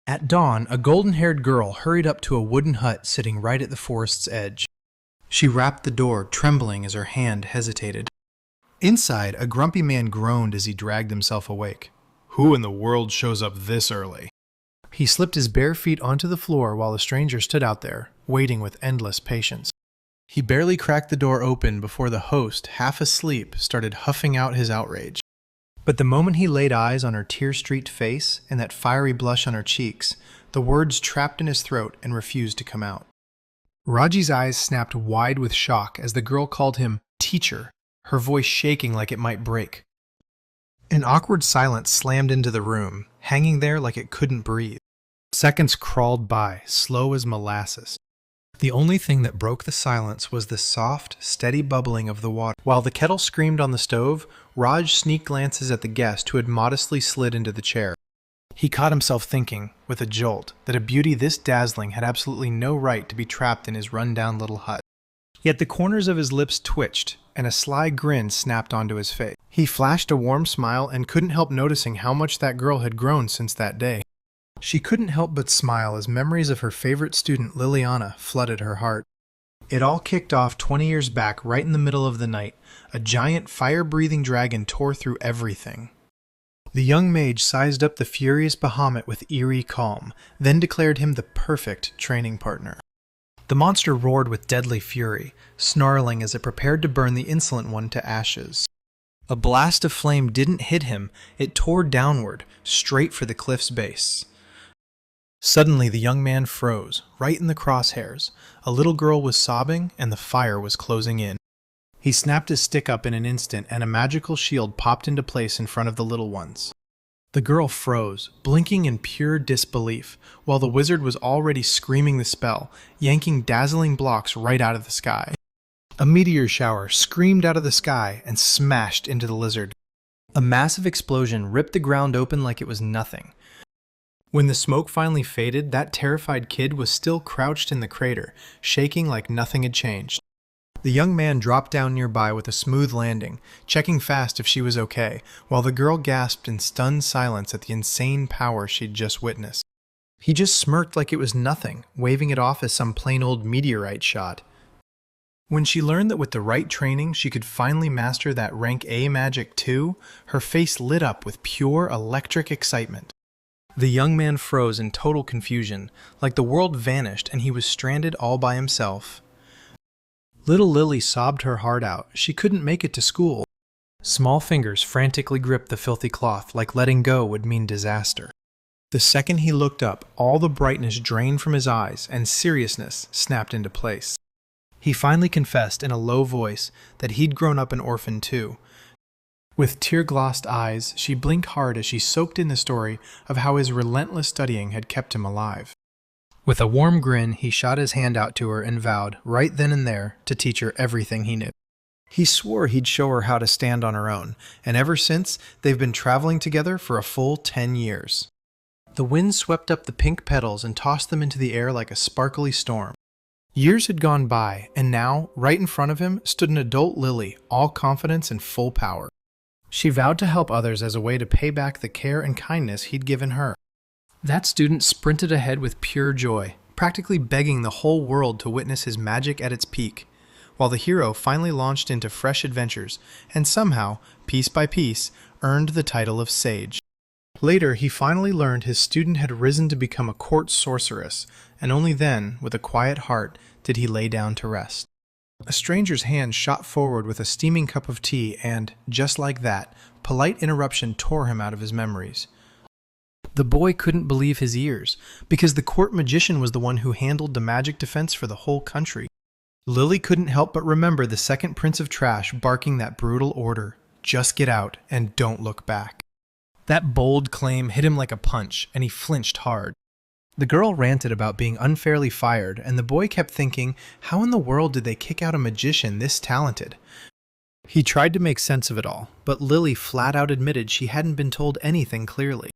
At dawn, a golden-haired girl hurried up to a wooden hut sitting right at the forest's edge. She rapped the door, trembling as her hand hesitated. Inside, a grumpy man groaned as he dragged himself awake. Who in the world shows up this early? He slipped his bare feet onto the floor while the stranger stood out there, waiting with endless patience. He barely cracked the door open before the host, half asleep, started huffing out his outrage. But the moment he laid eyes on her tear-streaked face and that fiery blush on her cheeks, the words trapped in his throat and refused to come out. Raji's eyes snapped wide with shock as the girl called him teacher, her voice shaking like it might break. An awkward silence slammed into the room, hanging there like it couldn't breathe. Seconds crawled by, slow as molasses. The only thing that broke the silence was the soft, steady bubbling of the water. While the kettle screamed on the stove, Raj sneaked glances at the guest who had modestly slid into the chair. He caught himself thinking, with a jolt, that a beauty this dazzling had absolutely no right to be trapped in his run-down little hut. Yet the corners of his lips twitched, and a sly grin snapped onto his face. He flashed a warm smile and couldn't help noticing how much that girl had grown since that day. She couldn't help but smile as memories of her favorite student Liliana flooded her heart. It all kicked off 20 years back right in the middle of the night. A giant fire-breathing dragon tore through everything. The young mage sized up the furious Bahamut with eerie calm, then declared him the perfect training partner. The monster roared with deadly fury, snarling as it prepared to burn the insolent one to ashes. A blast of flame didn't hit him, it tore downward, straight for the cliff's base. Suddenly the young man froze, right in the crosshairs. A little girl was sobbing, and the fire was closing in. He snapped his stick up in an instant, and a magical shield popped into place in front of the little ones. The girl froze, blinking in pure disbelief, while the wizard was already screaming the spell, yanking dazzling blocks right out of the sky. A meteor shower screamed out of the sky and smashed into the lizard. A massive explosion ripped the ground open like it was nothing. When the smoke finally faded, that terrified kid was still crouched in the crater, shaking like nothing had changed. The young man dropped down nearby with a smooth landing, checking fast if she was okay, while the girl gasped in stunned silence at the insane power she'd just witnessed. He just smirked like it was nothing, waving it off as some plain old meteorite shot. When she learned that with the right training she could finally master that rank A magic too, her face lit up with pure electric excitement. The young man froze in total confusion, like the world vanished and he was stranded all by himself. Little Lily sobbed her heart out. She couldn't make it to school. Small fingers frantically gripped the filthy cloth, like letting go would mean disaster. The second he looked up, all the brightness drained from his eyes, and seriousness snapped into place. He finally confessed in a low voice that he'd grown up an orphan too. With tear-glossed eyes, she blinked hard as she soaked in the story of how his relentless studying had kept him alive. With a warm grin, he shot his hand out to her and vowed, right then and there, to teach her everything he knew. He swore he'd show her how to stand on her own, and ever since, they've been traveling together for a full 10 years. The wind swept up the pink petals and tossed them into the air like a sparkly storm. Years had gone by, and now, right in front of him, stood an adult Lily, all confidence and full power. She vowed to help others as a way to pay back the care and kindness he'd given her. That student sprinted ahead with pure joy, practically begging the whole world to witness his magic at its peak, while the hero finally launched into fresh adventures and somehow, piece by piece, earned the title of Sage. Later, he finally learned his student had risen to become a court sorceress, and only then, with a quiet heart, did he lay down to rest. A stranger's hand shot forward with a steaming cup of tea and, just like that, polite interruption tore him out of his memories. The boy couldn't believe his ears, because the court magician was the one who handled the magic defense for the whole country. Lily couldn't help but remember the second Prince of Trash barking that brutal order, "Just get out and don't look back." That bold claim hit him like a punch, and he flinched hard. The girl ranted about being unfairly fired, and the boy kept thinking, how in the world did they kick out a magician this talented? He tried to make sense of it all, but Lily flat out admitted she hadn't been told anything clearly.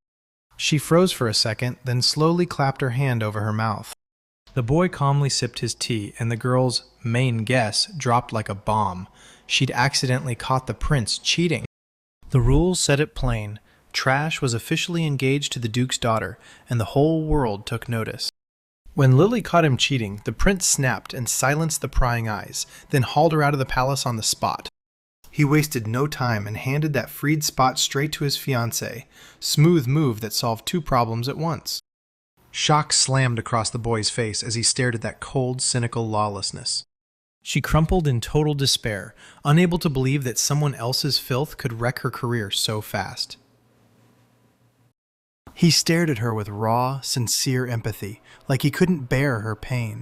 She froze for a second, then slowly clapped her hand over her mouth. The boy calmly sipped his tea, and the girl's main guess dropped like a bomb. She'd accidentally caught the prince cheating. The rules said it plain. Trash was officially engaged to the Duke's daughter, and the whole world took notice. When Lily caught him cheating, the prince snapped and silenced the prying eyes, then hauled her out of the palace on the spot. He wasted no time and handed that freed spot straight to his fiancée. Smooth move that solved two problems at once. Shock slammed across the boy's face as he stared at that cold, cynical lawlessness. She crumpled in total despair, unable to believe that someone else's filth could wreck her career so fast. He stared at her with raw, sincere empathy, like he couldn't bear her pain.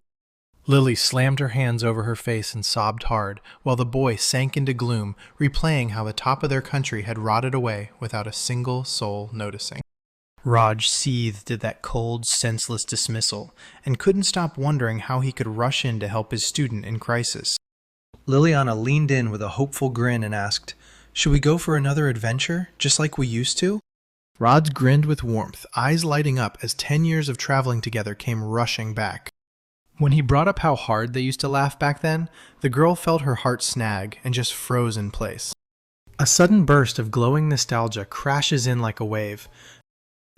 Lily slammed her hands over her face and sobbed hard, while the boy sank into gloom, replaying how the top of their country had rotted away without a single soul noticing. Raj seethed at that cold, senseless dismissal, and couldn't stop wondering how he could rush in to help his student in crisis. Liliana leaned in with a hopeful grin and asked, "Should we go for another adventure, just like we used to?" Raj grinned with warmth, eyes lighting up as 10 years of traveling together came rushing back. When he brought up how hard they used to laugh back then, the girl felt her heart snag and just froze in place. A sudden burst of glowing nostalgia crashes in like a wave.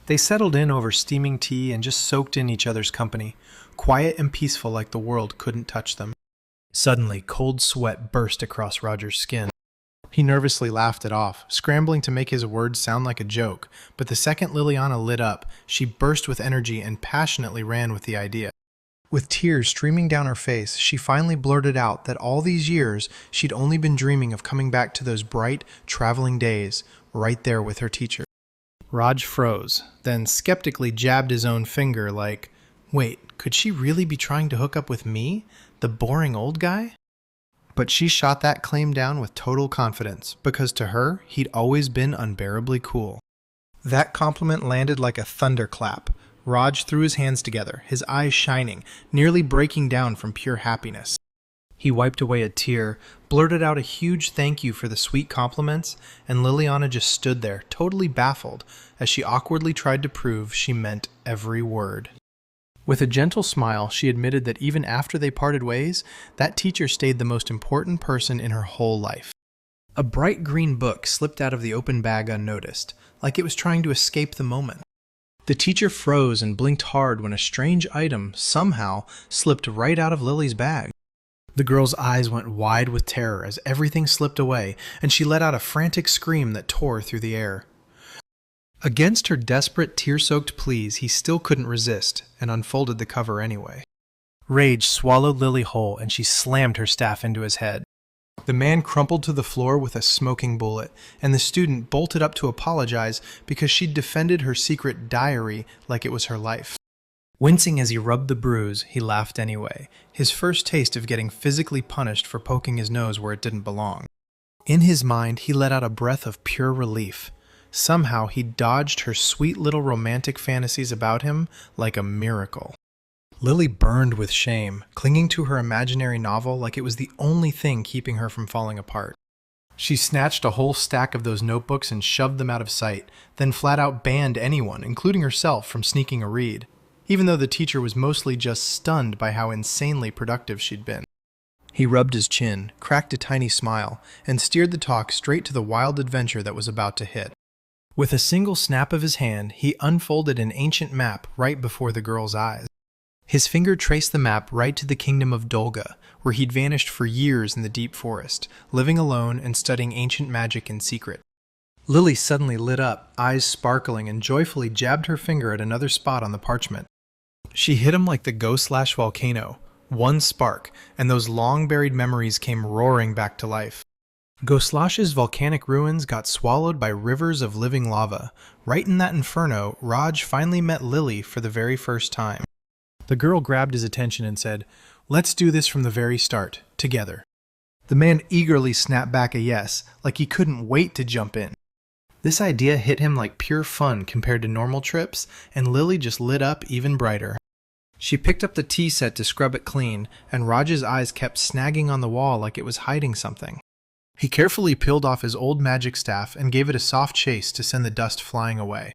They settled in over steaming tea and just soaked in each other's company, quiet and peaceful like the world couldn't touch them. Suddenly, cold sweat burst across Roger's skin. He nervously laughed it off, scrambling to make his words sound like a joke, but the second Liliana lit up, she burst with energy and passionately ran with the idea. With tears streaming down her face, she finally blurted out that all these years she'd only been dreaming of coming back to those bright, traveling days, right there with her teacher. Raj froze, then skeptically jabbed his own finger like, wait, could she really be trying to hook up with me, the boring old guy? But she shot that claim down with total confidence, because to her, he'd always been unbearably cool. That compliment landed like a thunderclap. Raj threw his hands together, his eyes shining, nearly breaking down from pure happiness. He wiped away a tear, blurted out a huge thank you for the sweet compliments, and Liliana just stood there, totally baffled, as she awkwardly tried to prove she meant every word. With a gentle smile, she admitted that even after they parted ways, that teacher stayed the most important person in her whole life. A bright green book slipped out of the open bag unnoticed, like it was trying to escape the moment. The teacher froze and blinked hard when a strange item, somehow, slipped right out of Lily's bag. The girl's eyes went wide with terror as everything slipped away, and she let out a frantic scream that tore through the air. Against her desperate, tear-soaked pleas, he still couldn't resist, and unfolded the cover anyway. Rage swallowed Lily whole, and she slammed her staff into his head. The man crumpled to the floor with a smoking bullet, and the student bolted up to apologize because she'd defended her secret diary like it was her life. Wincing as he rubbed the bruise, he laughed anyway, his first taste of getting physically punished for poking his nose where it didn't belong. In his mind, he let out a breath of pure relief. Somehow, he dodged her sweet little romantic fantasies about him like a miracle. Lily burned with shame, clinging to her imaginary novel like it was the only thing keeping her from falling apart. She snatched a whole stack of those notebooks and shoved them out of sight, then flat out banned anyone, including herself, from sneaking a read, even though the teacher was mostly just stunned by how insanely productive she'd been. He rubbed his chin, cracked a tiny smile, and steered the talk straight to the wild adventure that was about to hit. With a single snap of his hand, he unfolded an ancient map right before the girl's eyes. His finger traced the map right to the kingdom of Dolga, where he'd vanished for years in the deep forest, living alone and studying ancient magic in secret. Lily suddenly lit up, eyes sparkling, and joyfully jabbed her finger at another spot on the parchment. She hit him like the ghost/volcano. One spark, and those long-buried memories came roaring back to life. Goslash's volcanic ruins got swallowed by rivers of living lava. Right in that inferno, Raj finally met Lily for the very first time. The girl grabbed his attention and said, "Let's do this from the very start, together." The man eagerly snapped back a yes, like he couldn't wait to jump in. This idea hit him like pure fun compared to normal trips, and Lily just lit up even brighter. She picked up the tea set to scrub it clean, and Raj's eyes kept snagging on the wall like it was hiding something. He carefully peeled off his old magic staff and gave it a soft chase to send the dust flying away.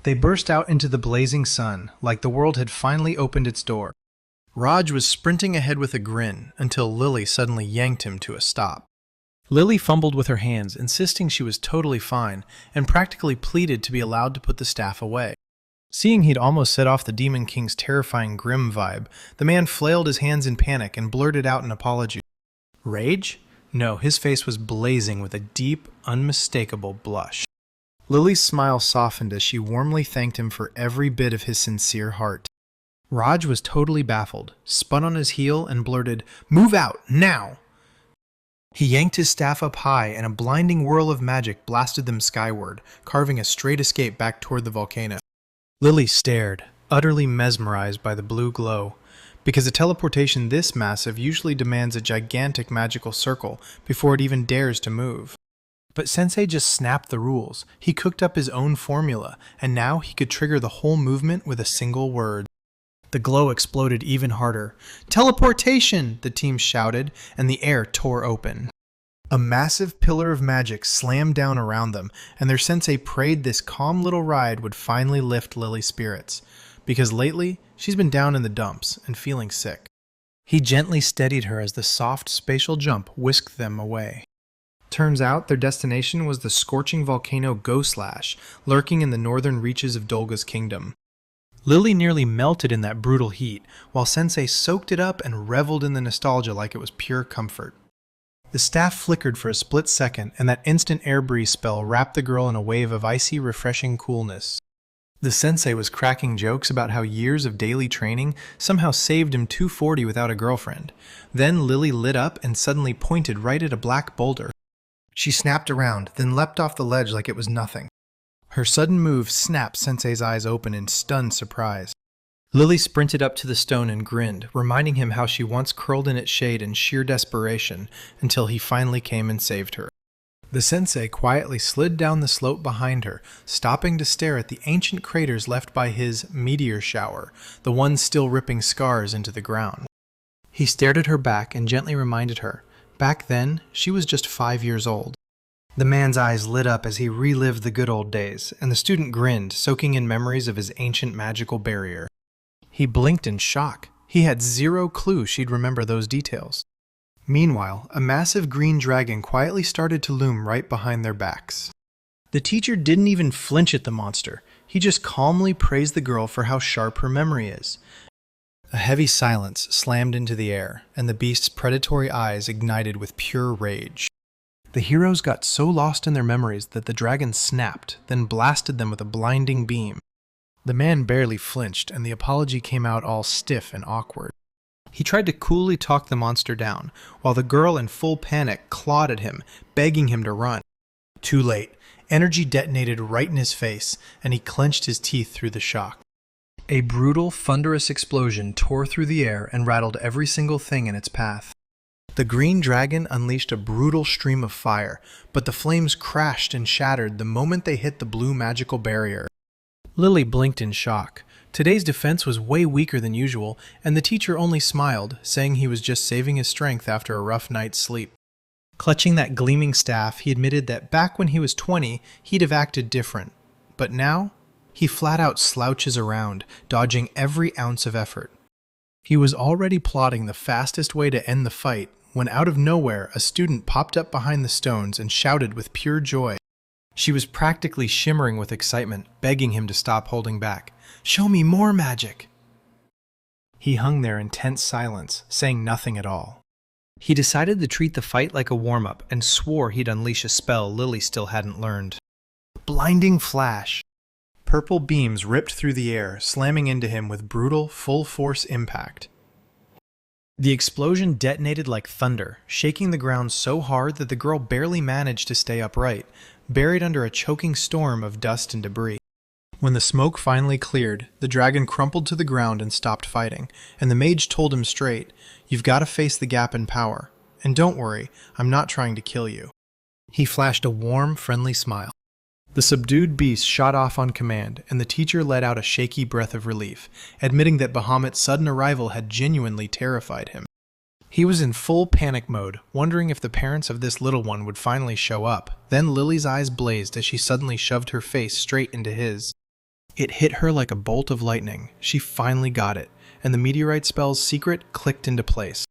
They burst out into the blazing sun, like the world had finally opened its door. Raj was sprinting ahead with a grin, until Lily suddenly yanked him to a stop. Lily fumbled with her hands, insisting she was totally fine, and practically pleaded to be allowed to put the staff away. Seeing he'd almost set off the Demon King's terrifying grim vibe, the man flailed his hands in panic and blurted out an apology. Rage? No, his face was blazing with a deep, unmistakable blush. Lily's smile softened as she warmly thanked him for every bit of his sincere heart. Raj was totally baffled, spun on his heel, and blurted, "Move out, now!" He yanked his staff up high, and a blinding whirl of magic blasted them skyward, carving a straight escape back toward the volcano. Lily stared, utterly mesmerized by the blue glow, because a teleportation this massive usually demands a gigantic magical circle before it even dares to move. But Sensei just snapped the rules. He cooked up his own formula, and now he could trigger the whole movement with a single word. The glow exploded even harder. "Teleportation!" the team shouted, and the air tore open. A massive pillar of magic slammed down around them, and their sensei prayed this calm little ride would finally lift Lily's spirits, because lately she's been down in the dumps and feeling sick. He gently steadied her as the soft spatial jump whisked them away. Turns out their destination was the scorching volcano Go-Slash, lurking in the northern reaches of Dolga's kingdom. Lily nearly melted in that brutal heat, while Sensei soaked it up and reveled in the nostalgia like it was pure comfort. The staff flickered for a split second, and that instant air breeze spell wrapped the girl in a wave of icy, refreshing coolness. The sensei was cracking jokes about how years of daily training somehow saved him 240 without a girlfriend. Then Lily lit up and suddenly pointed right at a black boulder. She snapped around, then leapt off the ledge like it was nothing. Her sudden move snapped Sensei's eyes open in stunned surprise. Lily sprinted up to the stone and grinned, reminding him how she once curled in its shade in sheer desperation until he finally came and saved her. The sensei quietly slid down the slope behind her, stopping to stare at the ancient craters left by his meteor shower, the ones still ripping scars into the ground. He stared at her back and gently reminded her, back then, she was just 5 years old. The man's eyes lit up as he relived the good old days, and the student grinned, soaking in memories of his ancient magical barrier. He blinked in shock. He had zero clue she'd remember those details. Meanwhile, a massive green dragon quietly started to loom right behind their backs. The teacher didn't even flinch at the monster. He just calmly praised the girl for how sharp her memory is. A heavy silence slammed into the air, and the beast's predatory eyes ignited with pure rage. The heroes got so lost in their memories that the dragon snapped, then blasted them with a blinding beam. The man barely flinched, and the apology came out all stiff and awkward. He tried to coolly talk the monster down, while the girl in full panic clawed at him, begging him to run. Too late. Energy detonated right in his face, and he clenched his teeth through the shock. A brutal, thunderous explosion tore through the air and rattled every single thing in its path. The green dragon unleashed a brutal stream of fire, but the flames crashed and shattered the moment they hit the blue magical barrier. Lily blinked in shock. Today's defense was way weaker than usual, and the teacher only smiled, saying he was just saving his strength after a rough night's sleep. Clutching that gleaming staff, he admitted that back when he was 20, he'd have acted different. But now, he flat out slouches around, dodging every ounce of effort. He was already plotting the fastest way to end the fight, when out of nowhere, a student popped up behind the stones and shouted with pure joy. She was practically shimmering with excitement, begging him to stop holding back. "Show me more magic!" He hung there in tense silence, saying nothing at all. He decided to treat the fight like a warm-up and swore he'd unleash a spell Lily still hadn't learned. Blinding flash! Purple beams ripped through the air, slamming into him with brutal, full-force impact. The explosion detonated like thunder, shaking the ground so hard that the girl barely managed to stay upright, buried under a choking storm of dust and debris. When the smoke finally cleared, the dragon crumpled to the ground and stopped fighting, and the mage told him straight, "You've got to face the gap in power. And don't worry, I'm not trying to kill you." He flashed a warm, friendly smile. The subdued beast shot off on command, and the teacher let out a shaky breath of relief, admitting that Bahamut's sudden arrival had genuinely terrified him. He was in full panic mode, wondering if the parents of this little one would finally show up. Then Lily's eyes blazed as she suddenly shoved her face straight into his. It hit her like a bolt of lightning. She finally got it, and the meteorite spell's secret clicked into place.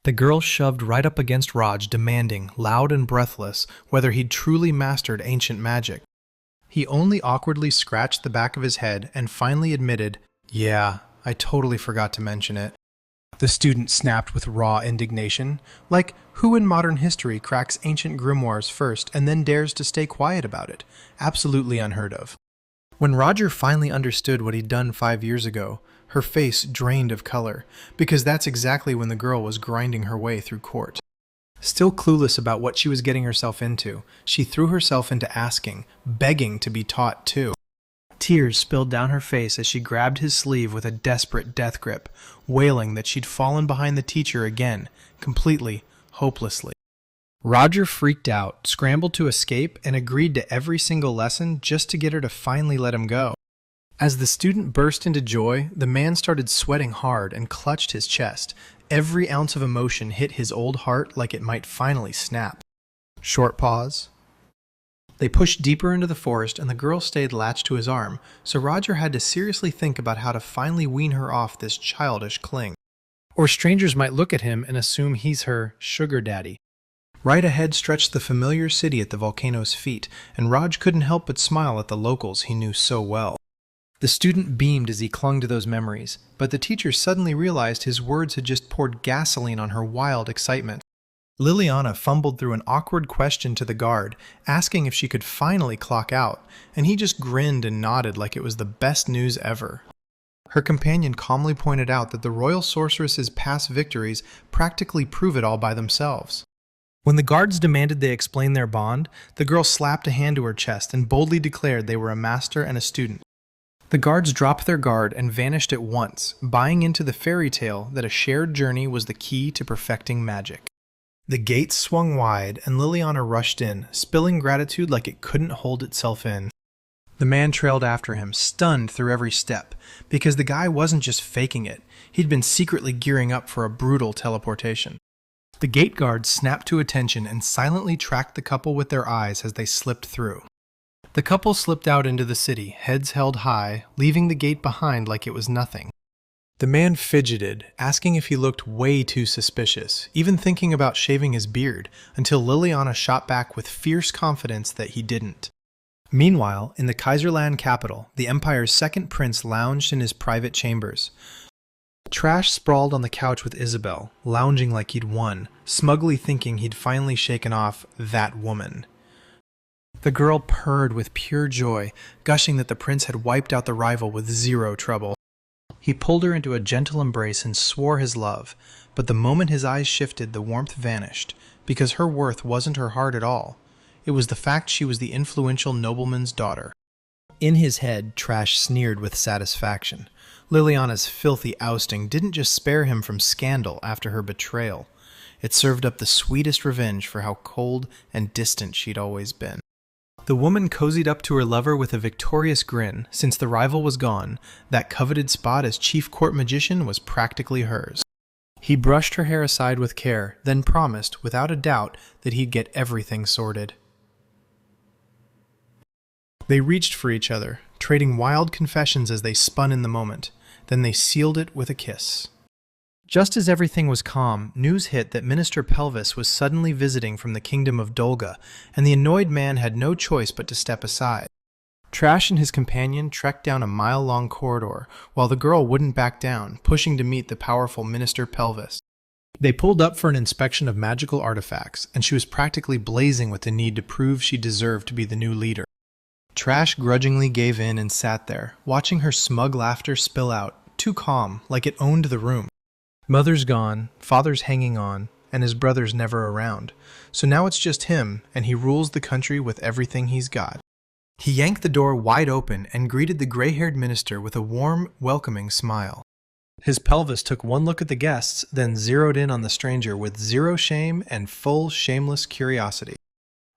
The girl shoved right up against Raj, demanding, loud and breathless, whether he'd truly mastered ancient magic. He only awkwardly scratched the back of his head and finally admitted, "Yeah, I totally forgot to mention it." The student snapped with raw indignation. Like, who in modern history cracks ancient grimoires first and then dares to stay quiet about it? Absolutely unheard of. When Roger finally understood what he'd done 5 years ago, her face drained of color, because that's exactly when the girl was grinding her way through court. Still clueless about what she was getting herself into, she threw herself into asking, begging to be taught too. Tears spilled down her face as she grabbed his sleeve with a desperate death grip, wailing that she'd fallen behind the teacher again, completely, hopelessly. Roger freaked out, scrambled to escape, and agreed to every single lesson just to get her to finally let him go. As the student burst into joy, the man started sweating hard and clutched his chest. Every ounce of emotion hit his old heart like it might finally snap. Short pause. They pushed deeper into the forest and the girl stayed latched to his arm, so Roger had to seriously think about how to finally wean her off this childish cling. Or strangers might look at him and assume he's her sugar daddy. Right ahead stretched the familiar city at the volcano's feet, and Raj couldn't help but smile at the locals he knew so well. The student beamed as he clung to those memories, but the teacher suddenly realized his words had just poured gasoline on her wild excitement. Liliana fumbled through an awkward question to the guard, asking if she could finally clock out, and he just grinned and nodded like it was the best news ever. Her companion calmly pointed out that the royal sorceress's past victories practically prove it all by themselves. When the guards demanded they explain their bond, the girl slapped a hand to her chest and boldly declared they were a master and a student. The guards dropped their guard and vanished at once, buying into the fairy tale that a shared journey was the key to perfecting magic. The gates swung wide, and Liliana rushed in, spilling gratitude like it couldn't hold itself in. The man trailed after him, stunned through every step, because the guy wasn't just faking it, he'd been secretly gearing up for a brutal teleportation. The gate guards snapped to attention and silently tracked the couple with their eyes as they slipped through. The couple slipped out into the city, heads held high, leaving the gate behind like it was nothing. The man fidgeted, asking if he looked way too suspicious, even thinking about shaving his beard, until Liliana shot back with fierce confidence that he didn't. Meanwhile, in the Kaiserland capital, the Empire's second prince lounged in his private chambers. Trash sprawled on the couch with Isabel, lounging like he'd won, smugly thinking he'd finally shaken off that woman. The girl purred with pure joy, gushing that the prince had wiped out the rival with zero trouble. He pulled her into a gentle embrace and swore his love, but the moment his eyes shifted, the warmth vanished, because her worth wasn't her heart at all. It was the fact she was the influential nobleman's daughter. In his head, Trash sneered with satisfaction. Liliana's filthy ousting didn't just spare him from scandal after her betrayal. It served up the sweetest revenge for how cold and distant she'd always been. The woman cozied up to her lover with a victorious grin. Since the rival was gone, that coveted spot as chief court magician was practically hers. He brushed her hair aside with care, then promised, without a doubt, that he'd get everything sorted. They reached for each other, trading wild confessions as they spun in the moment. Then they sealed it with a kiss. Just as everything was calm, news hit that Minister Pelvis was suddenly visiting from the kingdom of Dolga, and the annoyed man had no choice but to step aside. Trash and his companion trekked down a mile-long corridor, while the girl wouldn't back down, pushing to meet the powerful Minister Pelvis. They pulled up for an inspection of magical artifacts, and she was practically blazing with the need to prove she deserved to be the new leader. Trash grudgingly gave in and sat there, watching her smug laughter spill out, too calm, like it owned the room. Mother's gone, father's hanging on, and his brother's never around. So now it's just him, and he rules the country with everything he's got. He yanked the door wide open and greeted the gray-haired minister with a warm, welcoming smile. His Pelvis took one look at the guests, then zeroed in on the stranger with zero shame and full, shameless curiosity.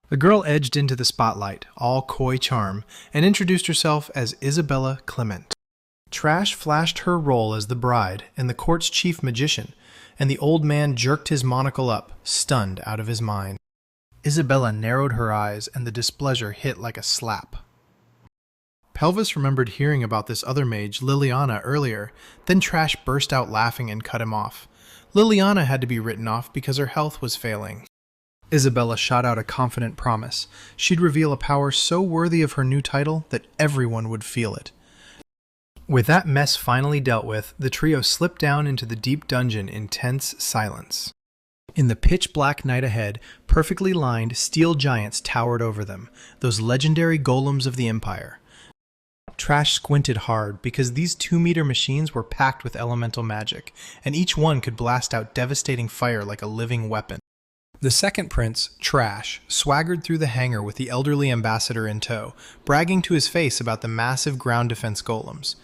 The girl edged into the spotlight, all coy charm, and introduced herself as Isabella Clement. Trash flashed her role as the bride and the court's chief magician, and the old man jerked his monocle up, stunned out of his mind. Isabella narrowed her eyes, and the displeasure hit like a slap. Pelvis remembered hearing about this other mage, Liliana, earlier, then Trash burst out laughing and cut him off. Liliana had to be written off because her health was failing. Isabella shot out a confident promise. She'd reveal a power so worthy of her new title that everyone would feel it. With that mess finally dealt with, the trio slipped down into the deep dungeon in tense silence. In the pitch-black night ahead, perfectly lined steel giants towered over them, those legendary golems of the Empire. Trash squinted hard because these 2-meter machines were packed with elemental magic, and each one could blast out devastating fire like a living weapon. The second prince, Trash, swaggered through the hangar with the elderly ambassador in tow, bragging to his face about the massive ground defense golems.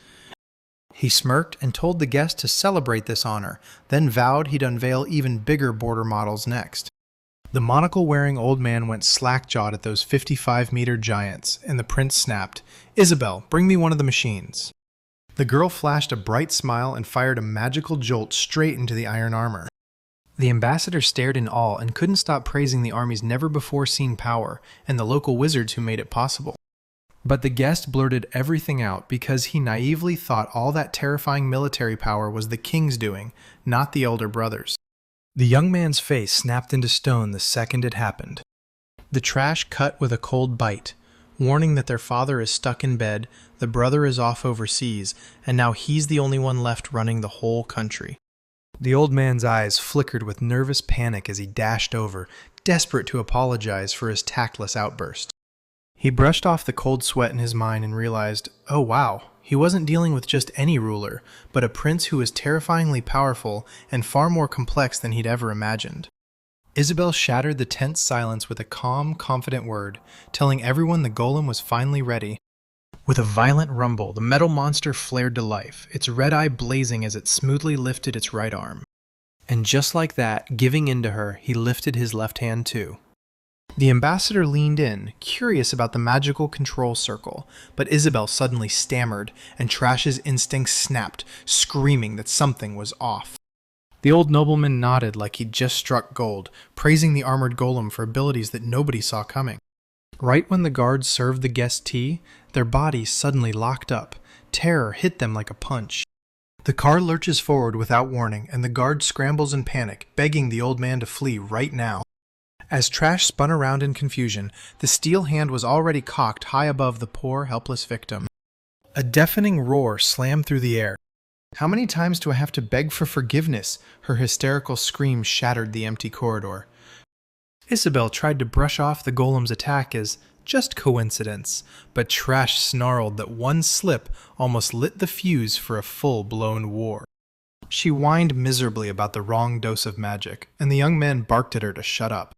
He smirked and told the guest to celebrate this honor, then vowed he'd unveil even bigger border models next. The monocle-wearing old man went slack-jawed at those 55-meter giants, and the prince snapped, "Isabel, bring me one of the machines." The girl flashed a bright smile and fired a magical jolt straight into the iron armor. The ambassador stared in awe and couldn't stop praising the army's never-before-seen power and the local wizards who made it possible. But the guest blurted everything out because he naively thought all that terrifying military power was the king's doing, not the elder brothers. The young man's face snapped into stone the second it happened. The Trash cut with a cold bite, warning that their father is stuck in bed, the brother is off overseas, and now he's the only one left running the whole country. The old man's eyes flickered with nervous panic as he dashed over, desperate to apologize for his tactless outburst. He brushed off the cold sweat in his mind and realized, oh wow, he wasn't dealing with just any ruler, but a prince who was terrifyingly powerful and far more complex than he'd ever imagined. Isabel shattered the tense silence with a calm, confident word, telling everyone the golem was finally ready. With a violent rumble, the metal monster flared to life, its red eye blazing as it smoothly lifted its right arm. And just like that, giving in to her, he lifted his left hand too. The ambassador leaned in, curious about the magical control circle, but Isabel suddenly stammered, and Trash's instincts snapped, screaming that something was off. The old nobleman nodded like he'd just struck gold, praising the armored golem for abilities that nobody saw coming. Right when the guards served the guest tea, their bodies suddenly locked up. Terror hit them like a punch. The car lurches forward without warning, and the guard scrambles in panic, begging the old man to flee right now. As Trash spun around in confusion, the steel hand was already cocked high above the poor, helpless victim. A deafening roar slammed through the air. "How many times do I have to beg for forgiveness?" Her hysterical scream shattered the empty corridor. Isabel tried to brush off the golem's attack as just coincidence, but Trash snarled that one slip almost lit the fuse for a full-blown war. She whined miserably about the wrong dose of magic, and the young man barked at her to shut up.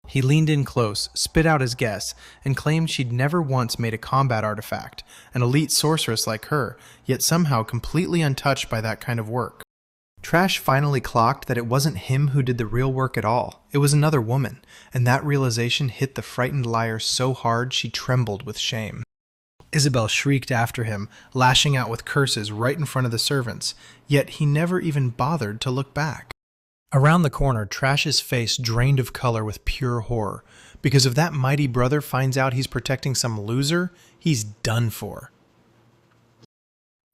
He leaned in close, spit out his guess, and claimed she'd never once made a combat artifact, an elite sorceress like her, yet somehow completely untouched by that kind of work. Trash finally clocked that it wasn't him who did the real work at all, it was another woman, and that realization hit the frightened liar so hard she trembled with shame. Isabel shrieked after him, lashing out with curses right in front of the servants, yet he never even bothered to look back. Around the corner, Trash's face drained of color with pure horror, because if that mighty brother finds out he's protecting some loser, he's done for.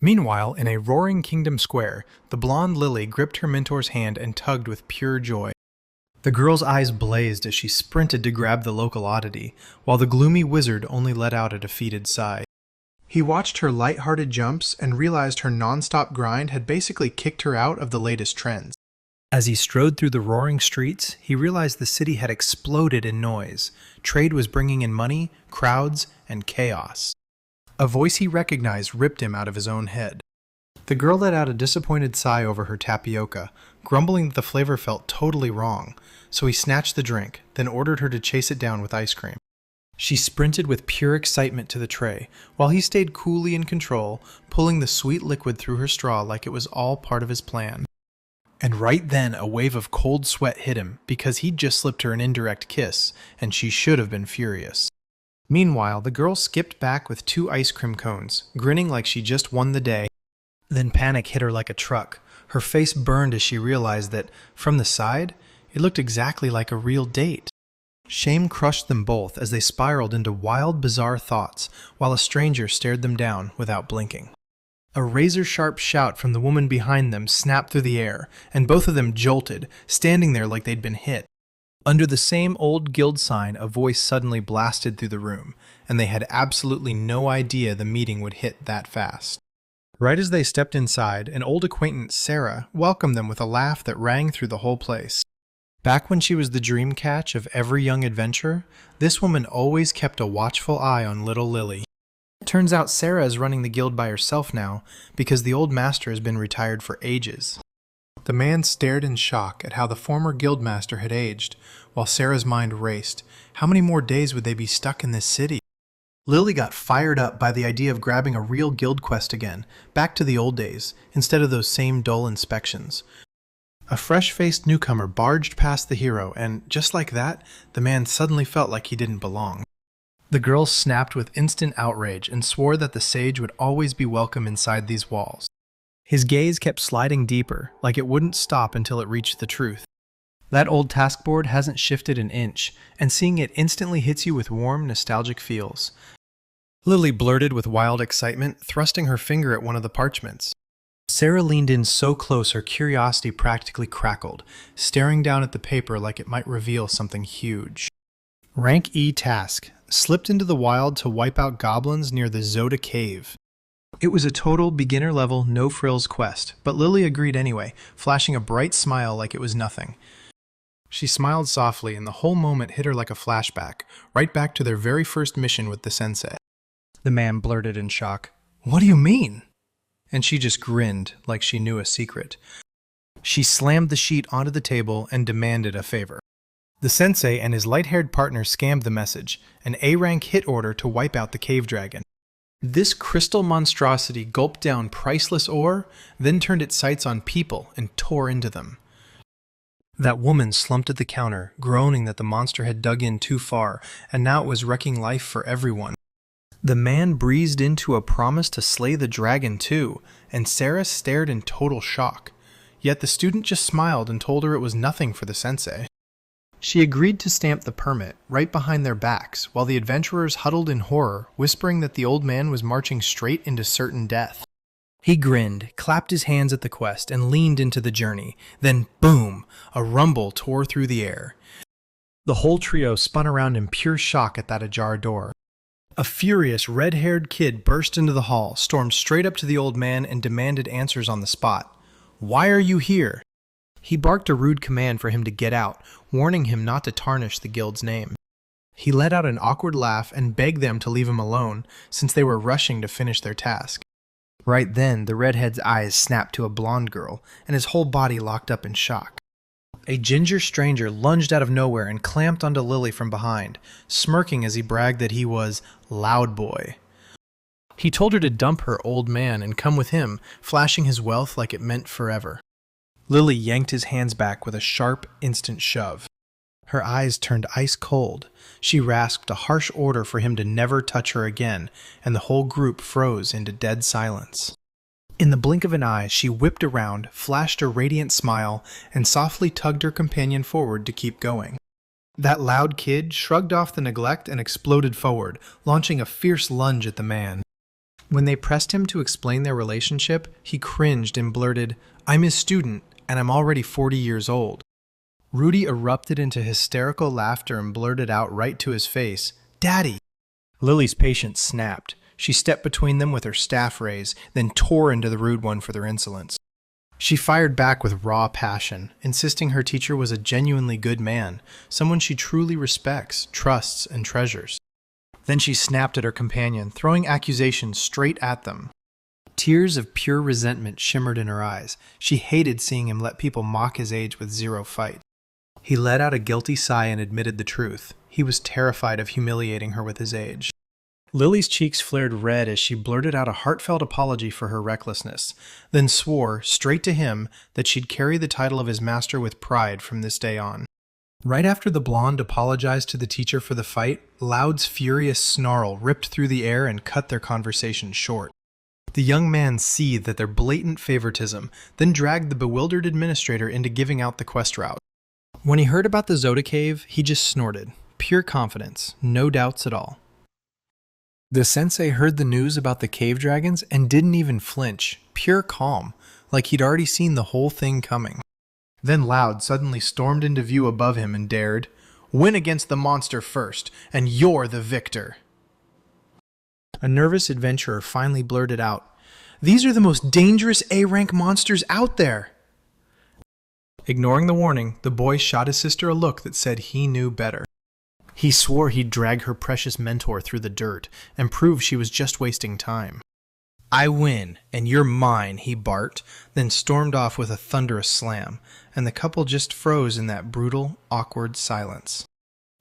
Meanwhile, in a roaring kingdom square, the blonde Lily gripped her mentor's hand and tugged with pure joy. The girl's eyes blazed as she sprinted to grab the local oddity, while the gloomy wizard only let out a defeated sigh. He watched her light-hearted jumps and realized her non-stop grind had basically kicked her out of the latest trends. As he strode through the roaring streets, he realized the city had exploded in noise. Trade was bringing in money, crowds, and chaos. A voice he recognized ripped him out of his own head. The girl let out a disappointed sigh over her tapioca, grumbling that the flavor felt totally wrong, so he snatched the drink, then ordered her to chase it down with ice cream. She sprinted with pure excitement to the tray, while he stayed coolly in control, pulling the sweet liquid through her straw like it was all part of his plan. And right then a wave of cold sweat hit him because he'd just slipped her an indirect kiss, and she should have been furious. Meanwhile, the girl skipped back with 2 ice cream cones, grinning like she just won the day. Then panic hit her like a truck. Her face burned as she realized that, from the side, it looked exactly like a real date. Shame crushed them both as they spiraled into wild, bizarre thoughts, while a stranger stared them down without blinking. A razor-sharp shout from the woman behind them snapped through the air, and both of them jolted, standing there like they'd been hit. Under the same old guild sign, a voice suddenly blasted through the room, and they had absolutely no idea the meeting would hit that fast. Right as they stepped inside, an old acquaintance, Sarah, welcomed them with a laugh that rang through the whole place. Back when she was the dream catch of every young adventurer, this woman always kept a watchful eye on little Lily. Turns out Sarah is running the guild by herself now, because the old master has been retired for ages. The man stared in shock at how the former guildmaster had aged, while Sarah's mind raced. How many more days would they be stuck in this city? Lily got fired up by the idea of grabbing a real guild quest again, back to the old days, instead of those same dull inspections. A fresh-faced newcomer barged past the hero, and just like that, the man suddenly felt like he didn't belong. The girl snapped with instant outrage and swore that the sage would always be welcome inside these walls. His gaze kept sliding deeper, like it wouldn't stop until it reached the truth. That old taskboard hasn't shifted an inch, and seeing it instantly hits you with warm, nostalgic feels. Lily blurted with wild excitement, thrusting her finger at one of the parchments. Sarah leaned in so close her curiosity practically crackled, staring down at the paper like it might reveal something huge. Rank E task. Slipped into the wild to wipe out goblins near the Zoda Cave. It was a total beginner-level, no-frills quest, but Lily agreed anyway, flashing a bright smile like it was nothing. She smiled softly, and the whole moment hit her like a flashback, right back to their very first mission with the sensei. The man blurted in shock, "What do you mean?" And she just grinned like she knew a secret. She slammed the sheet onto the table and demanded a favor. The sensei and his light-haired partner scammed the message, an A-rank hit order to wipe out the cave dragon. This crystal monstrosity gulped down priceless ore, then turned its sights on people and tore into them. That woman slumped at the counter, groaning that the monster had dug in too far, and now it was wrecking life for everyone. The man breezed into a promise to slay the dragon too, and Sarah stared in total shock. Yet the student just smiled and told her it was nothing for the sensei. She agreed to stamp the permit right behind their backs, while the adventurers huddled in horror, whispering that the old man was marching straight into certain death. He grinned, clapped his hands at the quest, and leaned into the journey. Then, boom! A rumble tore through the air. The whole trio spun around in pure shock at that ajar door. A furious, red-haired kid burst into the hall, stormed straight up to the old man, and demanded answers on the spot. "Why are you here?" He barked a rude command for him to get out, warning him not to tarnish the guild's name. He let out an awkward laugh and begged them to leave him alone, since they were rushing to finish their task. Right then, the redhead's eyes snapped to a blonde girl, and his whole body locked up in shock. A ginger stranger lunged out of nowhere and clamped onto Lily from behind, smirking as he bragged that he was Loud Boy. He told her to dump her old man and come with him, flashing his wealth like it meant forever. Lily yanked his hands back with a sharp, instant shove. Her eyes turned ice cold. She rasped a harsh order for him to never touch her again, and the whole group froze into dead silence. In the blink of an eye, she whipped around, flashed a radiant smile, and softly tugged her companion forward to keep going. That loud kid shrugged off the neglect and exploded forward, launching a fierce lunge at the man. When they pressed him to explain their relationship, he cringed and blurted, "I'm his student, and I'm already 40 years old." Rudy erupted into hysterical laughter and blurted out right to his face, "Daddy!" Lily's patience snapped. She stepped between them with her staff raised, then tore into the rude one for their insolence. She fired back with raw passion, insisting her teacher was a genuinely good man, someone she truly respects, trusts, and treasures. Then she snapped at her companion, throwing accusations straight at them. Tears of pure resentment shimmered in her eyes. She hated seeing him let people mock his age with zero fight. He let out a guilty sigh and admitted the truth. He was terrified of humiliating her with his age. Lily's cheeks flared red as she blurted out a heartfelt apology for her recklessness, then swore, straight to him, that she'd carry the title of his master with pride from this day on. Right after the blonde apologized to the teacher for the fight, Loud's furious snarl ripped through the air and cut their conversation short. The young man seethed at their blatant favoritism, then dragged the bewildered administrator into giving out the quest route. When he heard about the Zoda Cave, he just snorted. Pure confidence, no doubts at all. The sensei heard the news about the cave dragons and didn't even flinch, pure calm, like he'd already seen the whole thing coming. Then Loud suddenly stormed into view above him and dared, "Win against the monster first, and you're the victor." A nervous adventurer finally blurted out, "These are the most dangerous A-rank monsters out there!" Ignoring the warning, the boy shot his sister a look that said he knew better. He swore he'd drag her precious mentor through the dirt and prove she was just wasting time. "I win, and you're mine," he barked, then stormed off with a thunderous slam, and the couple just froze in that brutal, awkward silence.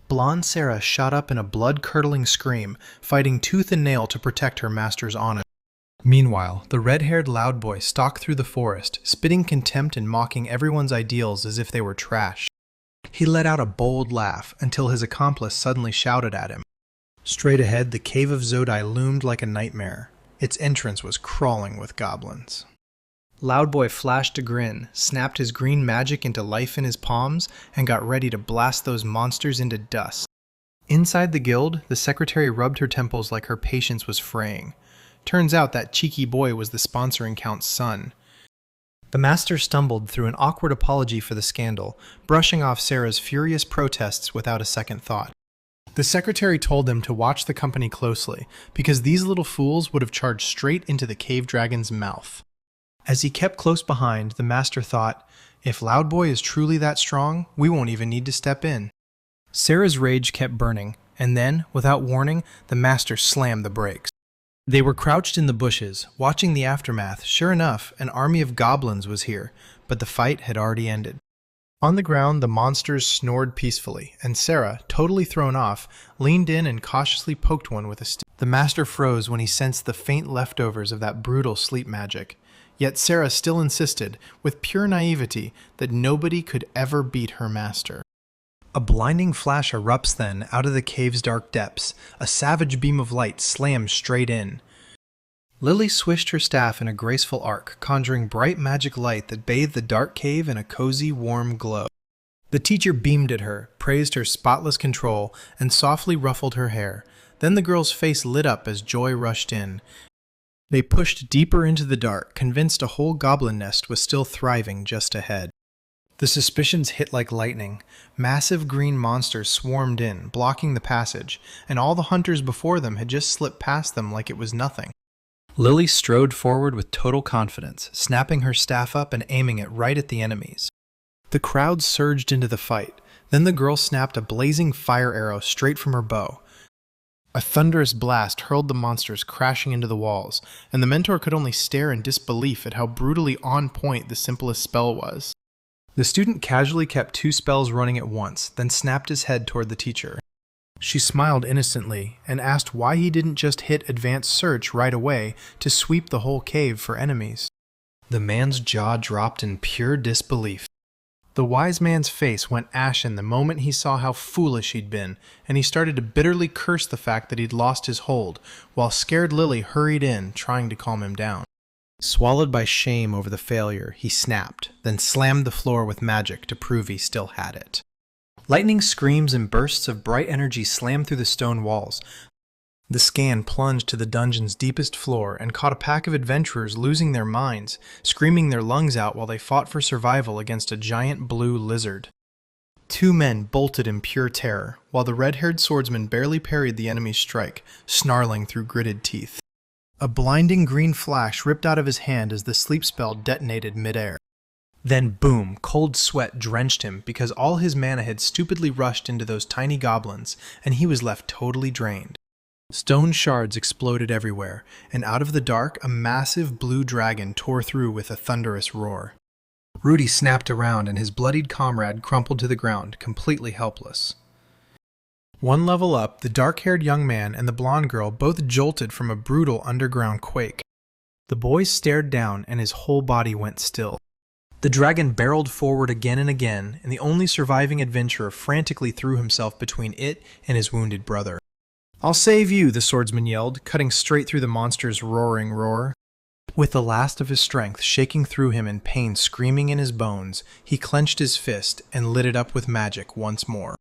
Blonde Sarah shot up in a blood-curdling scream, fighting tooth and nail to protect her master's honor. Meanwhile, the red-haired Loud boy stalked through the forest, spitting contempt and mocking everyone's ideals as if they were trash. He let out a bold laugh until his accomplice suddenly shouted at him. Straight ahead, the Cave of Zodai loomed like a nightmare. Its entrance was crawling with goblins. Loud boy flashed a grin, snapped his green magic into life in his palms, and got ready to blast those monsters into dust. Inside the guild, the secretary rubbed her temples like her patience was fraying. Turns out that cheeky boy was the sponsoring count's son. The master stumbled through an awkward apology for the scandal, brushing off Sarah's furious protests without a second thought. The secretary told them to watch the company closely, because these little fools would have charged straight into the cave dragon's mouth. As he kept close behind, the master thought, if Loud Boy is truly that strong, we won't even need to step in. Sarah's rage kept burning, and then, without warning, the master slammed the brakes. They were crouched in the bushes, watching the aftermath. Sure enough, an army of goblins was here, but the fight had already ended. On the ground, the monsters snored peacefully, and Sarah, totally thrown off, leaned in and cautiously poked one with a stick. The master froze when he sensed the faint leftovers of that brutal sleep magic. Yet Sarah still insisted, with pure naivety, that nobody could ever beat her master. A blinding flash erupts then out of the cave's dark depths. A savage beam of light slams straight in. Lily swished her staff in a graceful arc, conjuring bright magic light that bathed the dark cave in a cozy, warm glow. The teacher beamed at her, praised her spotless control, and softly ruffled her hair. Then the girl's face lit up as joy rushed in. They pushed deeper into the dark, convinced a whole goblin nest was still thriving just ahead. The suspicions hit like lightning. Massive green monsters swarmed in, blocking the passage, and all the hunters before them had just slipped past them like it was nothing. Lily strode forward with total confidence, snapping her staff up and aiming it right at the enemies. The crowd surged into the fight. Then the girl snapped a blazing fire arrow straight from her bow. A thunderous blast hurled the monsters crashing into the walls, and the mentor could only stare in disbelief at how brutally on point the simplest spell was. The student casually kept 2 spells running at once, then snapped his head toward the teacher. She smiled innocently and asked why he didn't just hit Advanced Search right away to sweep the whole cave for enemies. The man's jaw dropped in pure disbelief. The wise man's face went ashen the moment he saw how foolish he'd been, and he started to bitterly curse the fact that he'd lost his hold, while scared Lily hurried in, trying to calm him down. Swallowed by shame over the failure, he snapped, then slammed the floor with magic to prove he still had it. Lightning screams and bursts of bright energy slammed through the stone walls. The scan plunged to the dungeon's deepest floor and caught a pack of adventurers losing their minds, screaming their lungs out while they fought for survival against a giant blue lizard. 2 men bolted in pure terror, while the red-haired swordsman barely parried the enemy's strike, snarling through gritted teeth. A blinding green flash ripped out of his hand as the sleep spell detonated midair. Then boom, cold sweat drenched him because all his mana had stupidly rushed into those tiny goblins, and he was left totally drained. Stone shards exploded everywhere, and out of the dark, a massive blue dragon tore through with a thunderous roar. Rudy snapped around, and his bloodied comrade crumpled to the ground, completely helpless. One level up, the dark-haired young man and the blonde girl both jolted from a brutal underground quake. The boy stared down, and his whole body went still. The dragon barreled forward again and again, and the only surviving adventurer frantically threw himself between it and his wounded brother. "I'll save you," the swordsman yelled, cutting straight through the monster's roaring roar. With the last of his strength shaking through him and pain screaming in his bones, he clenched his fist and lit it up with magic once more.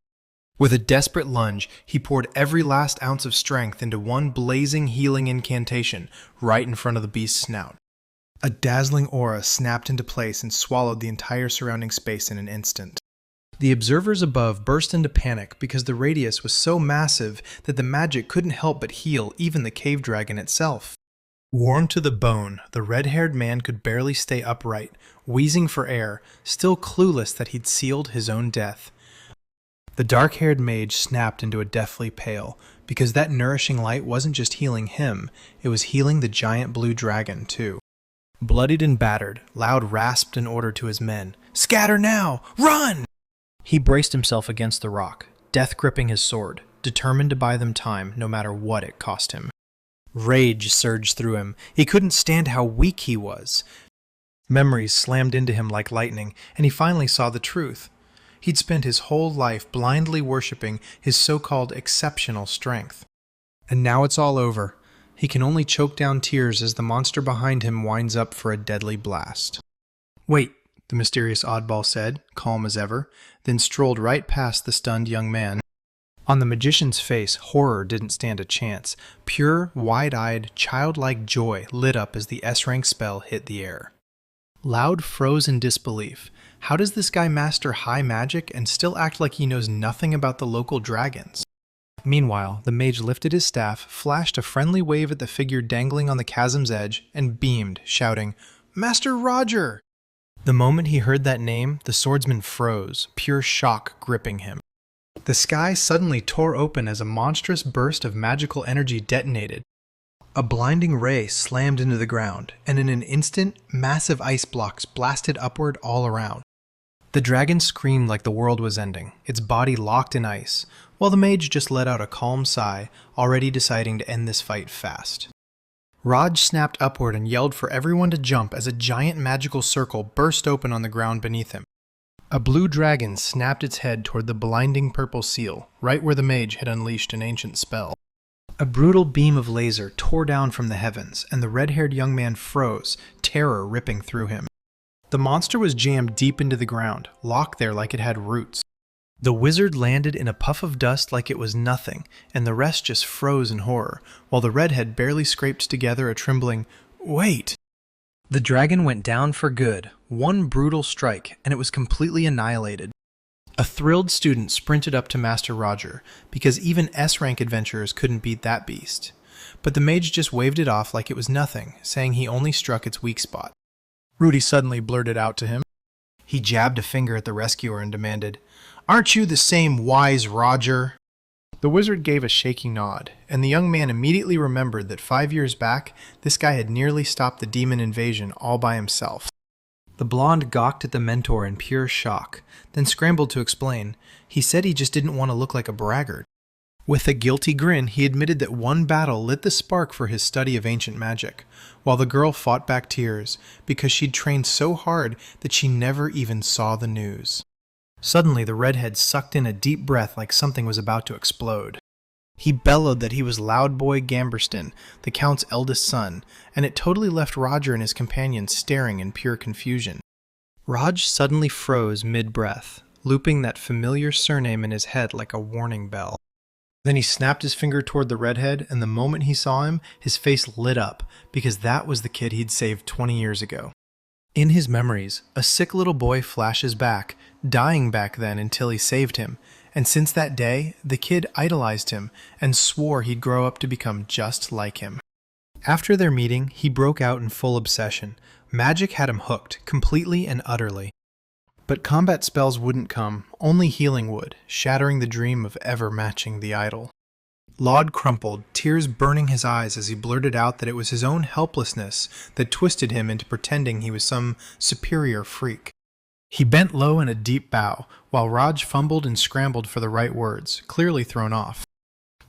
With a desperate lunge, he poured every last ounce of strength into one blazing healing incantation right in front of the beast's snout. A dazzling aura snapped into place and swallowed the entire surrounding space in an instant. The observers above burst into panic because the radius was so massive that the magic couldn't help but heal even the cave dragon itself. Worn to the bone, the red-haired man could barely stay upright, wheezing for air, still clueless that he'd sealed his own death. The dark-haired mage snapped into a deathly pale, because that nourishing light wasn't just healing him, it was healing the giant blue dragon, too. Bloodied and battered, Loud rasped an order to his men, "Scatter now! Run!" He braced himself against the rock, death gripping his sword, determined to buy them time no matter what it cost him. Rage surged through him. He couldn't stand how weak he was. Memories slammed into him like lightning, and he finally saw the truth. He'd spent his whole life blindly worshipping his so-called exceptional strength. And now it's all over. He can only choke down tears as the monster behind him winds up for a deadly blast. "Wait," the mysterious oddball said, calm as ever, then strolled right past the stunned young man. On the magician's face, horror didn't stand a chance. Pure, wide-eyed, childlike joy lit up as the S-rank spell hit the air. Loud froze in disbelief. How does this guy master high magic and still act like he knows nothing about the local dragons? Meanwhile, the mage lifted his staff, flashed a friendly wave at the figure dangling on the chasm's edge, and beamed, shouting, "Master Roger!" The moment he heard that name, the swordsman froze, pure shock gripping him. The sky suddenly tore open as a monstrous burst of magical energy detonated. A blinding ray slammed into the ground, and in an instant, massive ice blocks blasted upward all around. The dragon screamed like the world was ending, its body locked in ice, while the mage just let out a calm sigh, already deciding to end this fight fast. Raj snapped upward and yelled for everyone to jump as a giant magical circle burst open on the ground beneath him. A blue dragon snapped its head toward the blinding purple seal, right where the mage had unleashed an ancient spell. A brutal beam of laser tore down from the heavens, and the red-haired young man froze, terror ripping through him. The monster was jammed deep into the ground, locked there like it had roots. The wizard landed in a puff of dust like it was nothing, and the rest just froze in horror, while the redhead barely scraped together a trembling, "Wait!" The dragon went down for good, one brutal strike, and it was completely annihilated. A thrilled student sprinted up to Master Roger, because even S-rank adventurers couldn't beat that beast. But the mage just waved it off like it was nothing, saying he only struck its weak spot. Rudy suddenly blurted out to him. He jabbed a finger at the rescuer and demanded, "Aren't you the same wise Roger?" The wizard gave a shaking nod, and the young man immediately remembered that 5 years back, this guy had nearly stopped the demon invasion all by himself. The blonde gawked at the mentor in pure shock, then scrambled to explain. He said he just didn't want to look like a braggart. With a guilty grin, he admitted that one battle lit the spark for his study of ancient magic, while the girl fought back tears, because she'd trained so hard that she never even saw the news. Suddenly, the redhead sucked in a deep breath like something was about to explode. He bellowed that he was Loud Boy Gamberston, the Count's eldest son, and it totally left Roger and his companion staring in pure confusion. Raj suddenly froze mid-breath, looping that familiar surname in his head like a warning bell. Then he snapped his finger toward the redhead, and the moment he saw him, his face lit up, because that was the kid he'd saved 20 years ago. In his memories, a sick little boy flashes back, dying back then until he saved him, and since that day, the kid idolized him and swore he'd grow up to become just like him. After their meeting, he broke out in full obsession. Magic had him hooked, completely and utterly. But combat spells wouldn't come, only healing would, shattering the dream of ever matching the idol. Laud crumpled, tears burning his eyes as he blurted out that it was his own helplessness that twisted him into pretending he was some superior freak. He bent low in a deep bow, while Raj fumbled and scrambled for the right words, clearly thrown off.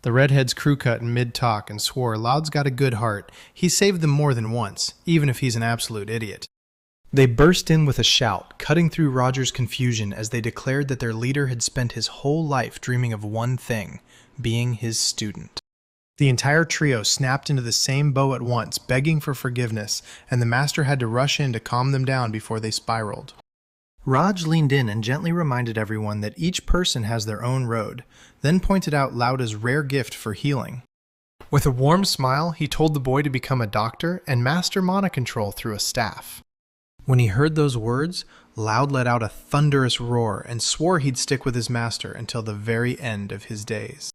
The redhead's crew cut in mid-talk and swore Laud's got a good heart. He saved them more than once, even if he's an absolute idiot. They burst in with a shout, cutting through Roger's confusion as they declared that their leader had spent his whole life dreaming of one thing, being his student. The entire trio snapped into the same bow at once, begging for forgiveness, and the master had to rush in to calm them down before they spiraled. Raj leaned in and gently reminded everyone that each person has their own road, then pointed out Lauda's rare gift for healing. With a warm smile, he told the boy to become a doctor and master mana control through a staff. When he heard those words, Loud let out a thunderous roar and swore he'd stick with his master until the very end of his days.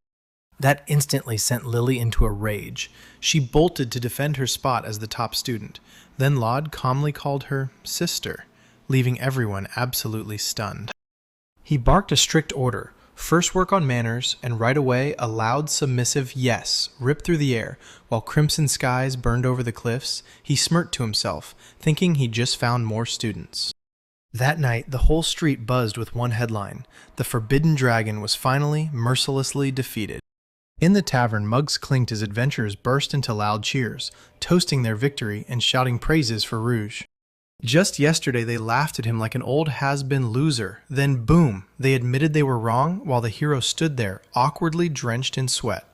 That instantly sent Lily into a rage. She bolted to defend her spot as the top student. Then Laud calmly called her sister, leaving everyone absolutely stunned. He barked a strict order. First work on manners, and right away a loud submissive yes ripped through the air. While crimson skies burned over the cliffs, he smirked to himself, thinking he'd just found more students. That night, the whole street buzzed with one headline. The Forbidden Dragon was finally, mercilessly defeated. In the tavern, mugs clinked as adventurers burst into loud cheers, toasting their victory and shouting praises for Rouge. Just yesterday, they laughed at him like an old has-been loser. Then, boom, they admitted they were wrong while the hero stood there, awkwardly drenched in sweat.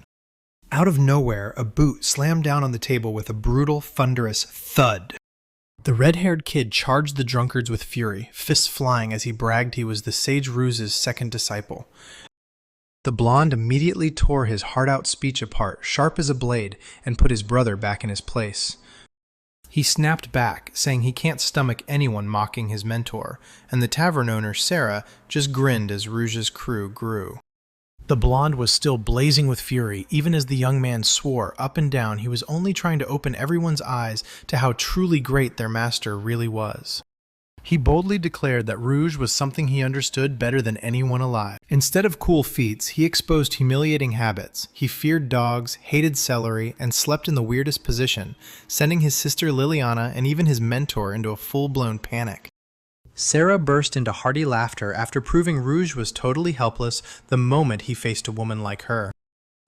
Out of nowhere, a boot slammed down on the table with a brutal, thunderous thud. The red-haired kid charged the drunkards with fury, fists flying as he bragged he was the sage Rouge's second disciple. The blonde immediately tore his hard-out speech apart, sharp as a blade, and put his brother back in his place. He snapped back, saying he can't stomach anyone mocking his mentor, and the tavern owner, Sarah, just grinned as Rouge's crew grew. The blonde was still blazing with fury, even as the young man swore up and down he was only trying to open everyone's eyes to how truly great their master really was. He boldly declared that Rouge was something he understood better than anyone alive. Instead of cool feats, he exposed humiliating habits. He feared dogs, hated celery, and slept in the weirdest position, sending his sister Liliana and even his mentor into a full-blown panic. Sarah burst into hearty laughter after proving Rouge was totally helpless the moment he faced a woman like her.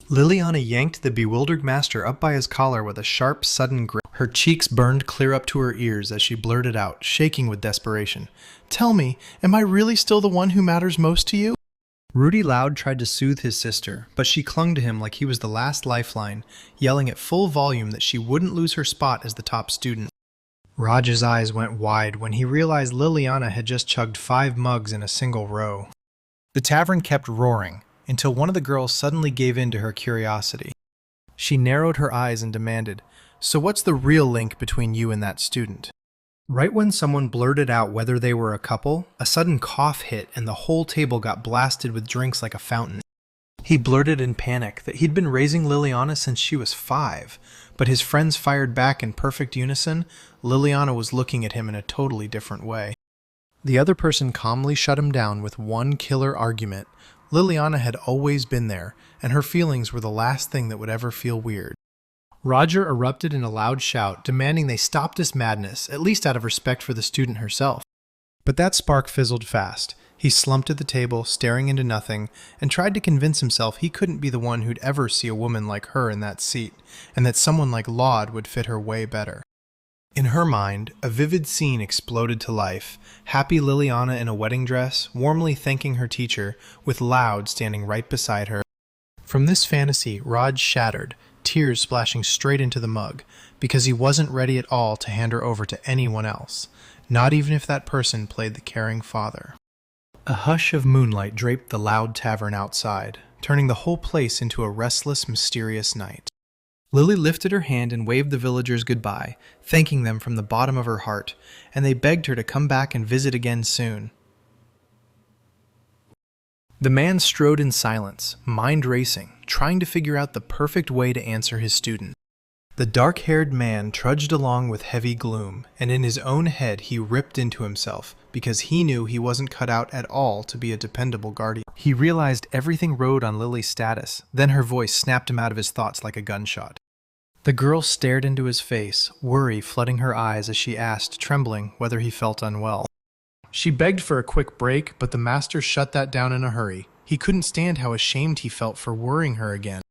Liliana yanked the bewildered master up by his collar with a sharp, sudden grip. Her cheeks burned clear up to her ears as she blurted out, shaking with desperation, "Tell me, am I really still the one who matters most to you?" Rudy Loud tried to soothe his sister, but she clung to him like he was the last lifeline, yelling at full volume that she wouldn't lose her spot as the top student. Raj's eyes went wide when he realized Liliana had just chugged 5 mugs in a single row. The tavern kept roaring, until one of the girls suddenly gave in to her curiosity. She narrowed her eyes and demanded, "So what's the real link between you and that student?" Right when someone blurted out whether they were a couple, a sudden cough hit and the whole table got blasted with drinks like a fountain. He blurted in panic that he'd been raising Liliana since she was 5, but his friends fired back in perfect unison. Liliana was looking at him in a totally different way. The other person calmly shut him down with one killer argument. Liliana had always been there, and her feelings were the last thing that would ever feel weird. Roger erupted in a loud shout, demanding they stop this madness, at least out of respect for the student herself. But that spark fizzled fast. He slumped at the table, staring into nothing, and tried to convince himself he couldn't be the one who'd ever see a woman like her in that seat, and that someone like Laud would fit her way better. In her mind, a vivid scene exploded to life. Happy Liliana in a wedding dress, warmly thanking her teacher, with Loud standing right beside her. From this fantasy, Raj shattered, tears splashing straight into the mug, because he wasn't ready at all to hand her over to anyone else, not even if that person played the caring father. A hush of moonlight draped the Loud tavern outside, turning the whole place into a restless, mysterious night. Lily lifted her hand and waved the villagers goodbye, thanking them from the bottom of her heart, and they begged her to come back and visit again soon. The man strode in silence, mind racing, trying to figure out the perfect way to answer his student. The dark-haired man trudged along with heavy gloom, and in his own head he ripped into himself, because he knew he wasn't cut out at all to be a dependable guardian. He realized everything rode on Lily's status, then her voice snapped him out of his thoughts like a gunshot. The girl stared into his face, worry flooding her eyes as she asked, trembling, whether he felt unwell. She begged for a quick break, but the master shut that down in a hurry. He couldn't stand how ashamed he felt for worrying her again.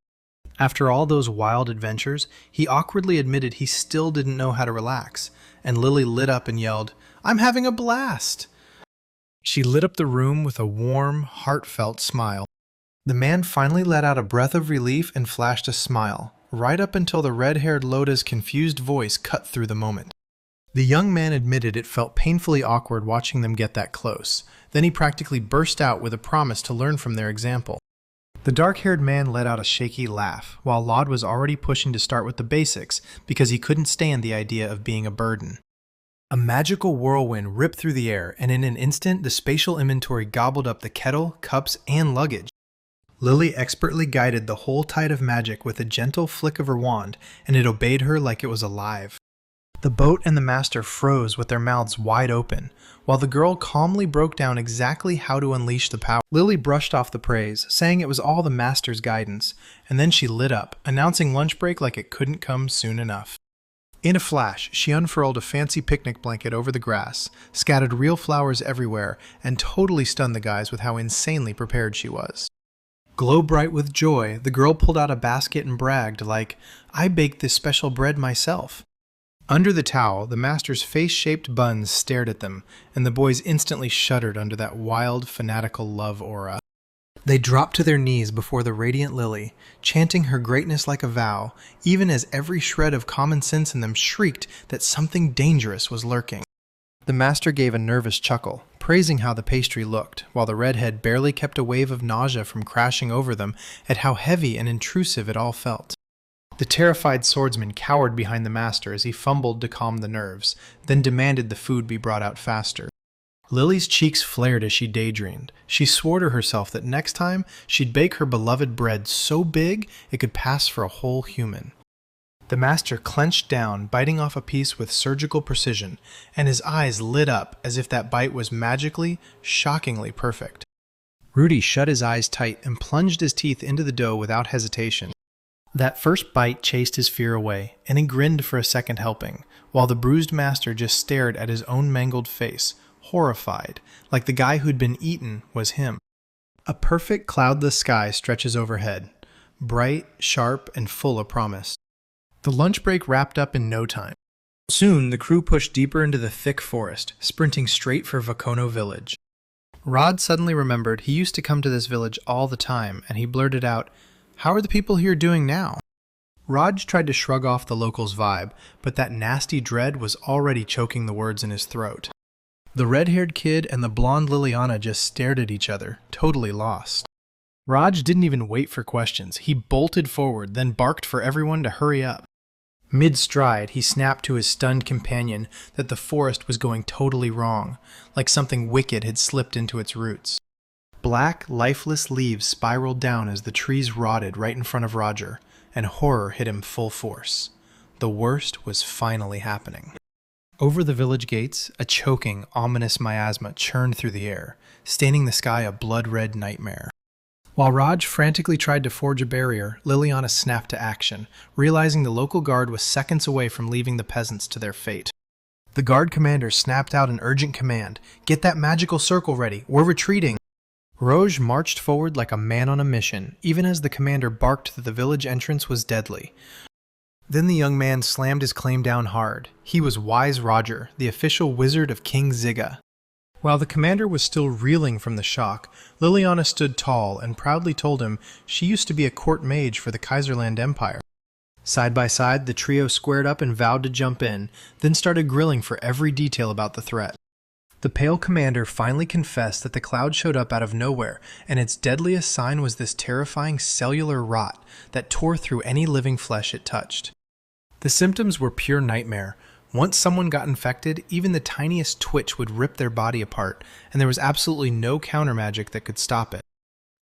After all those wild adventures, he awkwardly admitted he still didn't know how to relax, and Lily lit up and yelled, "I'm having a blast!" She lit up the room with a warm, heartfelt smile. The man finally let out a breath of relief and flashed a smile, right up until the red-haired Loda's confused voice cut through the moment. The young man admitted it felt painfully awkward watching them get that close. Then he practically burst out with a promise to learn from their example. The dark-haired man let out a shaky laugh, while Laud was already pushing to start with the basics because he couldn't stand the idea of being a burden. A magical whirlwind ripped through the air, and in an instant, the spatial inventory gobbled up the kettle, cups, and luggage. Lily expertly guided the whole tide of magic with a gentle flick of her wand, and it obeyed her like it was alive. The boat and the master froze with their mouths wide open, while the girl calmly broke down exactly how to unleash the power. Lily brushed off the praise, saying it was all the master's guidance, and then she lit up, announcing lunch break like it couldn't come soon enough. In a flash, she unfurled a fancy picnic blanket over the grass, scattered real flowers everywhere, and totally stunned the guys with how insanely prepared she was. Glow-bright with joy, the girl pulled out a basket and bragged like, "I baked this special bread myself." Under the towel, the master's face-shaped buns stared at them, and the boys instantly shuddered under that wild, fanatical love aura. They dropped to their knees before the radiant Lily, chanting her greatness like a vow, even as every shred of common sense in them shrieked that something dangerous was lurking. The master gave a nervous chuckle, praising how the pastry looked, while the redhead barely kept a wave of nausea from crashing over them at how heavy and intrusive it all felt. The terrified swordsman cowered behind the master as he fumbled to calm the nerves, then demanded the food be brought out faster. Lily's cheeks flared as she daydreamed. She swore to herself that next time she'd bake her beloved bread so big it could pass for a whole human. The master clenched down, biting off a piece with surgical precision, and his eyes lit up as if that bite was magically, shockingly perfect. Rudy shut his eyes tight and plunged his teeth into the dough without hesitation. That first bite chased his fear away, and he grinned for a second helping, while the bruised master just stared at his own mangled face, horrified, like the guy who'd been eaten was him. A perfect cloudless sky stretches overhead, bright, sharp, and full of promise. The lunch break wrapped up in no time. Soon, the crew pushed deeper into the thick forest, sprinting straight for Vakono village. Rod suddenly remembered he used to come to this village all the time, and he blurted out, "How are the people here doing now?" Raj tried to shrug off the locals' vibe, but that nasty dread was already choking the words in his throat. The red-haired kid and the blonde Liliana just stared at each other, totally lost. Raj didn't even wait for questions. He bolted forward, then barked for everyone to hurry up. Mid-stride, he snapped to his stunned companion that the forest was going totally wrong, like something wicked had slipped into its roots. Black, lifeless leaves spiraled down as the trees rotted right in front of Roger, and horror hit him full force. The worst was finally happening. Over the village gates, a choking, ominous miasma churned through the air, staining the sky a blood-red nightmare. While Raj frantically tried to forge a barrier, Liliana snapped to action, realizing the local guard was seconds away from leaving the peasants to their fate. The guard commander snapped out an urgent command, "Get that magical circle ready, we're retreating!" Roj marched forward like a man on a mission, even as the commander barked that the village entrance was deadly. Then the young man slammed his claim down hard. He was Wise Roger, the official wizard of King Zigga. While the commander was still reeling from the shock, Liliana stood tall and proudly told him she used to be a court mage for the Kaiserland Empire. Side by side, the trio squared up and vowed to jump in, then started grilling for every detail about the threat. The pale commander finally confessed that the cloud showed up out of nowhere, and its deadliest sign was this terrifying cellular rot that tore through any living flesh it touched. The symptoms were pure nightmare. Once someone got infected, even the tiniest twitch would rip their body apart, and there was absolutely no counter magic that could stop it.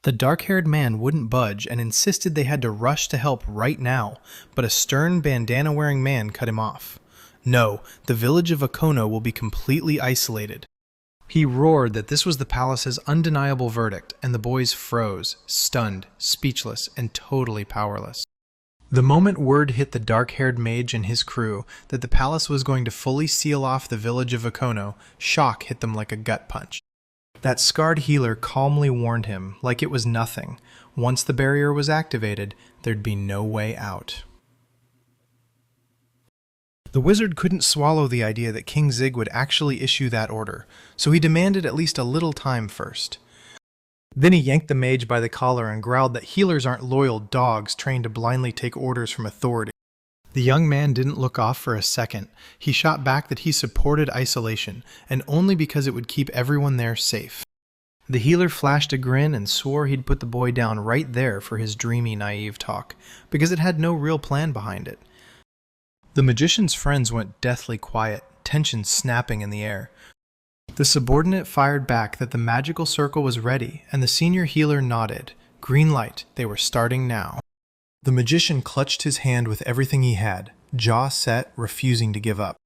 The dark-haired man wouldn't budge and insisted they had to rush to help right now, but a stern bandana-wearing man cut him off. No, the village of Vakono will be completely isolated. He roared that this was the palace's undeniable verdict, and the boys froze, stunned, speechless, and totally powerless. The moment word hit the dark-haired mage and his crew that the palace was going to fully seal off the village of Vakono, shock hit them like a gut punch. That scarred healer calmly warned him, like it was nothing. Once the barrier was activated, there'd be no way out. The wizard couldn't swallow the idea that King Zig would actually issue that order, so he demanded at least a little time first. Then he yanked the mage by the collar and growled that healers aren't loyal dogs trained to blindly take orders from authority. The young man didn't look off for a second. He shot back that he supported isolation, and only because it would keep everyone there safe. The healer flashed a grin and swore he'd put the boy down right there for his dreamy, naive talk, because it had no real plan behind it. The magician's friends went deathly quiet, tension snapping in the air. The subordinate fired back that the magical circle was ready, and the senior healer nodded. Green light, they were starting now. The magician clutched his hand with everything he had, jaw set, refusing to give up.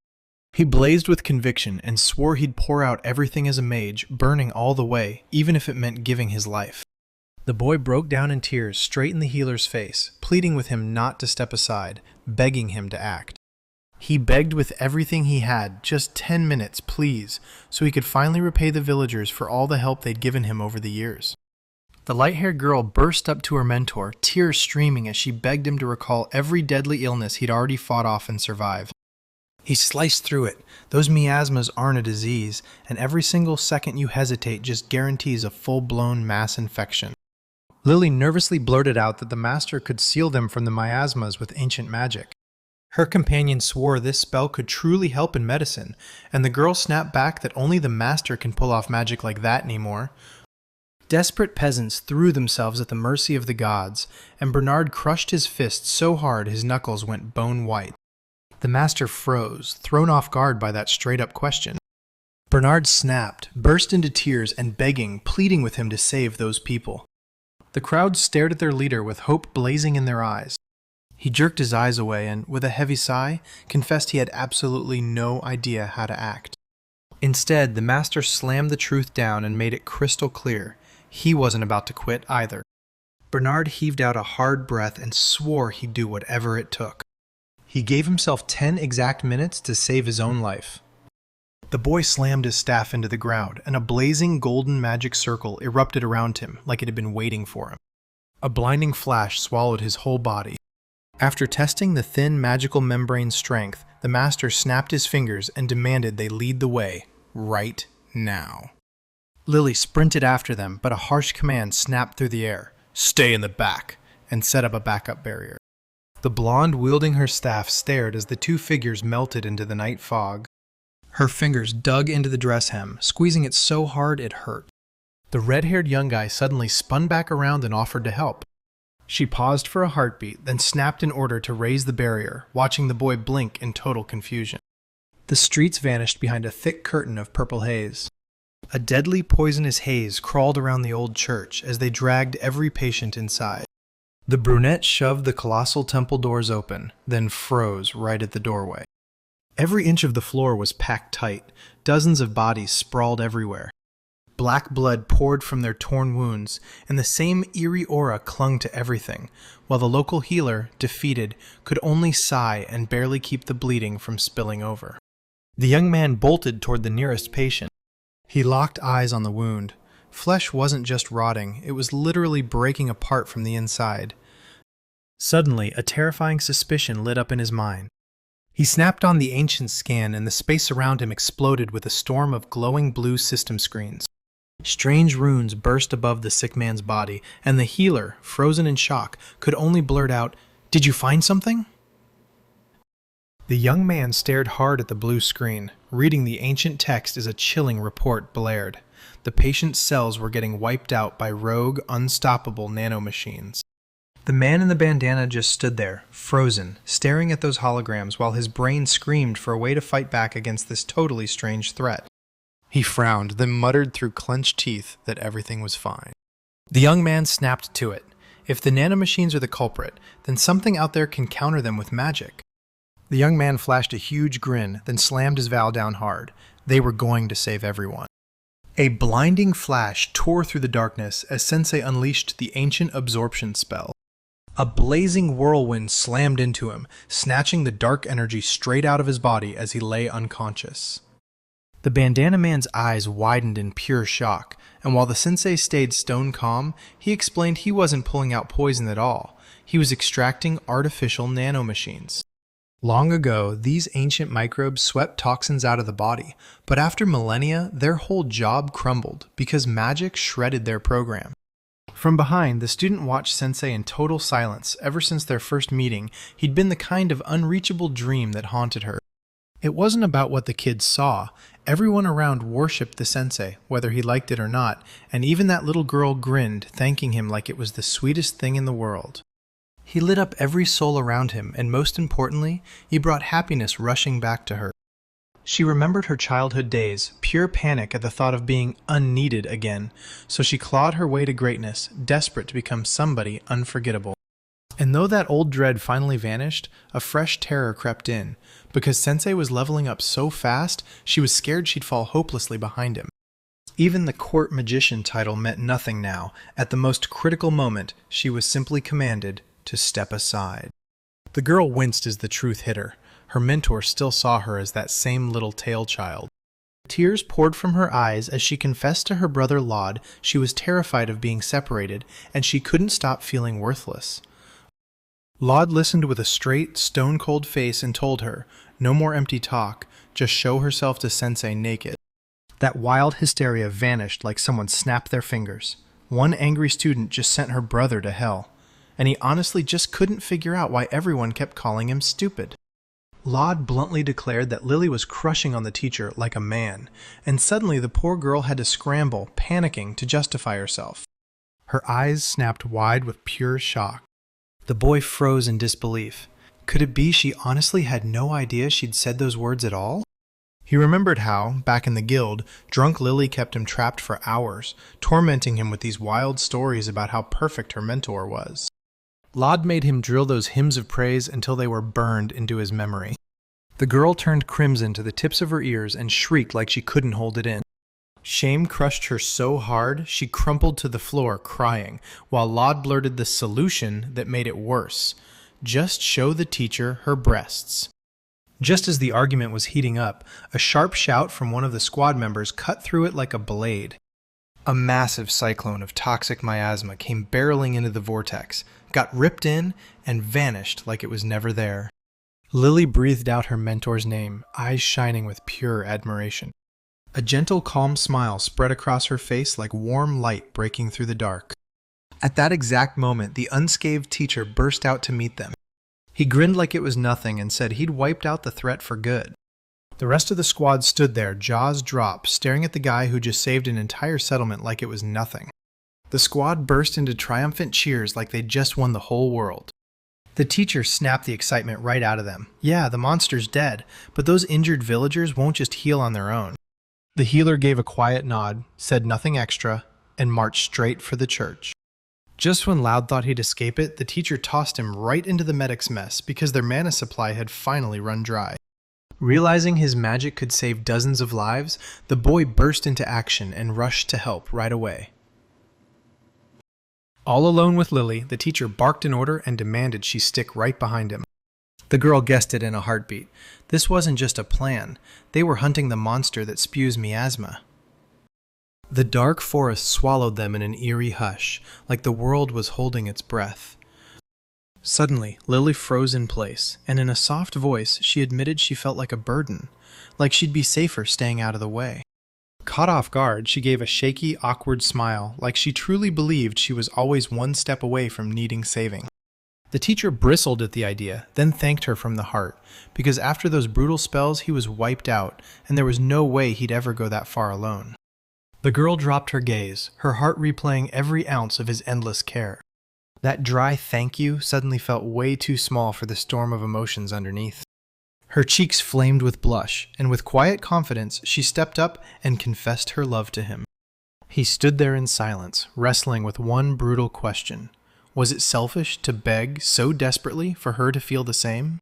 He blazed with conviction and swore he'd pour out everything as a mage, burning all the way, even if it meant giving his life. The boy broke down in tears straight in the healer's face, pleading with him not to step aside, begging him to act. He begged with everything he had, just 10 minutes, please, so he could finally repay the villagers for all the help they'd given him over the years. The light-haired girl burst up to her mentor, tears streaming as she begged him to recall every deadly illness he'd already fought off and survived. He sliced through it. Those miasmas aren't a disease, and every single second you hesitate just guarantees a full-blown mass infection. Lily nervously blurted out that the master could seal them from the miasmas with ancient magic. Her companion swore this spell could truly help in medicine, and the girl snapped back that only the master can pull off magic like that anymore. Desperate peasants threw themselves at the mercy of the gods, and Bernard crushed his fist so hard his knuckles went bone white. The master froze, thrown off guard by that straight-up question. Bernard snapped, burst into tears, and begging, pleading with him to save those people. The crowd stared at their leader with hope blazing in their eyes. He jerked his eyes away and, with a heavy sigh, confessed he had absolutely no idea how to act. Instead, the master slammed the truth down and made it crystal clear. He wasn't about to quit either. Bernard heaved out a hard breath and swore he'd do whatever it took. He gave himself 10 exact minutes to save his own life. The boy slammed his staff into the ground, and a blazing golden magic circle erupted around him like it had been waiting for him. A blinding flash swallowed his whole body. After testing the thin magical membrane's strength, the master snapped his fingers and demanded they lead the way, right now. Lily sprinted after them, but a harsh command snapped through the air. "Stay in the back," and set up a backup barrier. The blonde wielding her staff stared as the two figures melted into the night fog. Her fingers dug into the dress hem, squeezing it so hard it hurt. The red-haired young guy suddenly spun back around and offered to help. She paused for a heartbeat, then snapped an order to raise the barrier, watching the boy blink in total confusion. The streets vanished behind a thick curtain of purple haze. A deadly poisonous haze crawled around the old church as they dragged every patient inside. The brunette shoved the colossal temple doors open, then froze right at the doorway. Every inch of the floor was packed tight, dozens of bodies sprawled everywhere. Black blood poured from their torn wounds, and the same eerie aura clung to everything, while the local healer, defeated, could only sigh and barely keep the bleeding from spilling over. The young man bolted toward the nearest patient. He locked eyes on the wound. Flesh wasn't just rotting, it was literally breaking apart from the inside. Suddenly, a terrifying suspicion lit up in his mind. He snapped on the ancient scan, and the space around him exploded with a storm of glowing blue system screens. Strange runes burst above the sick man's body, and the healer, frozen in shock, could only blurt out, "Did you find something?" The young man stared hard at the blue screen. Reading the ancient text as a chilling report blared. The patient's cells were getting wiped out by rogue, unstoppable nanomachines. The man in the bandana just stood there, frozen, staring at those holograms while his brain screamed for a way to fight back against this totally strange threat. He frowned, then muttered through clenched teeth that everything was fine. The young man snapped to it. If the nanomachines are the culprit, then something out there can counter them with magic. The young man flashed a huge grin, then slammed his vow down hard. They were going to save everyone. A blinding flash tore through the darkness as Sensei unleashed the ancient absorption spell. A blazing whirlwind slammed into him, snatching the dark energy straight out of his body as he lay unconscious. The bandana man's eyes widened in pure shock, and while the sensei stayed stone calm, he explained he wasn't pulling out poison at all. He was extracting artificial nanomachines. Long ago, these ancient microbes swept toxins out of the body, but after millennia, their whole job crumbled because magic shredded their program. From behind, the student watched Sensei in total silence. Ever since their first meeting, he'd been the kind of unreachable dream that haunted her. It wasn't about what the kids saw. Everyone around worshipped the sensei, whether he liked it or not, and even that little girl grinned, thanking him like it was the sweetest thing in the world. He lit up every soul around him, and most importantly, he brought happiness rushing back to her. She remembered her childhood days, pure panic at the thought of being unneeded again, so she clawed her way to greatness, desperate to become somebody unforgettable. And though that old dread finally vanished, a fresh terror crept in. Because Sensei was leveling up so fast, she was scared she'd fall hopelessly behind him. Even the court magician title meant nothing now. At the most critical moment, she was simply commanded to step aside. The girl winced as the truth hit her. Her mentor still saw her as that same little tail child. Tears poured from her eyes as she confessed to her brother Laud she was terrified of being separated, and she couldn't stop feeling worthless. Laud listened with a straight, stone-cold face and told her, no more empty talk, just show herself to Sensei naked. That wild hysteria vanished like someone snapped their fingers. One angry student just sent her brother to hell, and he honestly just couldn't figure out why everyone kept calling him stupid. Laud bluntly declared that Lily was crushing on the teacher like a man, and suddenly the poor girl had to scramble, panicking, to justify herself. Her eyes snapped wide with pure shock. The boy froze in disbelief. Could it be she honestly had no idea she'd said those words at all? He remembered how, back in the guild, drunk Lily kept him trapped for hours, tormenting him with these wild stories about how perfect her mentor was. Laud made him drill those hymns of praise until they were burned into his memory. The girl turned crimson to the tips of her ears and shrieked like she couldn't hold it in. Shame crushed her so hard, she crumpled to the floor crying, while Laud blurted the solution that made it worse. Just show the teacher her breasts. Just as the argument was heating up, a sharp shout from one of the squad members cut through it like a blade. A massive cyclone of toxic miasma came barreling into the vortex, got ripped in, and vanished like it was never there. Lily breathed out her mentor's name, eyes shining with pure admiration. A gentle, calm smile spread across her face like warm light breaking through the dark. At that exact moment, the unscathed teacher burst out to meet them. He grinned like it was nothing and said he'd wiped out the threat for good. The rest of the squad stood there, jaws dropped, staring at the guy who just saved an entire settlement like it was nothing. The squad burst into triumphant cheers like they'd just won the whole world. The teacher snapped the excitement right out of them. Yeah, the monster's dead, but those injured villagers won't just heal on their own. The healer gave a quiet nod, said nothing extra, and marched straight for the church. Just when Loud thought he'd escape it, the teacher tossed him right into the medic's mess because their mana supply had finally run dry. Realizing his magic could save dozens of lives, the boy burst into action and rushed to help right away. All alone with Lily, the teacher barked an order and demanded she stick right behind him. The girl guessed it in a heartbeat. This wasn't just a plan. They were hunting the monster that spews miasma. The dark forest swallowed them in an eerie hush, like the world was holding its breath. Suddenly, Lily froze in place, and in a soft voice, she admitted she felt like a burden, like she'd be safer staying out of the way. Caught off guard, she gave a shaky, awkward smile, like she truly believed she was always one step away from needing saving. The teacher bristled at the idea, then thanked her from the heart, because after those brutal spells he was wiped out, and there was no way he'd ever go that far alone. The girl dropped her gaze, her heart replaying every ounce of his endless care. That dry thank you suddenly felt way too small for the storm of emotions underneath. Her cheeks flamed with blush, and with quiet confidence she stepped up and confessed her love to him. He stood there in silence, wrestling with one brutal question. Was it selfish to beg so desperately for her to feel the same?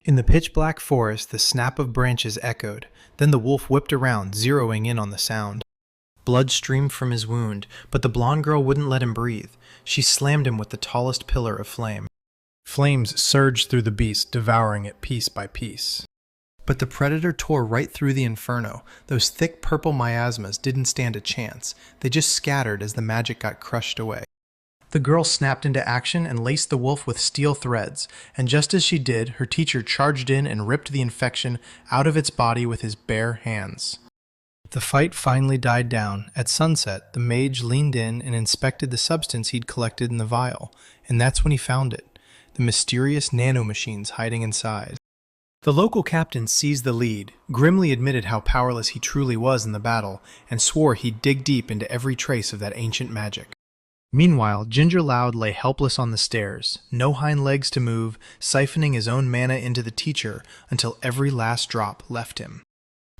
In the pitch-black forest, the snap of branches echoed. Then the wolf whipped around, zeroing in on the sound. Blood streamed from his wound, but the blonde girl wouldn't let him breathe. She slammed him with the tallest pillar of flame. Flames surged through the beast, devouring it piece by piece. But the predator tore right through the inferno. Those thick purple miasmas didn't stand a chance. They just scattered as the magic got crushed away. The girl snapped into action and laced the wolf with steel threads, and just as she did, her teacher charged in and ripped the infection out of its body with his bare hands. The fight finally died down. At sunset, the mage leaned in and inspected the substance he'd collected in the vial, and that's when he found it, the mysterious nanomachines hiding inside. The local captain seized the lead, grimly admitted how powerless he truly was in the battle, and swore he'd dig deep into every trace of that ancient magic. Meanwhile, Ginger Loud lay helpless on the stairs, no hind legs to move, siphoning his own mana into the teacher until every last drop left him.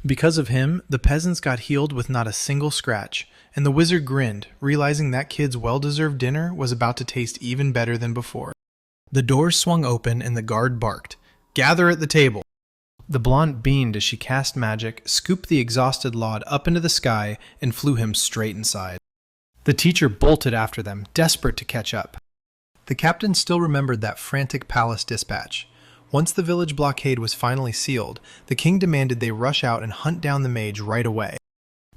Because of him, the peasants got healed with not a single scratch, and the wizard grinned, realizing that kid's well-deserved dinner was about to taste even better than before. The doors swung open and the guard barked, "Gather at the table!" The blonde beamed as she cast magic, scooped the exhausted Laud up into the sky, and flew him straight inside. The teacher bolted after them, desperate to catch up. The captain still remembered that frantic palace dispatch. Once the village blockade was finally sealed, the king demanded they rush out and hunt down the mage right away.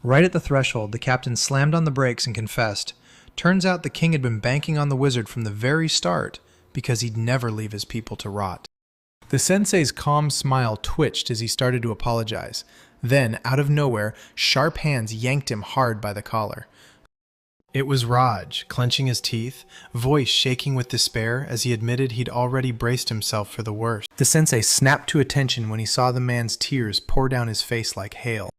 Right at the threshold, the captain slammed on the brakes and confessed. Turns out the king had been banking on the wizard from the very start, because he'd never leave his people to rot. The sensei's calm smile twitched as he started to apologize. Then, out of nowhere, sharp hands yanked him hard by the collar. It was Raj, clenching his teeth, voice shaking with despair as he admitted he'd already braced himself for the worst. The sensei snapped to attention when he saw the man's tears pour down his face like hail.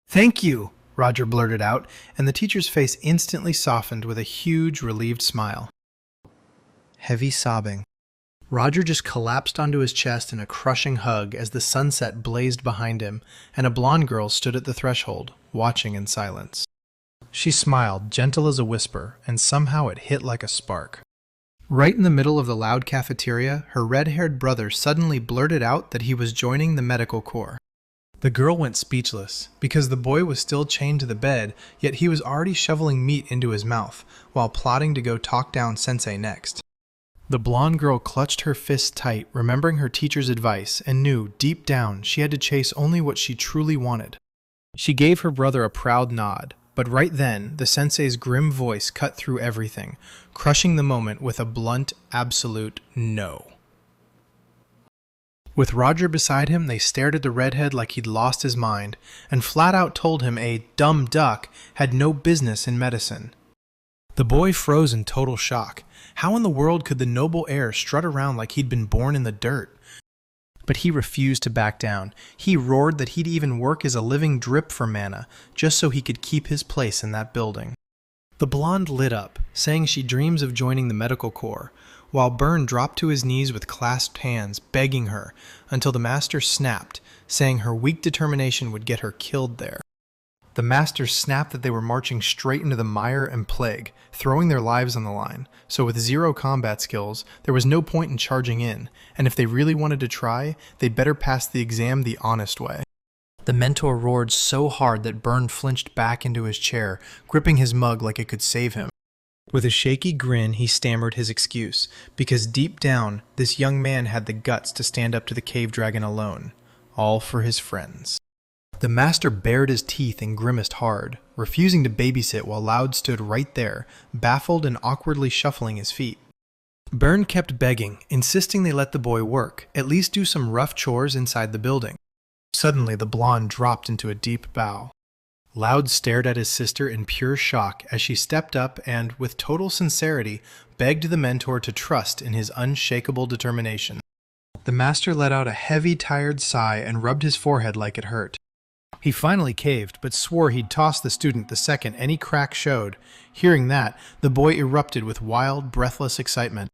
"Thank you," Roger blurted out, and the teacher's face instantly softened with a huge, relieved smile. Heavy sobbing. Roger just collapsed onto his chest in a crushing hug as the sunset blazed behind him, and a blonde girl stood at the threshold, watching in silence. She smiled, gentle as a whisper, and somehow it hit like a spark. Right in the middle of the loud cafeteria, her red-haired brother suddenly blurted out that he was joining the medical corps. The girl went speechless, because the boy was still chained to the bed, yet he was already shoveling meat into his mouth, while plotting to go talk down Sensei next. The blonde girl clutched her fists tight, remembering her teacher's advice, and knew, deep down, she had to chase only what she truly wanted. She gave her brother a proud nod, but right then, the sensei's grim voice cut through everything, crushing the moment with a blunt, absolute no. With Roger beside him, they stared at the redhead like he'd lost his mind, and flat out told him a dumb duck had no business in medicine. The boy froze in total shock. How in the world could the noble heir strut around like he'd been born in the dirt? But he refused to back down. He roared that he'd even work as a living drip for mana, just so he could keep his place in that building. The blonde lit up, saying she dreams of joining the medical corps, while Byrne dropped to his knees with clasped hands, begging her, until the master snapped, saying her weak determination would get her killed there. The master snapped that they were marching straight into the mire and plague, throwing their lives on the line, so with zero combat skills, there was no point in charging in, and if they really wanted to try, they'd better pass the exam the honest way. The mentor roared so hard that Byrne flinched back into his chair, gripping his mug like it could save him. With a shaky grin, he stammered his excuse, because deep down, this young man had the guts to stand up to the cave dragon alone, all for his friends. The master bared his teeth and grimaced hard, refusing to babysit while Loud stood right there, baffled and awkwardly shuffling his feet. Byrne kept begging, insisting they let the boy work, at least do some rough chores inside the building. Suddenly, the blonde dropped into a deep bow. Loud stared at his sister in pure shock as she stepped up and, with total sincerity, begged the mentor to trust in his unshakable determination. The master let out a heavy, tired sigh and rubbed his forehead like it hurt. He finally caved, but swore he'd toss the student the second any crack showed. Hearing that, the boy erupted with wild, breathless excitement.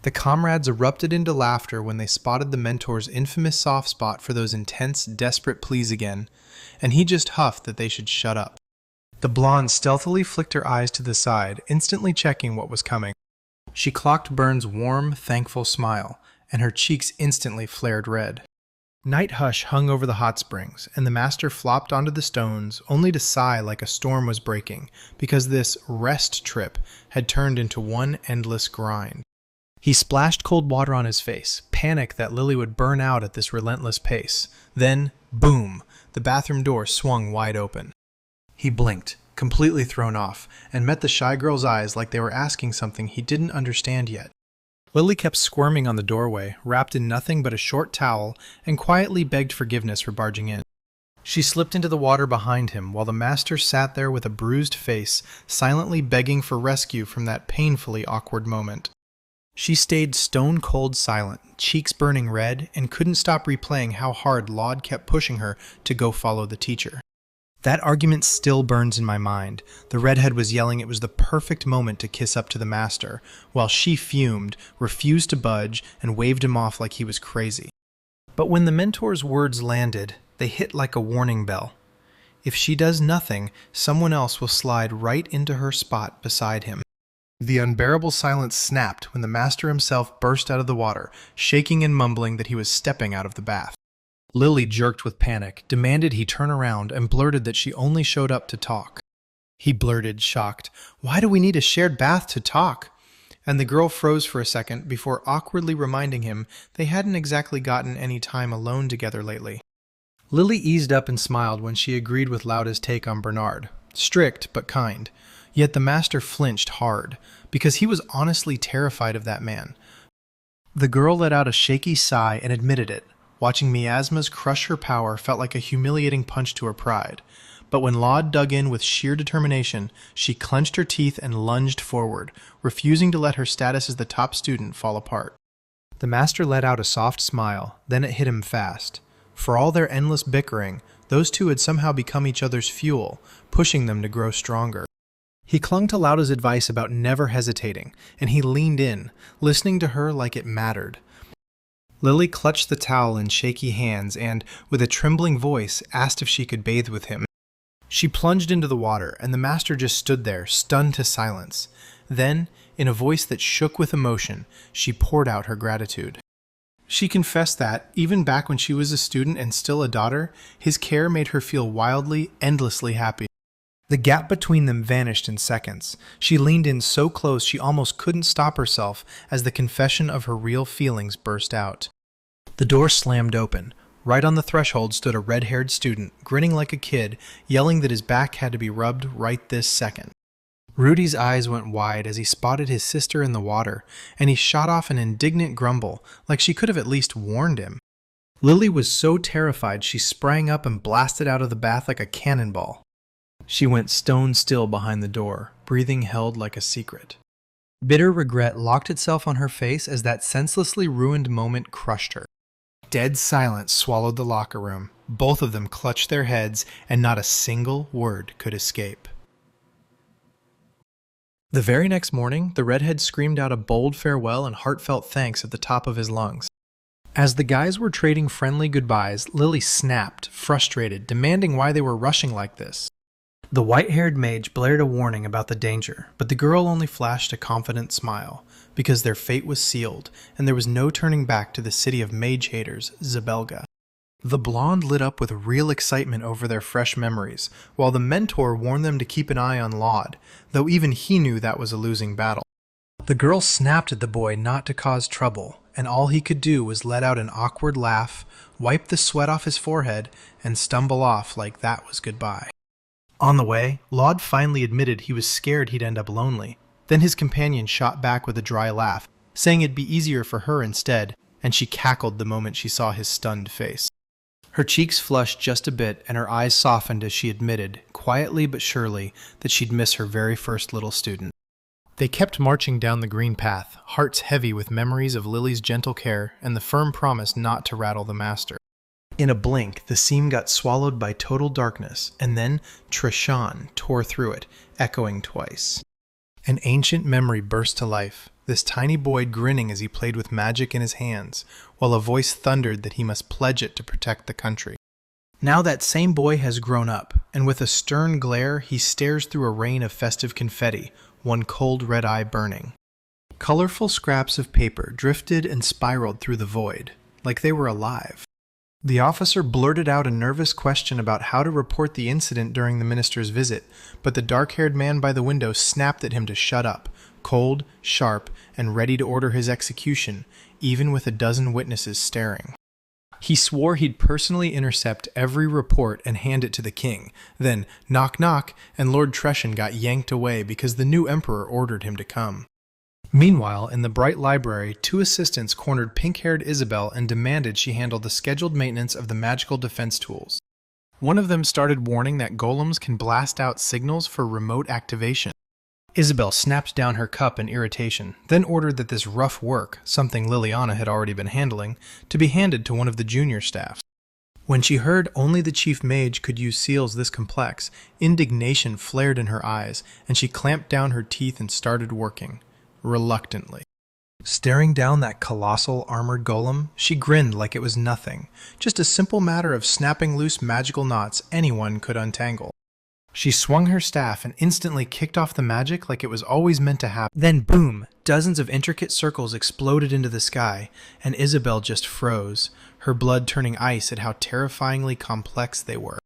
The comrades erupted into laughter when they spotted the mentor's infamous soft spot for those intense, desperate pleas again, and he just huffed that they should shut up. The blonde stealthily flicked her eyes to the side, instantly checking what was coming. She clocked Byrne's warm, thankful smile, and her cheeks instantly flared red. Night hush hung over the hot springs, and the master flopped onto the stones, only to sigh like a storm was breaking, because this rest trip had turned into one endless grind. He splashed cold water on his face, panic that Lily would burn out at this relentless pace. Then, boom, the bathroom door swung wide open. He blinked, completely thrown off, and met the shy girl's eyes like they were asking something he didn't understand yet. Lily kept squirming on the doorway, wrapped in nothing but a short towel, and quietly begged forgiveness for barging in. She slipped into the water behind him while the master sat there with a bruised face, silently begging for rescue from that painfully awkward moment. She stayed stone-cold silent, cheeks burning red, and couldn't stop replaying how hard Laud kept pushing her to go follow the teacher. That argument still burns in my mind. The redhead was yelling it was the perfect moment to kiss up to the master, while she fumed, refused to budge, and waved him off like he was crazy. But when the mentor's words landed, they hit like a warning bell. If she does nothing, someone else will slide right into her spot beside him. The unbearable silence snapped when the master himself burst out of the water, shaking and mumbling that he was stepping out of the bath. Lily jerked with panic, demanded he turn around, and blurted that she only showed up to talk. He blurted, shocked, "Why do we need a shared bath to talk?" And the girl froze for a second before awkwardly reminding him they hadn't exactly gotten any time alone together lately. Lily eased up and smiled when she agreed with Lauda's take on Bernard. Strict, but kind. Yet the master flinched hard, because he was honestly terrified of that man. The girl let out a shaky sigh and admitted it. Watching miasmas crush her power felt like a humiliating punch to her pride. But when Laud dug in with sheer determination, she clenched her teeth and lunged forward, refusing to let her status as the top student fall apart. The master let out a soft smile, then it hit him fast. For all their endless bickering, those two had somehow become each other's fuel, pushing them to grow stronger. He clung to Lauda's advice about never hesitating, and he leaned in, listening to her like it mattered. Lily clutched the towel in shaky hands and, with a trembling voice, asked if she could bathe with him. She plunged into the water, and the master just stood there, stunned to silence. Then, in a voice that shook with emotion, she poured out her gratitude. She confessed that, even back when she was a student and still a daughter, his care made her feel wildly, endlessly happy. The gap between them vanished in seconds. She leaned in so close she almost couldn't stop herself as the confession of her real feelings burst out. The door slammed open. Right on the threshold stood a red-haired student, grinning like a kid, yelling that his back had to be rubbed right this second. Rudy's eyes went wide as he spotted his sister in the water, and he shot off an indignant grumble, like she could have at least warned him. Lily was so terrified she sprang up and blasted out of the bath like a cannonball. She went stone still behind the door, breathing held like a secret. Bitter regret locked itself on her face as that senselessly ruined moment crushed her. Dead silence swallowed the locker room. Both of them clutched their heads, and not a single word could escape. The very next morning, the redhead screamed out a bold farewell and heartfelt thanks at the top of his lungs. As the guys were trading friendly goodbyes, Lily snapped, frustrated, demanding why they were rushing like this. The white-haired mage blared a warning about the danger, but the girl only flashed a confident smile, because their fate was sealed, and there was no turning back to the city of mage haters, Zabelga. The blonde lit up with real excitement over their fresh memories, while the mentor warned them to keep an eye on Laud, though even he knew that was a losing battle. The girl snapped at the boy not to cause trouble, and all he could do was let out an awkward laugh, wipe the sweat off his forehead, and stumble off like that was goodbye. On the way, Laud finally admitted he was scared he'd end up lonely. Then his companion shot back with a dry laugh, saying it'd be easier for her instead, and she cackled the moment she saw his stunned face. Her cheeks flushed just a bit, and her eyes softened as she admitted, quietly but surely, that she'd miss her very first little student. They kept marching down the green path, hearts heavy with memories of Lily's gentle care and the firm promise not to rattle the master. In a blink, the seam got swallowed by total darkness, and then Trishan tore through it, echoing twice. An ancient memory burst to life, this tiny boy grinning as he played with magic in his hands, while a voice thundered that he must pledge it to protect the country. Now that same boy has grown up, and with a stern glare he stares through a rain of festive confetti, one cold red eye burning. Colorful scraps of paper drifted and spiraled through the void, like they were alive. The officer blurted out a nervous question about how to report the incident during the minister's visit, but the dark-haired man by the window snapped at him to shut up, cold, sharp, and ready to order his execution, even with a dozen witnesses staring. He swore he'd personally intercept every report and hand it to the king. Then, knock knock, and Lord Treshan got yanked away because the new emperor ordered him to come. Meanwhile, in the bright library, two assistants cornered pink-haired Isabel and demanded she handle the scheduled maintenance of the magical defense tools. One of them started warning that golems can blast out signals for remote activation. Isabel snapped down her cup in irritation, then ordered that this rough work, something Liliana had already been handling, to be handed to one of the junior staffs. When she heard only the chief mage could use seals this complex, indignation flared in her eyes, and she clamped down her teeth and started working, reluctantly. Staring down that colossal armored golem, she grinned like it was nothing, just a simple matter of snapping loose magical knots anyone could untangle. She swung her staff and instantly kicked off the magic like it was always meant to happen. Then boom, dozens of intricate circles exploded into the sky, and Isabel just froze, her blood turning ice at how terrifyingly complex they were.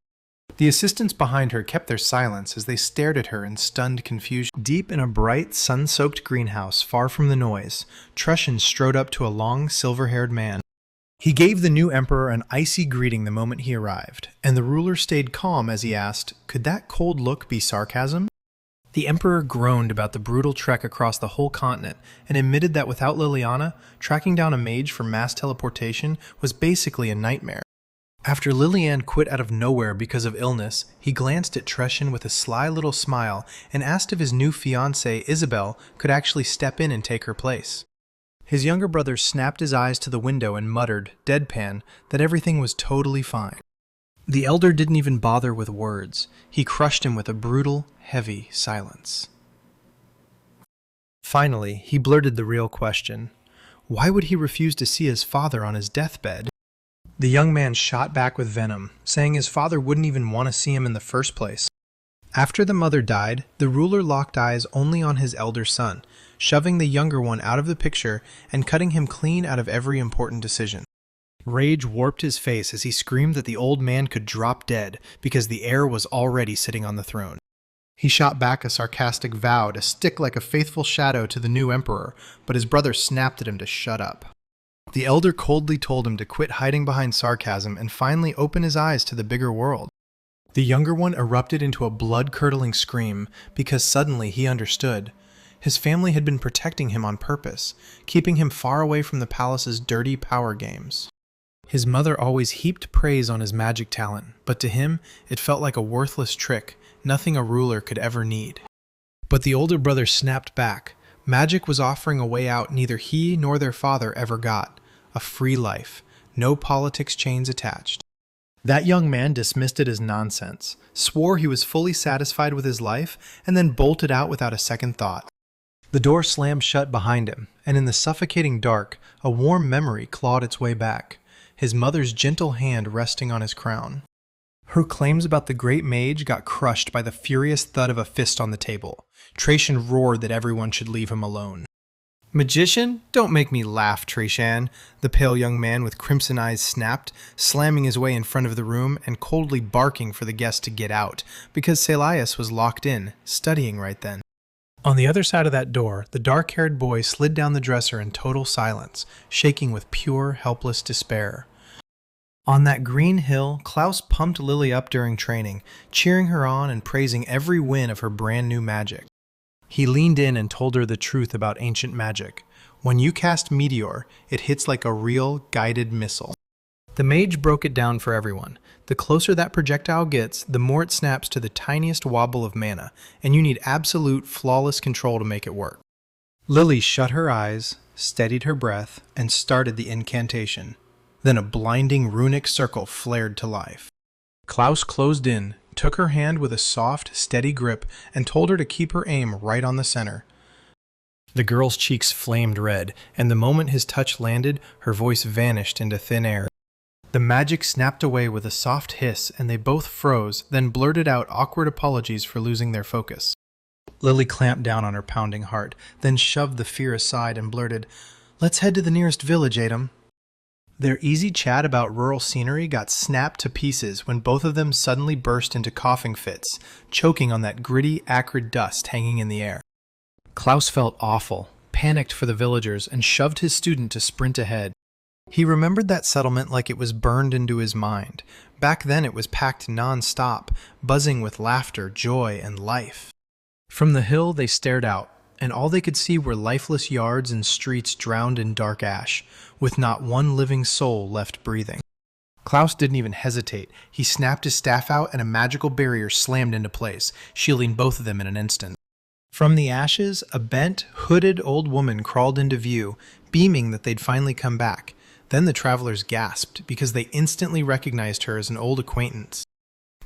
The assistants behind her kept their silence as they stared at her in stunned confusion. Deep in a bright, sun-soaked greenhouse far from the noise, Trushin strode up to a long, silver-haired man. He gave the new emperor an icy greeting the moment he arrived, and the ruler stayed calm as he asked, could that cold look be sarcasm? The emperor groaned about the brutal trek across the whole continent and admitted that without Liliana, tracking down a mage for mass teleportation was basically a nightmare. After Liliane quit out of nowhere because of illness, he glanced at Trushin with a sly little smile and asked if his new fiancée, Isabel, could actually step in and take her place. His younger brother snapped his eyes to the window and muttered, deadpan, that everything was totally fine. The elder didn't even bother with words. He crushed him with a brutal, heavy silence. Finally, he blurted the real question. Why would he refuse to see his father on his deathbed? The young man shot back with venom, saying his father wouldn't even want to see him in the first place. After the mother died, the ruler locked eyes only on his elder son, shoving the younger one out of the picture and cutting him clean out of every important decision. Rage warped his face as he screamed that the old man could drop dead because the heir was already sitting on the throne. He shot back a sarcastic vow to stick like a faithful shadow to the new emperor, but his brother snapped at him to shut up. The elder coldly told him to quit hiding behind sarcasm and finally open his eyes to the bigger world. The younger one erupted into a blood-curdling scream because suddenly he understood. His family had been protecting him on purpose, keeping him far away from the palace's dirty power games. His mother always heaped praise on his magic talent, but to him it felt like a worthless trick, nothing a ruler could ever need. But the older brother snapped back. Magic was offering a way out neither he nor their father ever got. A free life, no politics chains attached. That young man dismissed it as nonsense, swore he was fully satisfied with his life, and then bolted out without a second thought. The door slammed shut behind him, and in the suffocating dark, a warm memory clawed its way back, his mother's gentle hand resting on his crown. Her claims about the great mage got crushed by the furious thud of a fist on the table. Trajan roared that everyone should leave him alone. Magician? Don't make me laugh, Trajan, the pale young man with crimson eyes snapped, slamming his way in front of the room and coldly barking for the guest to get out, because Celias was locked in, studying right then. On the other side of that door, the dark-haired boy slid down the dresser in total silence, shaking with pure, helpless despair. On that green hill, Klaus pumped Lily up during training, cheering her on and praising every win of her brand new magic. He leaned in and told her the truth about ancient magic. When you cast Meteor, it hits like a real, guided missile. The mage broke it down for everyone. The closer that projectile gets, the more it snaps to the tiniest wobble of mana, and you need absolute, flawless control to make it work. Lily shut her eyes, steadied her breath, and started the incantation. Then a blinding runic circle flared to life. Klaus closed in, took her hand with a soft, steady grip, and told her to keep her aim right on the center. The girl's cheeks flamed red, and the moment his touch landed, her voice vanished into thin air. The magic snapped away with a soft hiss, and they both froze, then blurted out awkward apologies for losing their focus. Lily clamped down on her pounding heart, then shoved the fear aside and blurted, "Let's head to the nearest village, Adam." Their easy chat about rural scenery got snapped to pieces when both of them suddenly burst into coughing fits, choking on that gritty, acrid dust hanging in the air. Klaus felt awful, panicked for the villagers, and shoved his student to sprint ahead. He remembered that settlement like it was burned into his mind. Back then it was packed non-stop, buzzing with laughter, joy, and life. From the hill they stared out, and all they could see were lifeless yards and streets drowned in dark ash, with not one living soul left breathing. Klaus didn't even hesitate. He snapped his staff out and a magical barrier slammed into place, shielding both of them in an instant. From the ashes, a bent, hooded old woman crawled into view, beaming that they'd finally come back. Then the travelers gasped, because they instantly recognized her as an old acquaintance.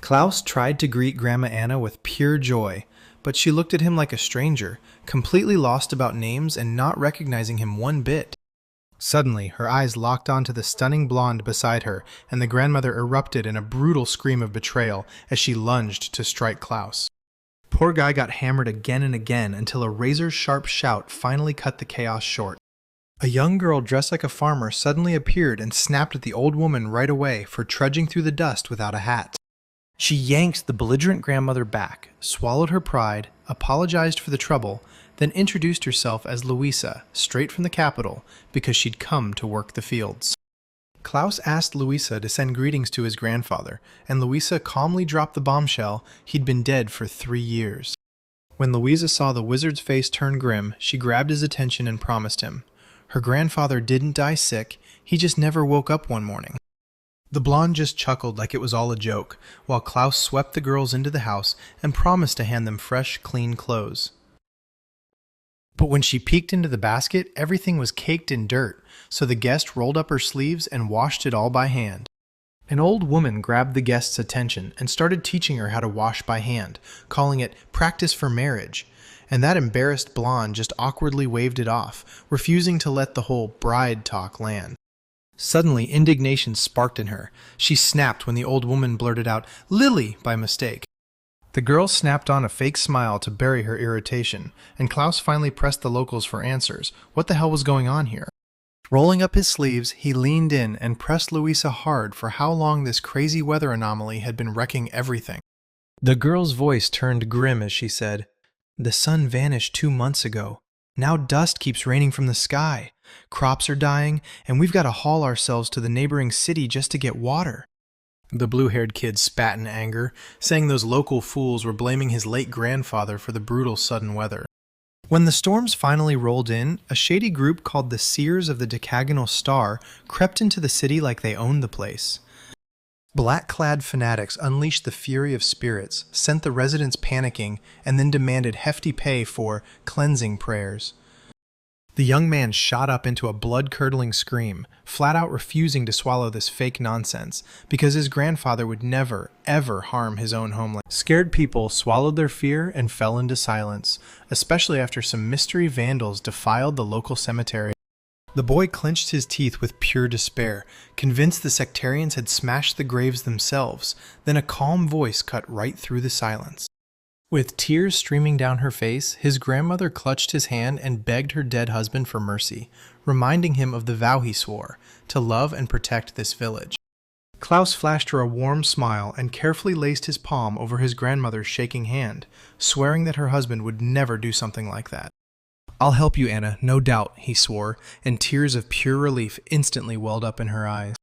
Klaus tried to greet Grandma Anna with pure joy, but she looked at him like a stranger, completely lost about names and not recognizing him one bit. Suddenly, her eyes locked onto the stunning blonde beside her, and the grandmother erupted in a brutal scream of betrayal as she lunged to strike Klaus. Poor guy got hammered again and again until a razor-sharp shout finally cut the chaos short. A young girl dressed like a farmer suddenly appeared and snapped at the old woman right away for trudging through the dust without a hat. She yanked the belligerent grandmother back, swallowed her pride, apologized for the trouble, then introduced herself as Louisa, straight from the capital, because she'd come to work the fields. Klaus asked Louisa to send greetings to his grandfather, and Louisa calmly dropped the bombshell he'd been dead for 3 years. When Louisa saw the wizard's face turn grim, she grabbed his attention and promised him. Her grandfather didn't die sick, he just never woke up one morning. The blonde just chuckled like it was all a joke, while Klaus swept the girls into the house and promised to hand them fresh, clean clothes. But when she peeked into the basket, everything was caked in dirt, so the guest rolled up her sleeves and washed it all by hand. An old woman grabbed the guest's attention and started teaching her how to wash by hand, calling it practice for marriage, and that embarrassed blonde just awkwardly waved it off, refusing to let the whole bride talk land. Suddenly, indignation sparked in her. She snapped when the old woman blurted out, "Lily," by mistake. The girl snapped on a fake smile to bury her irritation, and Klaus finally pressed the locals for answers. What the hell was going on here? Rolling up his sleeves, he leaned in and pressed Louisa hard for how long this crazy weather anomaly had been wrecking everything. The girl's voice turned grim as she said, "The sun vanished 2 months ago. Now dust keeps raining from the sky. Crops are dying, and we've got to haul ourselves to the neighboring city just to get water." The blue-haired kid spat in anger, saying those local fools were blaming his late grandfather for the brutal sudden weather. When the storms finally rolled in, a shady group called the Seers of the Decagonal Star crept into the city like they owned the place. Black-clad fanatics unleashed the fury of spirits, sent the residents panicking, and then demanded hefty pay for cleansing prayers. The young man shot up into a blood-curdling scream, flat out refusing to swallow this fake nonsense, because his grandfather would never, ever harm his own homeland. Scared people swallowed their fear and fell into silence, especially after some mystery vandals defiled the local cemetery. The boy clenched his teeth with pure despair, convinced the sectarians had smashed the graves themselves. Then a calm voice cut right through the silence. With tears streaming down her face, his grandmother clutched his hand and begged her dead husband for mercy, reminding him of the vow he swore, to love and protect this village. Klaus flashed her a warm smile and carefully laced his palm over his grandmother's shaking hand, swearing that her husband would never do something like that. "I'll help you, Anna, no doubt," he swore, and tears of pure relief instantly welled up in her eyes.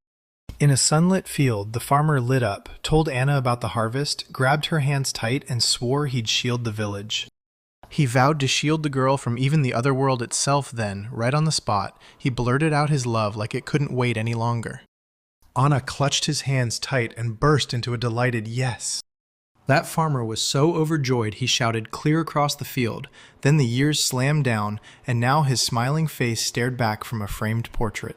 In a sunlit field, the farmer lit up, told Anna about the harvest, grabbed her hands tight, and swore he'd shield the village. He vowed to shield the girl from even the other world itself then, right on the spot, he blurted out his love like it couldn't wait any longer. Anna clutched his hands tight and burst into a delighted yes. That farmer was so overjoyed he shouted clear across the field, then the years slammed down, and now his smiling face stared back from a framed portrait.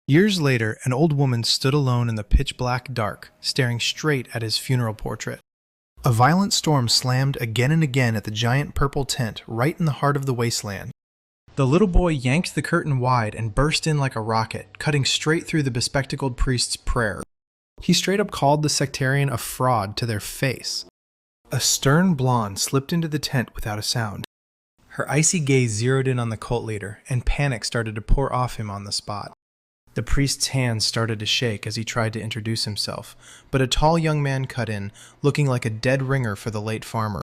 Years later, an old woman stood alone in the pitch-black dark, staring straight at his funeral portrait. A violent storm slammed again and again at the giant purple tent right in the heart of the wasteland. The little boy yanked the curtain wide and burst in like a rocket, cutting straight through the bespectacled priest's prayer. He straight up called the sectarian a fraud to their face. A stern blonde slipped into the tent without a sound. Her icy gaze zeroed in on the cult leader, and panic started to pour off him on the spot. The priest's hands started to shake as he tried to introduce himself, but a tall young man cut in, looking like a dead ringer for the late farmer.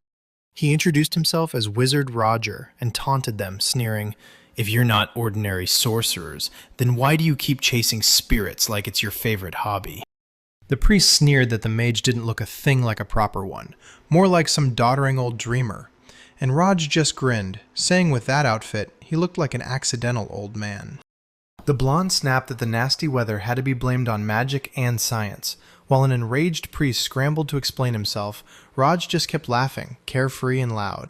He introduced himself as Wizard Roger and taunted them, sneering, "If you're not ordinary sorcerers, then why do you keep chasing spirits like it's your favorite hobby?" The priest sneered that the mage didn't look a thing like a proper one, more like some doddering old dreamer, and Raj just grinned, saying with that outfit he looked like an accidental old man. The blonde snapped that the nasty weather had to be blamed on magic and science. While an enraged priest scrambled to explain himself, Raj just kept laughing, carefree and loud.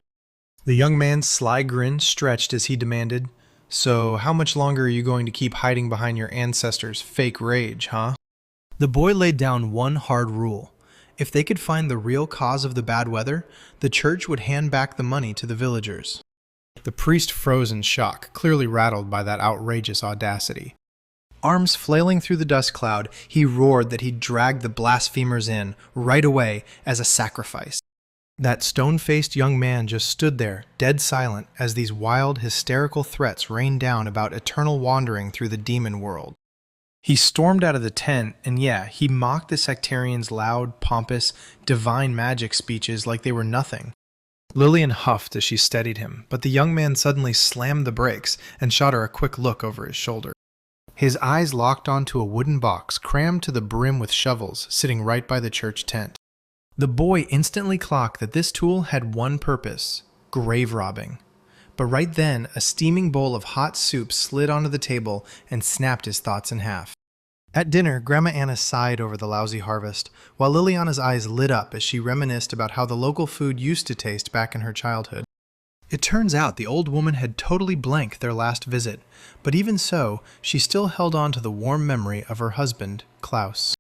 The young man's sly grin stretched as he demanded, "So, how much longer are you going to keep hiding behind your ancestors' fake rage, huh?" The boy laid down one hard rule. If they could find the real cause of the bad weather, the church would hand back the money to the villagers. The priest froze in shock, clearly rattled by that outrageous audacity. Arms flailing through the dust cloud, he roared that he'd drag the blasphemers in, right away, as a sacrifice. That stone-faced young man just stood there, dead silent, as these wild, hysterical threats rained down about eternal wandering through the demon world. He stormed out of the tent, and he mocked the sectarians' loud, pompous, divine magic speeches like they were nothing. Lillian huffed as she steadied him, but the young man suddenly slammed the brakes and shot her a quick look over his shoulder. His eyes locked onto a wooden box crammed to the brim with shovels, sitting right by the church tent. The boy instantly clocked that this tool had one purpose: grave robbing. But right then, a steaming bowl of hot soup slid onto the table and snapped his thoughts in half. At dinner, Grandma Anna sighed over the lousy harvest, while Liliana's eyes lit up as she reminisced about how the local food used to taste back in her childhood. It turns out the old woman had totally blanked their last visit, but even so, she still held on to the warm memory of her husband, Klaus.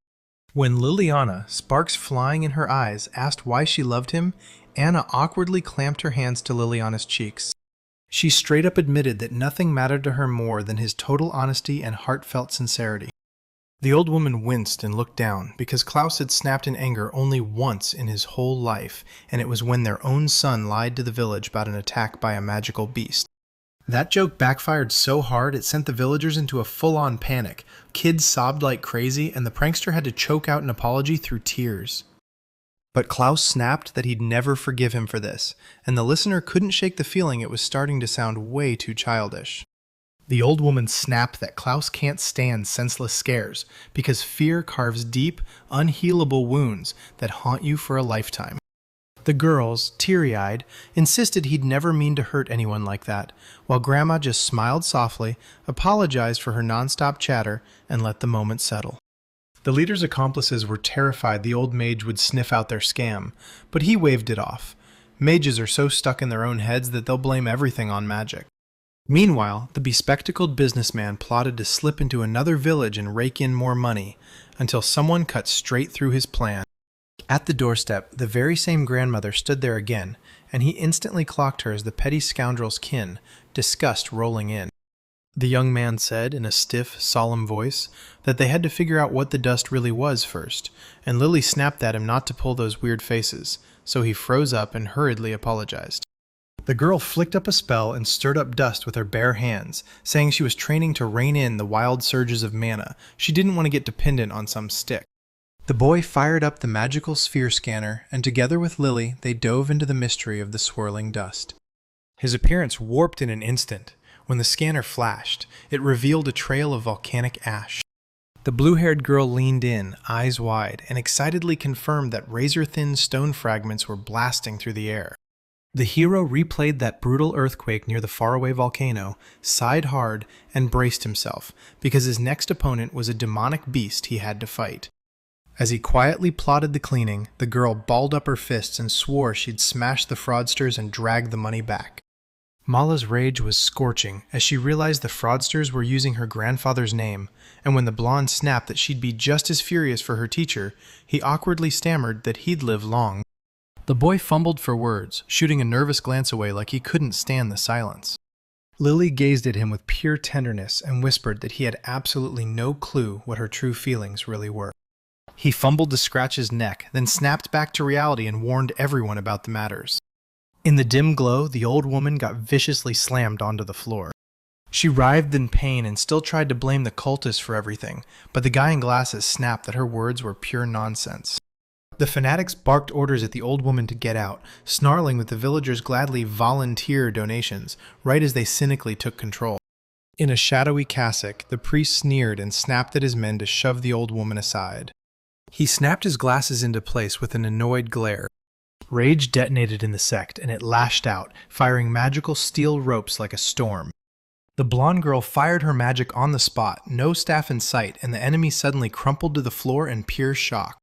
When Liliana, sparks flying in her eyes, asked why she loved him, Anna awkwardly clamped her hands to Liliana's cheeks. She straight up admitted that nothing mattered to her more than his total honesty and heartfelt sincerity. The old woman winced and looked down, because Klaus had snapped in anger only once in his whole life, and it was when their own son lied to the village about an attack by a magical beast. That joke backfired so hard it sent the villagers into a full-on panic. Kids sobbed like crazy, and the prankster had to choke out an apology through tears. But Klaus snapped that he'd never forgive him for this, and the listener couldn't shake the feeling it was starting to sound way too childish. The old woman snapped that Klaus can't stand senseless scares, because fear carves deep, unhealable wounds that haunt you for a lifetime. The girls, teary-eyed, insisted he'd never mean to hurt anyone like that, while Grandma just smiled softly, apologized for her nonstop chatter, and let the moment settle. The leader's accomplices were terrified the old mage would sniff out their scam, but he waved it off. Mages are so stuck in their own heads that they'll blame everything on magic. Meanwhile, the bespectacled businessman plotted to slip into another village and rake in more money, until someone cut straight through his plan. At the doorstep, the very same grandmother stood there again, and he instantly clocked her as the petty scoundrel's kin, disgust rolling in. The young man said, in a stiff, solemn voice, that they had to figure out what the dust really was first, and Lily snapped at him not to pull those weird faces, so he froze up and hurriedly apologized. The girl flicked up a spell and stirred up dust with her bare hands, saying she was training to rein in the wild surges of mana. She didn't want to get dependent on some stick. The boy fired up the magical sphere scanner, and together with Lily, they dove into the mystery of the swirling dust. His appearance warped in an instant. When the scanner flashed, it revealed a trail of volcanic ash. The blue-haired girl leaned in, eyes wide, and excitedly confirmed that razor-thin stone fragments were blasting through the air. The hero replayed that brutal earthquake near the faraway volcano, sighed hard, and braced himself, because his next opponent was a demonic beast he had to fight. As he quietly plotted the cleaning, the girl balled up her fists and swore she'd smash the fraudsters and drag the money back. Mala's rage was scorching as she realized the fraudsters were using her grandfather's name, and when the blonde snapped that she'd be just as furious for her teacher, he awkwardly stammered that he'd live long. The boy fumbled for words, shooting a nervous glance away like he couldn't stand the silence. Lily gazed at him with pure tenderness and whispered that he had absolutely no clue what her true feelings really were. He fumbled to scratch his neck, then snapped back to reality and warned everyone about the matters. In the dim glow, the old woman got viciously slammed onto the floor. She writhed in pain and still tried to blame the cultists for everything, but the guy in glasses snapped that her words were pure nonsense. The fanatics barked orders at the old woman to get out, snarling that the villagers gladly volunteer donations, right as they cynically took control. In a shadowy cassock, the priest sneered and snapped at his men to shove the old woman aside. He snapped his glasses into place with an annoyed glare. Rage detonated in the sect, and it lashed out, firing magical steel ropes like a storm. The blonde girl fired her magic on the spot, no staff in sight, and the enemy suddenly crumpled to the floor in pure shock.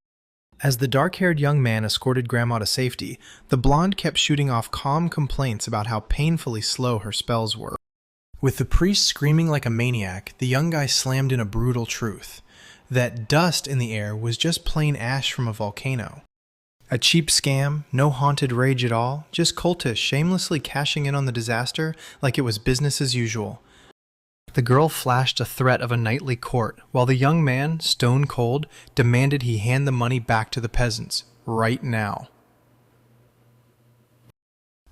As the dark-haired young man escorted Grandma to safety, the blonde kept shooting off calm complaints about how painfully slow her spells were. With the priest screaming like a maniac, the young guy slammed in a brutal truth. That dust in the air was just plain ash from a volcano. A cheap scam, no haunted rage at all, just cultists shamelessly cashing in on the disaster like it was business as usual. The girl flashed a threat of a nightly court, while the young man, stone cold, demanded he hand the money back to the peasants, right now.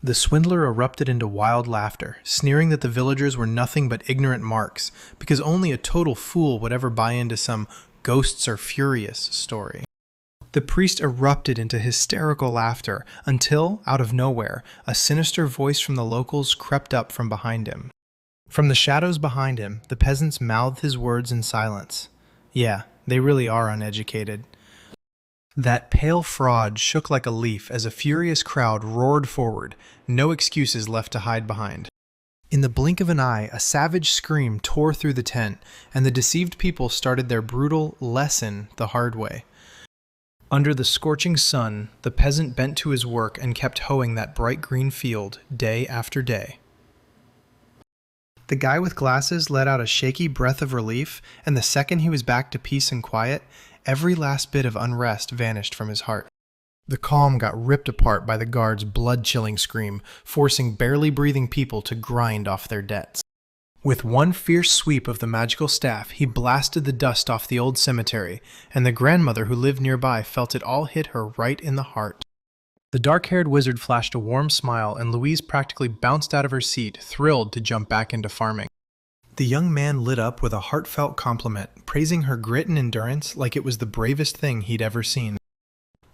The swindler erupted into wild laughter, sneering that the villagers were nothing but ignorant marks, because only a total fool would ever buy into some ghosts are furious story. The priest erupted into hysterical laughter until, out of nowhere, a sinister voice from the locals crept up from behind him. From the shadows behind him, the peasants mouthed his words in silence. Yeah, they really are uneducated. That pale fraud shook like a leaf as a furious crowd roared forward, no excuses left to hide behind. In the blink of an eye, a savage scream tore through the tent, and the deceived people started their brutal lesson the hard way. Under the scorching sun, the peasant bent to his work and kept hoeing that bright green field day after day. The guy with glasses let out a shaky breath of relief, and the second he was back to peace and quiet, every last bit of unrest vanished from his heart. The calm got ripped apart by the guard's blood-chilling scream, forcing barely breathing people to grind off their debts. With one fierce sweep of the magical staff, he blasted the dust off the old cemetery, and the grandmother who lived nearby felt it all hit her right in the heart. The dark-haired wizard flashed a warm smile, and Louise practically bounced out of her seat, thrilled to jump back into farming. The young man lit up with a heartfelt compliment, praising her grit and endurance like it was the bravest thing he'd ever seen.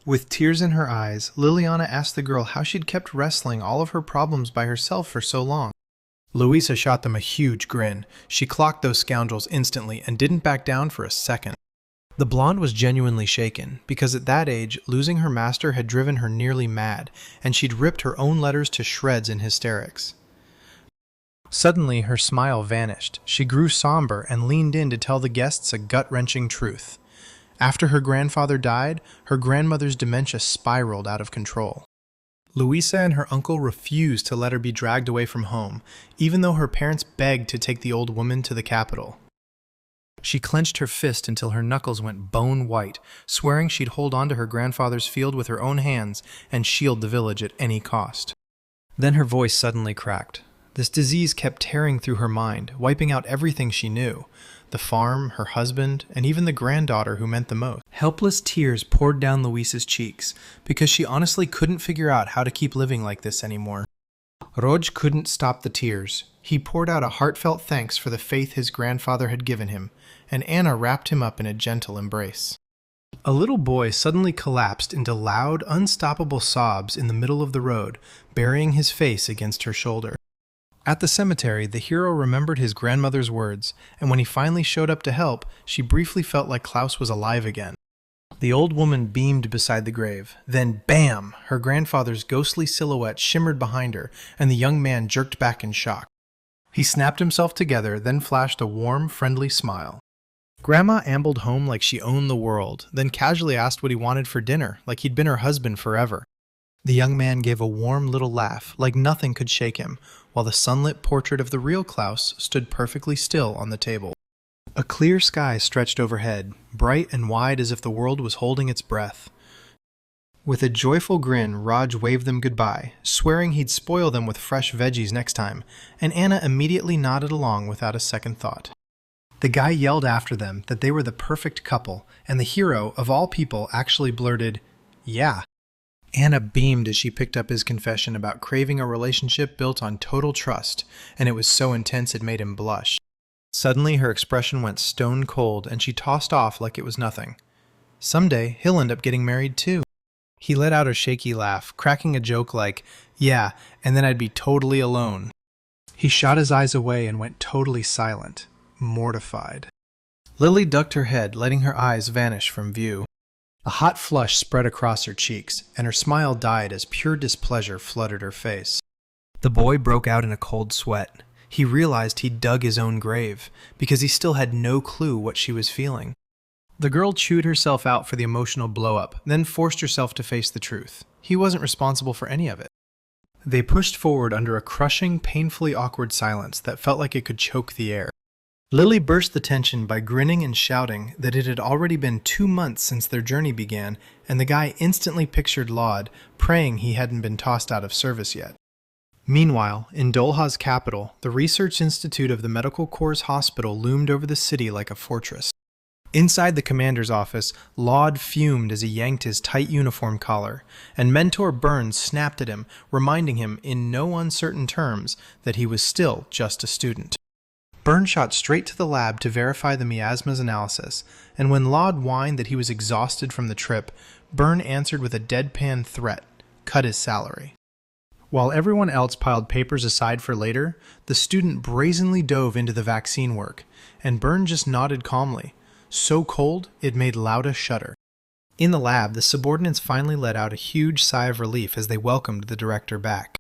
With tears in her eyes, Liliana asked the girl how she'd kept wrestling all of her problems by herself for so long. Louisa shot them a huge grin. She clocked those scoundrels instantly and didn't back down for a second. The blonde was genuinely shaken, because at that age, losing her master had driven her nearly mad, and she'd ripped her own letters to shreds in hysterics. Suddenly, her smile vanished. She grew somber and leaned in to tell the guests a gut-wrenching truth. After her grandfather died, her grandmother's dementia spiraled out of control. Louisa and her uncle refused to let her be dragged away from home, even though her parents begged to take the old woman to the capital. She clenched her fist until her knuckles went bone white, swearing she'd hold on to her grandfather's field with her own hands and shield the village at any cost. Then her voice suddenly cracked. This disease kept tearing through her mind, wiping out everything she knew. The farm, her husband, and even the granddaughter who meant the most. Helpless tears poured down Louisa's cheeks, because she honestly couldn't figure out how to keep living like this anymore. Roj couldn't stop the tears. He poured out a heartfelt thanks for the faith his grandfather had given him, and Anna wrapped him up in a gentle embrace. A little boy suddenly collapsed into loud, unstoppable sobs in the middle of the road, burying his face against her shoulder. At the cemetery, the hero remembered his grandmother's words, and when he finally showed up to help, she briefly felt like Klaus was alive again. The old woman beamed beside the grave. Then, bam! Her grandfather's ghostly silhouette shimmered behind her, and the young man jerked back in shock. He snapped himself together, then flashed a warm, friendly smile. Grandma ambled home like she owned the world, then casually asked what he wanted for dinner, like he'd been her husband forever. The young man gave a warm little laugh, like nothing could shake him, while the sunlit portrait of the real Klaus stood perfectly still on the table. A clear sky stretched overhead, bright and wide as if the world was holding its breath. With a joyful grin, Raj waved them goodbye, swearing he'd spoil them with fresh veggies next time, and Anna immediately nodded along without a second thought. The guy yelled after them that they were the perfect couple, and the hero, of all people, actually blurted, "Yeah." Anna beamed as she picked up his confession about craving a relationship built on total trust, and it was so intense it made him blush. Suddenly, her expression went stone cold, and she tossed off like it was nothing. Someday, he'll end up getting married too. He let out a shaky laugh, cracking a joke like, "Yeah, and then I'd be totally alone." He shot his eyes away and went totally silent, mortified. Lily ducked her head, letting her eyes vanish from view. A hot flush spread across her cheeks, and her smile died as pure displeasure flooded her face. The boy broke out in a cold sweat. He realized he'd dug his own grave, because he still had no clue what she was feeling. The girl chewed herself out for the emotional blow-up, then forced herself to face the truth. He wasn't responsible for any of it. They pushed forward under a crushing, painfully awkward silence that felt like it could choke the air. Lily burst the tension by grinning and shouting that it had already been 2 months since their journey began, and the guy instantly pictured Laud, praying he hadn't been tossed out of service yet. Meanwhile, in Dolha's capital, the Research Institute of the Medical Corps Hospital loomed over the city like a fortress. Inside the commander's office, Laud fumed as he yanked his tight uniform collar, and Mentor Burns snapped at him, reminding him in no uncertain terms that he was still just a student. Burns shot straight to the lab to verify the miasma's analysis, and when Laud whined that he was exhausted from the trip, Burns answered with a deadpan threat: cut his salary. While everyone else piled papers aside for later, the student brazenly dove into the vaccine work, and Burns just nodded calmly, so cold it made Lauda shudder. In the lab, the subordinates finally let out a huge sigh of relief as they welcomed the director back.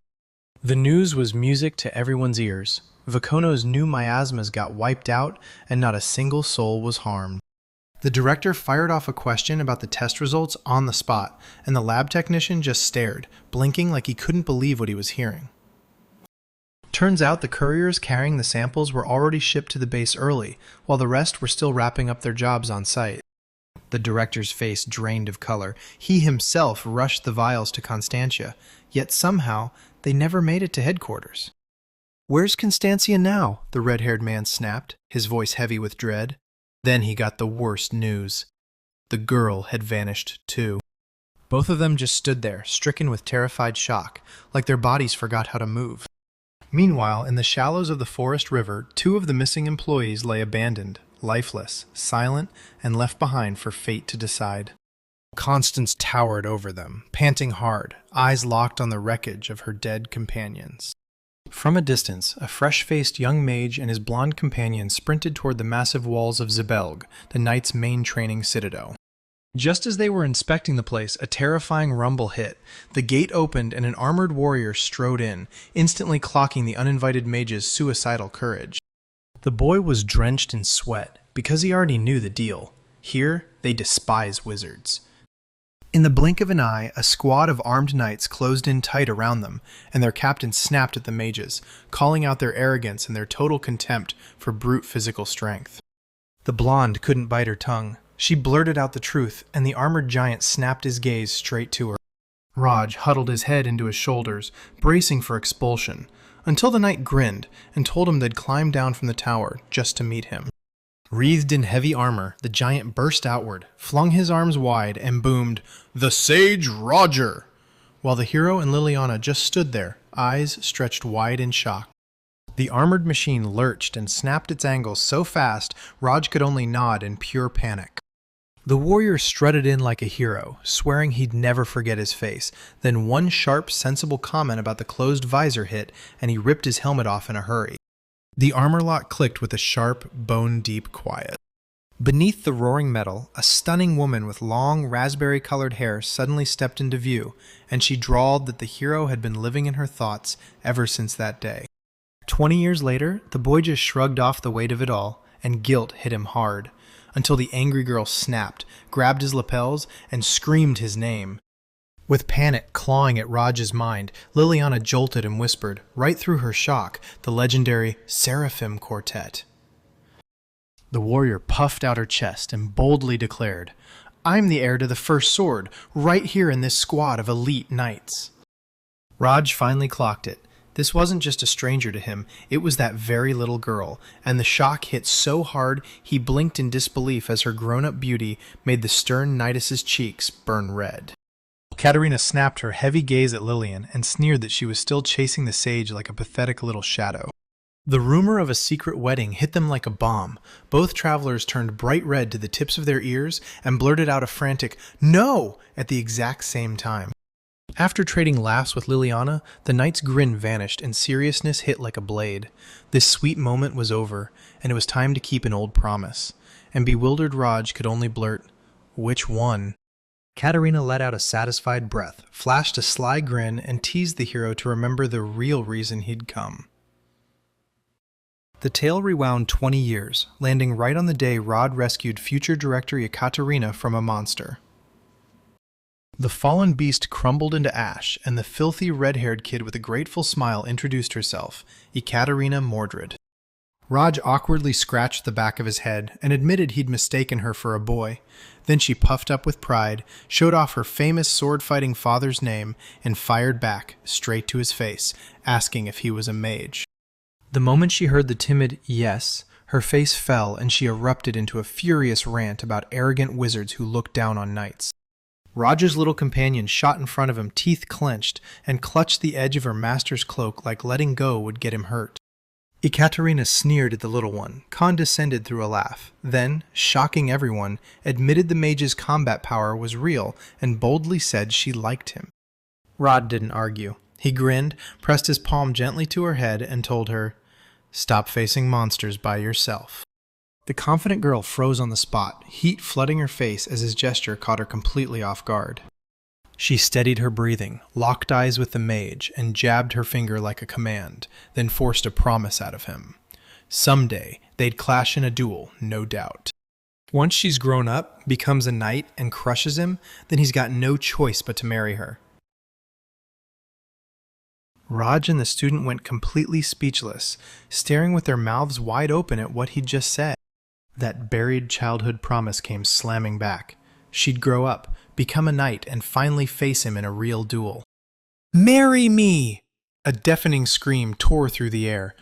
The news was music to everyone's ears. Vakono's new miasmas got wiped out, and not a single soul was harmed. The director fired off a question about the test results on the spot, and the lab technician just stared, blinking like he couldn't believe what he was hearing. Turns out the couriers carrying the samples were already shipped to the base early, while the rest were still wrapping up their jobs on site. The director's face drained of color. He himself rushed the vials to Constantia, yet somehow they never made it to headquarters. "Where's Constantia now?" the red-haired man snapped, his voice heavy with dread. Then he got the worst news. The girl had vanished too. Both of them just stood there, stricken with terrified shock, like their bodies forgot how to move. Meanwhile, in the shallows of the forest river, 2 of the missing employees lay abandoned, lifeless, silent, and left behind for fate to decide. Constance towered over them, panting hard, eyes locked on the wreckage of her dead companions. From a distance, a fresh-faced young mage and his blonde companion sprinted toward the massive walls of Zibelg, the knight's main training citadel. Just as they were inspecting the place, a terrifying rumble hit. The gate opened and an armored warrior strode in, instantly clocking the uninvited mage's suicidal courage. The boy was drenched in sweat, because he already knew the deal. Here, they despise wizards. In the blink of an eye, a squad of armed knights closed in tight around them, and their captain snapped at the mages, calling out their arrogance and their total contempt for brute physical strength. The blonde couldn't bite her tongue. She blurted out the truth, and the armored giant snapped his gaze straight to her. Raj huddled his head into his shoulders, bracing for expulsion, until the knight grinned and told him they'd climb down from the tower just to meet him. Wreathed in heavy armor, the giant burst outward, flung his arms wide, and boomed, "The Sage Roger!" while the hero and Liliana just stood there, eyes stretched wide in shock. The armored machine lurched and snapped its angles so fast, Raj could only nod in pure panic. The warrior strutted in like a hero, swearing he'd never forget his face. Then one sharp, sensible comment about the closed visor hit, and he ripped his helmet off in a hurry. The armor lock clicked with a sharp, bone-deep quiet. Beneath the roaring metal, a stunning woman with long, raspberry-colored hair suddenly stepped into view, and she drawled that the hero had been living in her thoughts ever since that day. 20 years later, the boy just shrugged off the weight of it all, and guilt hit him hard, until the angry girl snapped, grabbed his lapels, and screamed his name. With panic clawing at Raj's mind, Liliana jolted and whispered, right through her shock, the legendary Seraphim Quartet. The warrior puffed out her chest and boldly declared, "I'm the heir to the first sword, right here in this squad of elite knights." Raj finally clocked it. This wasn't just a stranger to him, it was that very little girl, and the shock hit so hard he blinked in disbelief as her grown-up beauty made the stern Nidus's cheeks burn red. Katerina snapped her heavy gaze at Lillian and sneered that she was still chasing the sage like a pathetic little shadow. The rumor of a secret wedding hit them like a bomb. Both travelers turned bright red to the tips of their ears and blurted out a frantic "No!" at the exact same time. After trading laughs with Liliana, the knight's grin vanished and seriousness hit like a blade. This sweet moment was over, and it was time to keep an old promise. And bewildered Raj could only blurt, "Which one?" Katerina let out a satisfied breath, flashed a sly grin, and teased the hero to remember the real reason he'd come. The tale rewound 20 years, landing right on the day Rod rescued future director Ekaterina from a monster. The fallen beast crumbled into ash, and the filthy red-haired kid with a grateful smile introduced herself, Ekaterina Mordred. Raj awkwardly scratched the back of his head and admitted he'd mistaken her for a boy. Then she puffed up with pride, showed off her famous sword-fighting father's name, and fired back, straight to his face, asking if he was a mage. The moment she heard the timid yes, her face fell and she erupted into a furious rant about arrogant wizards who looked down on knights. Roger's little companion shot in front of him, teeth clenched, and clutched the edge of her master's cloak like letting go would get him hurt. Ekaterina sneered at the little one, condescended through a laugh, then, shocking everyone, admitted the mage's combat power was real and boldly said she liked him. Rod didn't argue. He grinned, pressed his palm gently to her head, and told her, "Stop facing monsters by yourself." The confident girl froze on the spot, heat flooding her face as his gesture caught her completely off guard. She steadied her breathing, locked eyes with the mage, and jabbed her finger like a command, then forced a promise out of him. Someday, they'd clash in a duel, no doubt. Once she's grown up, becomes a knight, and crushes him, then he's got no choice but to marry her. Raj and the student went completely speechless, staring with their mouths wide open at what he'd just said. That buried childhood promise came slamming back. She'd grow up, become a knight, and finally face him in a real duel. "Marry me!" A deafening scream tore through the air.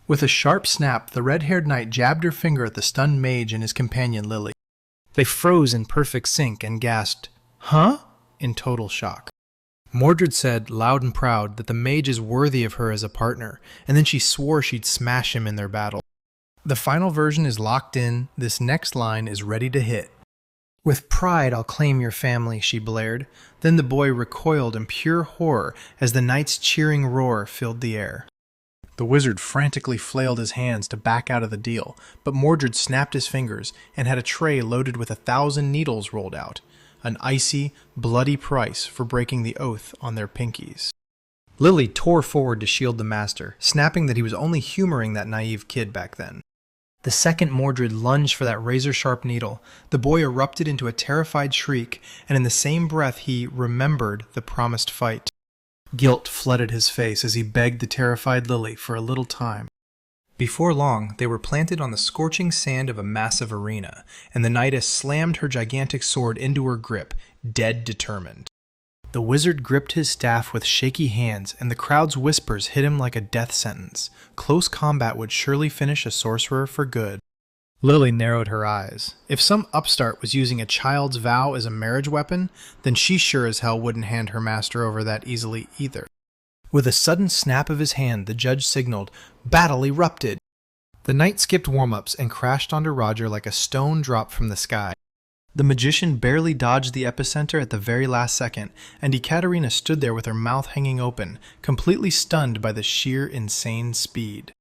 With a sharp snap, the red-haired knight jabbed her finger at the stunned mage and his companion Lily. They froze in perfect sync and gasped, "Huh?" in total shock. Mordred said, loud and proud, that the mage is worthy of her as a partner, and then she swore she'd smash him in their battle. The final version is locked in, this next line is ready to hit. "With pride I'll claim your family," she blared. Then the boy recoiled in pure horror as the knight's cheering roar filled the air. The wizard frantically flailed his hands to back out of the deal, but Mordred snapped his fingers and had a tray loaded with 1,000 needles rolled out. An icy, bloody price for breaking the oath on their pinkies. Lily tore forward to shield the master, snapping that he was only humoring that naive kid back then. The second Mordred lunged for that razor-sharp needle, the boy erupted into a terrified shriek, and in the same breath he remembered the promised fight. Guilt flooded his face as he begged the terrified Lily for a little time. Before long, they were planted on the scorching sand of a massive arena, and the knightess slammed her gigantic sword into her grip, dead determined. The wizard gripped his staff with shaky hands, and the crowd's whispers hit him like a death sentence. Close combat would surely finish a sorcerer for good. Lily narrowed her eyes. If some upstart was using a child's vow as a marriage weapon, then she sure as hell wouldn't hand her master over that easily either. With a sudden snap of his hand, the judge signaled, "Battle erupted!" The knight skipped warm-ups and crashed onto Roger like a stone dropped from the sky. The magician barely dodged the epicenter at the very last second, and Ekaterina stood there with her mouth hanging open, completely stunned by the sheer insane speed.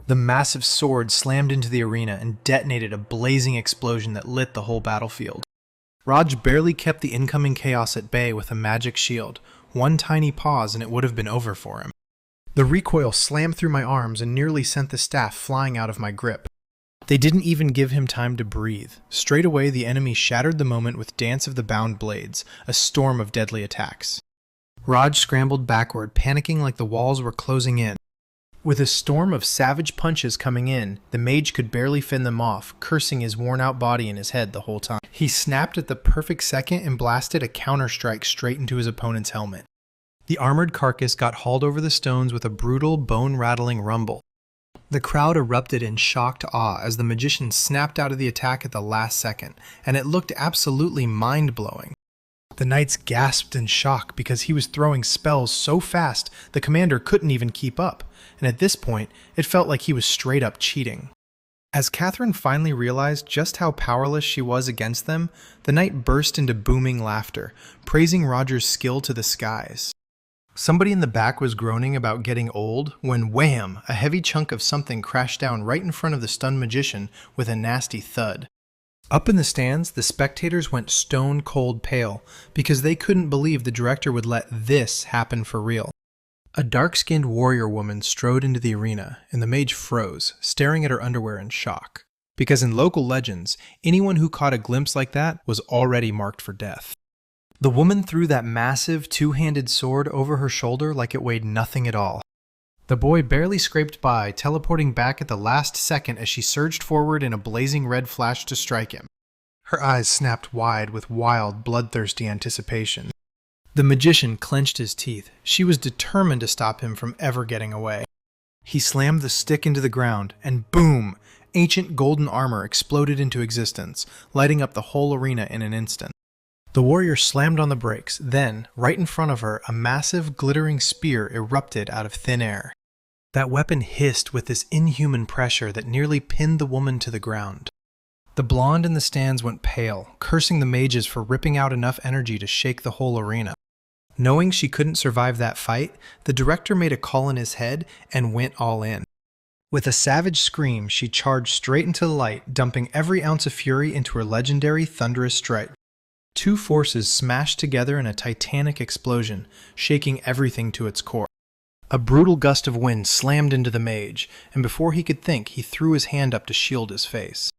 The massive sword slammed into the arena and detonated a blazing explosion that lit the whole battlefield. Raj barely kept the incoming chaos at bay with a magic shield. One tiny pause and it would have been over for him. The recoil slammed through my arms and nearly sent the staff flying out of my grip. They didn't even give him time to breathe. Straight away, the enemy shattered the moment with Dance of the Bound Blades, a storm of deadly attacks. Raj scrambled backward, panicking like the walls were closing in. With a storm of savage punches coming in, the mage could barely fend them off, cursing his worn-out body in his head the whole time. He snapped at the perfect second and blasted a counter-strike straight into his opponent's helmet. The armored carcass got hauled over the stones with a brutal, bone-rattling rumble. The crowd erupted in shocked awe as the magician snapped out of the attack at the last second, and it looked absolutely mind-blowing. The knights gasped in shock because he was throwing spells so fast the commander couldn't even keep up, and at this point, it felt like he was straight up cheating. As Catherine finally realized just how powerless she was against them, the knight burst into booming laughter, praising Roger's skill to the skies. Somebody in the back was groaning about getting old when, wham, a heavy chunk of something crashed down right in front of the stunned magician with a nasty thud. Up in the stands, the spectators went stone cold pale because they couldn't believe the director would let this happen for real. A dark-skinned warrior woman strode into the arena, and the mage froze, staring at her underwear in shock. Because in local legends, anyone who caught a glimpse like that was already marked for death. The woman threw that massive, two-handed sword over her shoulder like it weighed nothing at all. The boy barely scraped by, teleporting back at the last second as she surged forward in a blazing red flash to strike him. Her eyes snapped wide with wild, bloodthirsty anticipation. The magician clenched his teeth. She was determined to stop him from ever getting away. He slammed the stick into the ground, and boom! Ancient golden armor exploded into existence, lighting up the whole arena in an instant. The warrior slammed on the brakes, then, right in front of her, a massive, glittering spear erupted out of thin air. That weapon hissed with this inhuman pressure that nearly pinned the woman to the ground. The blonde in the stands went pale, cursing the mages for ripping out enough energy to shake the whole arena. Knowing she couldn't survive that fight, the director made a call in his head and went all in. With a savage scream, she charged straight into the light, dumping every ounce of fury into her legendary thunderous strike. Two forces smashed together in a titanic explosion, shaking everything to its core. A brutal gust of wind slammed into the mage, and before he could think, he threw his hand up to shield his face.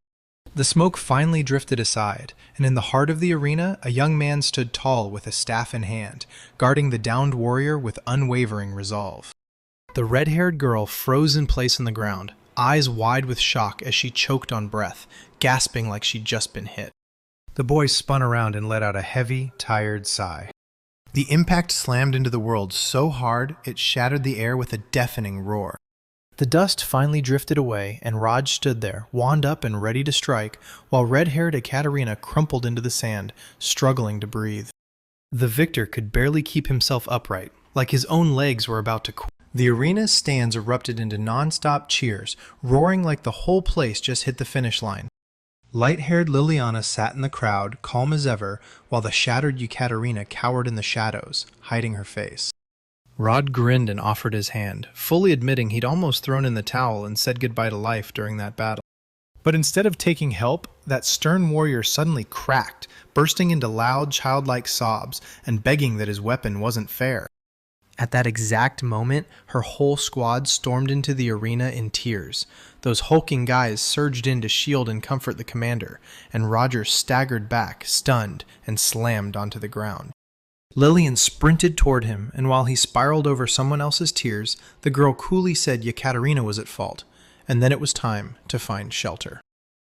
The smoke finally drifted aside, and in the heart of the arena, a young man stood tall with a staff in hand, guarding the downed warrior with unwavering resolve. The red-haired girl froze in place on the ground, eyes wide with shock as she choked on breath, gasping like she'd just been hit. The boy spun around and let out a heavy, tired sigh. The impact slammed into the world so hard it shattered the air with a deafening roar. The dust finally drifted away, and Raj stood there, wand up and ready to strike, while red-haired Ekaterina crumpled into the sand, struggling to breathe. The victor could barely keep himself upright, like his own legs were about to quit. The arena's stands erupted into non-stop cheers, roaring like the whole place just hit the finish line. Light-haired Liliana sat in the crowd, calm as ever, while the shattered Ekaterina cowered in the shadows, hiding her face. Rod grinned and offered his hand, fully admitting he'd almost thrown in the towel and said goodbye to life during that battle. But instead of taking help, that stern warrior suddenly cracked, bursting into loud, childlike sobs and begging that his weapon wasn't fair. At that exact moment, her whole squad stormed into the arena in tears. Those hulking guys surged in to shield and comfort the commander, and Roger staggered back, stunned, and slammed onto the ground. Lillian sprinted toward him, and while he spiraled over someone else's tears, the girl coolly said Yekaterina was at fault, and then it was time to find shelter.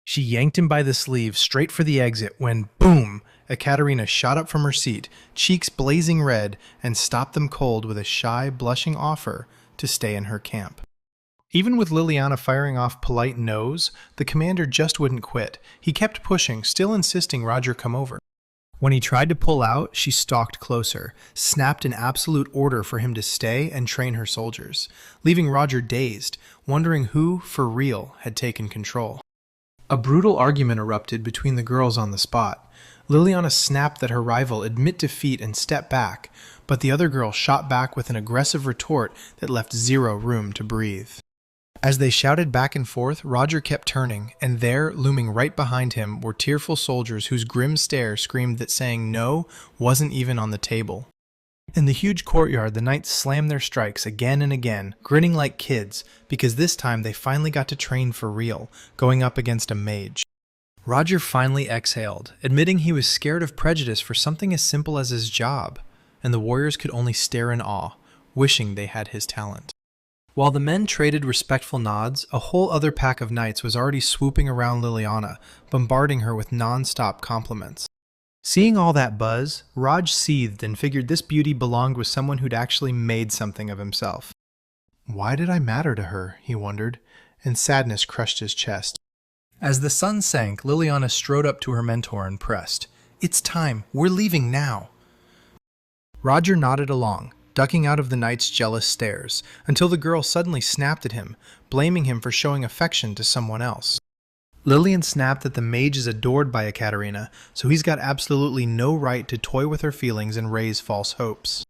She yanked him by the sleeve straight for the exit when, boom, Ekaterina shot up from her seat, cheeks blazing red, and stopped them cold with a shy, blushing offer to stay in her camp. Even with Liliana firing off polite no's, the commander just wouldn't quit. He kept pushing, still insisting Roger come over. When he tried to pull out, she stalked closer, snapped an absolute order for him to stay and train her soldiers, leaving Roger dazed, wondering who, for real, had taken control. A brutal argument erupted between the girls on the spot. Liliana snapped that her rival admit defeat and step back, but the other girl shot back with an aggressive retort that left zero room to breathe. As they shouted back and forth, Roger kept turning, and there, looming right behind him, were tearful soldiers whose grim stare screamed that saying no wasn't even on the table. In the huge courtyard, the knights slammed their strikes again and again, grinning like kids, because this time they finally got to train for real, going up against a mage. Roger finally exhaled, admitting he was scared of prejudice for something as simple as his job, and the warriors could only stare in awe, wishing they had his talent. While the men traded respectful nods, a whole other pack of knights was already swooping around Liliana, bombarding her with non-stop compliments. Seeing all that buzz, Raj seethed and figured this beauty belonged with someone who'd actually made something of himself. Why did I matter to her, he wondered, and sadness crushed his chest. As the sun sank, Liliana strode up to her mentor and pressed. It's time. We're leaving now. Roger nodded along, ducking out of the knight's jealous stares, until the girl suddenly snapped at him, blaming him for showing affection to someone else. Lilian snapped that the mage is adored by Ekaterina, so he's got absolutely no right to toy with her feelings and raise false hopes.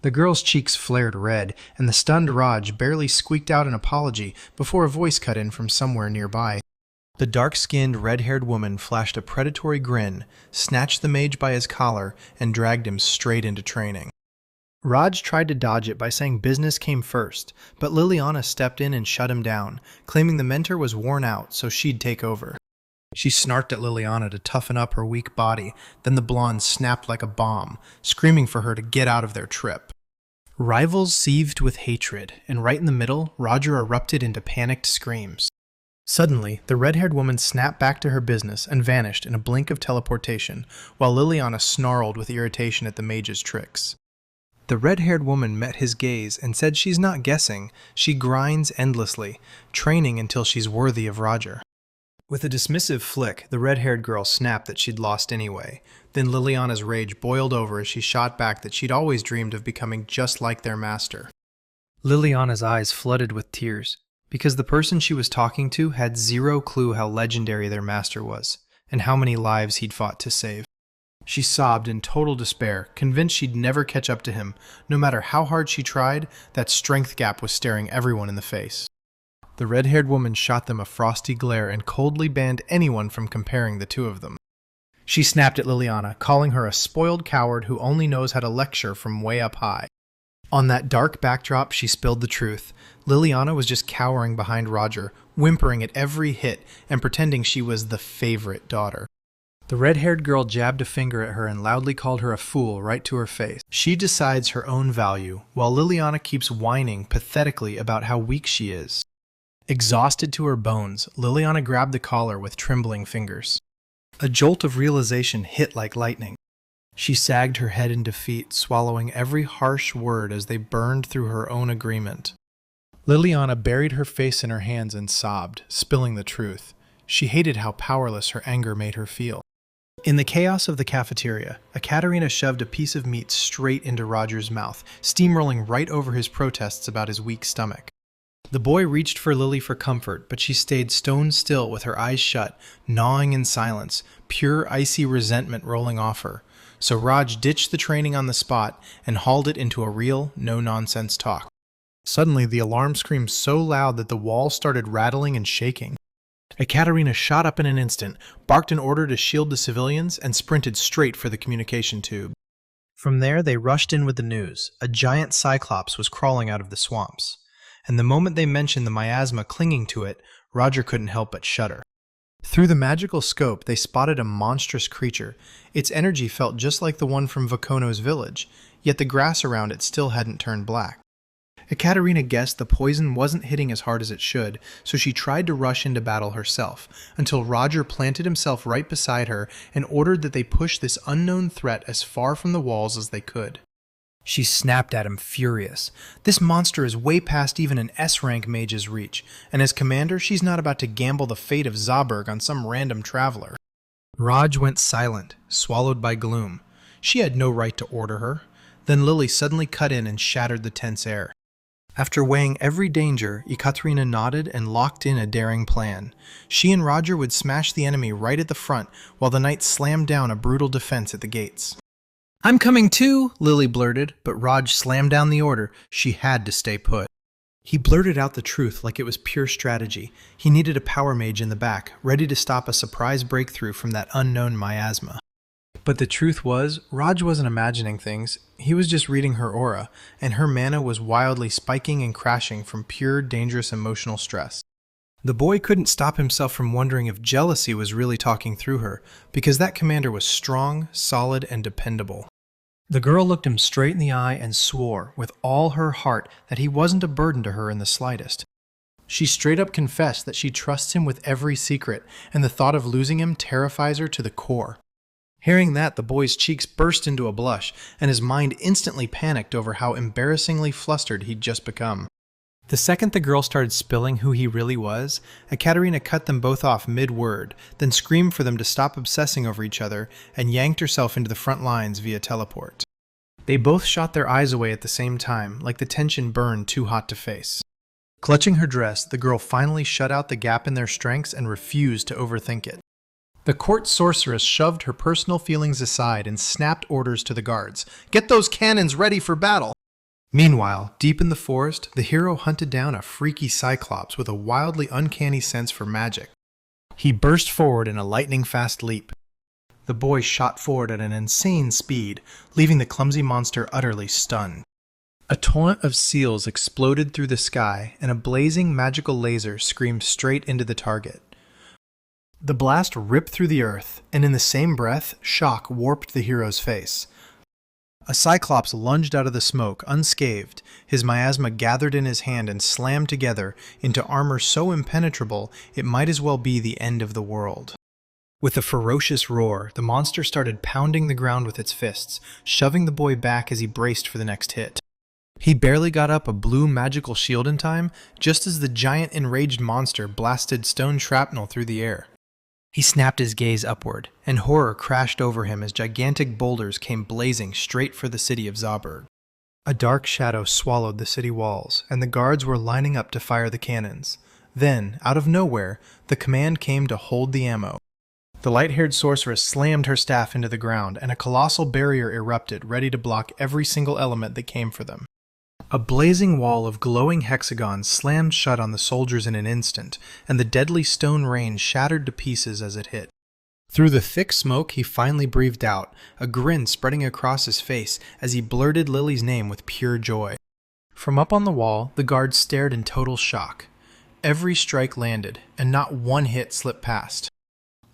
The girl's cheeks flared red, and the stunned Raj barely squeaked out an apology before a voice cut in from somewhere nearby. The dark-skinned, red-haired woman flashed a predatory grin, snatched the mage by his collar, and dragged him straight into training. Raj tried to dodge it by saying business came first, but Liliana stepped in and shut him down, claiming the mentor was worn out so she'd take over. She snarked at Liliana to toughen up her weak body, then the blonde snapped like a bomb, screaming for her to get out of their trip. Rivals seethed with hatred, and right in the middle, Roger erupted into panicked screams. Suddenly, the red-haired woman snapped back to her business and vanished in a blink of teleportation, while Liliana snarled with irritation at the mage's tricks. The red-haired woman met his gaze and said she's not guessing, she grinds endlessly, training until she's worthy of Roger. With a dismissive flick, the red-haired girl snapped that she'd lost anyway. Then Liliana's rage boiled over as she shot back that she'd always dreamed of becoming just like their master. Liliana's eyes flooded with tears, because the person she was talking to had zero clue how legendary their master was, and how many lives he'd fought to save. She sobbed in total despair, convinced she'd never catch up to him. No matter how hard she tried, that strength gap was staring everyone in the face. The red-haired woman shot them a frosty glare and coldly banned anyone from comparing the two of them. She snapped at Liliana, calling her a spoiled coward who only knows how to lecture from way up high. On that dark backdrop, she spilled the truth. Liliana was just cowering behind Roger, whimpering at every hit and pretending she was the favorite daughter. The red-haired girl jabbed a finger at her and loudly called her a fool right to her face. She decides her own value, while Liliana keeps whining pathetically about how weak she is. Exhausted to her bones, Liliana grabbed the collar with trembling fingers. A jolt of realization hit like lightning. She sagged her head in defeat, swallowing every harsh word as they burned through her own agreement. Liliana buried her face in her hands and sobbed, spilling the truth. She hated how powerless her anger made her feel. In the chaos of the cafeteria, Ekaterina shoved a piece of meat straight into Roger's mouth, steamrolling right over his protests about his weak stomach. The boy reached for Lily for comfort, but she stayed stone still with her eyes shut, gnawing in silence, pure icy resentment rolling off her. So Raj ditched the training on the spot and hauled it into a real, no-nonsense talk. Suddenly, the alarm screamed so loud that the walls started rattling and shaking. Ekaterina shot up in an instant, barked an order to shield the civilians, and sprinted straight for the communication tube. From there, they rushed in with the news. A giant cyclops was crawling out of the swamps. And the moment they mentioned the miasma clinging to it, Roger couldn't help but shudder. Through the magical scope, they spotted a monstrous creature. Its energy felt just like the one from Vakono's village, yet the grass around it still hadn't turned black. Ekaterina guessed the poison wasn't hitting as hard as it should, so she tried to rush into battle herself, until Roger planted himself right beside her and ordered that they push this unknown threat as far from the walls as they could. She snapped at him, furious. This monster is way past even an S-rank mage's reach, and as commander, she's not about to gamble the fate of Zaberg on some random traveler. Raj went silent, swallowed by gloom. She had no right to order her. Then Lily suddenly cut in and shattered the tense air. After weighing every danger, Ekaterina nodded and locked in a daring plan. She and Roger would smash the enemy right at the front, while the knights slammed down a brutal defense at the gates. "I'm coming too," Lily blurted, but Raj slammed down the order. She had to stay put. He blurted out the truth like it was pure strategy. He needed a power mage in the back, ready to stop a surprise breakthrough from that unknown miasma. But the truth was, Raj wasn't imagining things. He was just reading her aura, and her mana was wildly spiking and crashing from pure, dangerous emotional stress. The boy couldn't stop himself from wondering if jealousy was really talking through her, because that commander was strong, solid, and dependable. The girl looked him straight in the eye and swore, with all her heart, that he wasn't a burden to her in the slightest. She straight up confessed that she trusts him with every secret, and the thought of losing him terrifies her to the core. Hearing that, the boy's cheeks burst into a blush, and his mind instantly panicked over how embarrassingly flustered he'd just become. The second the girl started spilling who he really was, Ekaterina cut them both off mid-word, then screamed for them to stop obsessing over each other and yanked herself into the front lines via teleport. They both shot their eyes away at the same time, like the tension burned too hot to face. Clutching her dress, the girl finally shut out the gap in their strengths and refused to overthink it. The court sorceress shoved her personal feelings aside and snapped orders to the guards. "Get those cannons ready for battle!" Meanwhile, deep in the forest, the hero hunted down a freaky cyclops with a wildly uncanny sense for magic. He burst forward in a lightning-fast leap. The boy shot forward at an insane speed, leaving the clumsy monster utterly stunned. A torrent of seals exploded through the sky, and a blazing magical laser screamed straight into the target. The blast ripped through the earth, and in the same breath, shock warped the hero's face. A Cyclops lunged out of the smoke, unscathed, his miasma gathered in his hand and slammed together into armor so impenetrable it might as well be the end of the world. With a ferocious roar, the monster started pounding the ground with its fists, shoving the boy back as he braced for the next hit. He barely got up a blue magical shield in time, just as the giant enraged monster blasted stone shrapnel through the air. He snapped his gaze upward, and horror crashed over him as gigantic boulders came blazing straight for the city of Zauberg. A dark shadow swallowed the city walls, and the guards were lining up to fire the cannons. Then, out of nowhere, the command came to hold the ammo. The light-haired sorceress slammed her staff into the ground, and a colossal barrier erupted, ready to block every single element that came for them. A blazing wall of glowing hexagons slammed shut on the soldiers in an instant, and the deadly stone rain shattered to pieces as it hit. Through the thick smoke, he finally breathed out, a grin spreading across his face as he blurted Lily's name with pure joy. From up on the wall, the guards stared in total shock. Every strike landed, and not one hit slipped past.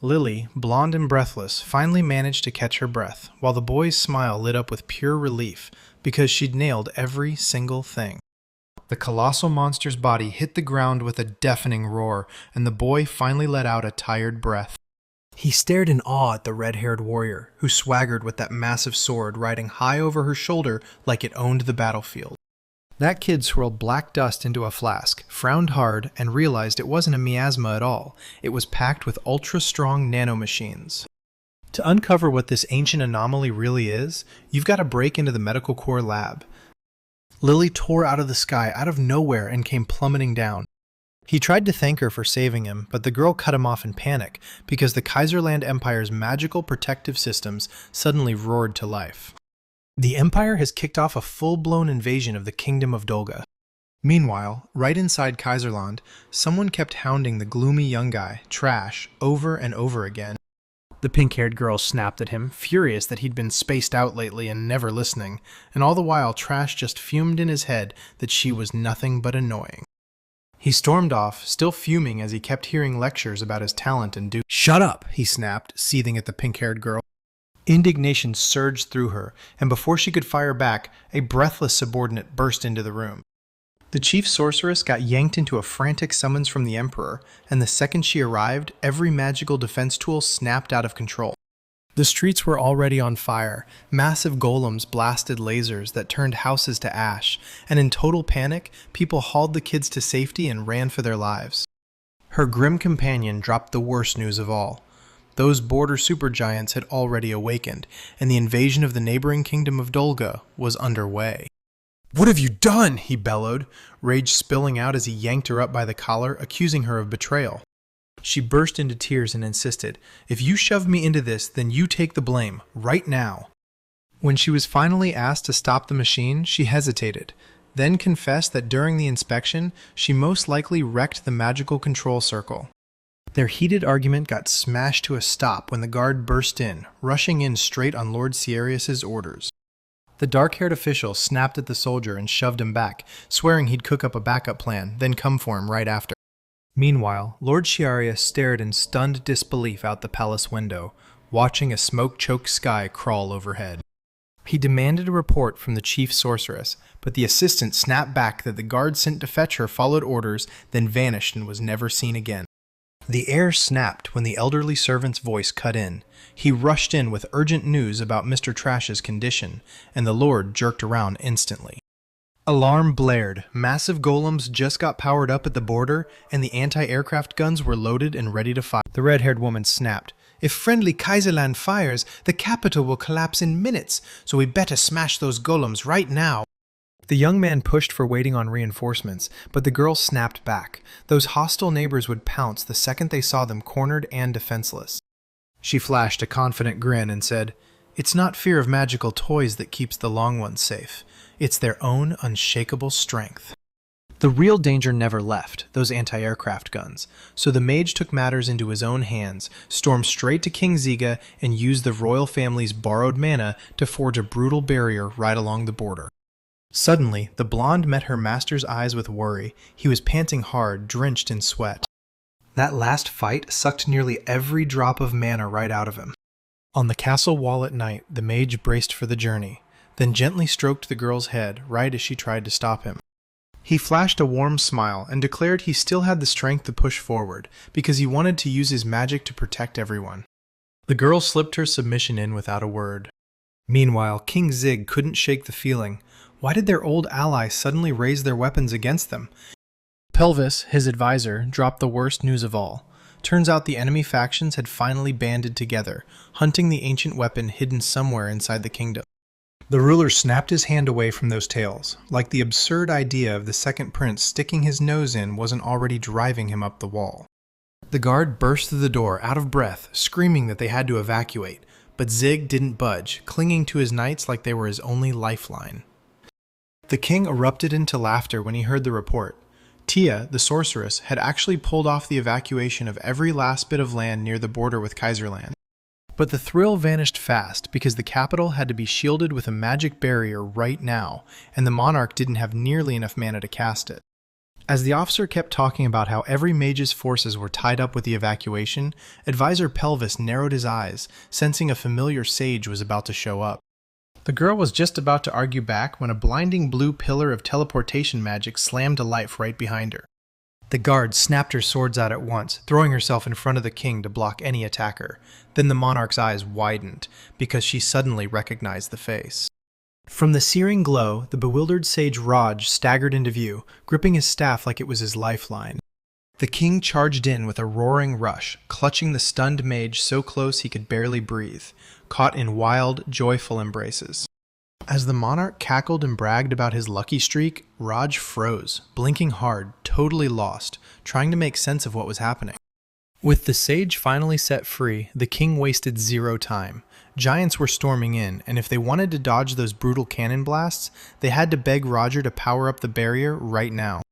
Lily, blonde and breathless, finally managed to catch her breath, while the boy's smile lit up with pure relief, because she'd nailed every single thing. The colossal monster's body hit the ground with a deafening roar, and the boy finally let out a tired breath. He stared in awe at the red-haired warrior, who swaggered with that massive sword riding high over her shoulder like it owned the battlefield. That kid swirled black dust into a flask, frowned hard, and realized it wasn't a miasma at all. It was packed with ultra-strong nanomachines. To uncover what this ancient anomaly really is, you've got to break into the Medical Corps lab. Lily tore out of the sky out of nowhere and came plummeting down. He tried to thank her for saving him, but the girl cut him off in panic because the Kaiserland Empire's magical protective systems suddenly roared to life. The Empire has kicked off a full-blown invasion of the Kingdom of Dolga. Meanwhile, right inside Kaiserland, someone kept hounding the gloomy young guy, Trash, over and over again. The pink-haired girl snapped at him, furious that he'd been spaced out lately and never listening, and all the while Trash just fumed in his head that she was nothing but annoying. He stormed off, still fuming as he kept hearing lectures about his talent and "Shut up," he snapped, seething at the pink-haired girl. Indignation surged through her, and before she could fire back, a breathless subordinate burst into the room. The chief sorceress got yanked into a frantic summons from the Emperor, and the second she arrived, every magical defense tool snapped out of control. The streets were already on fire, massive golems blasted lasers that turned houses to ash, and in total panic, people hauled the kids to safety and ran for their lives. Her grim companion dropped the worst news of all. Those border supergiants had already awakened, and the invasion of the neighboring kingdom of Dolga was underway. "What have you done?" he bellowed, rage spilling out as he yanked her up by the collar, accusing her of betrayal. She burst into tears and insisted, "If you shove me into this, then you take the blame, right now." When she was finally asked to stop the machine, she hesitated, then confessed that during the inspection, she most likely wrecked the magical control circle. Their heated argument got smashed to a stop when the guard burst in, rushing in straight on Lord Ciarius's orders. The dark-haired official snapped at the soldier and shoved him back, swearing he'd cook up a backup plan, then come for him right after. Meanwhile, Lord Ciarius stared in stunned disbelief out the palace window, watching a smoke-choked sky crawl overhead. He demanded a report from the chief sorceress, but the assistant snapped back that the guard sent to fetch her followed orders, then vanished and was never seen again. The air snapped when the elderly servant's voice cut in. He rushed in with urgent news about Mr. Trash's condition, and the Lord jerked around instantly. Alarm blared. Massive golems just got powered up at the border, and the anti-aircraft guns were loaded and ready to fire. The red-haired woman snapped, "If friendly Kaiserland fires, the capital will collapse in minutes, so we better smash those golems right now." The young man pushed for waiting on reinforcements, but the girl snapped back. Those hostile neighbors would pounce the second they saw them cornered and defenseless. She flashed a confident grin and said, "It's not fear of magical toys that keeps the long ones safe. It's their own unshakable strength." The real danger never left, those anti-aircraft guns, so the mage took matters into his own hands, stormed straight to King Ziga, and used the royal family's borrowed mana to forge a brutal barrier right along the border. Suddenly, the blonde met her master's eyes with worry. He was panting hard, drenched in sweat. That last fight sucked nearly every drop of mana right out of him. On the castle wall at night, the mage braced for the journey, then gently stroked the girl's head right as she tried to stop him. He flashed a warm smile and declared he still had the strength to push forward because he wanted to use his magic to protect everyone. The girl slipped her submission in without a word. Meanwhile, King Zig couldn't shake the feeling. Why did their old ally suddenly raise their weapons against them? Pelvis, his advisor, dropped the worst news of all. Turns out the enemy factions had finally banded together, hunting the ancient weapon hidden somewhere inside the kingdom. The ruler snapped his hand away from those tales, like the absurd idea of the second prince sticking his nose in wasn't already driving him up the wall. The guard burst through the door, out of breath, screaming that they had to evacuate, but Zig didn't budge, clinging to his knights like they were his only lifeline. The king erupted into laughter when he heard the report. Tia, the sorceress, had actually pulled off the evacuation of every last bit of land near the border with Kaiserland. But the thrill vanished fast because the capital had to be shielded with a magic barrier right now, and the monarch didn't have nearly enough mana to cast it. As the officer kept talking about how every mage's forces were tied up with the evacuation, Advisor Pelvis narrowed his eyes, sensing a familiar sage was about to show up. The girl was just about to argue back when a blinding blue pillar of teleportation magic slammed to life right behind her. The guard snapped her swords out at once, throwing herself in front of the king to block any attacker. Then the monarch's eyes widened, because she suddenly recognized the face. From the searing glow, the bewildered sage Raj staggered into view, gripping his staff like it was his lifeline. The king charged in with a roaring rush, clutching the stunned mage so close he could barely breathe, caught in wild, joyful embraces. As the monarch cackled and bragged about his lucky streak, Raj froze, blinking hard, totally lost, trying to make sense of what was happening. With the sage finally set free, the king wasted zero time. Giants were storming in, and if they wanted to dodge those brutal cannon blasts, they had to beg Roger to power up the barrier right now.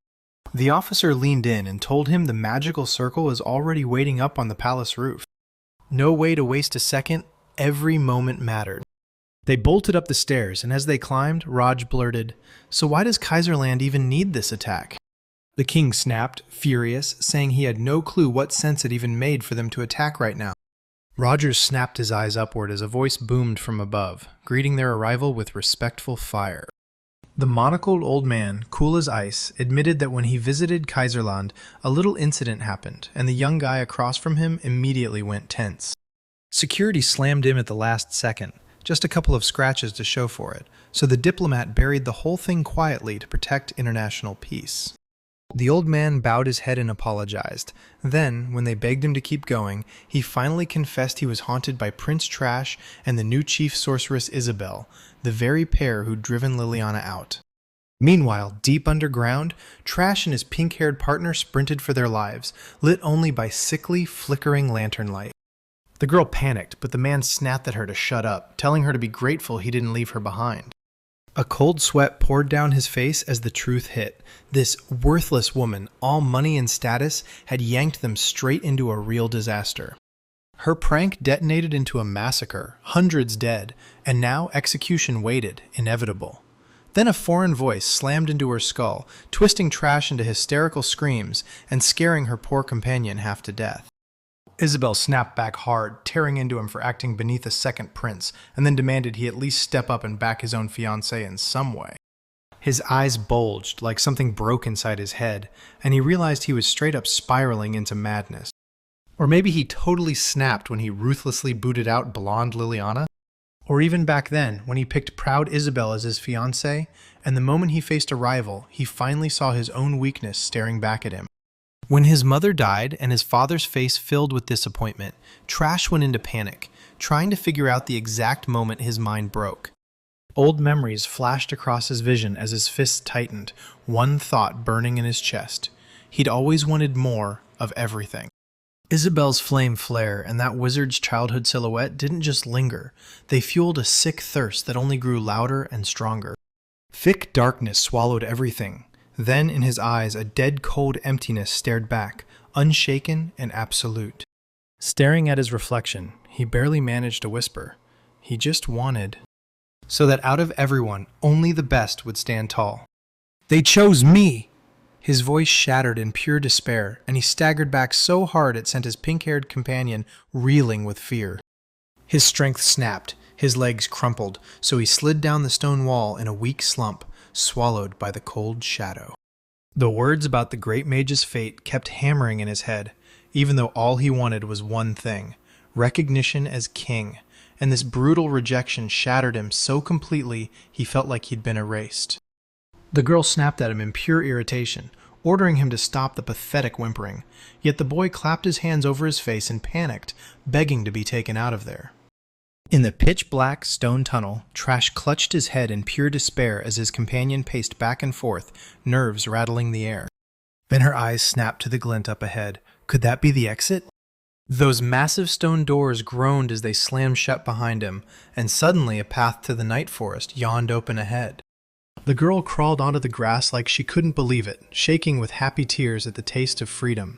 The officer leaned in and told him the magical circle was already waiting up on the palace roof. No way to waste a second, every moment mattered. They bolted up the stairs, and as they climbed, Raj blurted, "So why does Kaiserland even need this attack?" The king snapped, furious, saying he had no clue what sense it even made for them to attack right now. Rogers snapped his eyes upward as a voice boomed from above, greeting their arrival with respectful fire. The monocled old man, cool as ice, admitted that when he visited Kaiserland, a little incident happened, and the young guy across from him immediately went tense. Security slammed him at the last second, just a couple of scratches to show for it, so the diplomat buried the whole thing quietly to protect international peace. The old man bowed his head and apologized. Then, when they begged him to keep going, he finally confessed he was haunted by Prince Trash and the new chief sorceress Isabel, the very pair who'd driven Liliana out. Meanwhile, deep underground, Trash and his pink-haired partner sprinted for their lives, lit only by sickly, flickering lantern light. The girl panicked, but the man snapped at her to shut up, telling her to be grateful he didn't leave her behind. A cold sweat poured down his face as the truth hit. This worthless woman, all money and status, had yanked them straight into a real disaster. Her prank detonated into a massacre, hundreds dead, and now execution waited, inevitable. Then a foreign voice slammed into her skull, twisting Trash into hysterical screams and scaring her poor companion half to death. Isabel snapped back hard, tearing into him for acting beneath a second prince, and then demanded he at least step up and back his own fiancée in some way. His eyes bulged like something broke inside his head, and he realized he was straight up spiraling into madness. Or maybe he totally snapped when he ruthlessly booted out blonde Liliana? Or even back then, when he picked proud Isabel as his fiancée, and the moment he faced a rival, he finally saw his own weakness staring back at him. When his mother died and his father's face filled with disappointment, Trash went into panic, trying to figure out the exact moment his mind broke. Old memories flashed across his vision as his fists tightened, one thought burning in his chest. He'd always wanted more of everything. Isabel's flame flare and that wizard's childhood silhouette didn't just linger. They fueled a sick thirst that only grew louder and stronger. Thick darkness swallowed everything. Then in his eyes a dead cold emptiness stared back, unshaken and absolute. Staring at his reflection, he barely managed to whisper. He just wanted so that out of everyone, only the best would stand tall. They chose me! His voice shattered in pure despair, and he staggered back so hard it sent his pink-haired companion reeling with fear. His strength snapped, his legs crumpled, so he slid down the stone wall in a weak slump, swallowed by the cold shadow. The words about the great mage's fate kept hammering in his head, even though all he wanted was one thing: recognition as king, and this brutal rejection shattered him so completely he felt like he'd been erased. The girl snapped at him in pure irritation, ordering him to stop the pathetic whimpering, yet the boy clapped his hands over his face and panicked, begging to be taken out of there. In the pitch-black stone tunnel, Trash clutched his head in pure despair as his companion paced back and forth, nerves rattling the air. Then her eyes snapped to the glint up ahead. Could that be the exit? Those massive stone doors groaned as they slammed shut behind him, and suddenly a path to the night forest yawned open ahead. The girl crawled onto the grass like she couldn't believe it, shaking with happy tears at the taste of freedom.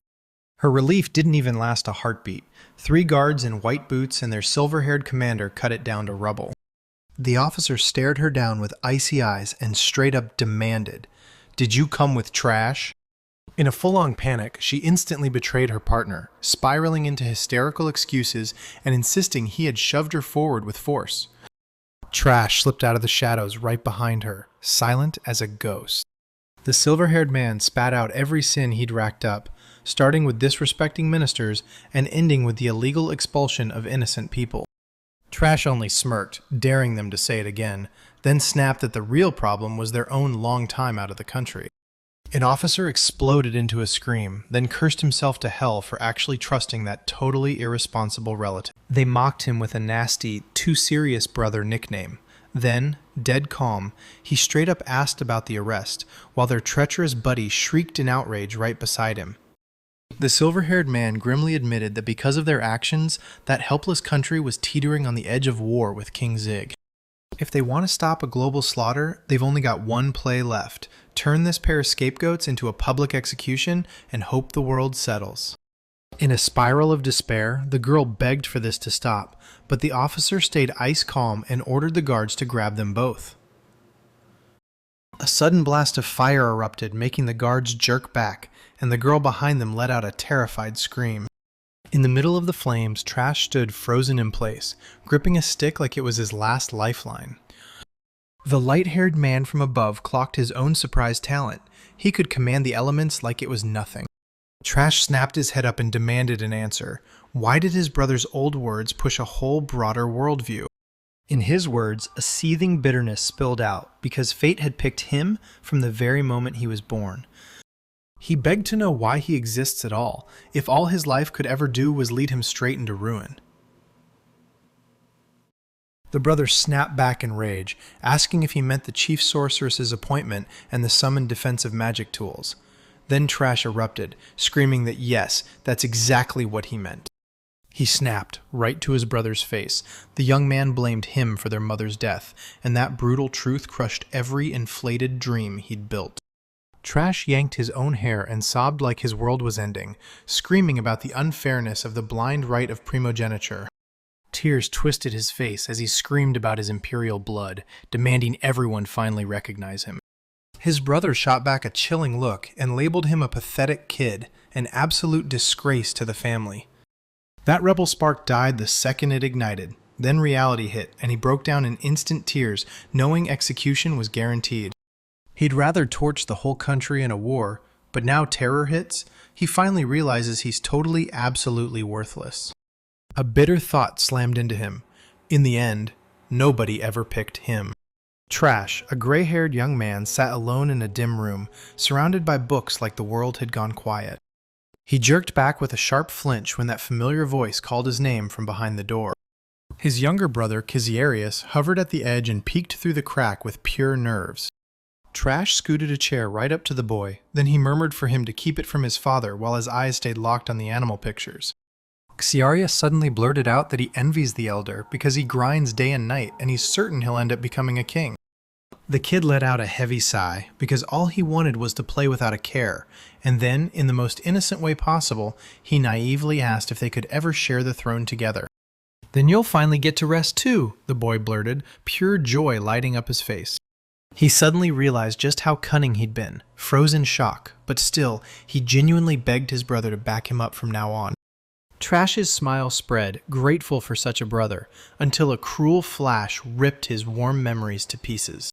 Her relief didn't even last a heartbeat. 3 guards in white boots and their silver-haired commander cut it down to rubble. The officer stared her down with icy eyes and straight up demanded, "Did you come with trash?" In a full-on panic, she instantly betrayed her partner, spiraling into hysterical excuses and insisting he had shoved her forward with force. Trash slipped out of the shadows right behind her, silent as a ghost. The silver-haired man spat out every sin he'd racked up, starting with disrespecting ministers and ending with the illegal expulsion of innocent people. Trash only smirked, daring them to say it again, then snapped that the real problem was their own long time out of the country. An officer exploded into a scream, then cursed himself to hell for actually trusting that totally irresponsible relative. They mocked him with a nasty, too serious brother nickname. Then, dead calm, he straight up asked about the arrest, while their treacherous buddy shrieked in outrage right beside him. The silver-haired man grimly admitted that because of their actions, that helpless country was teetering on the edge of war with King Zig. If they want to stop a global slaughter, they've only got one play left: turn this pair of scapegoats into a public execution and hope the world settles. In a spiral of despair, the girl begged for this to stop, but the officer stayed ice calm and ordered the guards to grab them both. A sudden blast of fire erupted, making the guards jerk back, and the girl behind them let out a terrified scream. In the middle of the flames, Trash stood frozen in place, gripping a stick like it was his last lifeline. The light-haired man from above clocked his own surprise talent. He could command the elements like it was nothing. Trash snapped his head up and demanded an answer. Why did his brother's old words push a whole broader worldview? In his words, a seething bitterness spilled out because fate had picked him from the very moment he was born. He begged to know why he exists at all, if all his life could ever do was lead him straight into ruin. The brother snapped back in rage, asking if he meant the chief sorceress's appointment and the summoned defensive magic tools. Then Trash erupted, screaming that yes, that's exactly what he meant. He snapped right to his brother's face. The young man blamed him for their mother's death, and that brutal truth crushed every inflated dream he'd built. Trash yanked his own hair and sobbed like his world was ending, screaming about the unfairness of the blind right of primogeniture. Tears twisted his face as he screamed about his imperial blood, demanding everyone finally recognize him. His brother shot back a chilling look and labeled him a pathetic kid, an absolute disgrace to the family. That rebel spark died the second it ignited. Then reality hit, and he broke down in instant tears, knowing execution was guaranteed. He'd rather torch the whole country in a war, but now terror hits, he finally realizes he's totally, absolutely worthless. A bitter thought slammed into him. In the end, nobody ever picked him. Trash, a gray-haired young man, sat alone in a dim room, surrounded by books like the world had gone quiet. He jerked back with a sharp flinch when that familiar voice called his name from behind the door. His younger brother, Kizarius, hovered at the edge and peeked through the crack with pure nerves. Trash scooted a chair right up to the boy, then he murmured for him to keep it from his father while his eyes stayed locked on the animal pictures. Kizarius suddenly blurted out that he envies the elder because he grinds day and night and he's certain he'll end up becoming a king. The kid let out a heavy sigh because all he wanted was to play without a care, and then, in the most innocent way possible, he naively asked if they could ever share the throne together. Then you'll finally get to rest too, the boy blurted, pure joy lighting up his face. He suddenly realized just how cunning he'd been, froze in shock, but still, he genuinely begged his brother to back him up from now on. Trash's smile spread, grateful for such a brother, until a cruel flash ripped his warm memories to pieces.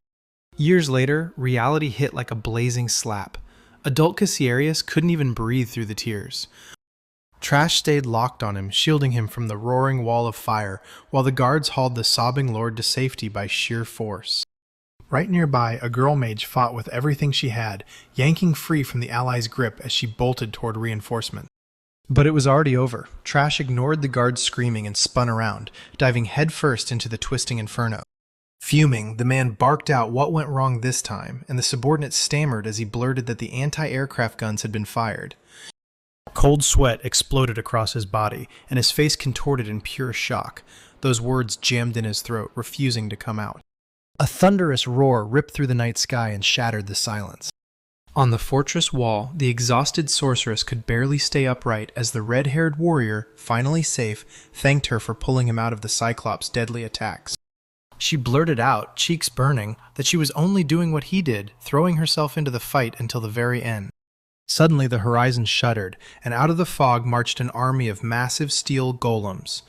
Years later, reality hit like a blazing slap. Adult Cassiarius couldn't even breathe through the tears. Trash stayed locked on him, shielding him from the roaring wall of fire, while the guards hauled the sobbing lord to safety by sheer force. Right nearby, a girl mage fought with everything she had, yanking free from the allies' grip as she bolted toward reinforcement. But it was already over. Trash ignored the guards screaming and spun around, diving headfirst into the twisting inferno. Fuming, the man barked out what went wrong this time, and the subordinate stammered as he blurted that the anti-aircraft guns had been fired. Cold sweat exploded across his body, and his face contorted in pure shock, those words jammed in his throat, refusing to come out. A thunderous roar ripped through the night sky and shattered the silence. On the fortress wall, the exhausted sorceress could barely stay upright as the red-haired warrior, finally safe, thanked her for pulling him out of the Cyclops' deadly attacks. She blurted out, cheeks burning, that she was only doing what he did, throwing herself into the fight until the very end. Suddenly the horizon shuddered, and out of the fog marched an army of massive steel golems.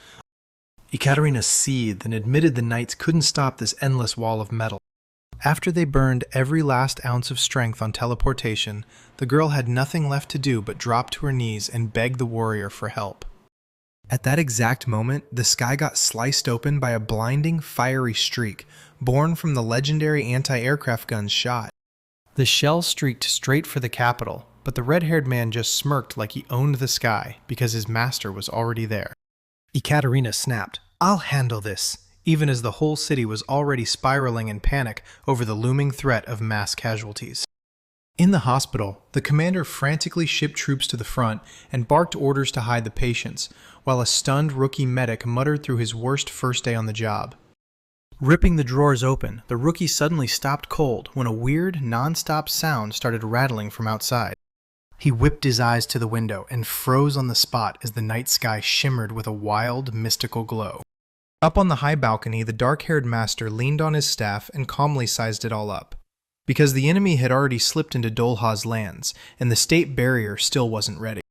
Ekaterina seethed and admitted the knights couldn't stop this endless wall of metal. After they burned every last ounce of strength on teleportation, the girl had nothing left to do but drop to her knees and beg the warrior for help. At that exact moment, the sky got sliced open by a blinding, fiery streak, born from the legendary anti-aircraft gun's shot. The shell streaked straight for the capital, but the red-haired man just smirked like he owned the sky because his master was already there. Ekaterina snapped, "I'll handle this," even as the whole city was already spiraling in panic over the looming threat of mass casualties. In the hospital, the commander frantically shipped troops to the front and barked orders to hide the patients, while a stunned rookie medic muttered through his worst first day on the job. Ripping the drawers open, the rookie suddenly stopped cold when a weird, non-stop sound started rattling from outside. He whipped his eyes to the window and froze on the spot as the night sky shimmered with a wild, mystical glow. Up on the high balcony, the dark-haired master leaned on his staff and calmly sized it all up. Because the enemy had already slipped into Dolha's lands, and the state barrier still wasn't ready.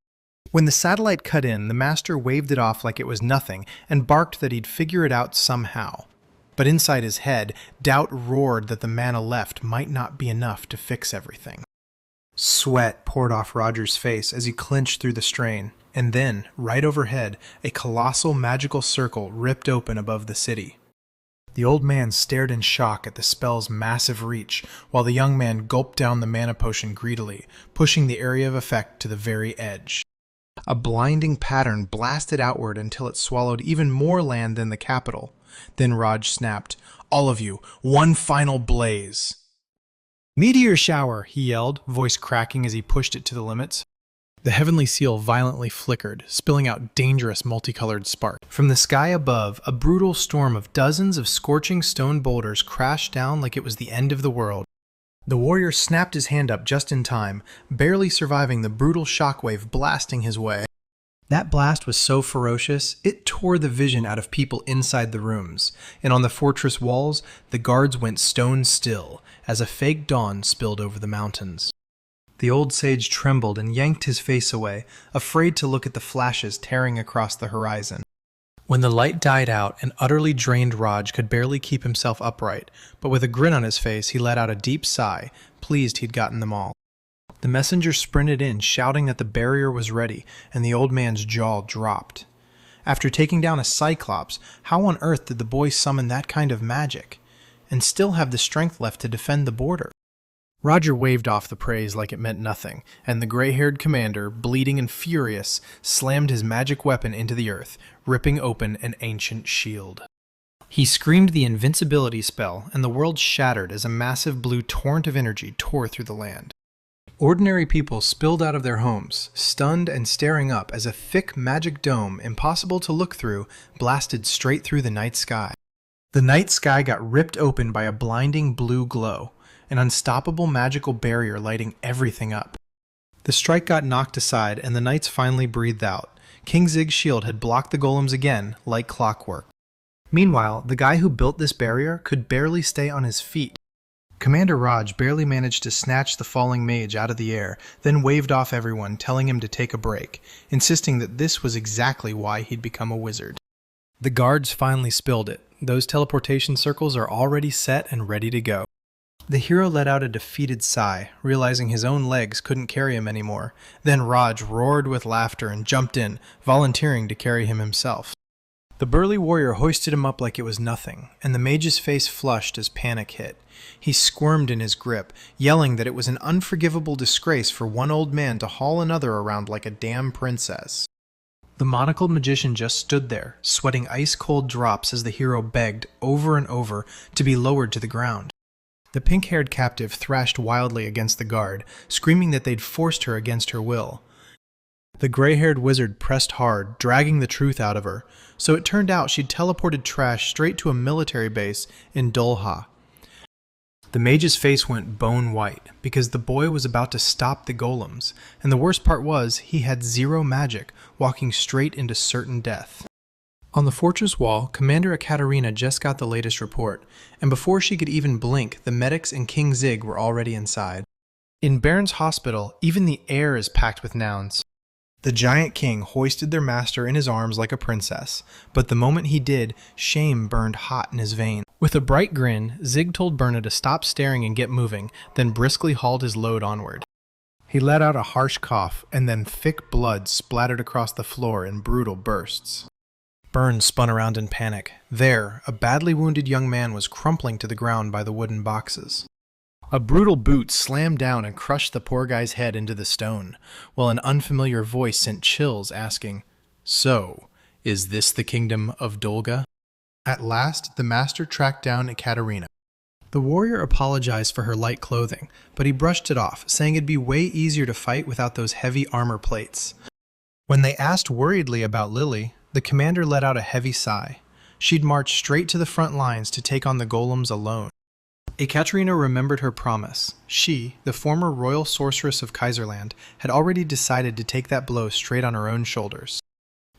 When the satellite cut in, the master waved it off like it was nothing and barked that he'd figure it out somehow. But inside his head, doubt roared that the mana left might not be enough to fix everything. Sweat poured off Roger's face as he clenched through the strain, and then, right overhead, a colossal magical circle ripped open above the city. The old man stared in shock at the spell's massive reach, while the young man gulped down the mana potion greedily, pushing the area of effect to the very edge. A blinding pattern blasted outward until it swallowed even more land than the capital. Then Raj snapped, "All of you, one final blaze!" "Meteor shower!" he yelled, voice cracking as he pushed it to the limits. The heavenly seal violently flickered, spilling out dangerous multicolored sparks. From the sky above, a brutal storm of dozens of scorching stone boulders crashed down like it was the end of the world. The warrior snapped his hand up just in time, barely surviving the brutal shockwave blasting his way. That blast was so ferocious, it tore the vision out of people inside the rooms, and on the fortress walls, the guards went stone still, as a fake dawn spilled over the mountains. The old sage trembled and yanked his face away, afraid to look at the flashes tearing across the horizon. When the light died out, an utterly drained Raj could barely keep himself upright, but with a grin on his face, he let out a deep sigh, pleased he'd gotten them all. The messenger sprinted in, shouting that the barrier was ready, and the old man's jaw dropped. After taking down a Cyclops, how on earth did the boy summon that kind of magic, and still have the strength left to defend the border? Roger waved off the praise like it meant nothing, and the gray-haired commander, bleeding and furious, slammed his magic weapon into the earth, ripping open an ancient shield. He screamed the invincibility spell, and the world shattered as a massive blue torrent of energy tore through the land. Ordinary people spilled out of their homes, stunned and staring up as a thick magic dome, impossible to look through, blasted straight through the night sky. The night sky got ripped open by a blinding blue glow, an unstoppable magical barrier lighting everything up. The strike got knocked aside, and the knights finally breathed out. King Zig's shield had blocked the golems again, like clockwork. Meanwhile, the guy who built this barrier could barely stay on his feet. Commander Raj barely managed to snatch the falling mage out of the air, then waved off everyone, telling him to take a break, insisting that this was exactly why he'd become a wizard. The guards finally spilled it. Those teleportation circles are already set and ready to go. The hero let out a defeated sigh, realizing his own legs couldn't carry him anymore. Then Raj roared with laughter and jumped in, volunteering to carry him himself. The burly warrior hoisted him up like it was nothing, and the mage's face flushed as panic hit. He squirmed in his grip, yelling that it was an unforgivable disgrace for one old man to haul another around like a damn princess. The monocled magician just stood there, sweating ice-cold drops as the hero begged, over and over, to be lowered to the ground. The pink-haired captive thrashed wildly against the guard, screaming that they'd forced her against her will. The gray-haired wizard pressed hard, dragging the truth out of her, so it turned out she'd teleported Trash straight to a military base in Dolha. The mage's face went bone white, because the boy was about to stop the golems, and the worst part was, he had zero magic, walking straight into certain death. On the fortress wall, Commander Ekaterina just got the latest report, and before she could even blink, the medics and King Zig were already inside. In Baron's hospital, even the air is packed with nouns. The giant king hoisted their master in his arms like a princess, but the moment he did, shame burned hot in his veins. With a bright grin, Zig told Berna to stop staring and get moving, then briskly hauled his load onward. He let out a harsh cough, and then thick blood splattered across the floor in brutal bursts. Byrne spun around in panic. There, a badly wounded young man was crumpling to the ground by the wooden boxes. A brutal boot slammed down and crushed the poor guy's head into the stone, while an unfamiliar voice sent chills asking, "So, is this the kingdom of Dolga?" At last, the master tracked down Ekaterina. The warrior apologized for her light clothing, but he brushed it off, saying it'd be way easier to fight without those heavy armor plates. When they asked worriedly about Lily, the commander let out a heavy sigh. She'd marched straight to the front lines to take on the golems alone. Ekaterina remembered her promise. She, the former royal sorceress of Kaiserland, had already decided to take that blow straight on her own shoulders.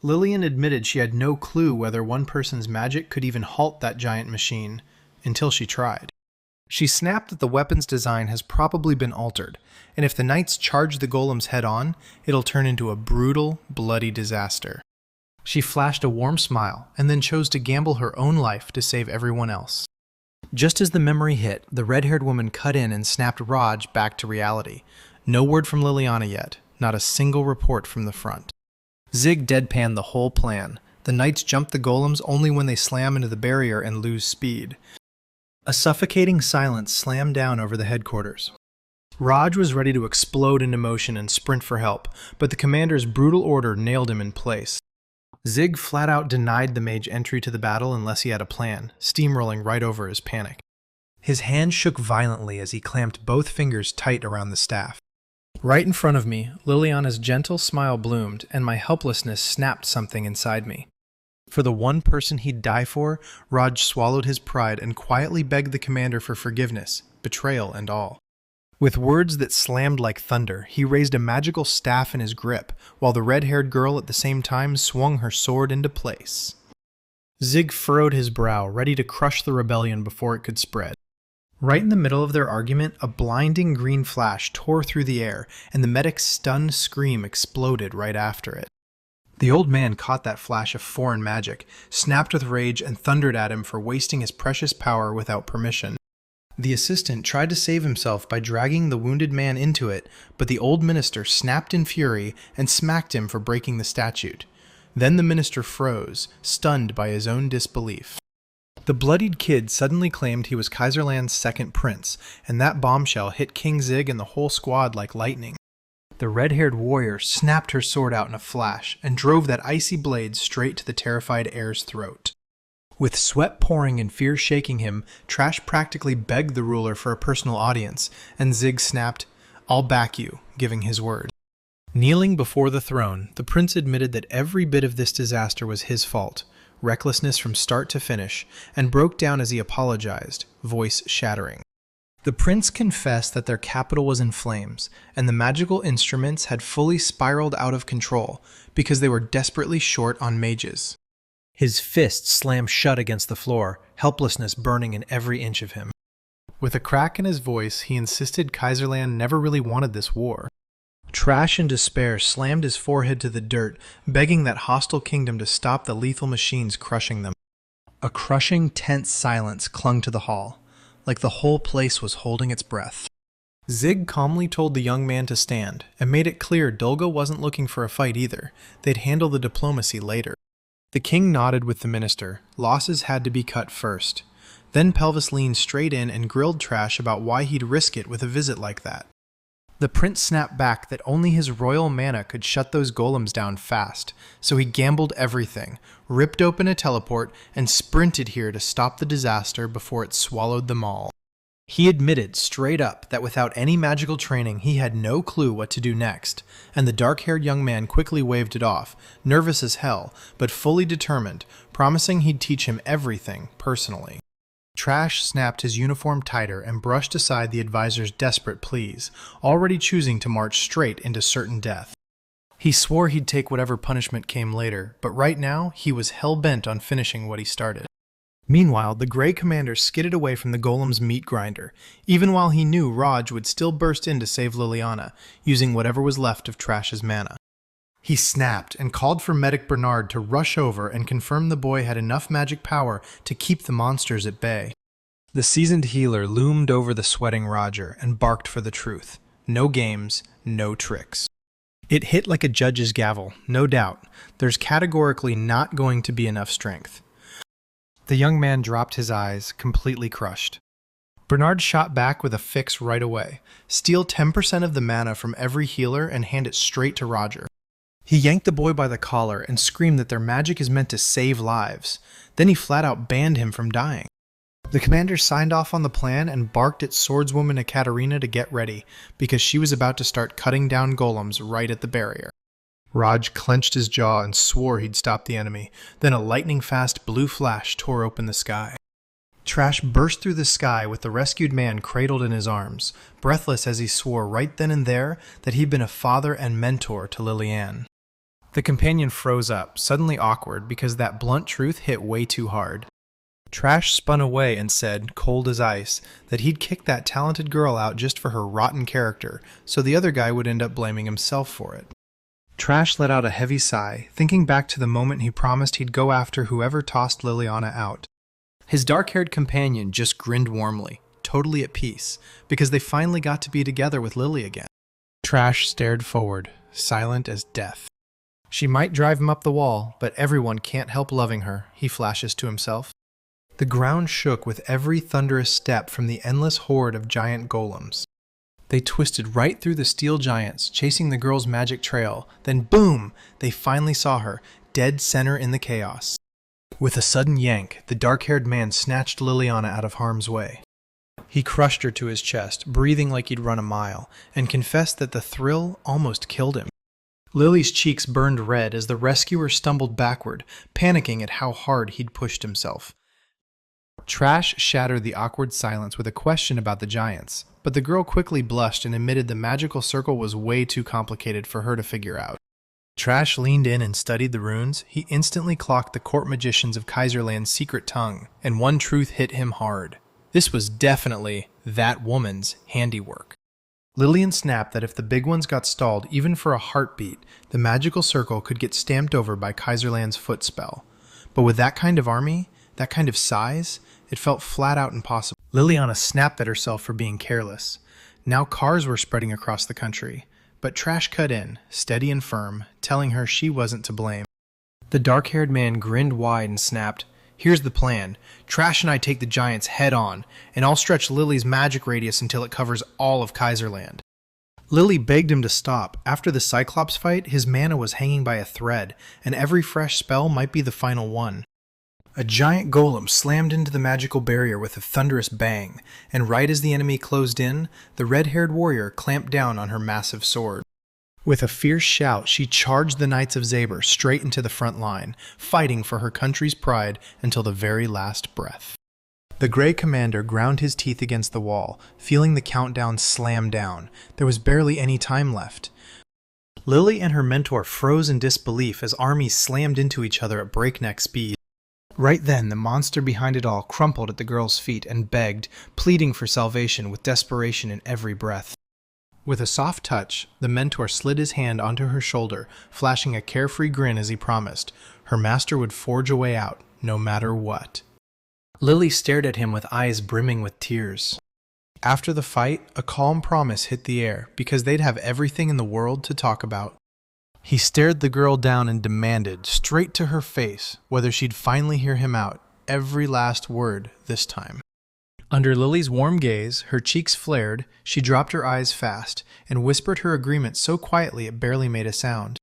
Lillian admitted she had no clue whether one person's magic could even halt that giant machine, until she tried. She snapped that the weapon's design has probably been altered, and if the knights charge the golems head-on, it'll turn into a brutal, bloody disaster. She flashed a warm smile, and then chose to gamble her own life to save everyone else. Just as the memory hit, the red-haired woman cut in and snapped Raj back to reality. No word from Liliana yet, not a single report from the front. Zig deadpanned the whole plan. The knights jump the golems only when they slam into the barrier and lose speed. A suffocating silence slammed down over the headquarters. Raj was ready to explode into motion and sprint for help, but the commander's brutal order nailed him in place. Zig flat out denied the mage entry to the battle unless he had a plan, steamrolling right over his panic. His hand shook violently as he clamped both fingers tight around the staff. Right in front of me, Liliana's gentle smile bloomed, and my helplessness snapped something inside me. For the one person he'd die for, Raj swallowed his pride and quietly begged the commander for forgiveness, betrayal and all. With words that slammed like thunder, he raised a magical staff in his grip, while the red-haired girl at the same time swung her sword into place. Zig furrowed his brow, ready to crush the rebellion before it could spread. Right in the middle of their argument, a blinding green flash tore through the air, and the medic's stunned scream exploded right after it. The old man caught that flash of foreign magic, snapped with rage, and thundered at him for wasting his precious power without permission. The assistant tried to save himself by dragging the wounded man into it, but the old minister snapped in fury and smacked him for breaking the statute. Then the minister froze, stunned by his own disbelief. The bloodied kid suddenly claimed he was Kaiserland's second prince, and that bombshell hit King Zig and the whole squad like lightning. The red-haired warrior snapped her sword out in a flash and drove that icy blade straight to the terrified heir's throat. With sweat pouring and fear shaking him, Trash practically begged the ruler for a personal audience, and Zig snapped, "I'll back you," giving his word. Kneeling before the throne, the prince admitted that every bit of this disaster was his fault, recklessness from start to finish, and broke down as he apologized, voice shattering. The prince confessed that their capital was in flames, and the magical instruments had fully spiraled out of control because they were desperately short on mages. His fists slammed shut against the floor, helplessness burning in every inch of him. With a crack in his voice, he insisted Kaiserland never really wanted this war. Trash in despair slammed his forehead to the dirt, begging that hostile kingdom to stop the lethal machines crushing them. A crushing, tense silence clung to the hall, like the whole place was holding its breath. Zig calmly told the young man to stand, and made it clear Dolga wasn't looking for a fight either. They'd handle the diplomacy later. The king nodded with the minister. Losses had to be cut first. Then Pelvis leaned straight in and grilled Trash about why he'd risk it with a visit like that. The prince snapped back that only his royal mana could shut those golems down fast, so he gambled everything, ripped open a teleport, and sprinted here to stop the disaster before it swallowed them all. He admitted straight up that without any magical training he had no clue what to do next, and the dark-haired young man quickly waved it off, nervous as hell, but fully determined, promising he'd teach him everything personally. Trash snapped his uniform tighter and brushed aside the advisor's desperate pleas, already choosing to march straight into certain death. He swore he'd take whatever punishment came later, but right now he was hell-bent on finishing what he started. Meanwhile, the Grey Commander skidded away from the golem's meat grinder, even while he knew Raj would still burst in to save Liliana, using whatever was left of Trash's mana. He snapped and called for Medic Bernard to rush over and confirm the boy had enough magic power to keep the monsters at bay. The seasoned healer loomed over the sweating Roger and barked for the truth. No games, no tricks. It hit like a judge's gavel, no doubt. There's categorically not going to be enough strength. The young man dropped his eyes, completely crushed. Bernard shot back with a fix right away. Steal 10% of the mana from every healer and hand it straight to Roger. He yanked the boy by the collar and screamed that their magic is meant to save lives. Then he flat out banned him from dying. The commander signed off on the plan and barked at swordswoman Ekaterina to get ready, because she was about to start cutting down golems right at the barrier. Raj clenched his jaw and swore he'd stop the enemy. Then a lightning-fast blue flash tore open the sky. Trash burst through the sky with the rescued man cradled in his arms, breathless as he swore right then and there that he'd been a father and mentor to Liliane. The companion froze up, suddenly awkward because that blunt truth hit way too hard. Trash spun away and said, cold as ice, that he'd kick that talented girl out just for her rotten character, so the other guy would end up blaming himself for it. Trash let out a heavy sigh, thinking back to the moment he promised he'd go after whoever tossed Liliana out. His dark-haired companion just grinned warmly, totally at peace, because they finally got to be together with Lily again. Trash stared forward, silent as death. She might drive him up the wall, but everyone can't help loving her, he flashes to himself. The ground shook with every thunderous step from the endless horde of giant golems. They twisted right through the steel giants, chasing the girl's magic trail. Then boom! They finally saw her, dead center in the chaos. With a sudden yank, the dark-haired man snatched Liliana out of harm's way. He crushed her to his chest, breathing like he'd run a mile, and confessed that the thrill almost killed him. Lily's cheeks burned red as the rescuer stumbled backward, panicking at how hard he'd pushed himself. Trash shattered the awkward silence with a question about the giants, but the girl quickly blushed and admitted the magical circle was way too complicated for her to figure out. Trash leaned in and studied the runes. He instantly clocked the court magicians of Kaiserland's secret tongue, and one truth hit him hard. This was definitely that woman's handiwork. Lillian snapped that if the big ones got stalled even for a heartbeat, the magical circle could get stamped over by Kaiserland's foot spell. But with that kind of army, that kind of size, it felt flat out impossible. Liliana snapped at herself for being careless. Now cars were spreading across the country, but Trash cut in, steady and firm, telling her she wasn't to blame. The dark-haired man grinned wide and snapped, "Here's the plan. Trash and I take the giants head on, and I'll stretch Lily's magic radius until it covers all of Kaiserland." Lily begged him to stop. After the Cyclops fight, his mana was hanging by a thread, and every fresh spell might be the final one. A giant golem slammed into the magical barrier with a thunderous bang, and right as the enemy closed in, the red-haired warrior clamped down on her massive sword. With a fierce shout, she charged the Knights of Zaber straight into the front line, fighting for her country's pride until the very last breath. The Grey Commander ground his teeth against the wall, feeling the countdown slam down. There was barely any time left. Lily and her mentor froze in disbelief as armies slammed into each other at breakneck speed. Right then, the monster behind it all crumpled at the girl's feet and begged, pleading for salvation with desperation in every breath. With a soft touch, the mentor slid his hand onto her shoulder, flashing a carefree grin as he promised her master would forge a way out, no matter what. Lily stared at him with eyes brimming with tears. After the fight, a calm promise hit the air because they'd have everything in the world to talk about. He stared the girl down and demanded, straight to her face, whether she'd finally hear him out, every last word this time. Under Lily's warm gaze, her cheeks flared, she dropped her eyes fast, and whispered her agreement so quietly it barely made a sound.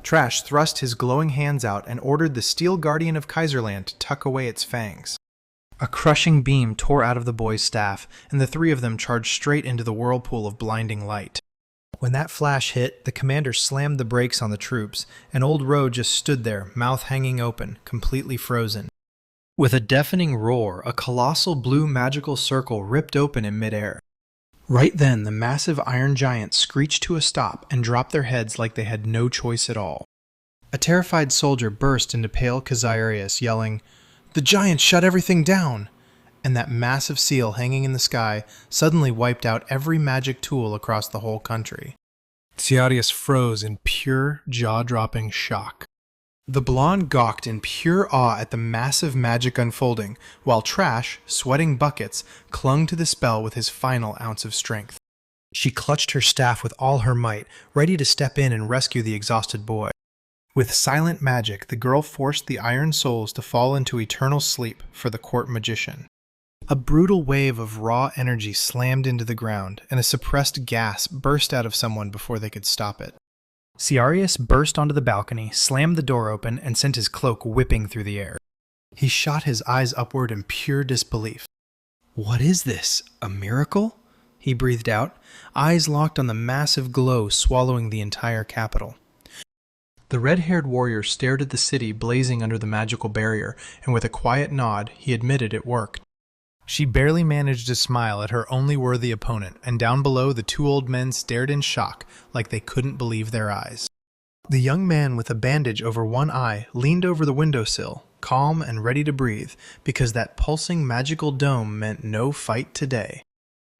Trash thrust his glowing hands out and ordered the steel guardian of Kaiserland to tuck away its fangs. A crushing beam tore out of the boy's staff, and the three of them charged straight into the whirlpool of blinding light. When that flash hit, the commander slammed the brakes on the troops, and old Ro just stood there, mouth hanging open, completely frozen. With a deafening roar, a colossal blue magical circle ripped open in midair. Right then, the massive iron giants screeched to a stop and dropped their heads like they had no choice at all. A terrified soldier burst into pale Kazarius, yelling, "The giants shut everything down!" And that massive seal hanging in the sky suddenly wiped out every magic tool across the whole country. Kazarius froze in pure, jaw-dropping shock. The blonde gawked in pure awe at the massive magic unfolding, while Trash, sweating buckets, clung to the spell with his final ounce of strength. She clutched her staff with all her might, ready to step in and rescue the exhausted boy. With silent magic, the girl forced the iron souls to fall into eternal sleep for the court magician. A brutal wave of raw energy slammed into the ground, and a suppressed gasp burst out of someone before they could stop it. Kazarius burst onto the balcony, slammed the door open, and sent his cloak whipping through the air. He shot his eyes upward in pure disbelief. "What is this? A miracle?" he breathed out, eyes locked on the massive glow swallowing the entire capital. The red-haired warrior stared at the city blazing under the magical barrier, and with a quiet nod, he admitted it worked. She barely managed to smile at her only worthy opponent, and down below the two old men stared in shock, like they couldn't believe their eyes. The young man with a bandage over one eye leaned over the windowsill, calm and ready to breathe, because that pulsing magical dome meant no fight today.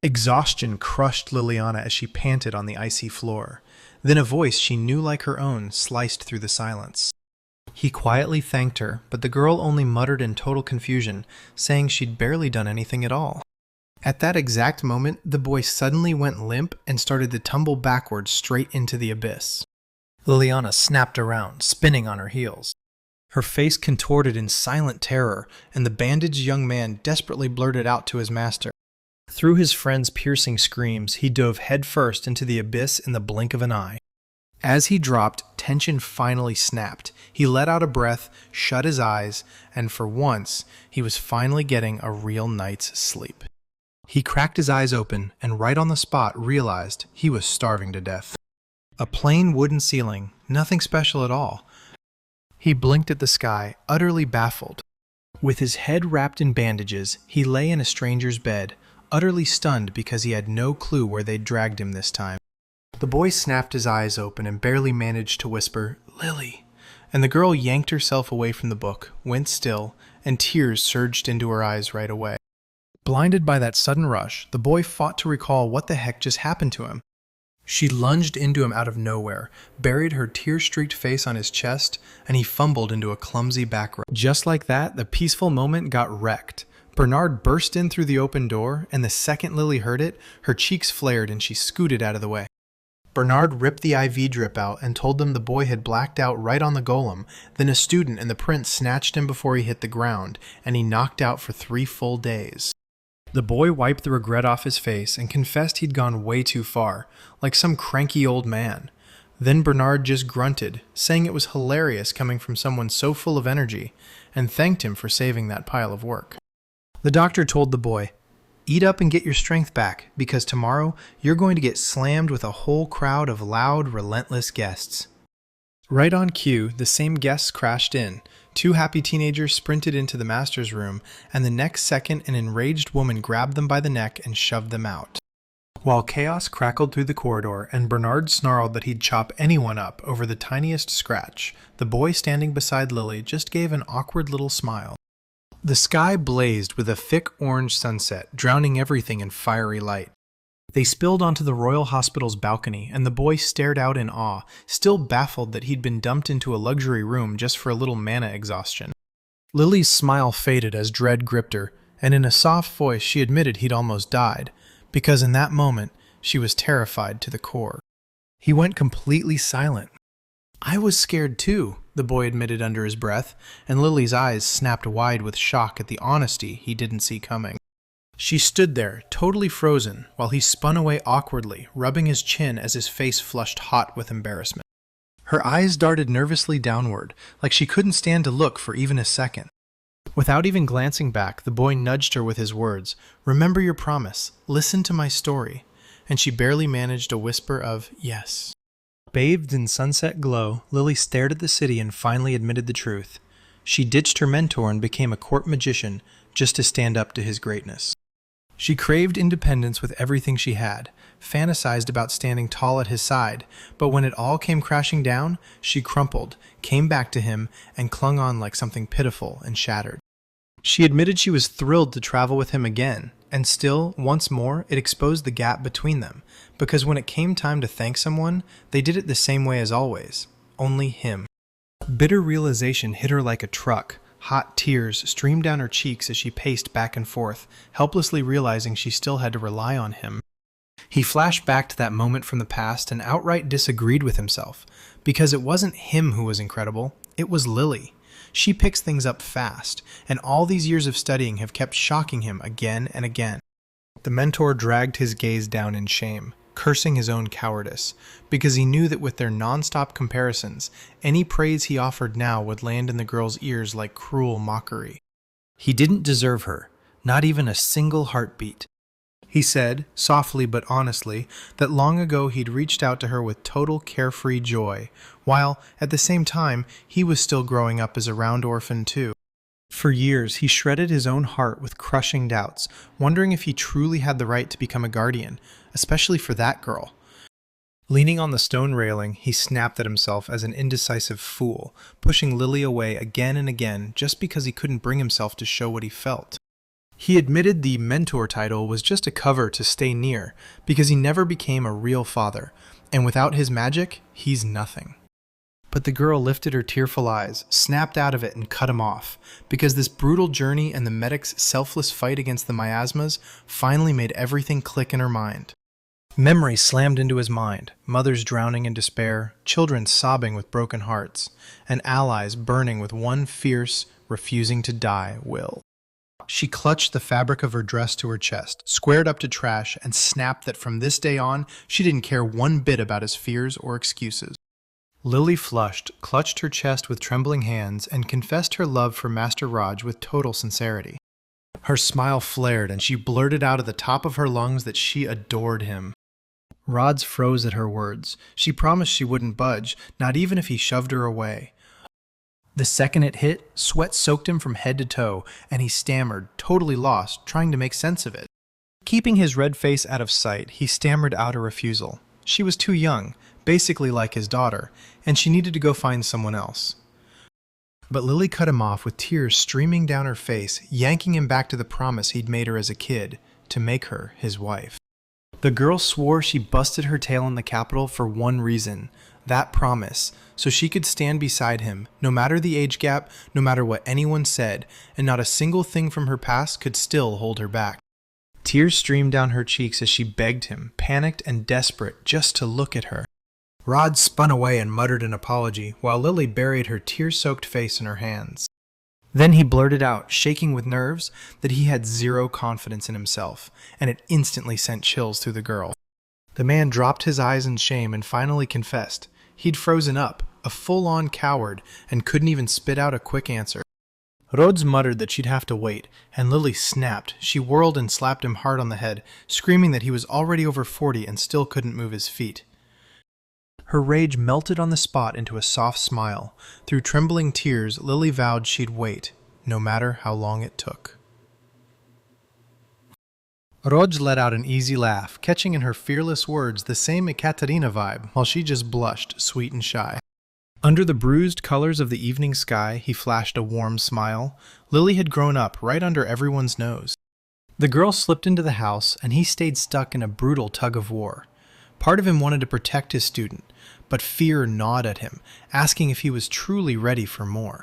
Exhaustion crushed Liliana as she panted on the icy floor. Then a voice she knew like her own sliced through the silence. He quietly thanked her, but the girl only muttered in total confusion, saying she'd barely done anything at all. At that exact moment, the boy suddenly went limp and started to tumble backwards straight into the abyss. Liliana snapped around, spinning on her heels. Her face contorted in silent terror, and the bandaged young man desperately blurted out to his master. Through his friend's piercing screams, he dove headfirst into the abyss in the blink of an eye. As he dropped, tension finally snapped. He let out a breath, shut his eyes, and for once, he was finally getting a real night's sleep. He cracked his eyes open, and right on the spot realized he was starving to death. A plain wooden ceiling, nothing special at all. He blinked at the sky, utterly baffled. With his head wrapped in bandages, he lay in a stranger's bed, utterly stunned because he had no clue where they'd dragged him this time. The boy snapped his eyes open and barely managed to whisper, "Lily," and the girl yanked herself away from the book, went still, and tears surged into her eyes right away. Blinded by that sudden rush, the boy fought to recall what the heck just happened to him. She lunged into him out of nowhere, buried her tear-streaked face on his chest, and he fumbled into a clumsy back rub. Just like that, the peaceful moment got wrecked. Bernard burst in through the open door, and the second Lily heard it, her cheeks flared and she scooted out of the way. Bernard ripped the IV drip out and told them the boy had blacked out right on the golem. Then a student and the prince snatched him before he hit the ground, and he knocked out for 3 full days. The boy wiped the regret off his face and confessed he'd gone way too far, like some cranky old man. Then Bernard just grunted, saying it was hilarious coming from someone so full of energy, and thanked him for saving that pile of work. The doctor told the boy, "Eat up and get your strength back, because tomorrow you're going to get slammed with a whole crowd of loud, relentless guests." Right on cue, the same guests crashed in. 2 happy teenagers sprinted into the master's room, and the next second an enraged woman grabbed them by the neck and shoved them out. While chaos crackled through the corridor and Bernard snarled that he'd chop anyone up over the tiniest scratch, the boy standing beside Lily just gave an awkward little smile. The sky blazed with a thick orange sunset, drowning everything in fiery light. They spilled onto the Royal Hospital's balcony, and the boy stared out in awe, still baffled that he'd been dumped into a luxury room just for a little mana exhaustion. Lily's smile faded as dread gripped her, and in a soft voice she admitted he'd almost died, because in that moment she was terrified to the core. He went completely silent. "I was scared too," the boy admitted under his breath, and Lily's eyes snapped wide with shock at the honesty he didn't see coming. She stood there, totally frozen, while he spun away awkwardly, rubbing his chin as his face flushed hot with embarrassment. Her eyes darted nervously downward, like she couldn't stand to look for even a second. Without even glancing back, the boy nudged her with his words, "Remember your promise, listen to my story," and she barely managed a whisper of yes. Bathed in sunset glow, Lily stared at the city and finally admitted the truth. She ditched her mentor and became a court magician just to stand up to his greatness. She craved independence with everything she had, fantasized about standing tall at his side, but when it all came crashing down, she crumpled, came back to him, and clung on like something pitiful and shattered. She admitted she was thrilled to travel with him again, and still, once more, it exposed the gap between them, because when it came time to thank someone, they did it the same way as always, only him. Bitter realization hit her like a truck. Hot tears streamed down her cheeks as she paced back and forth, helplessly realizing she still had to rely on him. He flashed back to that moment from the past and outright disagreed with himself, because it wasn't him who was incredible, it was Lily. She picks things up fast, and all these years of studying have kept shocking him again and again. The mentor dragged his gaze down in shame, cursing his own cowardice, because he knew that with their non-stop comparisons, any praise he offered now would land in the girl's ears like cruel mockery. He didn't deserve her, not even a single heartbeat. He said, softly but honestly, that long ago he'd reached out to her with total carefree joy, while, at the same time, he was still growing up as a round orphan too. For years, he shredded his own heart with crushing doubts, wondering if he truly had the right to become a guardian, especially for that girl. Leaning on the stone railing, he snapped at himself as an indecisive fool, pushing Lily away again and again just because he couldn't bring himself to show what he felt. He admitted the mentor title was just a cover to stay near, because he never became a real father, and without his magic, he's nothing. But the girl lifted her tearful eyes, snapped out of it, and cut him off, because this brutal journey and the medic's selfless fight against the miasmas finally made everything click in her mind. Memory slammed into his mind, mothers drowning in despair, children sobbing with broken hearts, and allies burning with one fierce, refusing to die will. She clutched the fabric of her dress to her chest, squared up to Trash, and snapped that from this day on, she didn't care one bit about his fears or excuses. Lily flushed, clutched her chest with trembling hands, and confessed her love for Master Raj with total sincerity. Her smile flared, and she blurted out at the top of her lungs that she adored him. Raj froze at her words. She promised she wouldn't budge, not even if he shoved her away. The second it hit, sweat soaked him from head to toe, and he stammered, totally lost, trying to make sense of it. Keeping his red face out of sight, he stammered out a refusal. She was too young, basically like his daughter, and she needed to go find someone else. But Lily cut him off with tears streaming down her face, yanking him back to the promise he'd made her as a kid, to make her his wife. The girl swore she busted her tail in the capital for one reason, that promise, so she could stand beside him, no matter the age gap, no matter what anyone said, and not a single thing from her past could still hold her back. Tears streamed down her cheeks as she begged him, panicked and desperate, just to look at her. Rod spun away and muttered an apology, while Lily buried her tear-soaked face in her hands. Then he blurted out, shaking with nerves, that he had zero confidence in himself, and it instantly sent chills through the girl. The man dropped his eyes in shame and finally confessed. He'd frozen up, a full-on coward, and couldn't even spit out a quick answer. Rhodes muttered that she'd have to wait, and Lily snapped. She whirled and slapped him hard on the head, screaming that he was already over 40 and still couldn't move his feet. Her rage melted on the spot into a soft smile. Through trembling tears, Lily vowed she'd wait, no matter how long it took. Roj let out an easy laugh, catching in her fearless words the same Ekaterina vibe, while she just blushed, sweet and shy. Under the bruised colors of the evening sky, he flashed a warm smile. Lily had grown up right under everyone's nose. The girl slipped into the house, and he stayed stuck in a brutal tug-of-war. Part of him wanted to protect his student, but fear gnawed at him, asking if he was truly ready for more.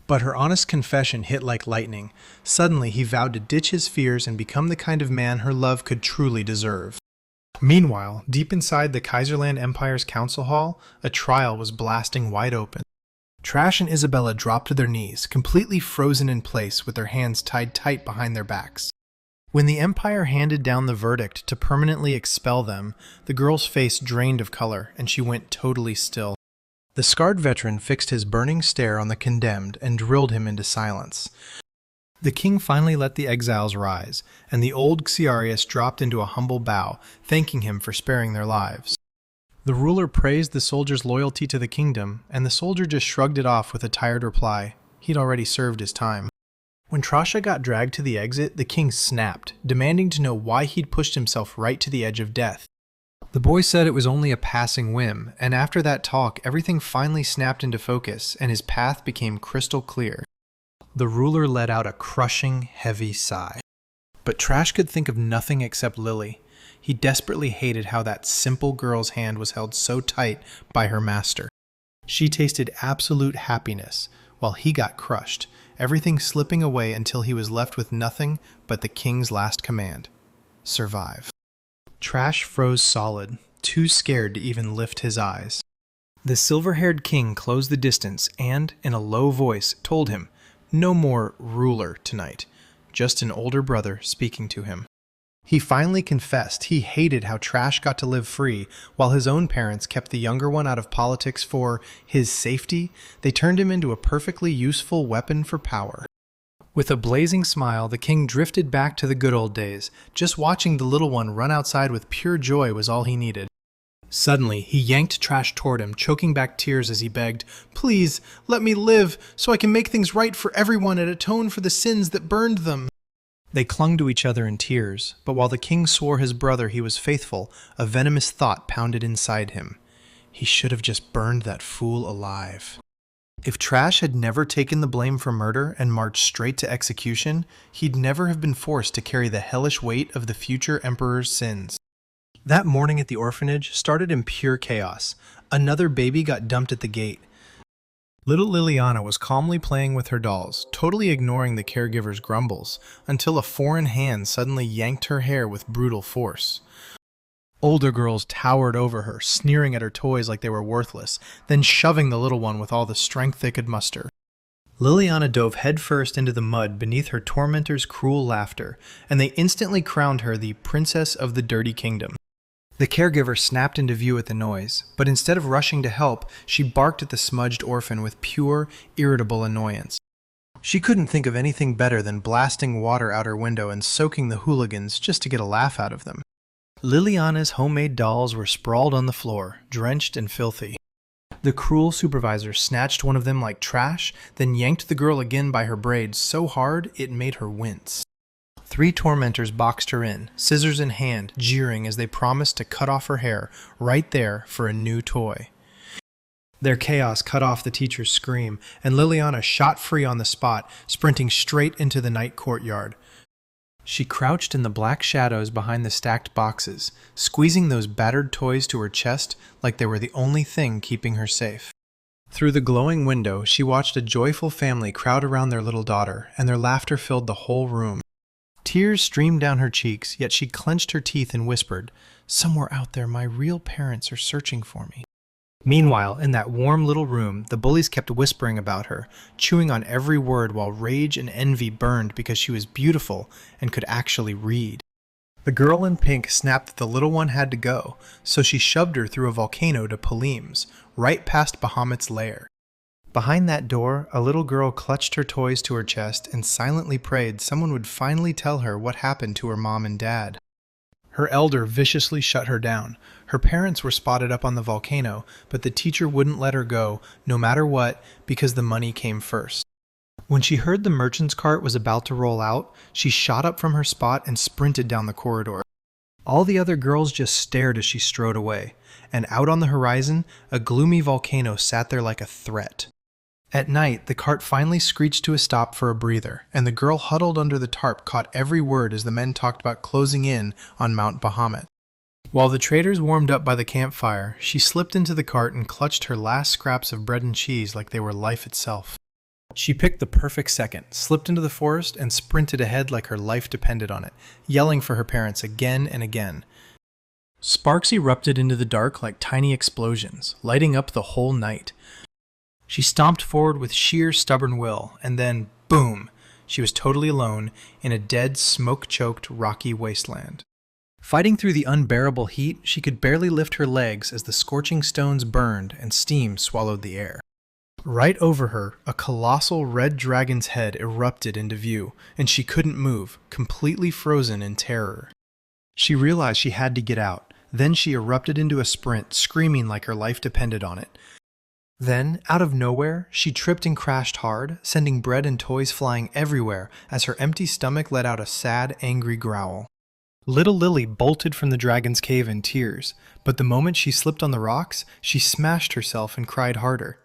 But her honest confession hit like lightning. Suddenly, he vowed to ditch his fears and become the kind of man her love could truly deserve. Meanwhile, deep inside the Kaiserland Empire's council hall, a trial was blasting wide open. Trash and Isabella dropped to their knees, completely frozen in place with their hands tied tight behind their backs. When the Empire handed down the verdict to permanently expel them, the girl's face drained of color, and she went totally still. The scarred veteran fixed his burning stare on the condemned and drilled him into silence. The king finally let the exiles rise, and the old Xiarius dropped into a humble bow, thanking him for sparing their lives. The ruler praised the soldier's loyalty to the kingdom, and the soldier just shrugged it off with a tired reply. He'd already served his time. When Trasha got dragged to the exit, the king snapped, demanding to know why he'd pushed himself right to the edge of death. The boy said it was only a passing whim, and after that talk, everything finally snapped into focus, and his path became crystal clear. The ruler let out a crushing, heavy sigh. But Trash could think of nothing except Lily. He desperately hated how that simple girl's hand was held so tight by her master. She tasted absolute happiness, while he got crushed, everything slipping away until he was left with nothing but the king's last command: survive. Trash froze solid, too scared to even lift his eyes. The silver-haired king closed the distance and, in a low voice, told him, no more ruler tonight, just an older brother speaking to him. He finally confessed he hated how Trash got to live free while his own parents kept the younger one out of politics for his safety. They turned him into a perfectly useful weapon for power. With a blazing smile, the king drifted back to the good old days. Just watching the little one run outside with pure joy was all he needed. Suddenly, he yanked Trash toward him, choking back tears as he begged, "Please, let me live, so I can make things right for everyone and atone for the sins that burned them." They clung to each other in tears, but while the king swore his brother he was faithful, a venomous thought pounded inside him. He should have just burned that fool alive. If Trash had never taken the blame for murder and marched straight to execution, he'd never have been forced to carry the hellish weight of the future emperor's sins. That morning at the orphanage started in pure chaos. Another baby got dumped at the gate. Little Liliana was calmly playing with her dolls, totally ignoring the caregiver's grumbles, until a foreign hand suddenly yanked her hair with brutal force. Older girls towered over her, sneering at her toys like they were worthless, then shoving the little one with all the strength they could muster. Liliana dove headfirst into the mud beneath her tormentor's cruel laughter, and they instantly crowned her the Princess of the Dirty Kingdom. The caregiver snapped into view at the noise, but instead of rushing to help, she barked at the smudged orphan with pure, irritable annoyance. She couldn't think of anything better than blasting water out her window and soaking the hooligans just to get a laugh out of them. Liliana's homemade dolls were sprawled on the floor, drenched and filthy. The cruel supervisor snatched one of them like trash, then yanked the girl again by her braids so hard it made her wince. 3 tormentors boxed her in, scissors in hand, jeering as they promised to cut off her hair right there for a new toy. Their chaos cut off the teacher's scream, and Liliana shot free on the spot, sprinting straight into the night courtyard. She crouched in the black shadows behind the stacked boxes, squeezing those battered toys to her chest like they were the only thing keeping her safe. Through the glowing window, she watched a joyful family crowd around their little daughter, and their laughter filled the whole room. Tears streamed down her cheeks, yet she clenched her teeth and whispered, "Somewhere out there, my real parents are searching for me." Meanwhile, in that warm little room, the bullies kept whispering about her, chewing on every word while rage and envy burned because she was beautiful and could actually read. The girl in pink snapped that the little one had to go, so she shoved her through a volcano to Palim's, right past Bahamut's lair. Behind that door, a little girl clutched her toys to her chest and silently prayed someone would finally tell her what happened to her mom and dad. Her elder viciously shut her down. Her parents were spotted up on the volcano, but the teacher wouldn't let her go, no matter what, because the money came first. When she heard the merchant's cart was about to roll out, she shot up from her spot and sprinted down the corridor. All the other girls just stared as she strode away, and out on the horizon, a gloomy volcano sat there like a threat. At night, the cart finally screeched to a stop for a breather, and the girl huddled under the tarp caught every word as the men talked about closing in on Mount Bahamut. While the traders warmed up by the campfire, she slipped into the cart and clutched her last scraps of bread and cheese like they were life itself. She picked the perfect second, slipped into the forest, and sprinted ahead like her life depended on it, yelling for her parents again and again. Sparks erupted into the dark like tiny explosions, lighting up the whole night. She stomped forward with sheer stubborn will, and then, boom, she was totally alone in a dead, smoke-choked, rocky wasteland. Fighting through the unbearable heat, she could barely lift her legs as the scorching stones burned and steam swallowed the air. Right over her, a colossal red dragon's head erupted into view, and she couldn't move, completely frozen in terror. She realized she had to get out. Then she erupted into a sprint, screaming like her life depended on it. Then, out of nowhere, she tripped and crashed hard, sending bread and toys flying everywhere as her empty stomach let out a sad, angry growl. Little Lily bolted from the dragon's cave in tears, but the moment she slipped on the rocks, she smashed herself and cried harder.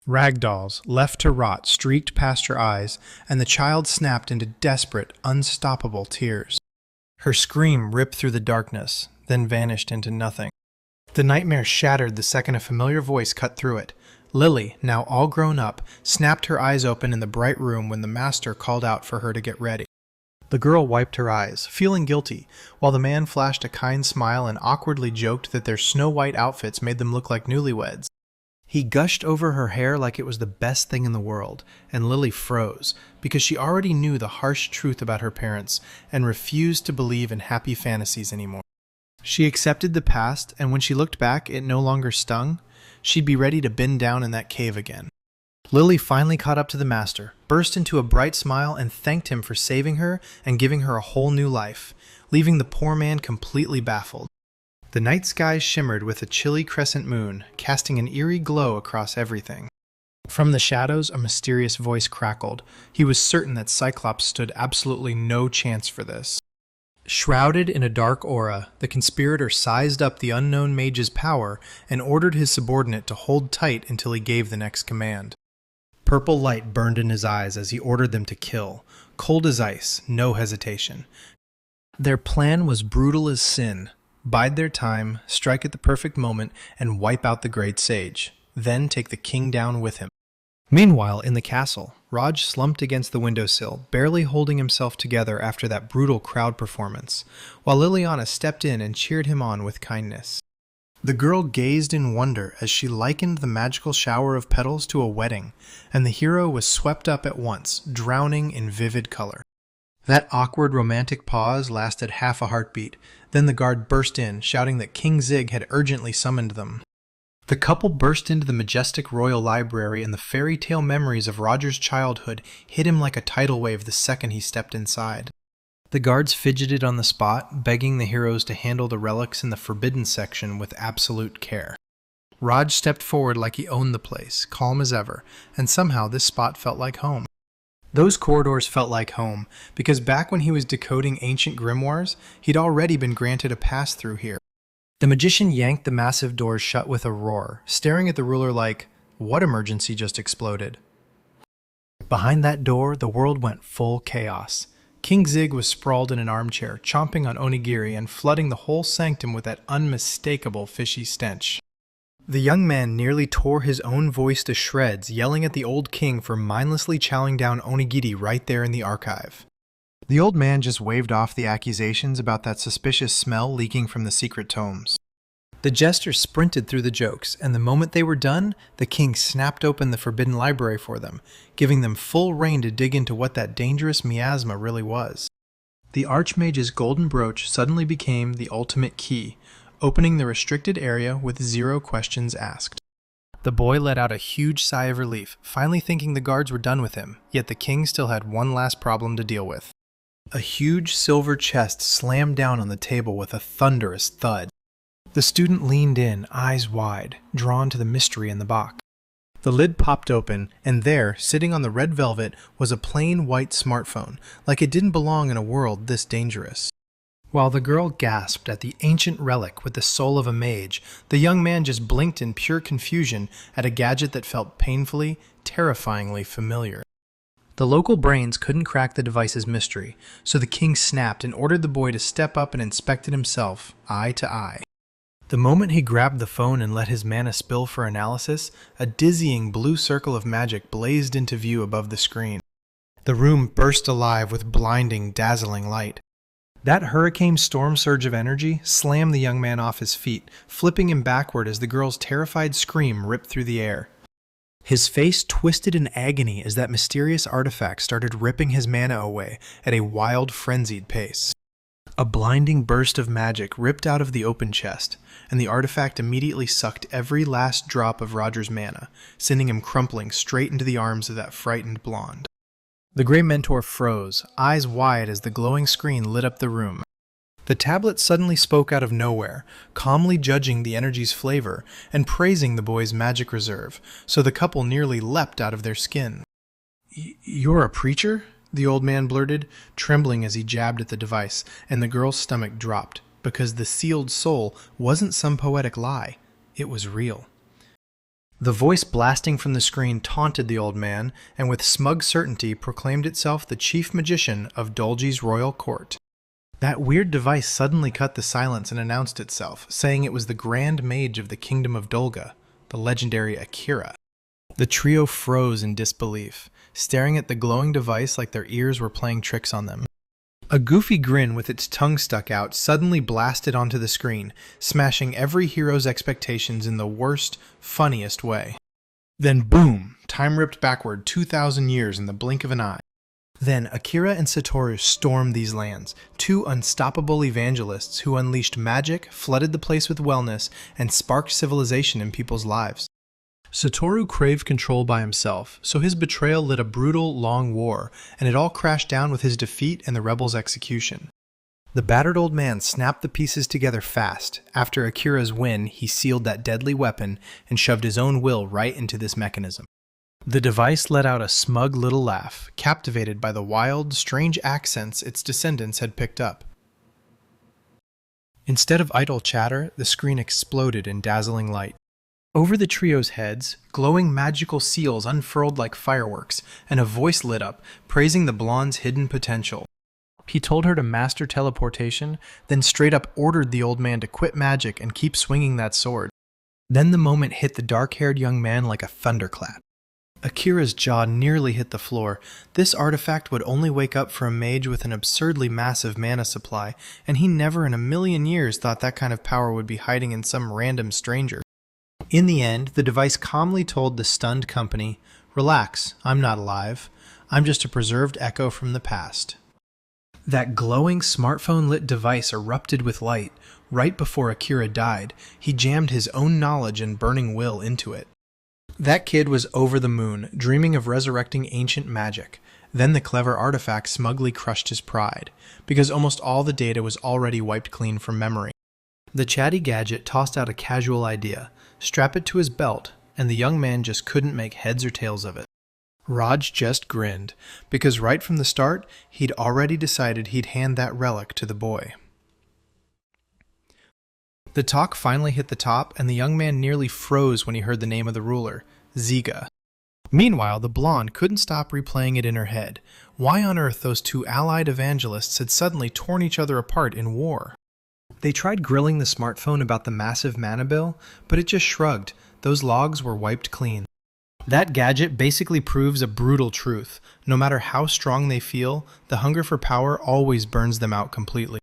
Ragdolls, left to rot, streaked past her eyes, and the child snapped into desperate, unstoppable tears. Her scream ripped through the darkness, then vanished into nothing. The nightmare shattered the second a familiar voice cut through it. Lily, now all grown up, snapped her eyes open in the bright room when the master called out for her to get ready. The girl wiped her eyes, feeling guilty, while the man flashed a kind smile and awkwardly joked that their snow-white outfits made them look like newlyweds. He gushed over her hair like it was the best thing in the world, and Lily froze, because she already knew the harsh truth about her parents and refused to believe in happy fantasies anymore. She accepted the past, and when she looked back, it no longer stung. She'd be ready to bend down in that cave again. Lily finally caught up to the master, burst into a bright smile, and thanked him for saving her and giving her a whole new life, leaving the poor man completely baffled. The night sky shimmered with a chilly crescent moon, casting an eerie glow across everything. From the shadows, a mysterious voice crackled. He was certain that Cyclops stood absolutely no chance for this. Shrouded in a dark aura, the conspirator sized up the unknown mage's power and ordered his subordinate to hold tight until he gave the next command. Purple light burned in his eyes as he ordered them to kill, cold as ice, no hesitation. Their plan was brutal as sin. Bide their time, strike at the perfect moment, and wipe out the great sage, then take the king down with him. Meanwhile, in the castle, Raj slumped against the windowsill, barely holding himself together after that brutal crowd performance, while Liliana stepped in and cheered him on with kindness. The girl gazed in wonder as she likened the magical shower of petals to a wedding, and the hero was swept up at once, drowning in vivid color. That awkward romantic pause lasted half a heartbeat, then the guard burst in, shouting that King Zig had urgently summoned them. The couple burst into the majestic royal library, and the fairy tale memories of Roger's childhood hit him like a tidal wave the second he stepped inside. The guards fidgeted on the spot, begging the heroes to handle the relics in the forbidden section with absolute care. Raj stepped forward like he owned the place, calm as ever, and somehow this spot felt like home. Those corridors felt like home, because back when he was decoding ancient grimoires, he'd already been granted a pass-through here. The magician yanked the massive doors shut with a roar, staring at the ruler like, what emergency just exploded? Behind that door, the world went full chaos. King Zig was sprawled in an armchair, chomping on onigiri and flooding the whole sanctum with that unmistakable fishy stench. The young man nearly tore his own voice to shreds, yelling at the old king for mindlessly chowing down onigiri right there in the archive. The old man just waved off the accusations about that suspicious smell leaking from the secret tomes. The jester sprinted through the jokes, and the moment they were done, the king snapped open the forbidden library for them, giving them full rein to dig into what that dangerous miasma really was. The Archmage's golden brooch suddenly became the ultimate key, opening the restricted area with 0 questions asked. The boy let out a huge sigh of relief, finally thinking the guards were done with him, yet the king still had one last problem to deal with. A huge silver chest slammed down on the table with a thunderous thud. The student leaned in, eyes wide, drawn to the mystery in the box. The lid popped open, and there, sitting on the red velvet, was a plain white smartphone, like it didn't belong in a world this dangerous. While the girl gasped at the ancient relic with the soul of a mage, the young man just blinked in pure confusion at a gadget that felt painfully, terrifyingly familiar. The local brains couldn't crack the device's mystery, so the king snapped and ordered the boy to step up and inspect it himself, eye to eye. The moment he grabbed the phone and let his mana spill for analysis, a dizzying blue circle of magic blazed into view above the screen. The room burst alive with blinding, dazzling light. That hurricane storm surge of energy slammed the young man off his feet, flipping him backward as the girl's terrified scream ripped through the air. His face twisted in agony as that mysterious artifact started ripping his mana away at a wild, frenzied pace. A blinding burst of magic ripped out of the open chest, and the artifact immediately sucked every last drop of Roger's mana, sending him crumpling straight into the arms of that frightened blonde. The Grey Mentor froze, eyes wide as the glowing screen lit up the room. The tablet suddenly spoke out of nowhere, calmly judging the energy's flavor and praising the boy's magic reserve, so the couple nearly leapt out of their skin. "You're a preacher?" the old man blurted, trembling as he jabbed at the device, and the girl's stomach dropped, because the sealed soul wasn't some poetic lie. It was real. The voice blasting from the screen taunted the old man, and with smug certainty proclaimed itself the chief magician of Dolgi's royal court. That weird device suddenly cut the silence and announced itself, saying it was the grand mage of the kingdom of Dolga, the legendary Akira. The trio froze in disbelief, staring at the glowing device like their ears were playing tricks on them. A goofy grin with its tongue stuck out suddenly blasted onto the screen, smashing every hero's expectations in the worst, funniest way. Then boom! Time ripped backward 2,000 years in the blink of an eye. Then Akira and Satoru stormed these lands, two unstoppable evangelists who unleashed magic, flooded the place with wellness, and sparked civilization in people's lives. Satoru craved control by himself, so his betrayal lit a brutal, long war, and it all crashed down with his defeat and the rebels' execution. The battered old man snapped the pieces together fast. After Akira's win, he sealed that deadly weapon and shoved his own will right into this mechanism. The device let out a smug little laugh, captivated by the wild, strange accents its descendants had picked up. Instead of idle chatter, the screen exploded in dazzling light. Over the trio's heads, glowing magical seals unfurled like fireworks, and a voice lit up, praising the blonde's hidden potential. He told her to master teleportation, then straight up ordered the old man to quit magic and keep swinging that sword. Then the moment hit the dark-haired young man like a thunderclap. Akira's jaw nearly hit the floor. This artifact would only wake up for a mage with an absurdly massive mana supply, and he never in a million years thought that kind of power would be hiding in some random stranger. In the end, the device calmly told the stunned company, "Relax, I'm not alive. I'm just a preserved echo from the past." That glowing smartphone-lit device erupted with light. Right before Akira died, he jammed his own knowledge and burning will into it. That kid was over the moon, dreaming of resurrecting ancient magic. Then the clever artifact smugly crushed his pride, because almost all the data was already wiped clean from memory. The chatty gadget tossed out a casual idea. Strap it to his belt, and the young man just couldn't make heads or tails of it. Raj just grinned, because right from the start, he'd already decided he'd hand that relic to the boy. The talk finally hit the top, and the young man nearly froze when he heard the name of the ruler, Ziga. Meanwhile, the blonde couldn't stop replaying it in her head. Why on earth those two allied evangelists had suddenly torn each other apart in war? They tried grilling the smartphone about the massive mana bill, but it just shrugged. Those logs were wiped clean. That gadget basically proves a brutal truth. No matter how strong they feel, the hunger for power always burns them out completely.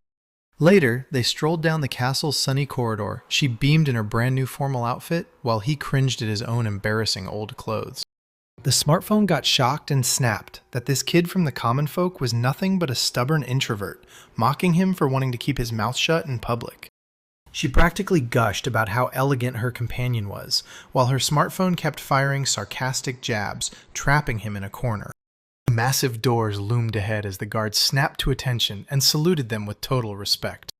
Later, they strolled down the castle's sunny corridor. She beamed in her brand new formal outfit, while he cringed at his own embarrassing old clothes. The smartphone got shocked and snapped that this kid from the common folk was nothing but a stubborn introvert, mocking him for wanting to keep his mouth shut in public. She practically gushed about how elegant her companion was, while her smartphone kept firing sarcastic jabs, trapping him in a corner. Massive doors loomed ahead as the guards snapped to attention and saluted them with total respect.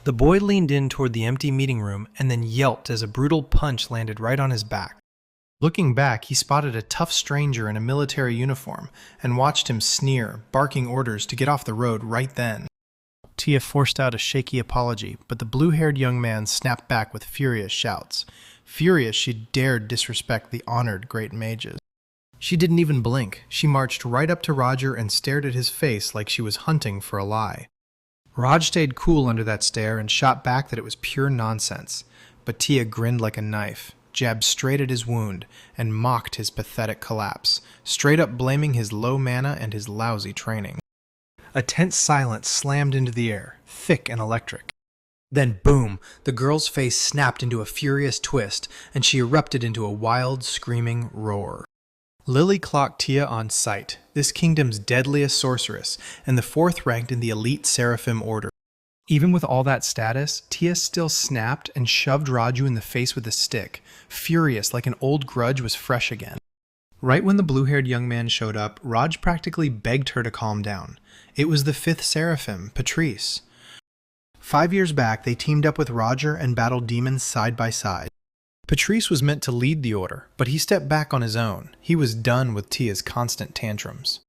The boy leaned in toward the empty meeting room and then yelped as a brutal punch landed right on his back. Looking back, he spotted a tough stranger in a military uniform and watched him sneer, barking orders to get off the road right then. Tia forced out a shaky apology, but the blue-haired young man snapped back with furious shouts. Furious she dared disrespect the honored great mages. She didn't even blink. She marched right up to Roger and stared at his face like she was hunting for a lie. Raj stayed cool under that stare and shot back that it was pure nonsense, but Tia grinned like a knife, jabbed straight at his wound, and mocked his pathetic collapse, straight up blaming his low mana and his lousy training. A tense silence slammed into the air, thick and electric. Then boom, the girl's face snapped into a furious twist, and she erupted into a wild, screaming roar. Lily clocked Tia on sight, this kingdom's deadliest sorceress, and the fourth ranked in the elite Seraphim order. Even with all that status, Tia still snapped and shoved Raju in the face with a stick, furious like an old grudge was fresh again. Right when the blue-haired young man showed up, Raj practically begged her to calm down. It was the fifth Seraphim, Patrice. 5 years back, they teamed up with Roger and battled demons side by side. Patrice was meant to lead the order, but he stepped back on his own. He was done with Tia's constant tantrums.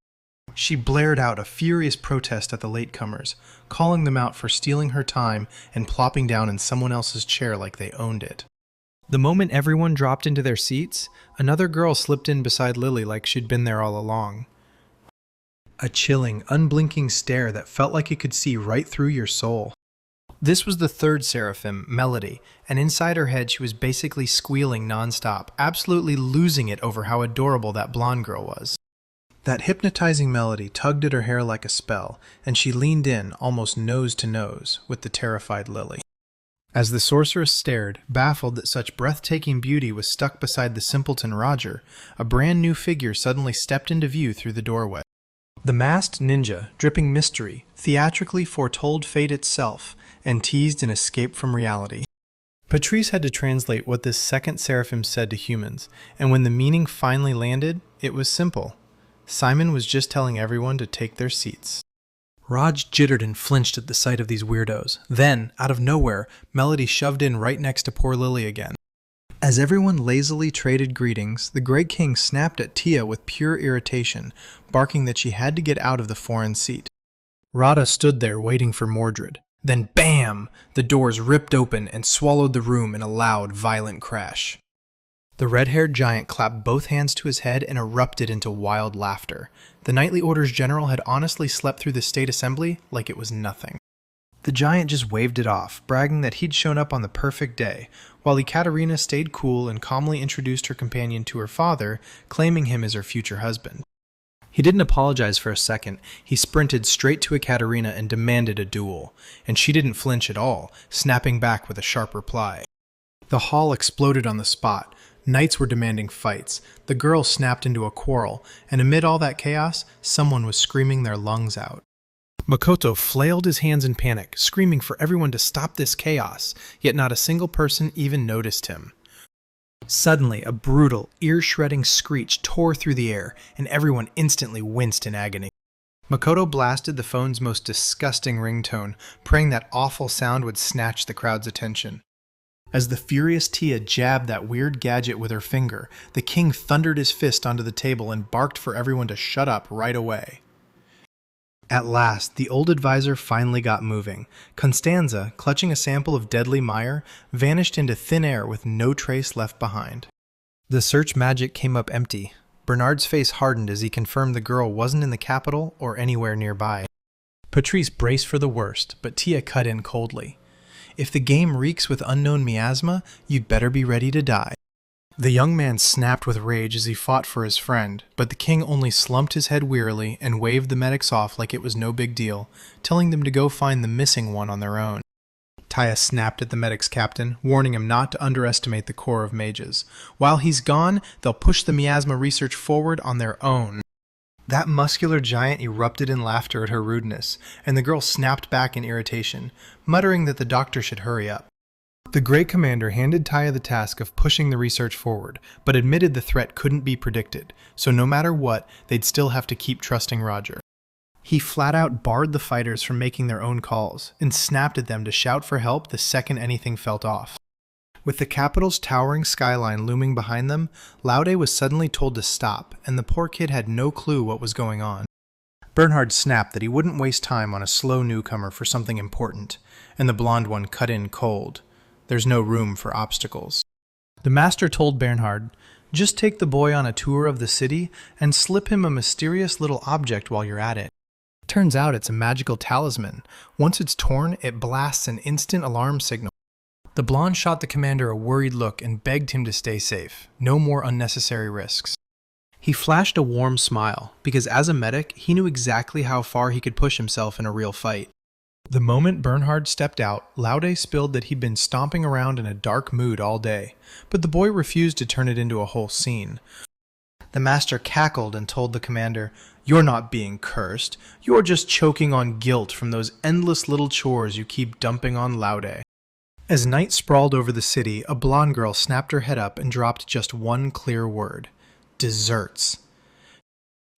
She blared out a furious protest at the latecomers, calling them out for stealing her time and plopping down in someone else's chair like they owned it. The moment everyone dropped into their seats, another girl slipped in beside Lily like she'd been there all along. A chilling, unblinking stare that felt like it could see right through your soul. This was the third Seraphim, Melody, and inside her head she was basically squealing nonstop, absolutely losing it over how adorable that blonde girl was. That hypnotizing melody tugged at her hair like a spell, and she leaned in, almost nose to nose, with the terrified Lily. As the sorceress stared, baffled that such breathtaking beauty was stuck beside the simpleton Roger, a brand new figure suddenly stepped into view through the doorway. The masked ninja, dripping mystery, theatrically foretold fate itself, and teased an escape from reality. Patrice had to translate what this second Seraphim said to humans, and when the meaning finally landed, it was simple. Simon was just telling everyone to take their seats. Raj jittered and flinched at the sight of these weirdos. Then, out of nowhere, Melody shoved in right next to poor Lily again. As everyone lazily traded greetings, the Grey King snapped at Tia with pure irritation, barking that she had to get out of the foreign seat. Radha stood there waiting for Mordred. Then BAM! The doors ripped open and swallowed the room in a loud, violent crash. The red-haired giant clapped both hands to his head and erupted into wild laughter. The Knightly Order's general had honestly slept through the State Assembly like it was nothing. The giant just waved it off, bragging that he'd shown up on the perfect day, while Ekaterina stayed cool and calmly introduced her companion to her father, claiming him as her future husband. He didn't apologize for a second. He sprinted straight to Ekaterina and demanded a duel, and she didn't flinch at all, snapping back with a sharp reply. The hall exploded on the spot. Knights were demanding fights. The girl snapped into a quarrel, and amid all that chaos, someone was screaming their lungs out. Makoto flailed his hands in panic, screaming for everyone to stop this chaos, yet not a single person even noticed him. Suddenly, a brutal, ear-shredding screech tore through the air, and everyone instantly winced in agony. Makoto blasted the phone's most disgusting ringtone, praying that awful sound would snatch the crowd's attention. As the furious Tia jabbed that weird gadget with her finger, the king thundered his fist onto the table and barked for everyone to shut up right away. At last, the old advisor finally got moving. Constanza, clutching a sample of deadly mire, vanished into thin air with no trace left behind. The search magic came up empty. Bernard's face hardened as he confirmed the girl wasn't in the capital or anywhere nearby. Patrice braced for the worst, but Tia cut in coldly. If the game reeks with unknown miasma, you'd better be ready to die. The young man snapped with rage as he fought for his friend, but the king only slumped his head wearily and waved the medics off like it was no big deal, telling them to go find the missing one on their own. Taya snapped at the medics captain, warning him not to underestimate the core of mages. While he's gone, they'll push the miasma research forward on their own. That muscular giant erupted in laughter at her rudeness, and the girl snapped back in irritation, muttering that the doctor should hurry up. The Great Commander handed Taya the task of pushing the research forward, but admitted the threat couldn't be predicted, so no matter what, they'd still have to keep trusting Roger. He flat out barred the fighters from making their own calls, and snapped at them to shout for help the second anything felt off. With the capital's towering skyline looming behind them, Laude was suddenly told to stop, and the poor kid had no clue what was going on. Bernhard snapped that he wouldn't waste time on a slow newcomer for something important, and the blonde one cut in cold. There's no room for obstacles. The master told Bernhard, just take the boy on a tour of the city and slip him a mysterious little object while you're at it. Turns out it's a magical talisman. Once it's torn, it blasts an instant alarm signal. The blonde shot the commander a worried look and begged him to stay safe. No more unnecessary risks. He flashed a warm smile, because as a medic, he knew exactly how far he could push himself in a real fight. The moment Bernhard stepped out, Laude spilled that he'd been stomping around in a dark mood all day, but the boy refused to turn it into a whole scene. The master cackled and told the commander, "You're not being cursed. You're just choking on guilt from those endless little chores you keep dumping on Laude." As night sprawled over the city, a blonde girl snapped her head up and dropped just one clear word. Desserts.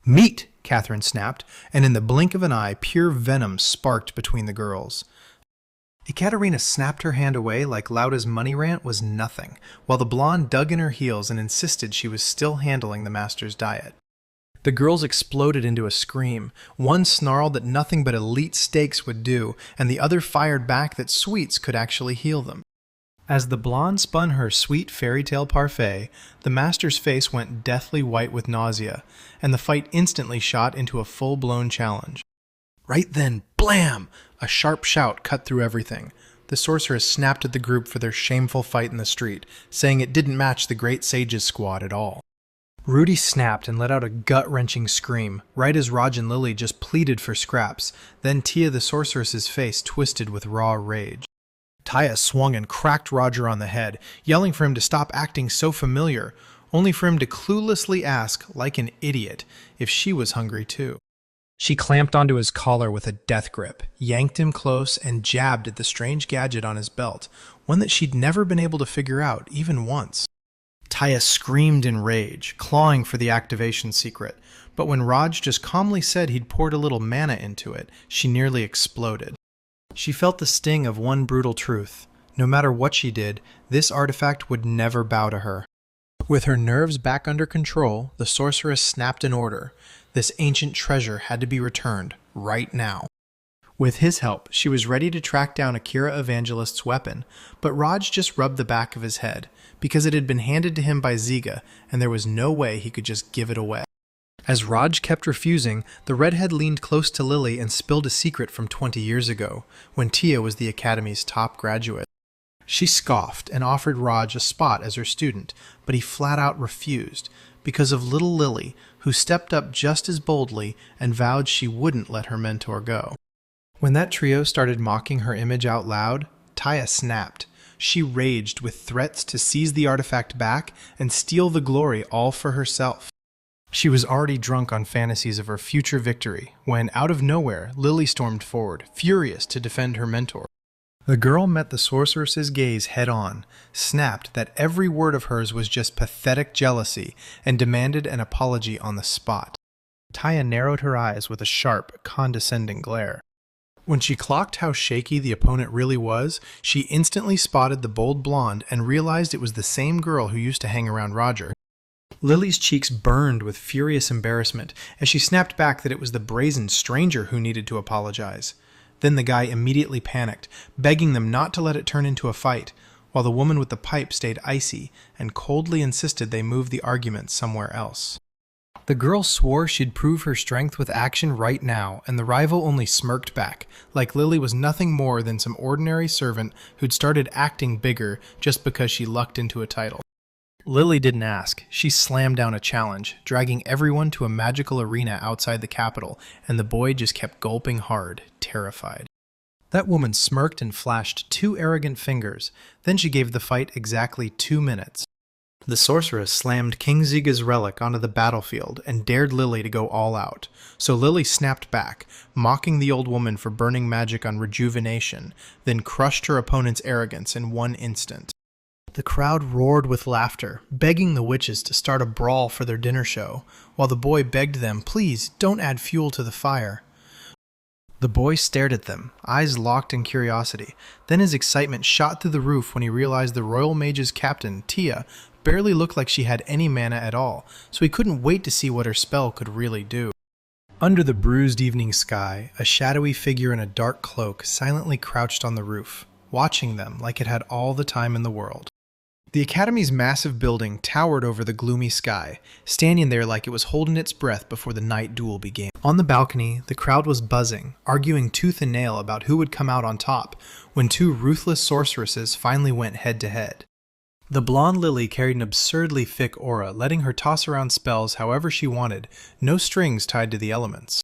Meat, Catherine snapped, and in the blink of an eye, pure venom sparked between the girls. Ekaterina snapped her hand away like Lauda's money rant was nothing, while the blonde dug in her heels and insisted she was still handling the master's diet. The girls exploded into a scream. One snarled that nothing but elite steaks would do, and the other fired back that sweets could actually heal them. As the blonde spun her sweet fairy tale parfait, the master's face went deathly white with nausea, and the fight instantly shot into a full-blown challenge. Right then, blam! A sharp shout cut through everything. The sorceress snapped at the group for their shameful fight in the street, saying it didn't match the Great Sage's squad at all. Rudy snapped and let out a gut-wrenching scream, right as Raj and Lily just pleaded for scraps. Then Tia the sorceress's face twisted with raw rage. Taya swung and cracked Roger on the head, yelling for him to stop acting so familiar, only for him to cluelessly ask, like an idiot, if she was hungry too. She clamped onto his collar with a death grip, yanked him close, and jabbed at the strange gadget on his belt, one that she'd never been able to figure out, even once. Taya screamed in rage, clawing for the activation secret, but when Raj just calmly said he'd poured a little mana into it, she nearly exploded. She felt the sting of one brutal truth. No matter what she did, this artifact would never bow to her. With her nerves back under control, the sorceress snapped an order. This ancient treasure had to be returned, right now. With his help, she was ready to track down Akira Evangelist's weapon, but Raj just rubbed the back of his head, because it had been handed to him by Ziga, and there was no way he could just give it away. As Raj kept refusing, the redhead leaned close to Lily and spilled a secret from 20 years ago, when Tia was the Academy's top graduate. She scoffed and offered Raj a spot as her student, but he flat out refused, because of little Lily, who stepped up just as boldly and vowed she wouldn't let her mentor go. When that trio started mocking her image out loud, Taya snapped. She raged with threats to seize the artifact back and steal the glory all for herself. She was already drunk on fantasies of her future victory when, out of nowhere, Lily stormed forward, furious to defend her mentor. The girl met the sorceress's gaze head-on, snapped that every word of hers was just pathetic jealousy, and demanded an apology on the spot. Taya narrowed her eyes with a sharp, condescending glare. When she clocked how shaky the opponent really was, she instantly spotted the bold blonde and realized it was the same girl who used to hang around Roger. Lily's cheeks burned with furious embarrassment as she snapped back that it was the brazen stranger who needed to apologize. Then the guy immediately panicked, begging them not to let it turn into a fight, while the woman with the pipe stayed icy and coldly insisted they move the argument somewhere else. The girl swore she'd prove her strength with action right now, and the rival only smirked back, like Lily was nothing more than some ordinary servant who'd started acting bigger just because she lucked into a title. Lily didn't ask. She slammed down a challenge, dragging everyone to a magical arena outside the capital, and the boy just kept gulping hard, terrified. That woman smirked and flashed 2 arrogant fingers, then she gave the fight exactly 2 minutes. The sorceress slammed King Ziga's relic onto the battlefield and dared Lily to go all out, so Lily snapped back, mocking the old woman for burning magic on rejuvenation, then crushed her opponent's arrogance in 1 instant. The crowd roared with laughter, begging the witches to start a brawl for their dinner show, while the boy begged them, please, don't add fuel to the fire. The boy stared at them, eyes locked in curiosity. Then his excitement shot through the roof when he realized the Royal Mage's captain, Tia, barely looked like she had any mana at all, so he couldn't wait to see what her spell could really do. Under the bruised evening sky, a shadowy figure in a dark cloak silently crouched on the roof, watching them like it had all the time in the world. The Academy's massive building towered over the gloomy sky, standing there like it was holding its breath before the night duel began. On the balcony, the crowd was buzzing, arguing tooth and nail about who would come out on top, when two ruthless sorceresses finally went head-to-head. The blonde Lily carried an absurdly thick aura, letting her toss around spells however she wanted, no strings tied to the elements.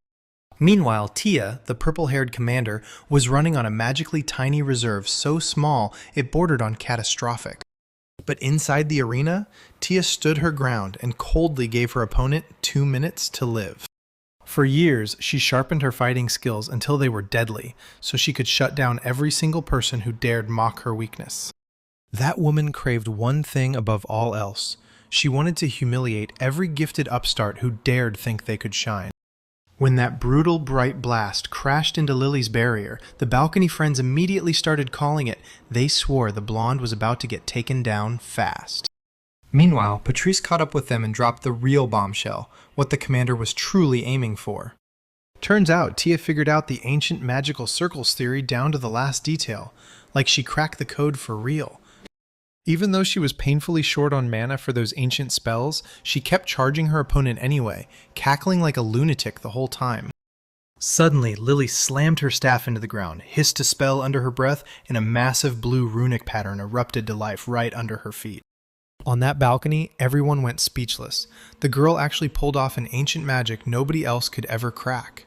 Meanwhile, Tia, the purple-haired commander, was running on a magically tiny reserve so small it bordered on catastrophic. But inside the arena, Tia stood her ground and coldly gave her opponent 2 minutes to live. For years, she sharpened her fighting skills until they were deadly, so she could shut down every single person who dared mock her weakness. That woman craved one thing above all else. She wanted to humiliate every gifted upstart who dared think they could shine. When that brutal, bright blast crashed into Lily's barrier, the balcony friends immediately started calling it. They swore the blonde was about to get taken down fast. Meanwhile, Patrice caught up with them and dropped the real bombshell, what the commander was truly aiming for. Turns out, Tia figured out the ancient magical circles theory down to the last detail, like she cracked the code for real. Even though she was painfully short on mana for those ancient spells, she kept charging her opponent anyway, cackling like a lunatic the whole time. Suddenly, Lily slammed her staff into the ground, hissed a spell under her breath, and a massive blue runic pattern erupted to life right under her feet. On that balcony, everyone went speechless. The girl actually pulled off an ancient magic nobody else could ever crack.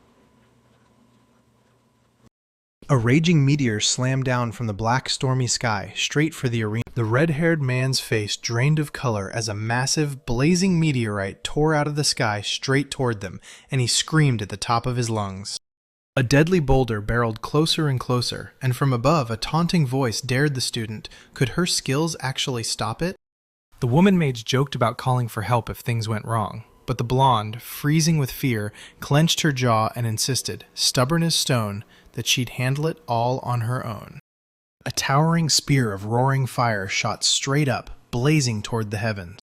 A raging meteor slammed down from the black, stormy sky, straight for the arena. The red-haired man's face drained of color as a massive, blazing meteorite tore out of the sky straight toward them, and he screamed at the top of his lungs. A deadly boulder barreled closer and closer, and from above a taunting voice dared the student. Could her skills actually stop it? The woman maids joked about calling for help if things went wrong, but the blonde, freezing with fear, clenched her jaw and insisted, stubborn as stone, that she'd handle it all on her own. A towering spear of roaring fire shot straight up, blazing toward the heavens.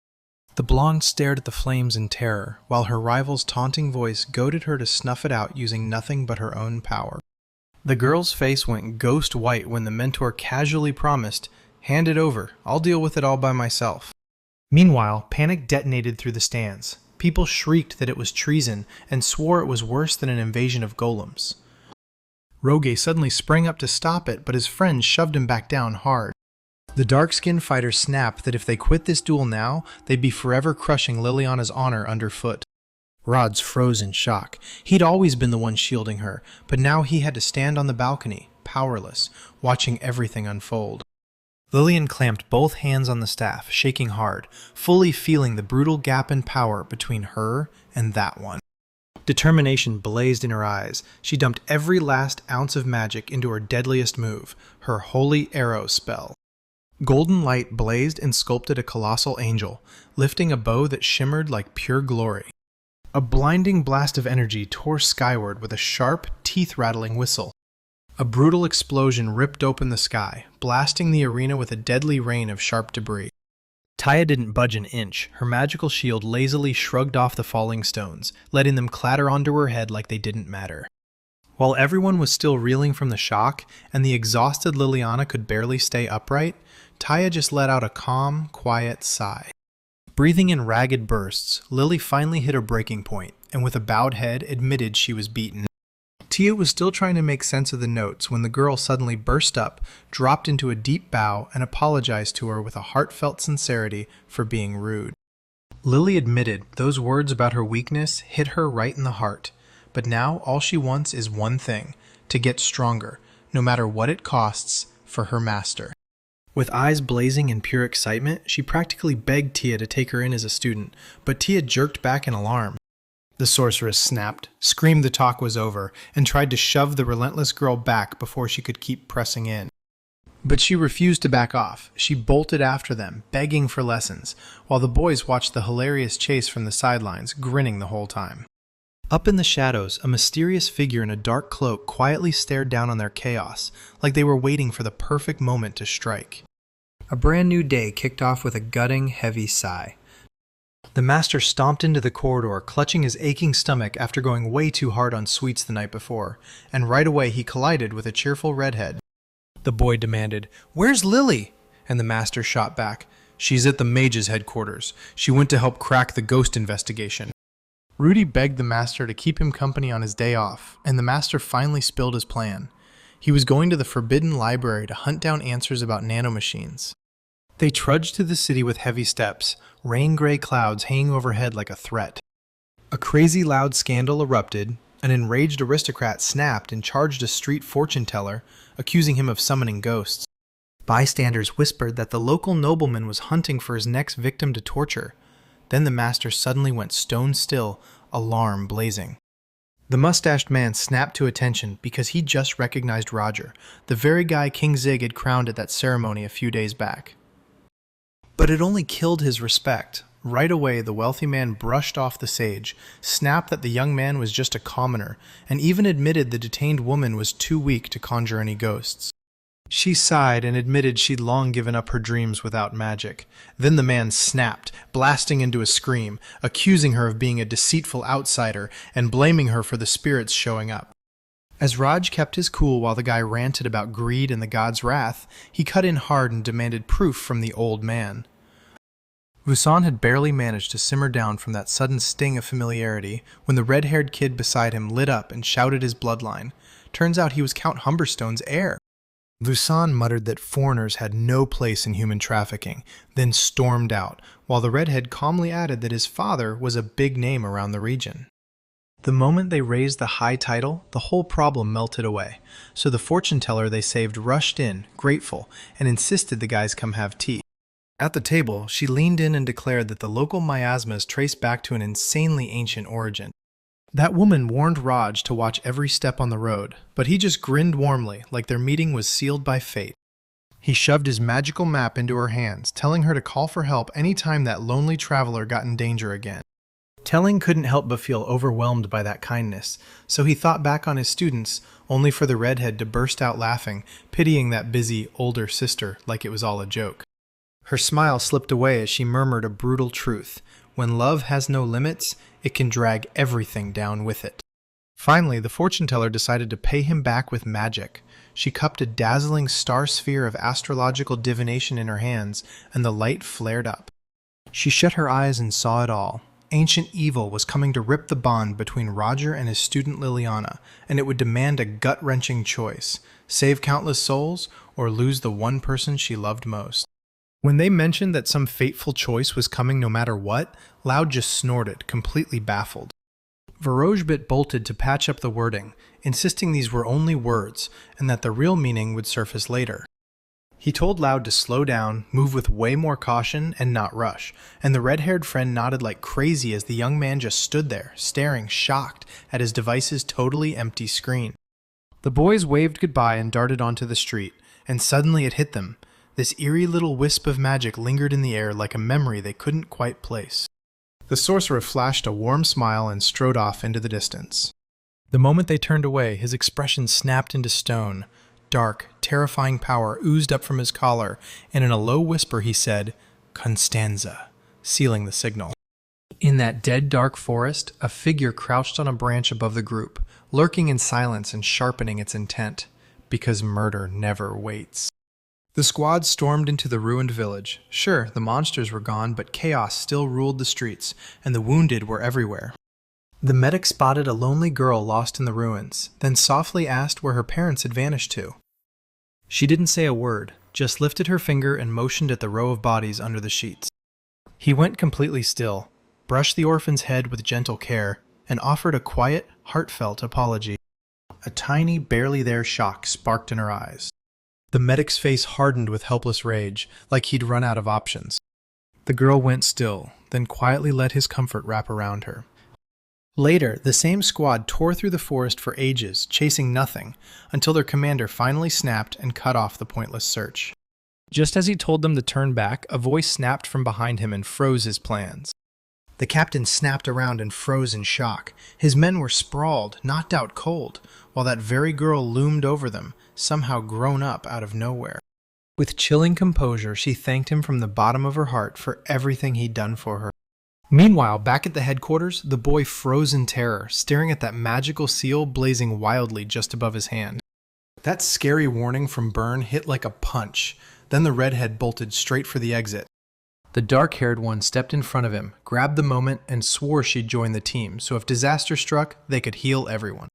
The blonde stared at the flames in terror, while her rival's taunting voice goaded her to snuff it out using nothing but her own power. The girl's face went ghost white when the mentor casually promised, "Hand it over, I'll deal with it all by myself." Meanwhile, panic detonated through the stands. People shrieked that it was treason and swore it was worse than an invasion of golems. Roge suddenly sprang up to stop it, but his friends shoved him back down hard. The dark-skinned fighter snapped that if they quit this duel now, they'd be forever crushing Liliana's honor underfoot. Rod's froze in shock. He'd always been the one shielding her, but now he had to stand on the balcony, powerless, watching everything unfold. Lilian clamped both hands on the staff, shaking hard, fully feeling the brutal gap in power between her and that one. Determination blazed in her eyes. She dumped every last ounce of magic into her deadliest move, her Holy Arrow spell. Golden light blazed and sculpted a colossal angel, lifting a bow that shimmered like pure glory. A blinding blast of energy tore skyward with a sharp, teeth-rattling whistle. A brutal explosion ripped open the sky, blasting the arena with a deadly rain of sharp debris. Taya didn't budge an inch. Her magical shield lazily shrugged off the falling stones, letting them clatter onto her head like they didn't matter. While everyone was still reeling from the shock, and the exhausted Liliana could barely stay upright, Taya just let out a calm, quiet sigh. Breathing in ragged bursts, Lily finally hit her breaking point, and with a bowed head admitted she was beaten. Tia was still trying to make sense of the notes when the girl suddenly burst up, dropped into a deep bow, and apologized to her with a heartfelt sincerity for being rude. Lily admitted those words about her weakness hit her right in the heart, but now all she wants is one thing, to get stronger, no matter what it costs, for her master. With eyes blazing in pure excitement, she practically begged Tia to take her in as a student, but Tia jerked back in alarm. The sorceress snapped, screamed the talk was over, and tried to shove the relentless girl back before she could keep pressing in. But she refused to back off. She bolted after them, begging for lessons, while the boys watched the hilarious chase from the sidelines, grinning the whole time. Up in the shadows, a mysterious figure in a dark cloak quietly stared down on their chaos, like they were waiting for the perfect moment to strike. A brand new day kicked off with a gutting, heavy sigh. The master stomped into the corridor, clutching his aching stomach after going way too hard on sweets the night before, and right away he collided with a cheerful redhead. The boy demanded, "Where's Lily?" And the master shot back, "She's at the mage's headquarters. She went to help crack the ghost investigation." Rudy begged the master to keep him company on his day off, and the master finally spilled his plan. He was going to the forbidden library to hunt down answers about nanomachines. They trudged to the city with heavy steps, rain-gray clouds hanging overhead like a threat. A crazy loud scandal erupted. An enraged aristocrat snapped and charged a street fortune-teller, accusing him of summoning ghosts. Bystanders whispered that the local nobleman was hunting for his next victim to torture. Then the master suddenly went stone still, alarm blazing. The mustached man snapped to attention because he just recognized Roger, the very guy King Zig had crowned at that ceremony a few days back. But it only killed his respect. Right away, the wealthy man brushed off the sage, snapped that the young man was just a commoner, and even admitted the detained woman was too weak to conjure any ghosts. She sighed and admitted she'd long given up her dreams without magic. Then the man snapped, blasting into a scream, accusing her of being a deceitful outsider and blaming her for the spirits showing up. As Raj kept his cool while the guy ranted about greed and the god's wrath, he cut in hard and demanded proof from the old man. Vusan had barely managed to simmer down from that sudden sting of familiarity when the red-haired kid beside him lit up and shouted his bloodline. Turns out he was Count Humberstone's heir. Vusan muttered that foreigners had no place in human trafficking, then stormed out, while the redhead calmly added that his father was a big name around the region. The moment they raised the high title, the whole problem melted away, so the fortune-teller they saved rushed in, grateful, and insisted the guys come have tea. At the table, she leaned in and declared that the local miasmas traced back to an insanely ancient origin. That woman warned Raj to watch every step on the road, but he just grinned warmly, like their meeting was sealed by fate. He shoved his magical map into her hands, telling her to call for help any time that lonely traveler got in danger again. Telling couldn't help but feel overwhelmed by that kindness, so he thought back on his students, only for the redhead to burst out laughing, pitying that busy, older sister like it was all a joke. Her smile slipped away as she murmured a brutal truth. When love has no limits, it can drag everything down with it. Finally, the fortune-teller decided to pay him back with magic. She cupped a dazzling star sphere of astrological divination in her hands, and the light flared up. She shut her eyes and saw it all. Ancient evil was coming to rip the bond between Roger and his student Liliana, and it would demand a gut-wrenching choice: save countless souls or lose the one person she loved most. When they mentioned that some fateful choice was coming no matter what, Loud just snorted, completely baffled. Verojbit bolted to patch up the wording, insisting these were only words, and that the real meaning would surface later. He told Loud to slow down, move with way more caution, and not rush, and the red-haired friend nodded like crazy as the young man just stood there, staring shocked at his device's totally empty screen. The boys waved goodbye and darted onto the street, and suddenly it hit them. This eerie little wisp of magic lingered in the air like a memory they couldn't quite place. The sorcerer flashed a warm smile and strode off into the distance. The moment they turned away, his expression snapped into stone. Dark, terrifying power oozed up from his collar, and in a low whisper he said, "Constanza," sealing the signal. In that dead dark forest, a figure crouched on a branch above the group, lurking in silence and sharpening its intent, because murder never waits. The squad stormed into the ruined village. Sure, the monsters were gone, but chaos still ruled the streets, and the wounded were everywhere. The medic spotted a lonely girl lost in the ruins, then softly asked where her parents had vanished to. She didn't say a word, just lifted her finger and motioned at the row of bodies under the sheets. He went completely still, brushed the orphan's head with gentle care, and offered a quiet, heartfelt apology. A tiny, barely there shock sparked in her eyes. The medic's face hardened with helpless rage, like he'd run out of options. The girl went still, then quietly let his comfort wrap around her. Later, the same squad tore through the forest for ages, chasing nothing, until their commander finally snapped and cut off the pointless search. Just as he told them to turn back, a voice snapped from behind him and froze his plans. The captain snapped around and froze in shock. His men were sprawled, knocked out cold, while that very girl loomed over them, somehow grown up out of nowhere. With chilling composure, she thanked him from the bottom of her heart for everything he'd done for her. Meanwhile, back at the headquarters, the boy froze in terror, staring at that magical seal blazing wildly just above his hand. That scary warning from Byrne hit like a punch. Then the redhead bolted straight for the exit. The dark-haired one stepped in front of him, grabbed the moment, and swore she'd join the team, so if disaster struck, they could heal everyone.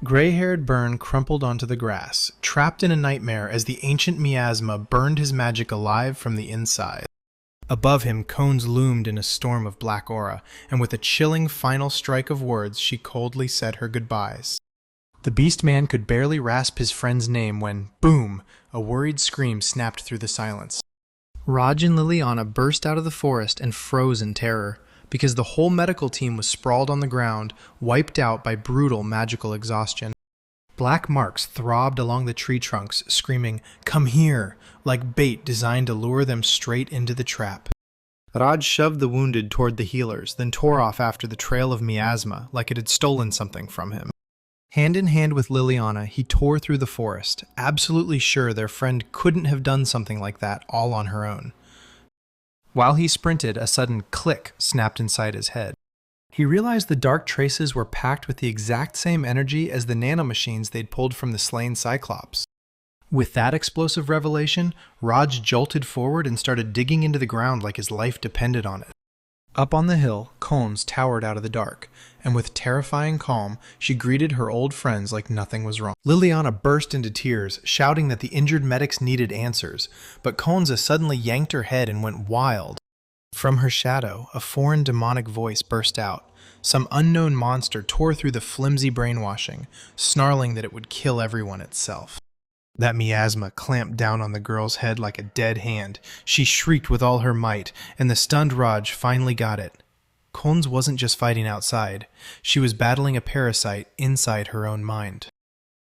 Gray-haired Byrne crumpled onto the grass, trapped in a nightmare as the ancient miasma burned his magic alive from the inside. Above him, cones loomed in a storm of black aura, and with a chilling final strike of words, she coldly said her goodbyes. The beast man could barely rasp his friend's name when, boom, a worried scream snapped through the silence. Raj and Liliana burst out of the forest and froze in terror, because the whole medical team was sprawled on the ground, wiped out by brutal magical exhaustion. Black marks throbbed along the tree trunks, screaming, "Come here!" like bait designed to lure them straight into the trap. Raj shoved the wounded toward the healers, then tore off after the trail of miasma, like it had stolen something from him. Hand in hand with Liliana, he tore through the forest, absolutely sure their friend couldn't have done something like that all on her own. While he sprinted, a sudden click snapped inside his head. He realized the dark traces were packed with the exact same energy as the nanomachines they'd pulled from the slain Cyclops. With that explosive revelation, Raj jolted forward and started digging into the ground like his life depended on it. Up on the hill, cones towered out of the dark, and with terrifying calm, she greeted her old friends like nothing was wrong. Liliana burst into tears, shouting that the injured medics needed answers, but Konza suddenly yanked her head and went wild. From her shadow, a foreign demonic voice burst out. Some unknown monster tore through the flimsy brainwashing, snarling that it would kill everyone itself. That miasma clamped down on the girl's head like a dead hand. She shrieked with all her might, and the stunned Raj finally got it. Konz wasn't just fighting outside. She was battling a parasite inside her own mind.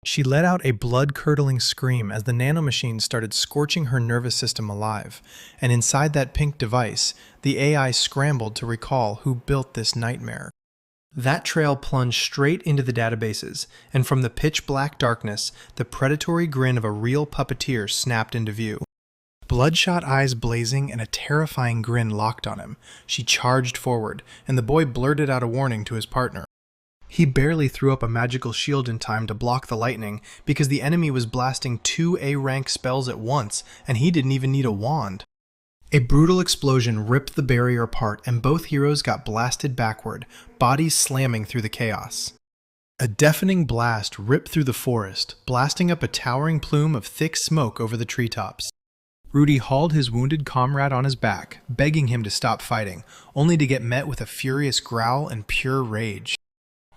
She let out a blood-curdling scream as the nanomachine started scorching her nervous system alive, and inside that pink device, the AI scrambled to recall who built this nightmare. That trail plunged straight into the databases, and from the pitch-black darkness, the predatory grin of a real puppeteer snapped into view. Bloodshot eyes blazing and a terrifying grin locked on him. She charged forward, and the boy blurted out a warning to his partner. He barely threw up a magical shield in time to block the lightning, because the enemy was blasting 2 A-rank spells at once, and he didn't even need a wand. A brutal explosion ripped the barrier apart, and both heroes got blasted backward, bodies slamming through the chaos. A deafening blast ripped through the forest, blasting up a towering plume of thick smoke over the treetops. Rudy hauled his wounded comrade on his back, begging him to stop fighting, only to get met with a furious growl and pure rage.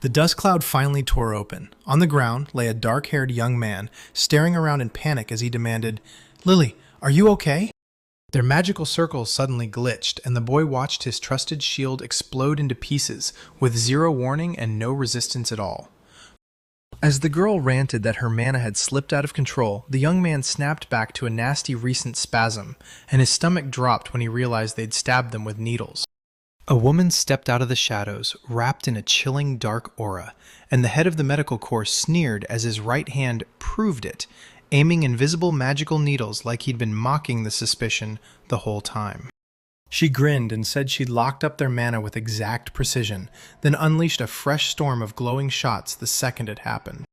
The dust cloud finally tore open. On the ground lay a dark-haired young man, staring around in panic as he demanded, "Lily, are you okay?" Their magical circles suddenly glitched, and the boy watched his trusted shield explode into pieces, with zero warning and no resistance at all. As the girl ranted that her mana had slipped out of control, the young man snapped back to a nasty recent spasm, and his stomach dropped when he realized they'd stabbed them with needles. A woman stepped out of the shadows, wrapped in a chilling dark aura, and the head of the medical corps sneered as his right hand proved it, aiming invisible magical needles like he'd been mocking the suspicion the whole time. She grinned and said she'd locked up their mana with exact precision, then unleashed a fresh storm of glowing shots the second it happened.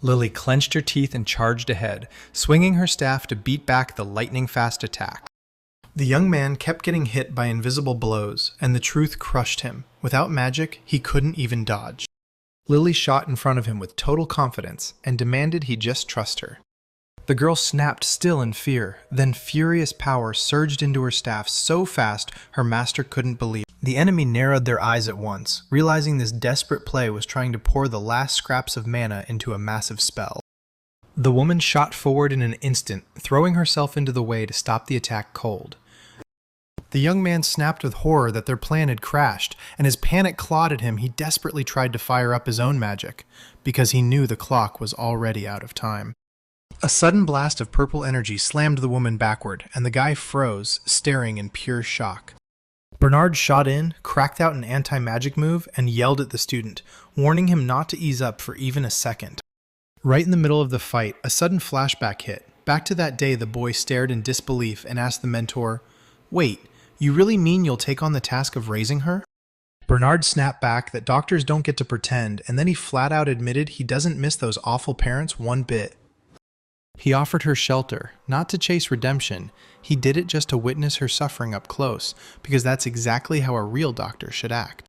Lily clenched her teeth and charged ahead, swinging her staff to beat back the lightning-fast attack. The young man kept getting hit by invisible blows, and the truth crushed him. Without magic, he couldn't even dodge. Lily shot in front of him with total confidence and demanded he just trust her. The girl snapped still in fear, then furious power surged into her staff so fast her master couldn't believe. The enemy narrowed their eyes at once, realizing this desperate play was trying to pour the last scraps of mana into a massive spell. The woman shot forward in an instant, throwing herself into the way to stop the attack cold. The young man snapped with horror that their plan had crashed, and as panic clawed at him, he desperately tried to fire up his own magic, because he knew the clock was already out of time. A sudden blast of purple energy slammed the woman backward, and the guy froze, staring in pure shock. Bernard shot in, cracked out an anti-magic move, and yelled at the student, warning him not to ease up for even a second. Right in the middle of the fight, a sudden flashback hit. Back to that day, the boy stared in disbelief and asked the mentor, "Wait, you really mean you'll take on the task of raising her?" Bernard snapped back that doctors don't get to pretend, and then he flat out admitted he doesn't miss those awful parents one bit. He offered her shelter, not to chase redemption. He did it just to witness her suffering up close, because that's exactly how a real doctor should act.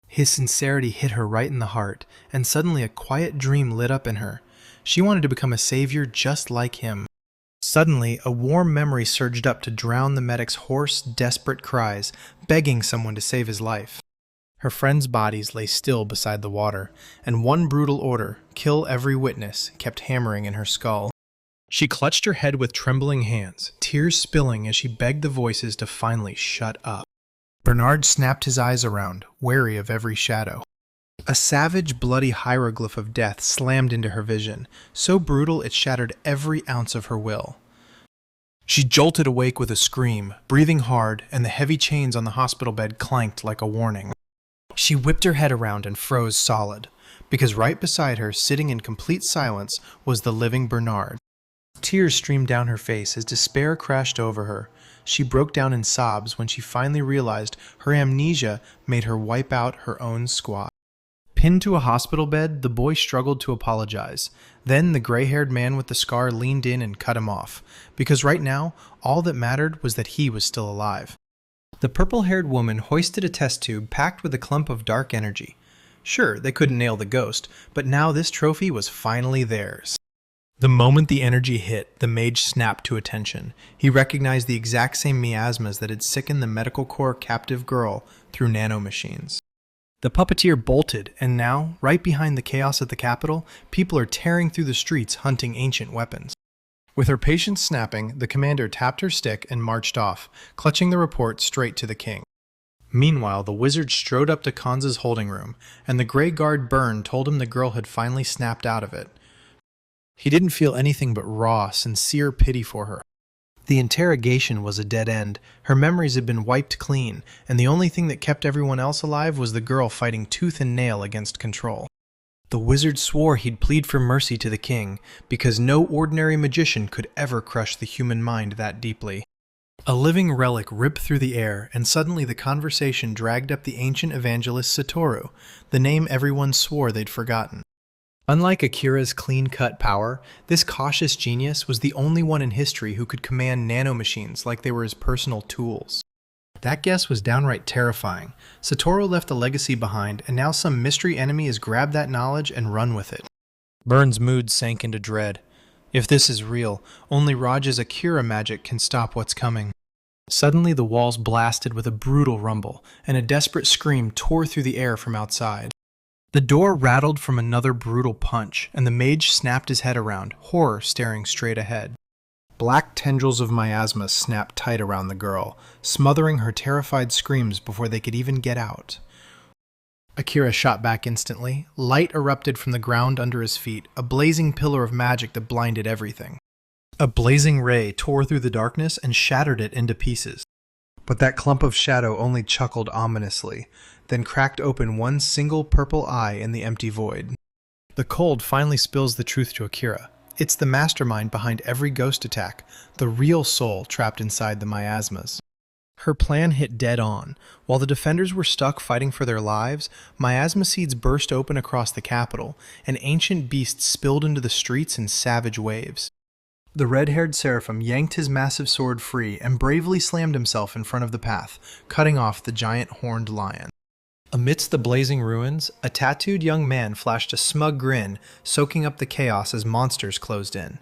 His sincerity hit her right in the heart, and suddenly a quiet dream lit up in her. She wanted to become a savior just like him. Suddenly, a warm memory surged up to drown the medic's hoarse, desperate cries, begging someone to save his life. Her friends' bodies lay still beside the water, and one brutal order, kill every witness, kept hammering in her skull. She clutched her head with trembling hands, tears spilling as she begged the voices to finally shut up. Bernard snapped his eyes around, wary of every shadow. A savage, bloody hieroglyph of death slammed into her vision, so brutal it shattered every ounce of her will. She jolted awake with a scream, breathing hard, and the heavy chains on the hospital bed clanked like a warning. She whipped her head around and froze solid, because right beside her, sitting in complete silence, was the living Bernard. Tears streamed down her face as despair crashed over her. She broke down in sobs when she finally realized her amnesia made her wipe out her own squad. Pinned to a hospital bed, the boy struggled to apologize. Then the gray-haired man with the scar leaned in and cut him off, because right now, all that mattered was that he was still alive. The purple-haired woman hoisted a test tube packed with a clump of dark energy. Sure, they couldn't nail the ghost, but now this trophy was finally theirs. The moment the energy hit, the mage snapped to attention. He recognized the exact same miasmas that had sickened the medical corps captive girl through nanomachines. The puppeteer bolted, and now, right behind the chaos at the capital, people are tearing through the streets hunting ancient weapons. With her patience snapping, the commander tapped her stick and marched off, clutching the report straight to the king. Meanwhile, the wizard strode up to Kanza's holding room, and the gray guard Byrne told him the girl had finally snapped out of it. He didn't feel anything but raw, sincere pity for her. The interrogation was a dead end. Her memories had been wiped clean, and the only thing that kept everyone else alive was the girl fighting tooth and nail against control. The wizard swore he'd plead for mercy to the king, because no ordinary magician could ever crush the human mind that deeply. A living relic ripped through the air, and suddenly the conversation dragged up the ancient evangelist Satoru, the name everyone swore they'd forgotten. Unlike Akira's clean-cut power, this cautious genius was the only one in history who could command nanomachines like they were his personal tools. That guess was downright terrifying. Satoru left a legacy behind, and now some mystery enemy has grabbed that knowledge and run with it. Byrne's mood sank into dread. If this is real, only Raj's Akira magic can stop what's coming. Suddenly the walls blasted with a brutal rumble, and a desperate scream tore through the air from outside. The door rattled from another brutal punch, and the mage snapped his head around, horror staring straight ahead. Black tendrils of miasma snapped tight around the girl, smothering her terrified screams before they could even get out. Akira shot back instantly. Light erupted from the ground under his feet, a blazing pillar of magic that blinded everything. A blazing ray tore through the darkness and shattered it into pieces. But that clump of shadow only chuckled ominously, then cracked open one single purple eye in the empty void. The cold finally spills the truth to Akira. It's the mastermind behind every ghost attack, the real soul trapped inside the miasmas. Her plan hit dead on. While the defenders were stuck fighting for their lives, miasma seeds burst open across the capital, and ancient beasts spilled into the streets in savage waves. The red-haired seraphim yanked his massive sword free and bravely slammed himself in front of the path, cutting off the giant horned lion. Amidst the blazing ruins, a tattooed young man flashed a smug grin, soaking up the chaos as monsters closed in.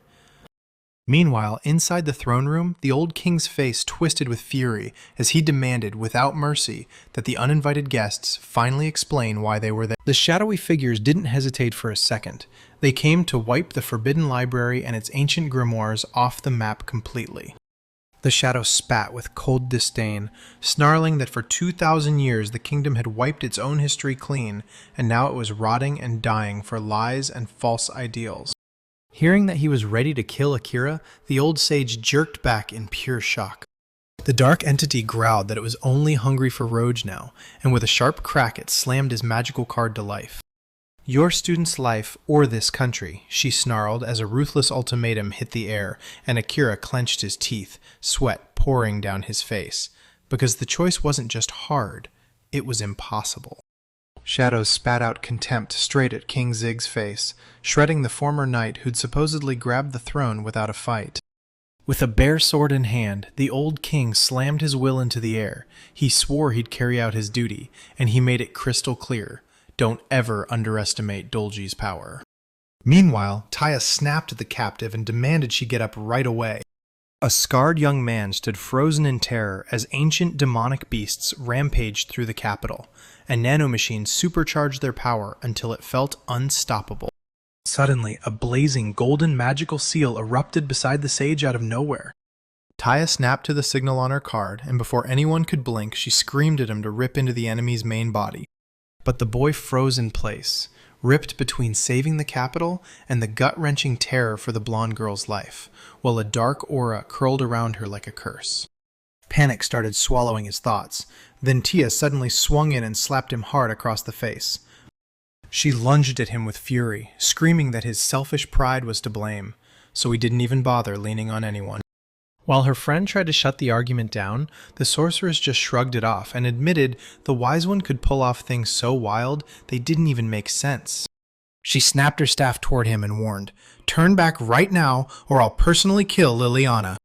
Meanwhile, inside the throne room, the old king's face twisted with fury as he demanded, without mercy, that the uninvited guests finally explain why they were there. The shadowy figures didn't hesitate for a second. They came to wipe the Forbidden Library and its ancient grimoires off the map completely. The shadow spat with cold disdain, snarling that for 2,000 years the kingdom had wiped its own history clean, and now it was rotting and dying for lies and false ideals. Hearing that he was ready to kill Akira, the old sage jerked back in pure shock. The dark entity growled that it was only hungry for Roge now, and with a sharp crack it slammed his magical card to life. "Your student's life, or this country," she snarled as a ruthless ultimatum hit the air, and Akira clenched his teeth, sweat pouring down his face. Because the choice wasn't just hard, it was impossible. Shadows spat out contempt straight at King Zig's face, shredding the former knight who'd supposedly grabbed the throne without a fight. With a bare sword in hand, the old king slammed his will into the air. He swore he'd carry out his duty, and he made it crystal clear. Don't ever underestimate Dolji's power. Meanwhile, Taya snapped at the captive and demanded she get up right away. A scarred young man stood frozen in terror as ancient demonic beasts rampaged through the capital, and nanomachines supercharged their power until it felt unstoppable. Suddenly, a blazing golden magical seal erupted beside the sage out of nowhere. Taya snapped to the signal on her card, and before anyone could blink, she screamed at him to rip into the enemy's main body. But the boy froze in place, ripped between saving the capital and the gut-wrenching terror for the blonde girl's life, while a dark aura curled around her like a curse. Panic started swallowing his thoughts. Then Tia suddenly swung in and slapped him hard across the face. She lunged at him with fury, screaming that his selfish pride was to blame, so he didn't even bother leaning on anyone. While her friend tried to shut the argument down, the sorceress just shrugged it off and admitted the wise one could pull off things so wild they didn't even make sense. She snapped her staff toward him and warned, "Turn back right now or I'll personally kill Liliana."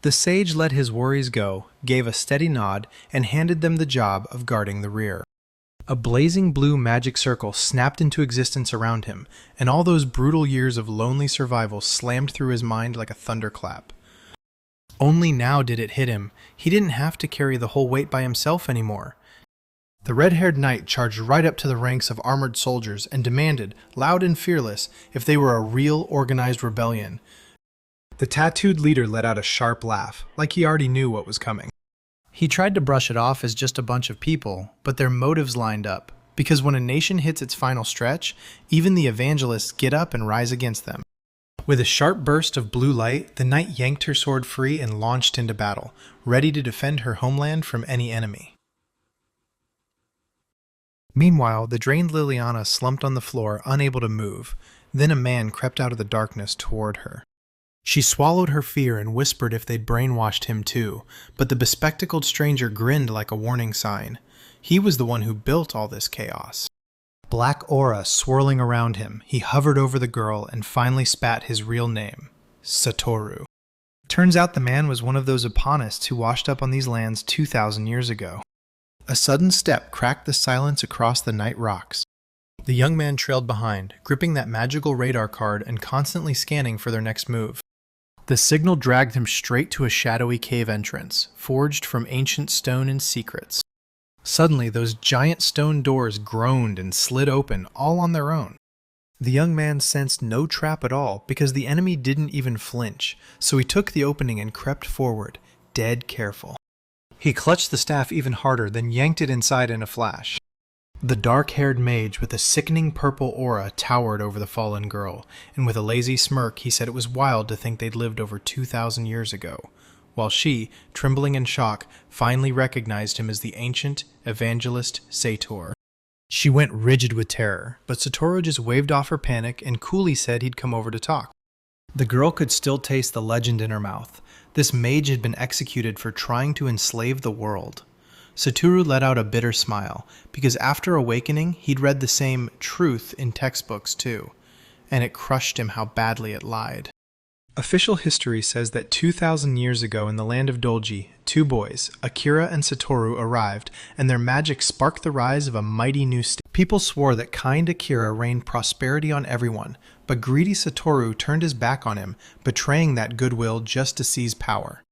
The sage let his worries go, gave a steady nod, and handed them the job of guarding the rear. A blazing blue magic circle snapped into existence around him, and all those brutal years of lonely survival slammed through his mind like a thunderclap. Only now did it hit him. He didn't have to carry the whole weight by himself anymore. The red-haired knight charged right up to the ranks of armored soldiers and demanded, loud and fearless, if they were a real organized rebellion. The tattooed leader let out a sharp laugh, like he already knew what was coming. He tried to brush it off as just a bunch of people, but their motives lined up, because when a nation hits its final stretch, even the evangelists get up and rise against them. With a sharp burst of blue light, the knight yanked her sword free and launched into battle, ready to defend her homeland from any enemy. Meanwhile, the drained Liliana slumped on the floor, unable to move. Then a man crept out of the darkness toward her. She swallowed her fear and whispered if they'd brainwashed him too, but the bespectacled stranger grinned like a warning sign. He was the one who built all this chaos. Black aura swirling around him, he hovered over the girl and finally spat his real name, Satoru. Turns out the man was one of those Eponists who washed up on these lands 2,000 years ago. A sudden step cracked the silence across the night rocks. The young man trailed behind, gripping that magical radar card and constantly scanning for their next move. The signal dragged him straight to a shadowy cave entrance, forged from ancient stone and secrets. Suddenly, those giant stone doors groaned and slid open, all on their own. The young man sensed no trap at all, because the enemy didn't even flinch, so he took the opening and crept forward, dead careful. He clutched the staff even harder, then yanked it inside in a flash. The dark-haired mage with a sickening purple aura towered over the fallen girl, and with a lazy smirk he said it was wild to think they'd lived over 2,000 years ago, while she, trembling in shock, finally recognized him as the ancient evangelist Sator. She went rigid with terror, but Satoru just waved off her panic and coolly said he'd come over to talk. The girl could still taste the legend in her mouth. This mage had been executed for trying to enslave the world. Satoru let out a bitter smile, because after awakening, he'd read the same truth in textbooks too, and it crushed him how badly it lied. Official history says that 2,000 years ago in the land of Dolji, two boys, Akira and Satoru, arrived, and their magic sparked the rise of a mighty new state. People swore that kind Akira rained prosperity on everyone, but greedy Satoru turned his back on him, betraying that goodwill just to seize power.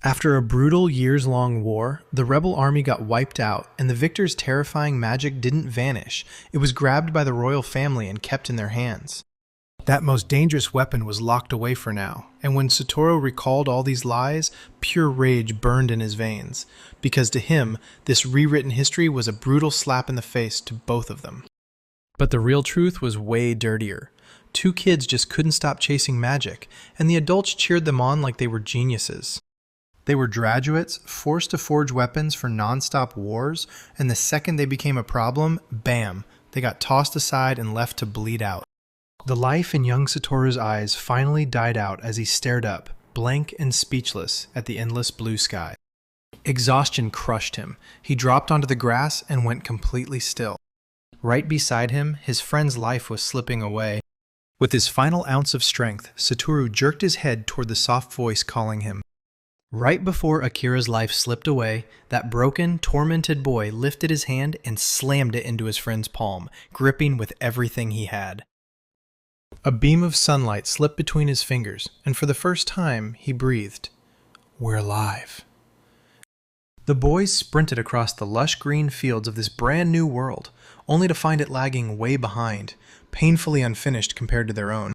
After a brutal years-long war, the rebel army got wiped out, and the victors' terrifying magic didn't vanish. It was grabbed by the royal family and kept in their hands. That most dangerous weapon was locked away for now, and when Satoru recalled all these lies, pure rage burned in his veins, because to him, this rewritten history was a brutal slap in the face to both of them. But the real truth was way dirtier. Two kids just couldn't stop chasing magic, and the adults cheered them on like they were geniuses. They were graduates, forced to forge weapons for non-stop wars, and the second they became a problem, bam, they got tossed aside and left to bleed out. The life in young Satoru's eyes finally died out as he stared up, blank and speechless, at the endless blue sky. Exhaustion crushed him. He dropped onto the grass and went completely still. Right beside him, his friend's life was slipping away. With his final ounce of strength, Satoru jerked his head toward the soft voice calling him. Right before Akira's life slipped away, that broken, tormented boy lifted his hand and slammed it into his friend's palm, gripping with everything he had. A beam of sunlight slipped between his fingers, and for the first time, he breathed. "We're alive." The boys sprinted across the lush green fields of this brand new world, only to find it lagging way behind, painfully unfinished compared to their own.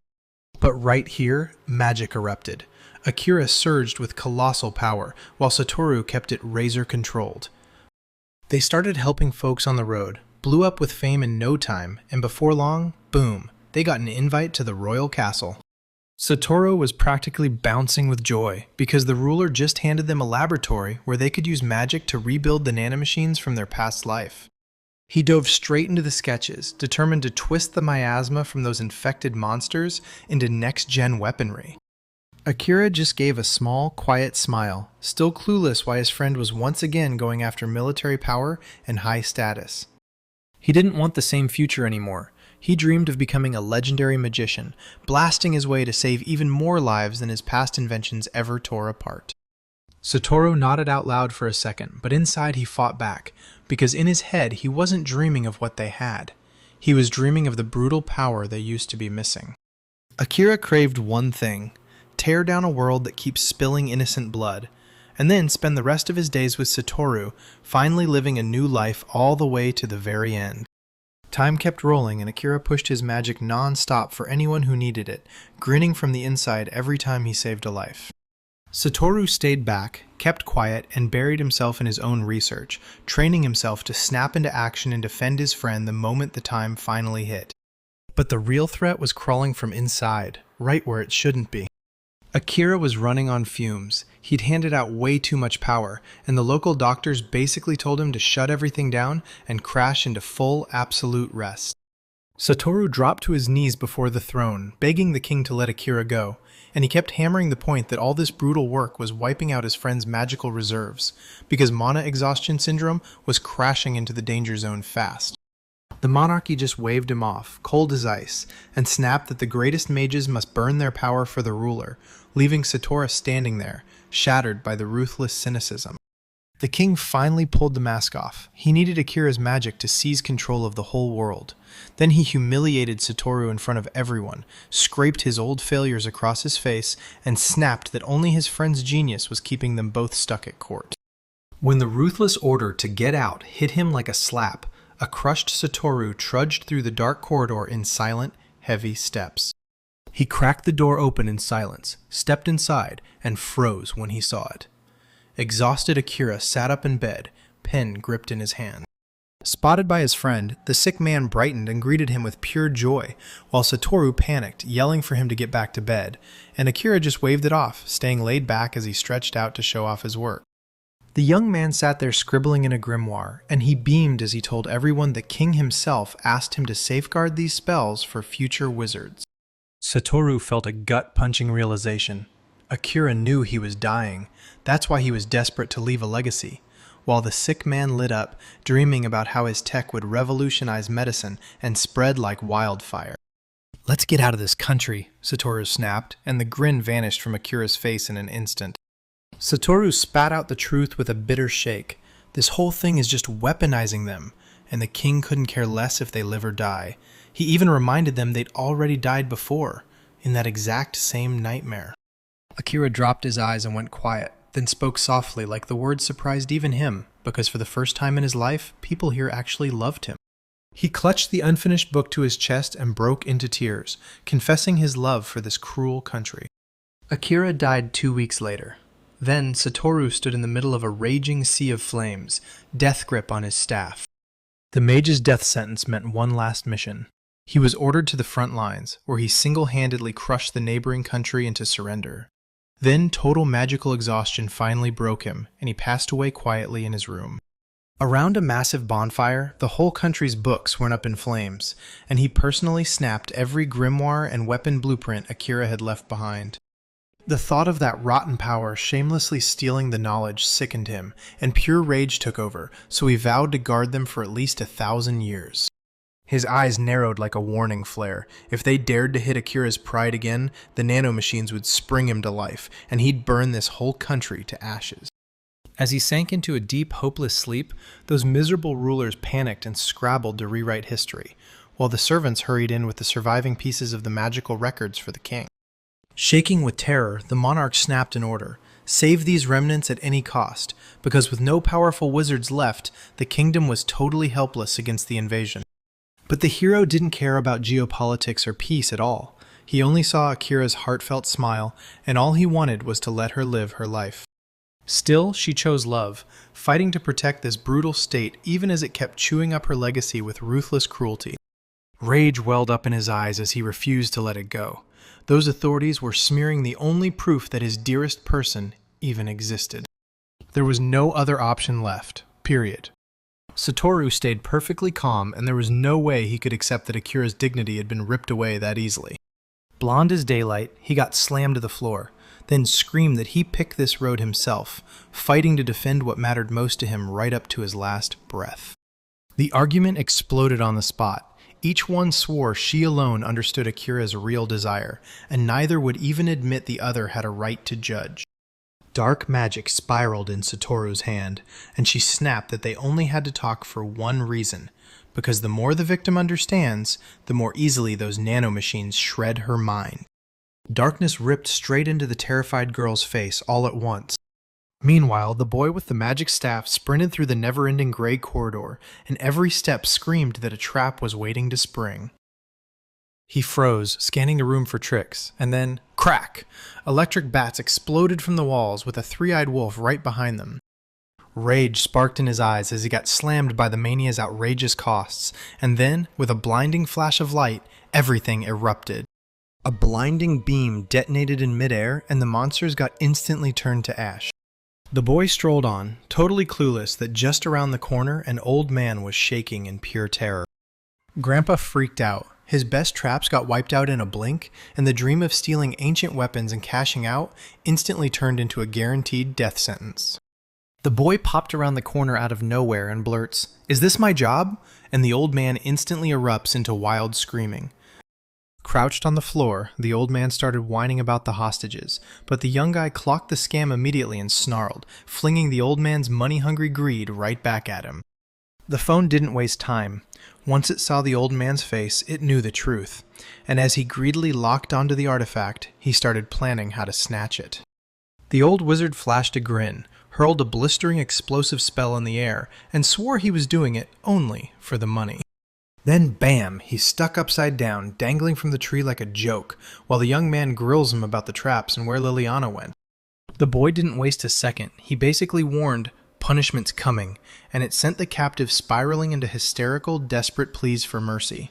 But right here, magic erupted. Akira surged with colossal power, while Satoru kept it razor-controlled. They started helping folks on the road, blew up with fame in no time, and before long, boom, they got an invite to the royal castle. Satoru was practically bouncing with joy, because the ruler just handed them a laboratory where they could use magic to rebuild the nanomachines from their past life. He dove straight into the sketches, determined to twist the miasma from those infected monsters into next-gen weaponry. Akira just gave a small, quiet smile, still clueless why his friend was once again going after military power and high status. He didn't want the same future anymore. He dreamed of becoming a legendary magician, blasting his way to save even more lives than his past inventions ever tore apart. Satoru nodded out loud for a second, but inside he fought back, because in his head he wasn't dreaming of what they had. He was dreaming of the brutal power they used to be missing. Akira craved one thing: tear down a world that keeps spilling innocent blood, and then spend the rest of his days with Satoru, finally living a new life all the way to the very end. Time kept rolling, and Akira pushed his magic non-stop for anyone who needed it, grinning from the inside every time he saved a life. Satoru stayed back, kept quiet, and buried himself in his own research, training himself to snap into action and defend his friend the moment the time finally hit. But the real threat was crawling from inside, right where it shouldn't be. Akira was running on fumes. He'd handed out way too much power, and the local doctors basically told him to shut everything down and crash into full, absolute rest. Satoru dropped to his knees before the throne, begging the king to let Akira go, and he kept hammering the point that all this brutal work was wiping out his friend's magical reserves, because mana exhaustion syndrome was crashing into the danger zone fast. The monarchy just waved him off, cold as ice, and snapped that the greatest mages must burn their power for the ruler, leaving Satoru standing there, shattered by the ruthless cynicism. The king finally pulled the mask off. He needed Akira's magic to seize control of the whole world. Then he humiliated Satoru in front of everyone, scraped his old failures across his face, and snapped that only his friend's genius was keeping them both stuck at court. When the ruthless order to get out hit him like a slap, a crushed Satoru trudged through the dark corridor in silent, heavy steps. He cracked the door open in silence, stepped inside, and froze when he saw it. Exhausted Akira sat up in bed, pen gripped in his hand. Spotted by his friend, the sick man brightened and greeted him with pure joy, while Satoru panicked, yelling for him to get back to bed, and Akira just waved it off, staying laid back as he stretched out to show off his work. The young man sat there scribbling in a grimoire, and he beamed as he told everyone the king himself asked him to safeguard these spells for future wizards. Satoru felt a gut-punching realization. Akira knew he was dying. That's why he was desperate to leave a legacy. While the sick man lit up, dreaming about how his tech would revolutionize medicine and spread like wildfire. "Let's get out of this country," Satoru snapped, and the grin vanished from Akira's face in an instant. Satoru spat out the truth with a bitter shake. This whole thing is just weaponizing them, and the king couldn't care less if they live or die. He even reminded them they'd already died before, in that exact same nightmare. Akira dropped his eyes and went quiet, then spoke softly like the words surprised even him, because for the first time in his life, people here actually loved him. He clutched the unfinished book to his chest and broke into tears, confessing his love for this cruel country. Akira died 2 weeks later. Then Satoru stood in the middle of a raging sea of flames, death grip on his staff. The mage's death sentence meant one last mission. He was ordered to the front lines, where he single-handedly crushed the neighboring country into surrender. Then total magical exhaustion finally broke him, and he passed away quietly in his room. Around a massive bonfire, the whole country's books went up in flames, and he personally snapped every grimoire and weapon blueprint Akira had left behind. The thought of that rotten power shamelessly stealing the knowledge sickened him, and pure rage took over, so he vowed to guard them for at least 1,000 years. His eyes narrowed like a warning flare. If they dared to hit Akira's pride again, the nanomachines would spring him to life, and he'd burn this whole country to ashes. As he sank into a deep, hopeless sleep, those miserable rulers panicked and scrabbled to rewrite history, while the servants hurried in with the surviving pieces of the magical records for the king. Shaking with terror, the monarch snapped an order. Save these remnants at any cost, because with no powerful wizards left, the kingdom was totally helpless against the invasion. But the hero didn't care about geopolitics or peace at all. He only saw Akira's heartfelt smile, and all he wanted was to let her live her life. Still, she chose love, fighting to protect this brutal state even as it kept chewing up her legacy with ruthless cruelty. Rage welled up in his eyes as he refused to let it go. Those authorities were smearing the only proof that his dearest person even existed. There was no other option left, period. Satoru stayed perfectly calm, and there was no way he could accept that Akira's dignity had been ripped away that easily. Blonde as daylight, he got slammed to the floor, then screamed that he picked this road himself, fighting to defend what mattered most to him right up to his last breath. The argument exploded on the spot. Each one swore she alone understood Akira's real desire, and neither would even admit the other had a right to judge. Dark magic spiraled in Satoru's hand, and she snapped that they only had to talk for one reason, because the more the victim understands, the more easily those nanomachines shred her mind. Darkness ripped straight into the terrified girl's face all at once. Meanwhile, the boy with the magic staff sprinted through the never-ending gray corridor, and every step screamed that a trap was waiting to spring. He froze, scanning the room for tricks, and then, crack! Electric bats exploded from the walls with a three-eyed wolf right behind them. Rage sparked in his eyes as he got slammed by the mania's outrageous costs, and then, with a blinding flash of light, everything erupted. A blinding beam detonated in midair, and the monsters got instantly turned to ash. The boy strolled on, totally clueless that just around the corner an old man was shaking in pure terror. Grandpa freaked out. His best traps got wiped out in a blink, and the dream of stealing ancient weapons and cashing out instantly turned into a guaranteed death sentence. The boy popped around the corner out of nowhere and blurts, "Is this my job?" And the old man instantly erupts into wild screaming. Crouched on the floor, the old man started whining about the hostages, but the young guy clocked the scam immediately and snarled, flinging the old man's money-hungry greed right back at him. The phone didn't waste time. Once it saw the old man's face, it knew the truth, and as he greedily locked onto the artifact, he started planning how to snatch it. The old wizard flashed a grin, hurled a blistering explosive spell in the air, and swore he was doing it only for the money. Then bam, he's stuck upside down, dangling from the tree like a joke, while the young man grills him about the traps and where Liliana went. The boy didn't waste a second. He basically warned, "Punishment's coming," and it sent the captive spiraling into hysterical, desperate pleas for mercy.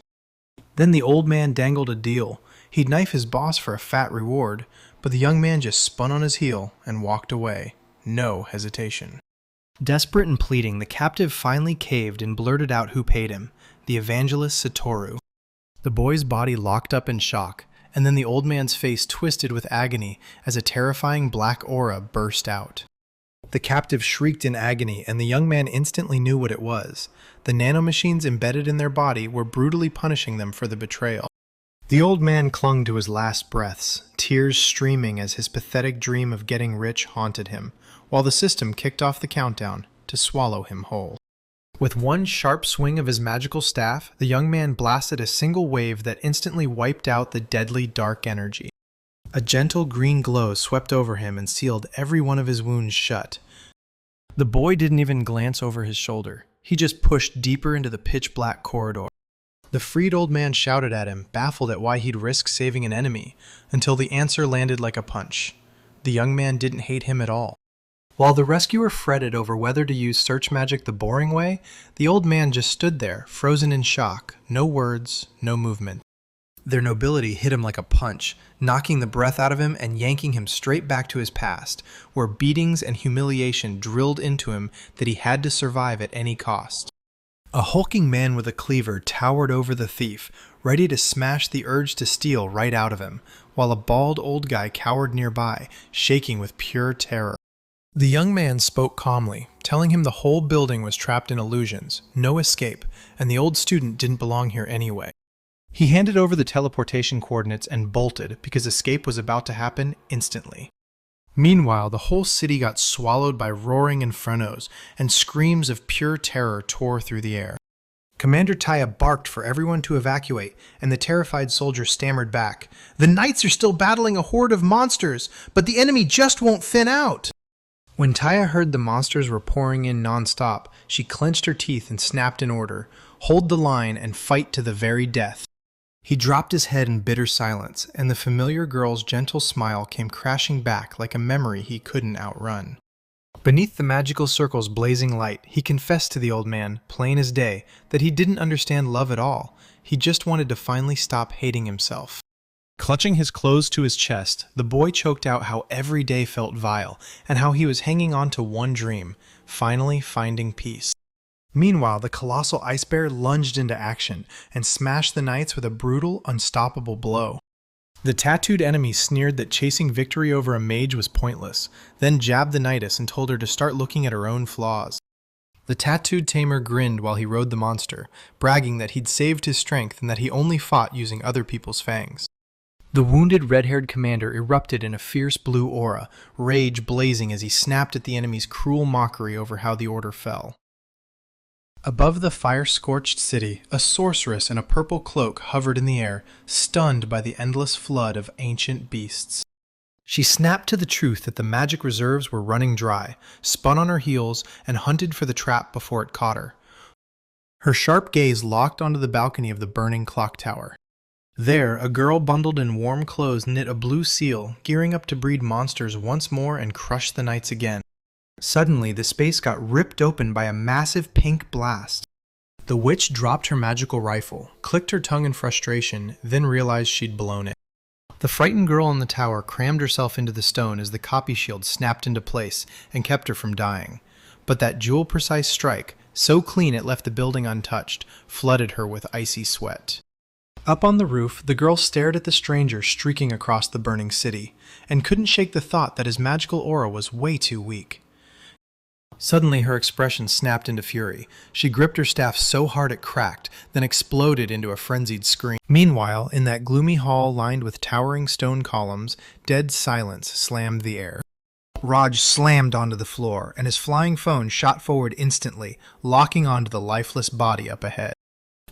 Then the old man dangled a deal. He'd knife his boss for a fat reward, but the young man just spun on his heel and walked away. No hesitation. Desperate and pleading, the captive finally caved and blurted out who paid him. The evangelist Satoru. The boy's body locked up in shock, and then the old man's face twisted with agony as a terrifying black aura burst out. The captive shrieked in agony, and the young man instantly knew what it was. The nanomachines embedded in their body were brutally punishing them for the betrayal. The old man clung to his last breaths, tears streaming as his pathetic dream of getting rich haunted him, while the system kicked off the countdown to swallow him whole. With one sharp swing of his magical staff, the young man blasted a single wave that instantly wiped out the deadly dark energy. A gentle green glow swept over him and sealed every one of his wounds shut. The boy didn't even glance over his shoulder. He just pushed deeper into the pitch-black corridor. The freed old man shouted at him, baffled at why he'd risk saving an enemy, until the answer landed like a punch. The young man didn't hate him at all. While the rescuer fretted over whether to use search magic the boring way, the old man just stood there, frozen in shock, no words, no movement. Their nobility hit him like a punch, knocking the breath out of him and yanking him straight back to his past, where beatings and humiliation drilled into him that he had to survive at any cost. A hulking man with a cleaver towered over the thief, ready to smash the urge to steal right out of him, while a bald old guy cowered nearby, shaking with pure terror. The young man spoke calmly, telling him the whole building was trapped in illusions, no escape, and the old student didn't belong here anyway. He handed over the teleportation coordinates and bolted because escape was about to happen instantly. Meanwhile, the whole city got swallowed by roaring infernos, and screams of pure terror tore through the air. Commander Taya barked for everyone to evacuate, and the terrified soldier stammered back, "The knights are still battling a horde of monsters, but the enemy just won't thin out!" When Taya heard the monsters were pouring in non-stop, she clenched her teeth and snapped an order, "Hold the line and fight to the very death." He dropped his head in bitter silence, and the familiar girl's gentle smile came crashing back like a memory he couldn't outrun. Beneath the magical circle's blazing light, he confessed to the old man, plain as day, that he didn't understand love at all. He just wanted to finally stop hating himself. Clutching his clothes to his chest, the boy choked out how every day felt vile, and how he was hanging on to one dream, finally finding peace. Meanwhile, the colossal ice bear lunged into action and smashed the knights with a brutal, unstoppable blow. The tattooed enemy sneered that chasing victory over a mage was pointless, then jabbed the knightess and told her to start looking at her own flaws. The tattooed tamer grinned while he rode the monster, bragging that he'd saved his strength and that he only fought using other people's fangs. The wounded red-haired commander erupted in a fierce blue aura, rage blazing as he snapped at the enemy's cruel mockery over how the order fell. Above the fire-scorched city, a sorceress in a purple cloak hovered in the air, stunned by the endless flood of ancient beasts. She snapped to the truth that the magic reserves were running dry, spun on her heels, and hunted for the trap before it caught her. Her sharp gaze locked onto the balcony of the burning clock tower. There, a girl bundled in warm clothes knit a blue seal, gearing up to breed monsters once more and crush the knights again. Suddenly, the space got ripped open by a massive pink blast. The witch dropped her magical rifle, clicked her tongue in frustration, then realized she'd blown it. The frightened girl in the tower crammed herself into the stone as the copy shield snapped into place and kept her from dying. But that jewel-precise strike, so clean it left the building untouched, flooded her with icy sweat. Up on the roof, the girl stared at the stranger streaking across the burning city, and couldn't shake the thought that his magical aura was way too weak. Suddenly her expression snapped into fury. She gripped her staff so hard it cracked, then exploded into a frenzied scream. Meanwhile, in that gloomy hall lined with towering stone columns, dead silence slammed the air. Raj slammed onto the floor, and his flying phone shot forward instantly, locking onto the lifeless body up ahead.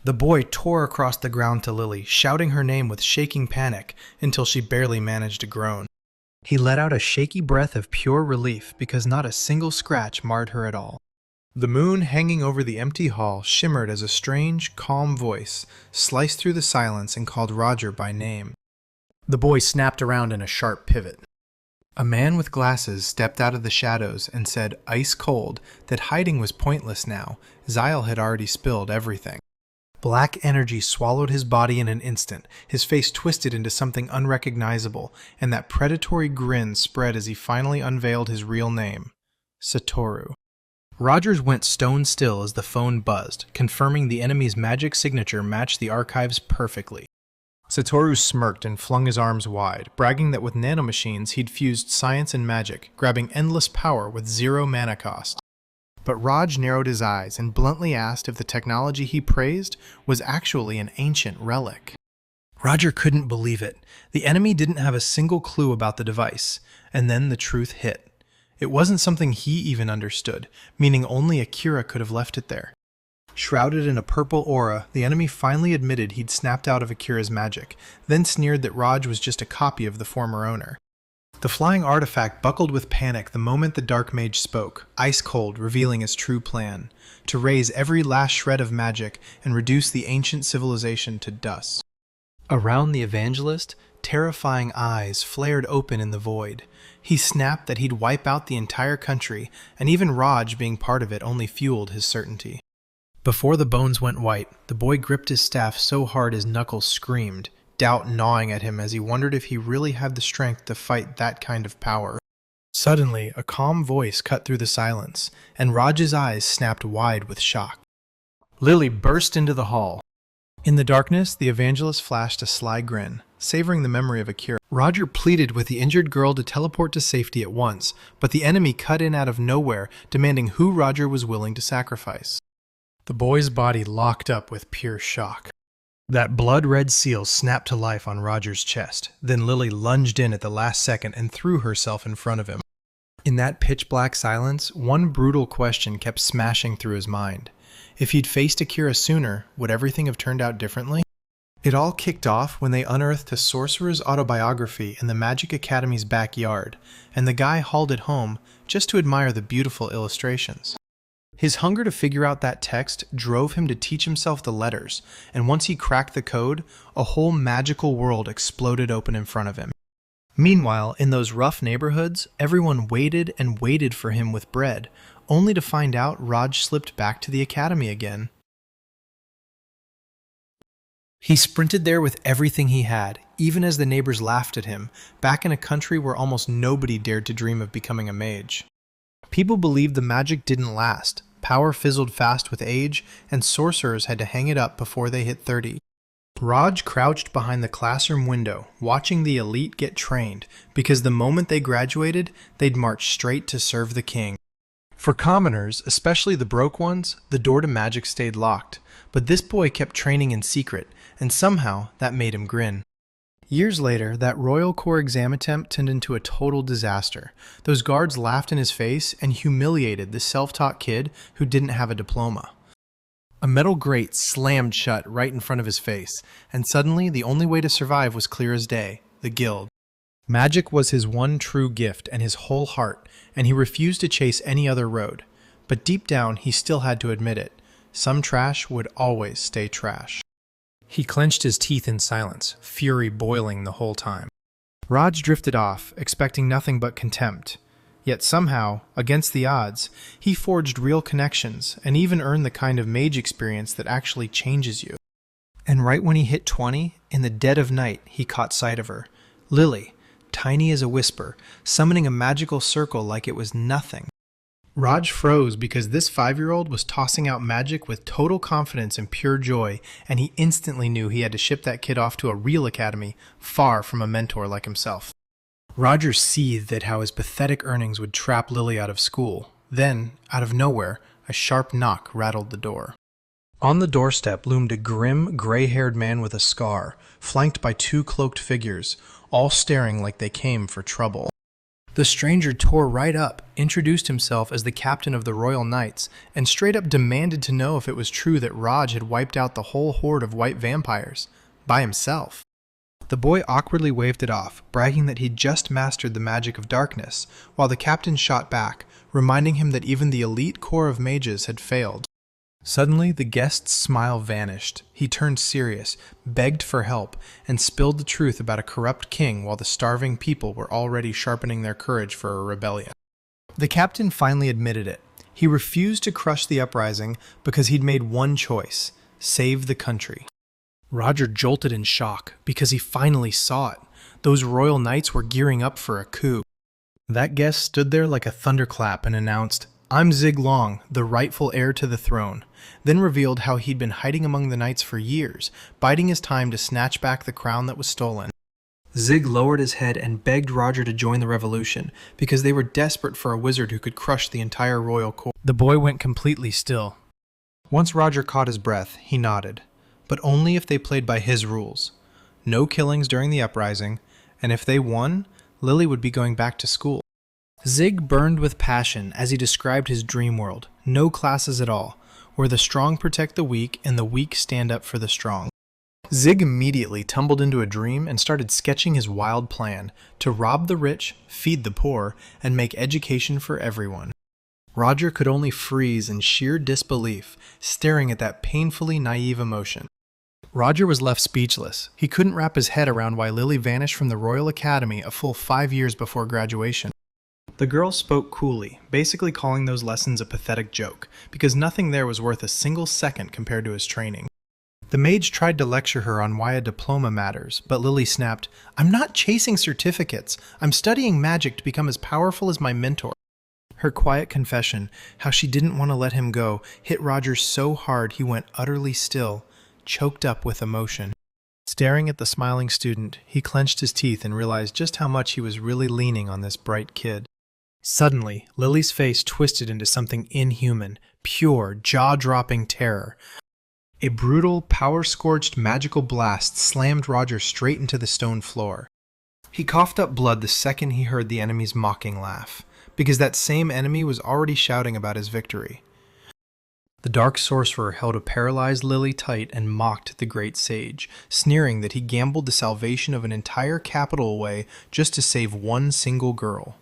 The boy tore across the ground to Lily, shouting her name with shaking panic until she barely managed to groan. He let out a shaky breath of pure relief because not a single scratch marred her at all. The moon hanging over the empty hall shimmered as a strange, calm voice sliced through the silence and called Roger by name. The boy snapped around in a sharp pivot. A man with glasses stepped out of the shadows and said, ice cold, that hiding was pointless now. Zyle had already spilled everything. Black energy swallowed his body in an instant, his face twisted into something unrecognizable, and that predatory grin spread as he finally unveiled his real name, Satoru. Rogers went stone still as the phone buzzed, confirming the enemy's magic signature matched the archives perfectly. Satoru smirked and flung his arms wide, bragging that with nanomachines he'd fused science and magic, grabbing endless power with zero mana cost. But Raj narrowed his eyes and bluntly asked if the technology he praised was actually an ancient relic. Roger couldn't believe it. The enemy didn't have a single clue about the device, and then the truth hit. It wasn't something he even understood, meaning only Akira could have left it there. Shrouded in a purple aura, the enemy finally admitted he'd snapped out of Akira's magic, then sneered that Raj was just a copy of the former owner. The flying artifact buckled with panic the moment the Dark Mage spoke, ice cold, revealing his true plan, to raise every last shred of magic and reduce the ancient civilization to dust. Around the evangelist, terrifying eyes flared open in the void. He snapped that he'd wipe out the entire country, and even Raj being part of it only fueled his certainty. Before the bones went white, the boy gripped his staff so hard his knuckles screamed, doubt gnawing at him as he wondered if he really had the strength to fight that kind of power. Suddenly, a calm voice cut through the silence, and Raj's eyes snapped wide with shock. Lily burst into the hall. In the darkness, the evangelist flashed a sly grin. savoring the memory of a cure. Roger pleaded with the injured girl to teleport to safety at once, but the enemy cut in out of nowhere, demanding who Roger was willing to sacrifice. The boy's body locked up with pure shock. That blood-red seal snapped to life on Roger's chest. Then Lily lunged in at the last second and threw herself in front of him. In that pitch-black silence, one brutal question kept smashing through his mind. If he'd faced Akira sooner, would everything have turned out differently? It all kicked off when they unearthed a sorcerer's autobiography in the Magic Academy's backyard, and the guy hauled it home just to admire the beautiful illustrations. His hunger to figure out that text drove him to teach himself the letters, and once he cracked the code, a whole magical world exploded open in front of him. Meanwhile, in those rough neighborhoods, everyone waited and waited for him with bread, only to find out Raj slipped back to the academy again. He sprinted there with everything he had, even as the neighbors laughed at him, back in a country where almost nobody dared to dream of becoming a mage. People believed the magic didn't last. Power fizzled fast with age, and sorcerers had to hang it up before they hit 30. Raj crouched behind the classroom window, watching the elite get trained, because the moment they graduated, they'd march straight to serve the king. For commoners, especially the broke ones, the door to magic stayed locked, but this boy kept training in secret, and somehow that made him grin. Years later, that Royal Corps exam attempt turned into a total disaster. Those guards laughed in his face and humiliated the self-taught kid who didn't have a diploma. A metal grate slammed shut right in front of his face, and suddenly the only way to survive was clear as day: the guild. Magic was his one true gift and his whole heart, and he refused to chase any other road. But deep down, he still had to admit it. Some trash would always stay trash. He clenched his teeth in silence, fury boiling the whole time. Raj drifted off, expecting nothing but contempt. Yet somehow, against the odds, he forged real connections and even earned the kind of mage experience that actually changes you. And right when he hit 20, in the dead of night, he caught sight of her. Lily, tiny as a whisper, summoning a magical circle like it was nothing. Raj froze because this 5-year-old was tossing out magic with total confidence and pure joy, and he instantly knew he had to ship that kid off to a real academy, far from a mentor like himself. Roger seethed at how his pathetic earnings would trap Lily out of school. Then, out of nowhere, a sharp knock rattled the door. On the doorstep loomed a grim, gray-haired man with a scar, flanked by 2 cloaked figures, all staring like they came for trouble. The stranger tore right up, introduced himself as the captain of the Royal Knights, and straight up demanded to know if it was true that Raj had wiped out the whole horde of white vampires, by himself. The boy awkwardly waved it off, bragging that he'd just mastered the magic of darkness, while the captain shot back, reminding him that even the elite corps of mages had failed. Suddenly, the guest's smile vanished. He turned serious, begged for help, and spilled the truth about a corrupt king while the starving people were already sharpening their courage for a rebellion. The captain finally admitted it. He refused to crush the uprising because he'd made one choice: save the country. Roger jolted in shock because he finally saw it. Those royal knights were gearing up for a coup. That guest stood there like a thunderclap and announced, "I'm Zig Long, the rightful heir to the throne," then revealed how he'd been hiding among the knights for years, biding his time to snatch back the crown that was stolen. Zig lowered his head and begged Roger to join the revolution, because they were desperate for a wizard who could crush the entire royal court. The boy went completely still. Once Roger caught his breath, he nodded, but only if they played by his rules. No killings during the uprising, and if they won, Lily would be going back to school. Zig burned with passion as he described his dream world: no classes at all, where the strong protect the weak and the weak stand up for the strong. Zig immediately tumbled into a dream and started sketching his wild plan to rob the rich, feed the poor, and make education for everyone. Roger could only freeze in sheer disbelief, staring at that painfully naive emotion. Roger was left speechless. He couldn't wrap his head around why Lily vanished from the Royal Academy a full 5 years before graduation. The girl spoke coolly, basically calling those lessons a pathetic joke, because nothing there was worth a single second compared to his training. The mage tried to lecture her on why a diploma matters, but Lily snapped, "I'm not chasing certificates. I'm studying magic to become as powerful as my mentor." Her quiet confession, how she didn't want to let him go, hit Roger so hard he went utterly still, choked up with emotion. Staring at the smiling student, he clenched his teeth and realized just how much he was really leaning on this bright kid. Suddenly, Lily's face twisted into something inhuman, pure, jaw-dropping terror. A brutal, power-scorched magical blast slammed Roger straight into the stone floor. He coughed up blood the second he heard the enemy's mocking laugh, because that same enemy was already shouting about his victory. The dark sorcerer held a paralyzed Lily tight and mocked the great sage, sneering that he gambled the salvation of an entire capital away just to save one single girl.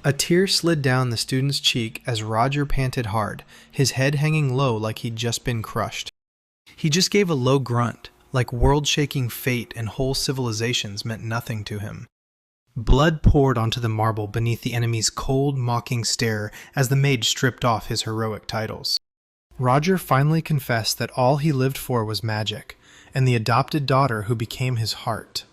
A tear slid down the student's cheek as Roger panted hard, his head hanging low like he'd just been crushed. He just gave a low grunt, like world-shaking fate and whole civilizations meant nothing to him. Blood poured onto the marble beneath the enemy's cold, mocking stare as the mage stripped off his heroic titles. Roger finally confessed that all he lived for was magic, and the adopted daughter who became his heart.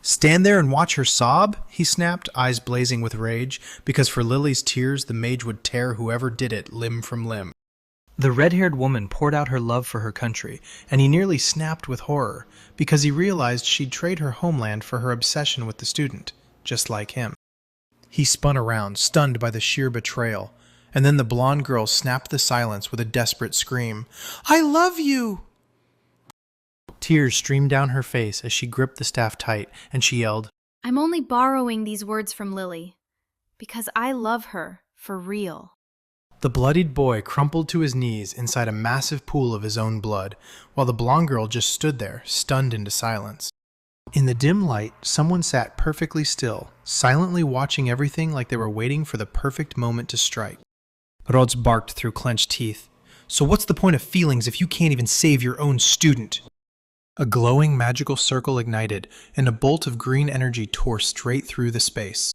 "Stand there and watch her sob?" he snapped, eyes blazing with rage, because for Lily's tears the mage would tear whoever did it limb from limb. The red-haired woman poured out her love for her country, and he nearly snapped with horror, because he realized she'd trade her homeland for her obsession with the student, just like him. He spun around, stunned by the sheer betrayal, and then the blonde girl snapped the silence with a desperate scream. "I love you!" Tears streamed down her face as she gripped the staff tight, and she yelled, "I'm only borrowing these words from Lily, because I love her, for real." The bloodied boy crumpled to his knees inside a massive pool of his own blood, while the blonde girl just stood there, stunned into silence. In the dim light, someone sat perfectly still, silently watching everything like they were waiting for the perfect moment to strike. Rods barked through clenched teeth. "So what's the point of feelings if you can't even save your own student?" A glowing magical circle ignited, and a bolt of green energy tore straight through the space.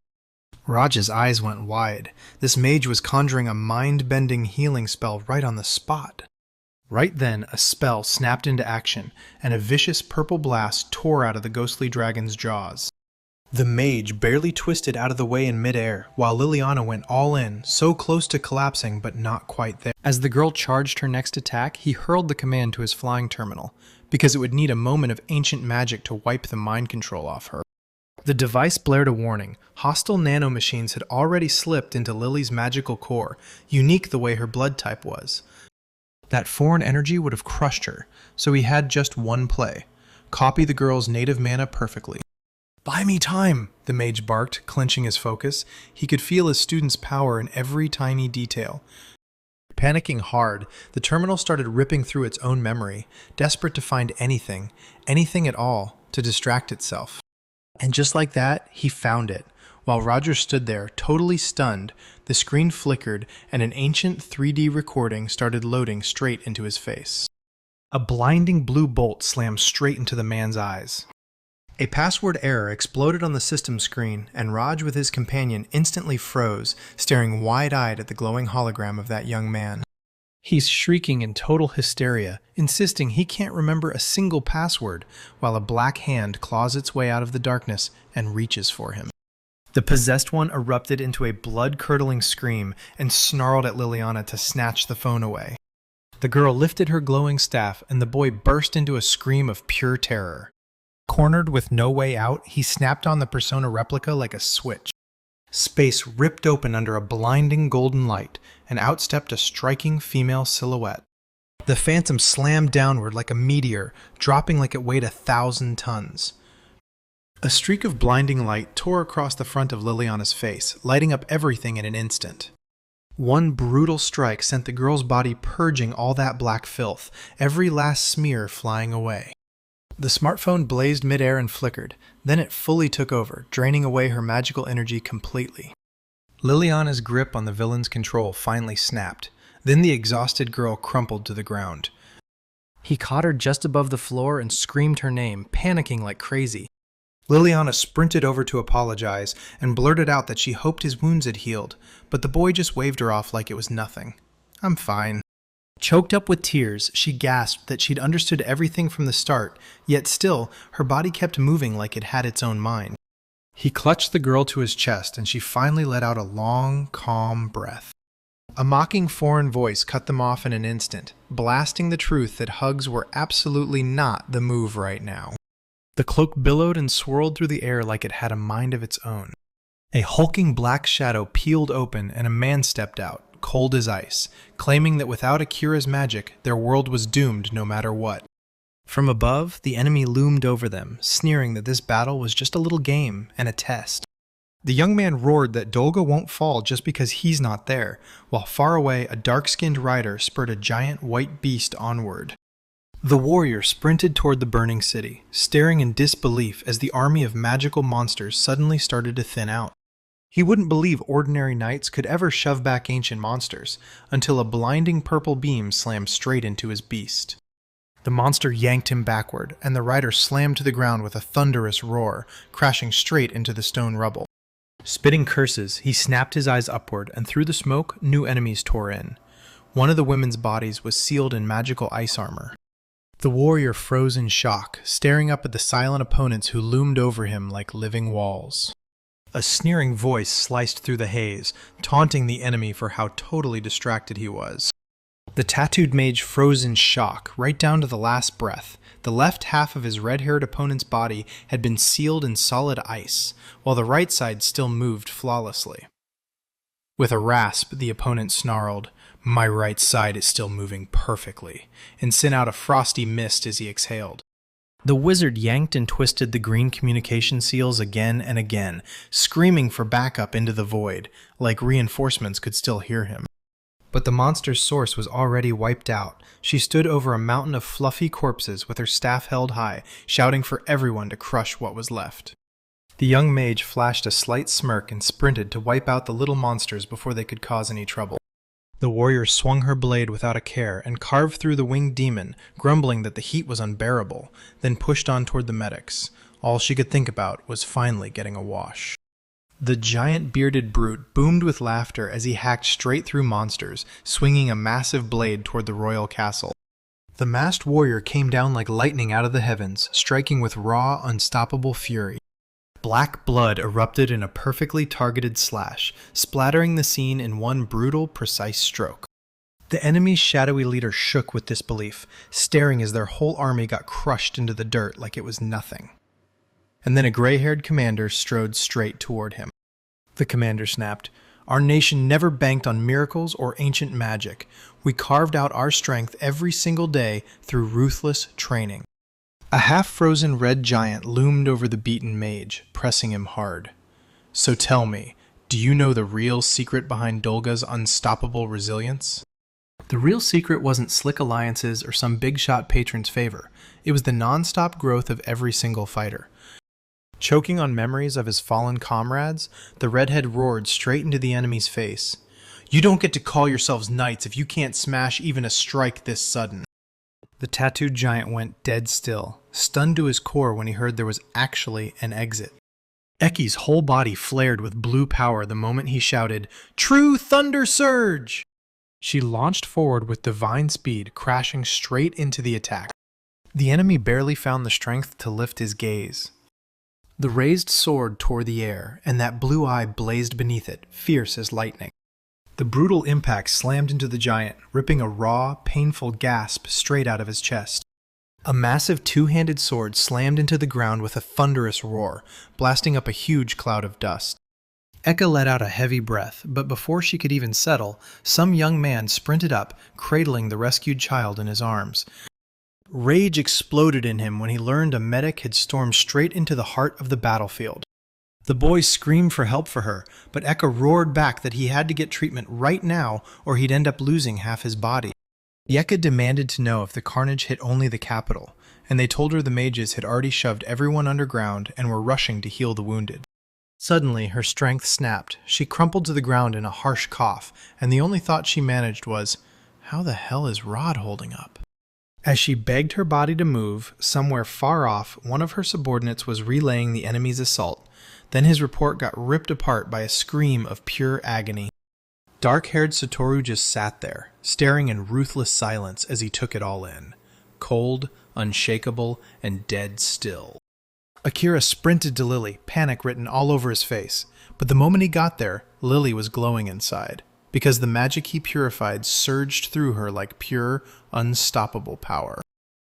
Raj's eyes went wide. This mage was conjuring a mind-bending healing spell right on the spot. Right then, a spell snapped into action, and a vicious purple blast tore out of the ghostly dragon's jaws. The mage barely twisted out of the way in midair, while Liliana went all in, so close to collapsing but not quite there. As the girl charged her next attack, he hurled the command to his flying terminal, because it would need a moment of ancient magic to wipe the mind control off her. The device blared a warning. Hostile nanomachines had already slipped into Lily's magical core, unique the way her blood type was. That foreign energy would have crushed her, so he had just one play: copy the girl's native mana perfectly. "Buy me time," the mage barked, clenching his focus. He could feel his student's power in every tiny detail. Panicking hard, the terminal started ripping through its own memory, desperate to find anything at all, to distract itself. And just like that, he found it. While Roger stood there, totally stunned, the screen flickered and an ancient 3D recording started loading straight into his face. A blinding blue bolt slammed straight into the man's eyes. A password error exploded on the system screen, and Raj with his companion instantly froze, staring wide-eyed at the glowing hologram of that young man. He's shrieking in total hysteria, insisting he can't remember a single password, while a black hand claws its way out of the darkness and reaches for him. The possessed one erupted into a blood-curdling scream and snarled at Liliana to snatch the phone away. The girl lifted her glowing staff, and the boy burst into a scream of pure terror. Cornered with no way out, he snapped on the persona replica like a switch. Space ripped open under a blinding golden light, and out stepped a striking female silhouette. The phantom slammed downward like a meteor, dropping like it weighed 1,000 tons. A streak of blinding light tore across the front of Liliana's face, lighting up everything in an instant. One brutal strike sent the girl's body purging all that black filth, every last smear flying away. The smartphone blazed midair and flickered, then it fully took over, draining away her magical energy completely. Liliana's grip on the villain's control finally snapped, then the exhausted girl crumpled to the ground. He caught her just above the floor and screamed her name, panicking like crazy. Liliana sprinted over to apologize and blurted out that she hoped his wounds had healed, but the boy just waved her off like it was nothing. "I'm fine." Choked up with tears, she gasped that she'd understood everything from the start, yet still, her body kept moving like it had its own mind. He clutched the girl to his chest, and she finally let out a long, calm breath. A mocking foreign voice cut them off in an instant, blasting the truth that hugs were absolutely not the move right now. The cloak billowed and swirled through the air like it had a mind of its own. A hulking black shadow peeled open and a man stepped out, cold as ice, claiming that without Akira's magic, their world was doomed no matter what. From above, the enemy loomed over them, sneering that this battle was just a little game and a test. The young man roared that Dolga won't fall just because he's not there, while far away a dark-skinned rider spurred a giant white beast onward. The warrior sprinted toward the burning city, staring in disbelief as the army of magical monsters suddenly started to thin out. He wouldn't believe ordinary knights could ever shove back ancient monsters, until a blinding purple beam slammed straight into his beast. The monster yanked him backward, and the rider slammed to the ground with a thunderous roar, crashing straight into the stone rubble. Spitting curses, he snapped his eyes upward, and through the smoke, new enemies tore in. One of the women's bodies was sealed in magical ice armor. The warrior froze in shock, staring up at the silent opponents who loomed over him like living walls. A sneering voice sliced through the haze, taunting the enemy for how totally distracted he was. The tattooed mage froze in shock, right down to the last breath. The left half of his red-haired opponent's body had been sealed in solid ice, while the right side still moved flawlessly. With a rasp, the opponent snarled, "My right side is still moving perfectly," and sent out a frosty mist as he exhaled. The wizard yanked and twisted the green communication seals again and again, screaming for backup into the void, like reinforcements could still hear him. But the monster's source was already wiped out. She stood over a mountain of fluffy corpses with her staff held high, shouting for everyone to crush what was left. The young mage flashed a slight smirk and sprinted to wipe out the little monsters before they could cause any trouble. The warrior swung her blade without a care and carved through the winged demon, grumbling that the heat was unbearable, then pushed on toward the medics. All she could think about was finally getting a wash. The giant bearded brute boomed with laughter as he hacked straight through monsters, swinging a massive blade toward the royal castle. The masked warrior came down like lightning out of the heavens, striking with raw, unstoppable fury. Black blood erupted in a perfectly targeted slash, splattering the scene in one brutal, precise stroke. The enemy's shadowy leader shook with disbelief, staring as their whole army got crushed into the dirt like it was nothing. And then a gray-haired commander strode straight toward him. The commander snapped, "Our nation never banked on miracles or ancient magic. We carved out our strength every single day through ruthless training." A half-frozen red giant loomed over the beaten mage, pressing him hard. "So tell me, do you know the real secret behind Dolga's unstoppable resilience?" The real secret wasn't slick alliances or some big-shot patron's favor. It was the non-stop growth of every single fighter. Choking on memories of his fallen comrades, the redhead roared straight into the enemy's face. "You don't get to call yourselves knights if you can't smash even a strike this sudden." The tattooed giant went dead still, stunned to his core when he heard there was actually an exit. Eki's whole body flared with blue power the moment he shouted, "True Thunder Surge!" She launched forward with divine speed, crashing straight into the attack. The enemy barely found the strength to lift his gaze. The raised sword tore the air, and that blue eye blazed beneath it, fierce as lightning. The brutal impact slammed into the giant, ripping a raw, painful gasp straight out of his chest. A massive two-handed sword slammed into the ground with a thunderous roar, blasting up a huge cloud of dust. Eka let out a heavy breath, but before she could even settle, some young man sprinted up, cradling the rescued child in his arms. Rage exploded in him when he learned a medic had stormed straight into the heart of the battlefield. The boy screamed for help for her, but Eka roared back that he had to get treatment right now or he'd end up losing half his body. Eka demanded to know if the carnage hit only the capital, and they told her the mages had already shoved everyone underground and were rushing to heal the wounded. Suddenly, her strength snapped. She crumpled to the ground in a harsh cough, and the only thought she managed was, "How the hell is Rod holding up?" As she begged her body to move, somewhere far off, one of her subordinates was relaying the enemy's assault. Then his report got ripped apart by a scream of pure agony. Dark-haired Satoru just sat there, staring in ruthless silence as he took it all in. Cold, unshakable, and dead still. Akira sprinted to Lily, panic written all over his face. But the moment he got there, Lily was glowing inside. because the magic he purified surged through her like pure, unstoppable power.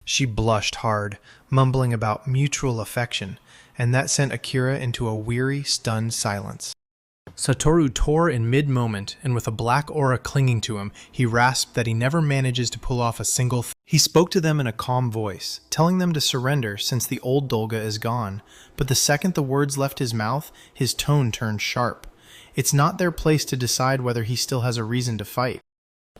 She blushed hard, mumbling about mutual affection, and that sent Akira into a weary, stunned silence. Satoru tore in mid-moment, and with a black aura clinging to him, he rasped that he never manages to pull off a single thing. He spoke to them in a calm voice, telling them to surrender since the old Dolga is gone, but the second the words left his mouth, his tone turned sharp. It's not their place to decide whether he still has a reason to fight.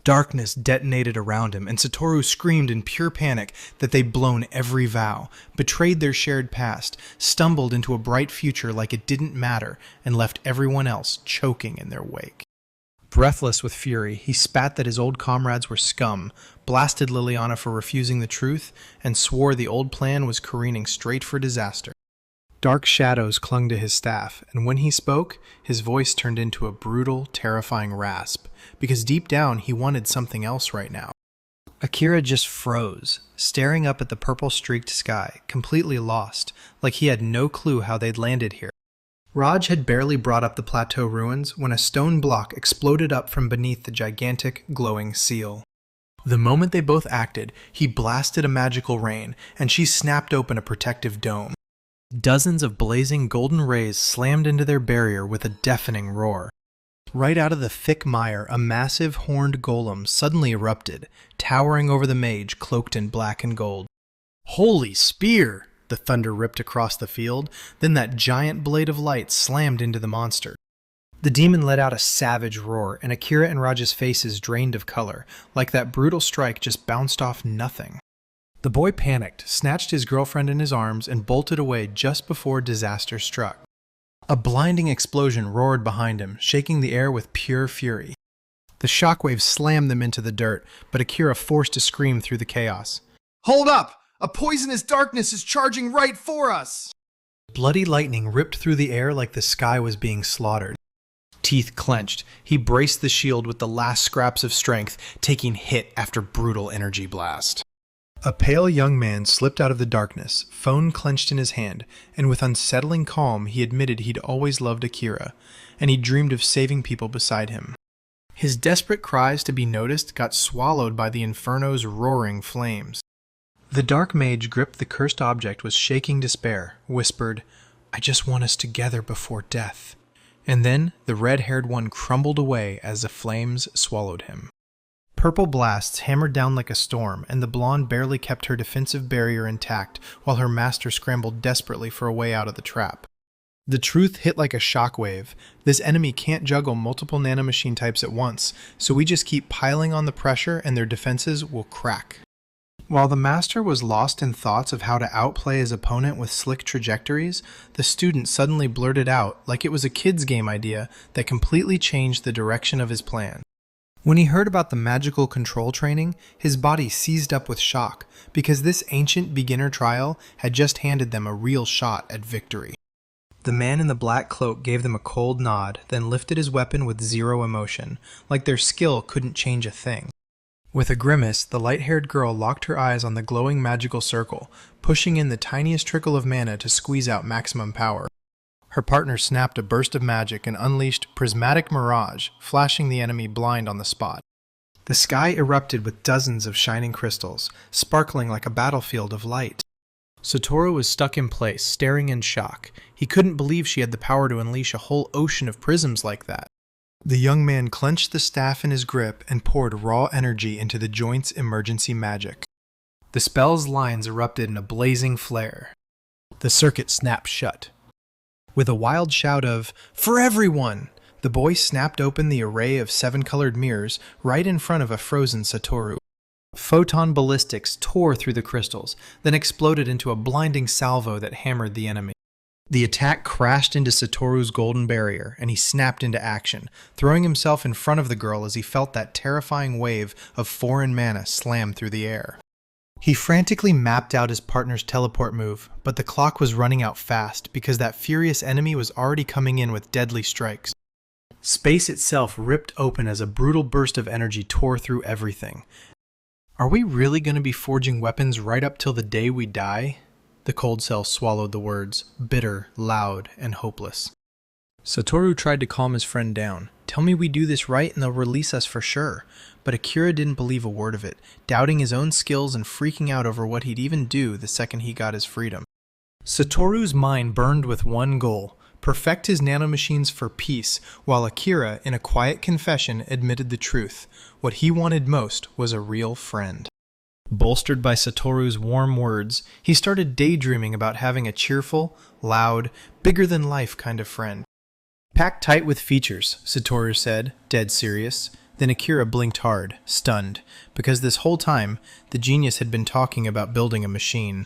Darkness detonated around him, and Satoru screamed in pure panic that they'd blown every vow, betrayed their shared past, stumbled into a bright future like it didn't matter, and left everyone else choking in their wake. Breathless with fury, he spat that his old comrades were scum, blasted Liliana for refusing the truth, and swore the old plan was careening straight for disaster. Dark shadows clung to his staff, and when he spoke, his voice turned into a brutal, terrifying rasp, because deep down he wanted something else right now. Akira just froze, staring up at the purple-streaked sky, completely lost, like he had no clue how they'd landed here. Raj had barely brought up the plateau ruins when a stone block exploded up from beneath the gigantic, glowing seal. The moment they both acted, he blasted a magical rain, and she snapped open a protective dome. Dozens of blazing golden rays slammed into their barrier with a deafening roar. Right out of the thick mire, a massive horned golem suddenly erupted, towering over the mage cloaked in black and gold. Holy spear! The thunder ripped across the field, then that giant blade of light slammed into the monster. The demon let out a savage roar, and Akira and Raj's faces drained of color, like that brutal strike just bounced off nothing. The boy panicked, snatched his girlfriend in his arms, and bolted away just before disaster struck. A blinding explosion roared behind him, shaking the air with pure fury. The shockwave slammed them into the dirt, but Akira forced a scream through the chaos. Hold up! A poisonous darkness is charging right for us! Bloody lightning ripped through the air like the sky was being slaughtered. Teeth clenched, he braced the shield with the last scraps of strength, taking hit after brutal energy blast. A pale young man slipped out of the darkness, phone clenched in his hand, and with unsettling calm he admitted he'd always loved Akira, and he dreamed of saving people beside him. His desperate cries to be noticed got swallowed by the inferno's roaring flames. The dark mage gripped the cursed object with shaking despair, whispered, "I just want us together before death." And then the red-haired one crumbled away as the flames swallowed him. Purple blasts hammered down like a storm, and the blonde barely kept her defensive barrier intact while her master scrambled desperately for a way out of the trap. The truth hit like a shockwave. This enemy can't juggle multiple nanomachine types at once, so we just keep piling on the pressure and their defenses will crack. While the master was lost in thoughts of how to outplay his opponent with slick trajectories, the student suddenly blurted out, like it was a kid's game idea that completely changed the direction of his plan. When he heard about the magical control training, his body seized up with shock, because this ancient beginner trial had just handed them a real shot at victory. The man in the black cloak gave them a cold nod, then lifted his weapon with zero emotion, like their skill couldn't change a thing. With a grimace, the light-haired girl locked her eyes on the glowing magical circle, pushing in the tiniest trickle of mana to squeeze out maximum power. Her partner snapped a burst of magic and unleashed Prismatic Mirage, flashing the enemy blind on the spot. The sky erupted with dozens of shining crystals, sparkling like a battlefield of light. Satoru was stuck in place, staring in shock. He couldn't believe she had the power to unleash a whole ocean of prisms like that. The young man clenched the staff in his grip and poured raw energy into the joint's emergency magic. The spell's lines erupted in a blazing flare. The circuit snapped shut. With a wild shout of, "For everyone!" the boy snapped open the array of 7-colored mirrors right in front of a frozen Satoru. Photon ballistics tore through the crystals, then exploded into a blinding salvo that hammered the enemy. The attack crashed into Satoru's golden barrier, and he snapped into action, throwing himself in front of the girl as he felt that terrifying wave of foreign mana slam through the air. He frantically mapped out his partner's teleport move, but the clock was running out fast because that furious enemy was already coming in with deadly strikes. Space itself ripped open as a brutal burst of energy tore through everything. Are we really going to be forging weapons right up till the day we die? The cold cell swallowed the words, bitter, loud, and hopeless. Satoru tried to calm his friend down, Tell me we do this right and they'll release us for sure. But Akira didn't believe a word of it, doubting his own skills and freaking out over what he'd even do the second he got his freedom. Satoru's mind burned with one goal: perfect his nanomachines for peace, while Akira, in a quiet confession, admitted the truth. What he wanted most was a real friend. Bolstered by Satoru's warm words, he started daydreaming about having a cheerful, loud, bigger-than-life kind of friend. Packed tight with features, Satoru said, dead serious. Then Akira blinked hard, stunned, because this whole time, the genius had been talking about building a machine.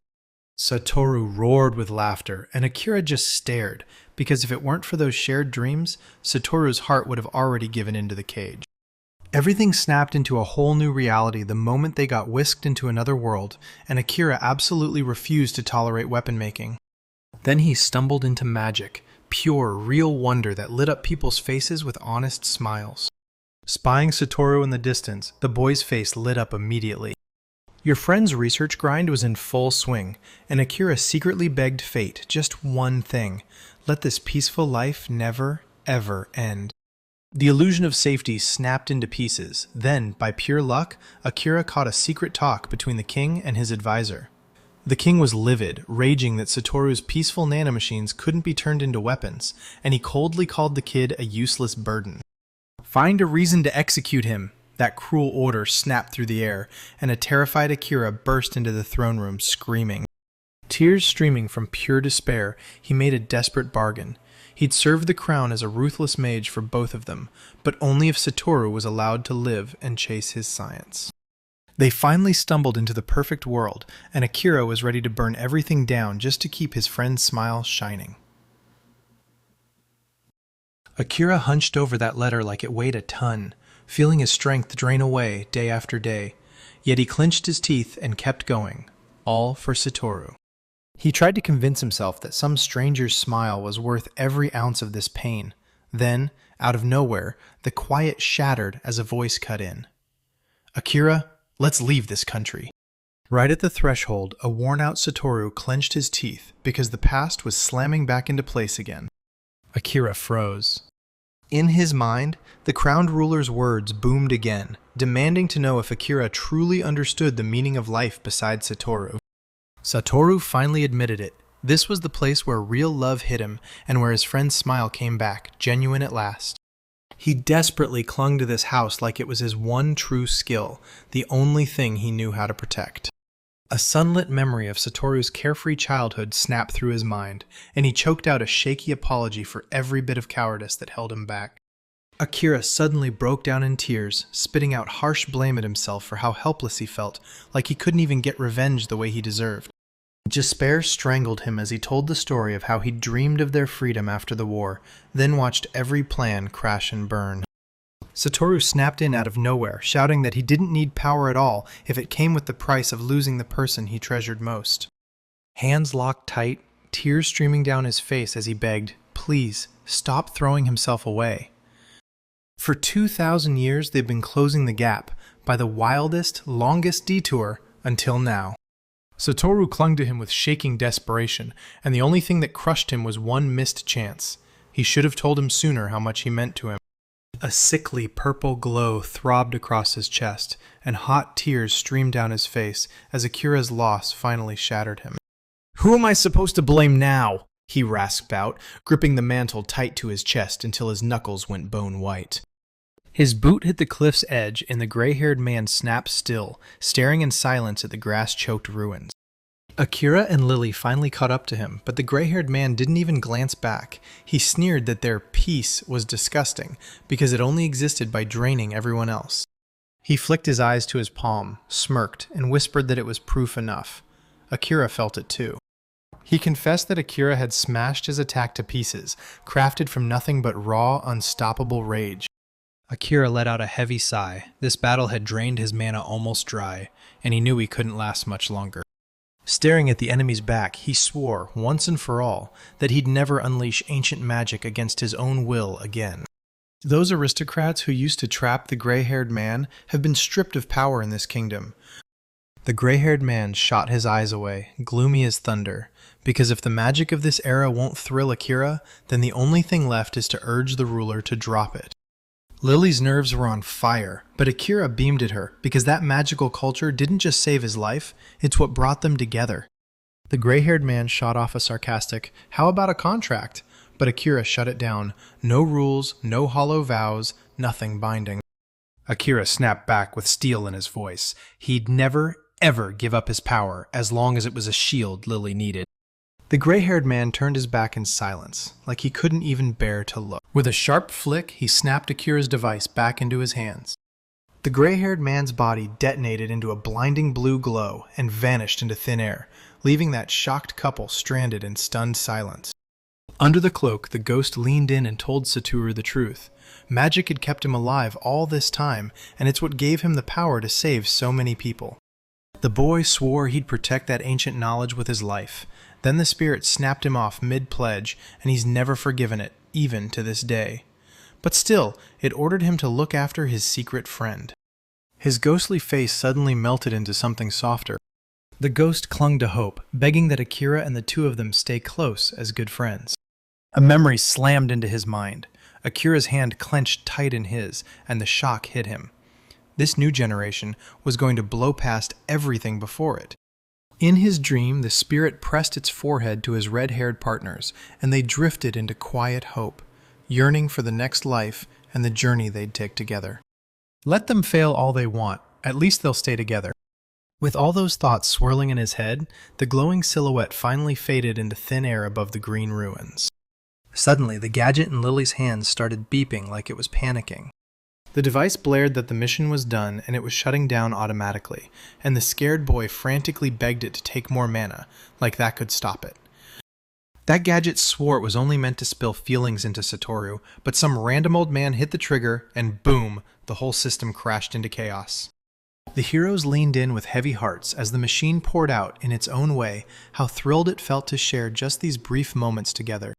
Satoru roared with laughter, and Akira just stared, because if it weren't for those shared dreams, Satoru's heart would have already given into the cage. Everything snapped into a whole new reality the moment they got whisked into another world, and Akira absolutely refused to tolerate weapon making. Then he stumbled into magic, pure, real wonder that lit up people's faces with honest smiles. Spying Satoru in the distance, the boy's face lit up immediately. Your friend's research grind was in full swing, and Akira secretly begged fate just one thing: let this peaceful life never, ever end. The illusion of safety snapped into pieces. Then, by pure luck, Akira caught a secret talk between the king and his advisor. The king was livid, raging that Satoru's peaceful nanomachines couldn't be turned into weapons, and he coldly called the kid a useless burden. Find a reason to execute him. That cruel order snapped through the air, and a terrified Akira burst into the throne room, screaming. Tears streaming from pure despair, he made a desperate bargain. He'd serve the crown as a ruthless mage for both of them, but only if Satoru was allowed to live and chase his science. They finally stumbled into the perfect world, and Akira was ready to burn everything down just to keep his friend's smile shining. Akira hunched over that letter like it weighed a ton, feeling his strength drain away day after day. Yet he clenched his teeth and kept going, all for Satoru. He tried to convince himself that some stranger's smile was worth every ounce of this pain. Then, out of nowhere, the quiet shattered as a voice cut in. Akira, let's leave this country. Right at the threshold, a worn-out Satoru clenched his teeth because the past was slamming back into place again. Akira froze. In his mind, the crowned ruler's words boomed again, demanding to know if Akira truly understood the meaning of life beside Satoru. Satoru finally admitted it. This was the place where real love hit him, and where his friend's smile came back, genuine at last. He desperately clung to this house like it was his one true skill, the only thing he knew how to protect. A sunlit memory of Satoru's carefree childhood snapped through his mind, and he choked out a shaky apology for every bit of cowardice that held him back. Akira suddenly broke down in tears, spitting out harsh blame at himself for how helpless he felt, like he couldn't even get revenge the way he deserved. Despair strangled him as he told the story of how he dreamed of their freedom after the war, then watched every plan crash and burn. Satoru snapped in out of nowhere, shouting that he didn't need power at all if it came with the price of losing the person he treasured most. Hands locked tight, tears streaming down his face as he begged, "Please, stop throwing himself away." For 2,000 years they've been closing the gap, by the wildest, longest detour, until now. Satoru clung to him with shaking desperation, and the only thing that crushed him was one missed chance. He should have told him sooner how much he meant to him. A sickly purple glow throbbed across his chest, and hot tears streamed down his face as Akira's loss finally shattered him. "Who am I supposed to blame now?" he rasped out, gripping the mantle tight to his chest until his knuckles went bone white. His boot hit the cliff's edge, and the gray-haired man snapped still, staring in silence at the grass-choked ruins. Akira and Lily finally caught up to him, but the gray-haired man didn't even glance back. He sneered that their peace was disgusting, because it only existed by draining everyone else. He flicked his eyes to his palm, smirked, and whispered that it was proof enough. Akira felt it too. He confessed that Akira had smashed his attack to pieces, crafted from nothing but raw, unstoppable rage. Akira let out a heavy sigh. This battle had drained his mana almost dry, and he knew he couldn't last much longer. Staring at the enemy's back, he swore, once and for all, that he'd never unleash ancient magic against his own will again. Those aristocrats who used to trap the gray-haired man have been stripped of power in this kingdom. The gray-haired man shot his eyes away, gloomy as thunder, because if the magic of this era won't thrill Akira, then the only thing left is to urge the ruler to drop it. Lily's nerves were on fire, but Akira beamed at her because that magical culture didn't just save his life, it's what brought them together. The gray-haired man shot off a sarcastic, "How about a contract?" But Akira shut it down. No rules, no hollow vows, nothing binding. Akira snapped back with steel in his voice. He'd never, ever give up his power as long as it was a shield Lily needed. The gray-haired man turned his back in silence, like he couldn't even bear to look. With a sharp flick, he snapped Akira's device back into his hands. The gray-haired man's body detonated into a blinding blue glow and vanished into thin air, leaving that shocked couple stranded in stunned silence. Under the cloak, the ghost leaned in and told Satoru the truth. Magic had kept him alive all this time, and it's what gave him the power to save so many people. The boy swore he'd protect that ancient knowledge with his life. Then the spirit snapped him off mid-pledge, and he's never forgiven it, even to this day. But still, it ordered him to look after his secret friend. His ghostly face suddenly melted into something softer. The ghost clung to hope, begging that Akira and the two of them stay close as good friends. A memory slammed into his mind. Akira's hand clenched tight in his, and the shock hit him. This new generation was going to blow past everything before it. In his dream, the spirit pressed its forehead to his red-haired partners, and they drifted into quiet hope, yearning for the next life and the journey they'd take together. Let them fail all they want, at least they'll stay together. With all those thoughts swirling in his head, the glowing silhouette finally faded into thin air above the green ruins. Suddenly, the gadget in Lily's hands started beeping like it was panicking. The device blared that the mission was done and it was shutting down automatically, and the scared boy frantically begged it to take more mana, like that could stop it. That gadget swore it was only meant to spill feelings into Satoru, but some random old man hit the trigger, and boom, the whole system crashed into chaos. The heroes leaned in with heavy hearts as the machine poured out, in its own way, how thrilled it felt to share just these brief moments together.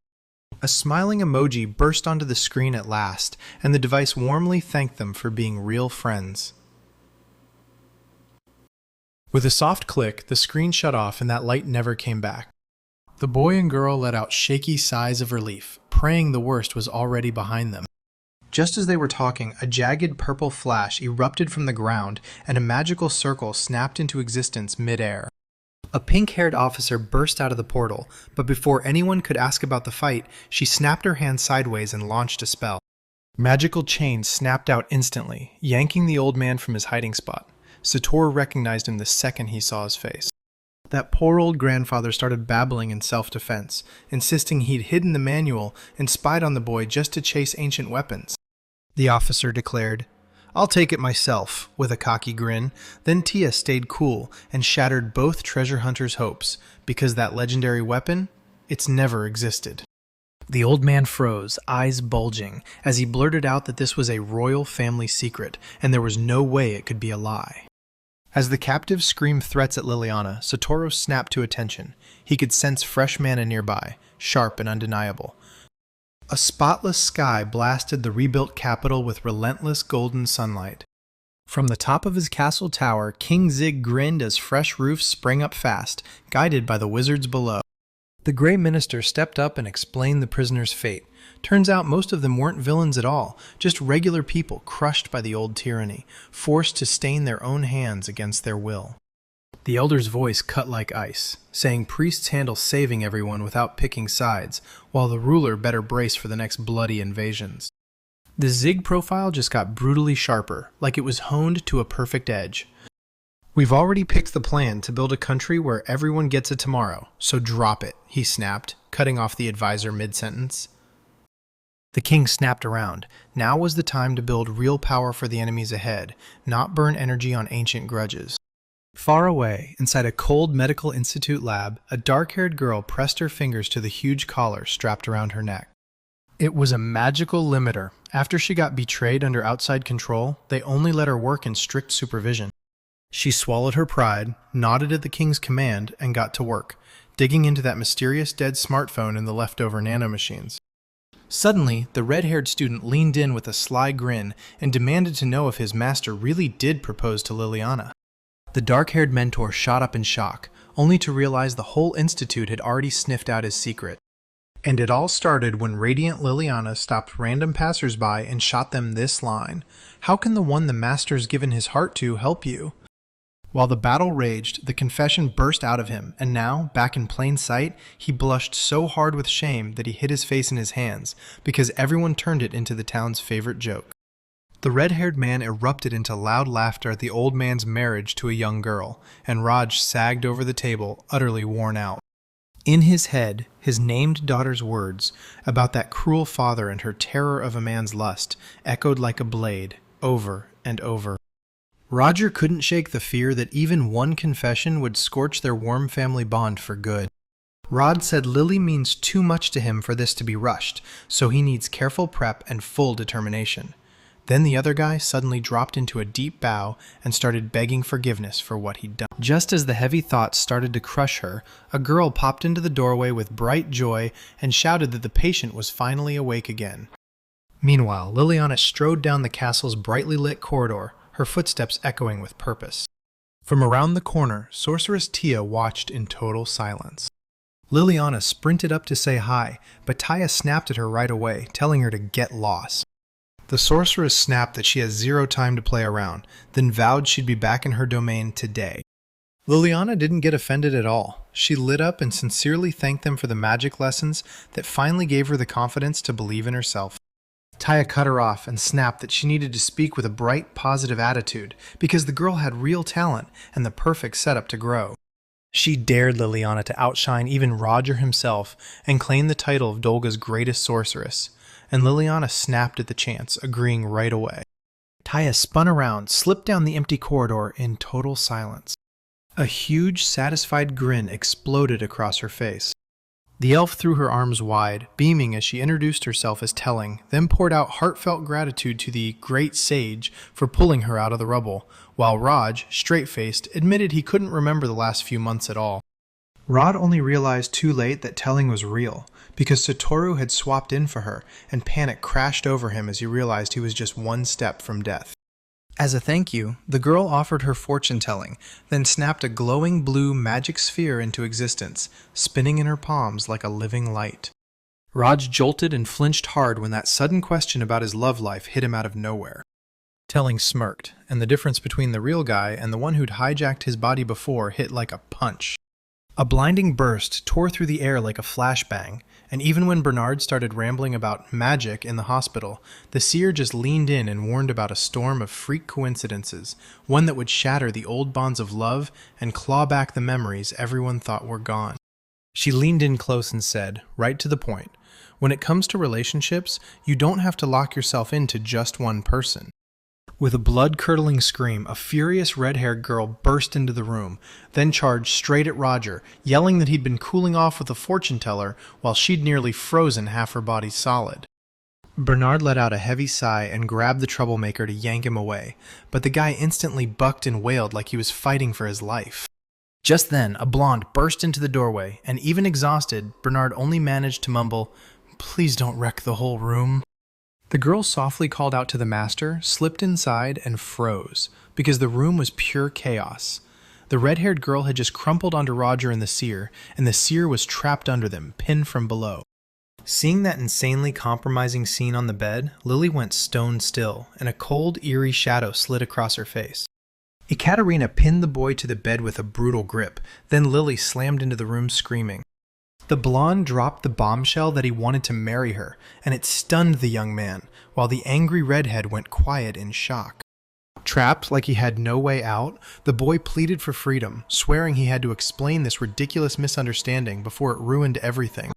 A smiling emoji burst onto the screen at last, and the device warmly thanked them for being real friends. With a soft click, the screen shut off and that light never came back. The boy and girl let out shaky sighs of relief, praying the worst was already behind them. Just as they were talking, a jagged purple flash erupted from the ground, and a magical circle snapped into existence mid-air. A pink-haired officer burst out of the portal, but before anyone could ask about the fight, she snapped her hand sideways and launched a spell. Magical chains snapped out instantly, yanking the old man from his hiding spot. Satoru recognized him the second he saw his face. That poor old grandfather started babbling in self-defense, insisting he'd hidden the manual and spied on the boy just to chase ancient weapons. The officer declared, "I'll take it myself," with a cocky grin. Then Tia stayed cool and shattered both treasure hunters' hopes, because that legendary weapon, it's never existed. The old man froze, eyes bulging, as he blurted out that this was a royal family secret, and there was no way it could be a lie. As the captives screamed threats at Liliana, Satoru snapped to attention. He could sense fresh mana nearby, sharp and undeniable. A spotless sky blasted the rebuilt capital with relentless golden sunlight. From the top of his castle tower, King Zig grinned as fresh roofs sprang up fast, guided by the wizards below. The Grey Minister stepped up and explained the prisoners' fate. Turns out most of them weren't villains at all, just regular people crushed by the old tyranny, forced to stain their own hands against their will. The elder's voice cut like ice, saying priests handle saving everyone without picking sides, while the ruler better brace for the next bloody invasions. The Zig profile just got brutally sharper, like it was honed to a perfect edge. "We've already picked the plan to build a country where everyone gets it tomorrow, so drop it," he snapped, cutting off the advisor mid-sentence. The king snapped around. Now was the time to build real power for the enemies ahead, not burn energy on ancient grudges. Far away, inside a cold medical institute lab, a dark-haired girl pressed her fingers to the huge collar strapped around her neck. It was a magical limiter. After she got betrayed under outside control, they only let her work in strict supervision. She swallowed her pride, nodded at the king's command, and got to work, digging into that mysterious dead smartphone and the leftover nanomachines. Suddenly, the red-haired student leaned in with a sly grin and demanded to know if his master really did propose to Liliana. The dark-haired mentor shot up in shock, only to realize the whole institute had already sniffed out his secret. And it all started when Radiant Liliana stopped random passersby and shot them this line: "How can the one the master's given his heart to help you?" While the battle raged, the confession burst out of him, and now, back in plain sight, he blushed so hard with shame that he hid his face in his hands, because everyone turned it into the town's favorite joke. The red-haired man erupted into loud laughter at the old man's marriage to a young girl, and Raj sagged over the table, utterly worn out. In his head, his named daughter's words about that cruel father and her terror of a man's lust echoed like a blade, over and over. Roger couldn't shake the fear that even one confession would scorch their warm family bond for good. Rod said Lily means too much to him for this to be rushed, so he needs careful prep and full determination. Then the other guy suddenly dropped into a deep bow and started begging forgiveness for what he'd done. Just as the heavy thoughts started to crush her, a girl popped into the doorway with bright joy and shouted that the patient was finally awake again. Meanwhile, Liliana strode down the castle's brightly lit corridor, her footsteps echoing with purpose. From around the corner, Sorceress Tia watched in total silence. Liliana sprinted up to say hi, but Tia snapped at her right away, telling her to get lost. The sorceress snapped that she has zero time to play around, then vowed she'd be back in her domain today. Liliana didn't get offended at all. She lit up and sincerely thanked them for the magic lessons that finally gave her the confidence to believe in herself. Tia cut her off and snapped that she needed to speak with a bright, positive attitude because the girl had real talent and the perfect setup to grow. She dared Liliana to outshine even Roger himself and claim the title of Dolga's greatest sorceress, and Liliana snapped at the chance, agreeing right away. Tia spun around, slipped down the empty corridor in total silence. A huge, satisfied grin exploded across her face. The elf threw her arms wide, beaming as she introduced herself as Telling, then poured out heartfelt gratitude to the great sage for pulling her out of the rubble, while Raj, straight-faced, admitted he couldn't remember the last few months at all. Rod only realized too late that Telling was real, because Satoru had swapped in for her, and panic crashed over him as he realized he was just one step from death. As a thank you, the girl offered her fortune-telling, then snapped a glowing blue magic sphere into existence, spinning in her palms like a living light. Raj jolted and flinched hard when that sudden question about his love life hit him out of nowhere. Telling smirked, and the difference between the real guy and the one who'd hijacked his body before hit like a punch. A blinding burst tore through the air like a flashbang, and even when Bernard started rambling about magic in the hospital, the seer just leaned in and warned about a storm of freak coincidences, one that would shatter the old bonds of love and claw back the memories everyone thought were gone. She leaned in close and said, right to the point, when it comes to relationships, you don't have to lock yourself into just one person. With a blood-curdling scream, a furious red-haired girl burst into the room, then charged straight at Roger, yelling that he'd been cooling off with a fortune-teller while she'd nearly frozen half her body solid. Bernard let out a heavy sigh and grabbed the troublemaker to yank him away, but the guy instantly bucked and wailed like he was fighting for his life. Just then, a blonde burst into the doorway, and even exhausted, Bernard only managed to mumble, "Please don't wreck the whole room." The girl softly called out to the master, slipped inside, and froze, because the room was pure chaos. The red-haired girl had just crumpled onto Roger and the seer was trapped under them, pinned from below. Seeing that insanely compromising scene on the bed, Lily went stone still, and a cold, eerie shadow slid across her face. Ekaterina pinned the boy to the bed with a brutal grip, then Lily slammed into the room screaming. The blonde dropped the bombshell that he wanted to marry her, and it stunned the young man, while the angry redhead went quiet in shock. Trapped like he had no way out, the boy pleaded for freedom, swearing he had to explain this ridiculous misunderstanding before it ruined everything.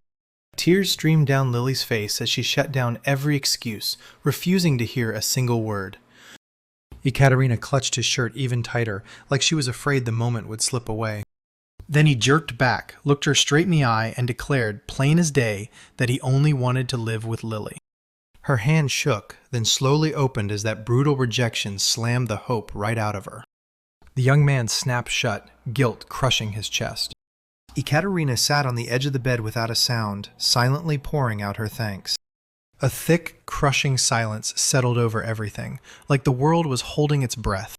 Tears streamed down Lily's face as she shut down every excuse, refusing to hear a single word. Ekaterina clutched his shirt even tighter, like she was afraid the moment would slip away. Then he jerked back, looked her straight in the eye, and declared, plain as day, that he only wanted to live with Lily. Her hand shook, then slowly opened as that brutal rejection slammed the hope right out of her. The young man snapped shut, guilt crushing his chest. Ekaterina sat on the edge of the bed without a sound, silently pouring out her thanks. A thick, crushing silence settled over everything, like the world was holding its breath.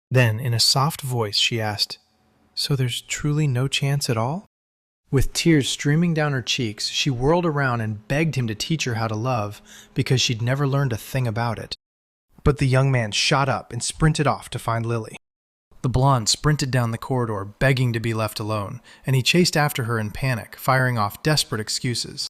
Then, in a soft voice, she asked, "So there's truly no chance at all?" With tears streaming down her cheeks, she whirled around and begged him to teach her how to love, because she'd never learned a thing about it. But the young man shot up and sprinted off to find Lily. The blonde sprinted down the corridor, begging to be left alone, and he chased after her in panic, firing off desperate excuses.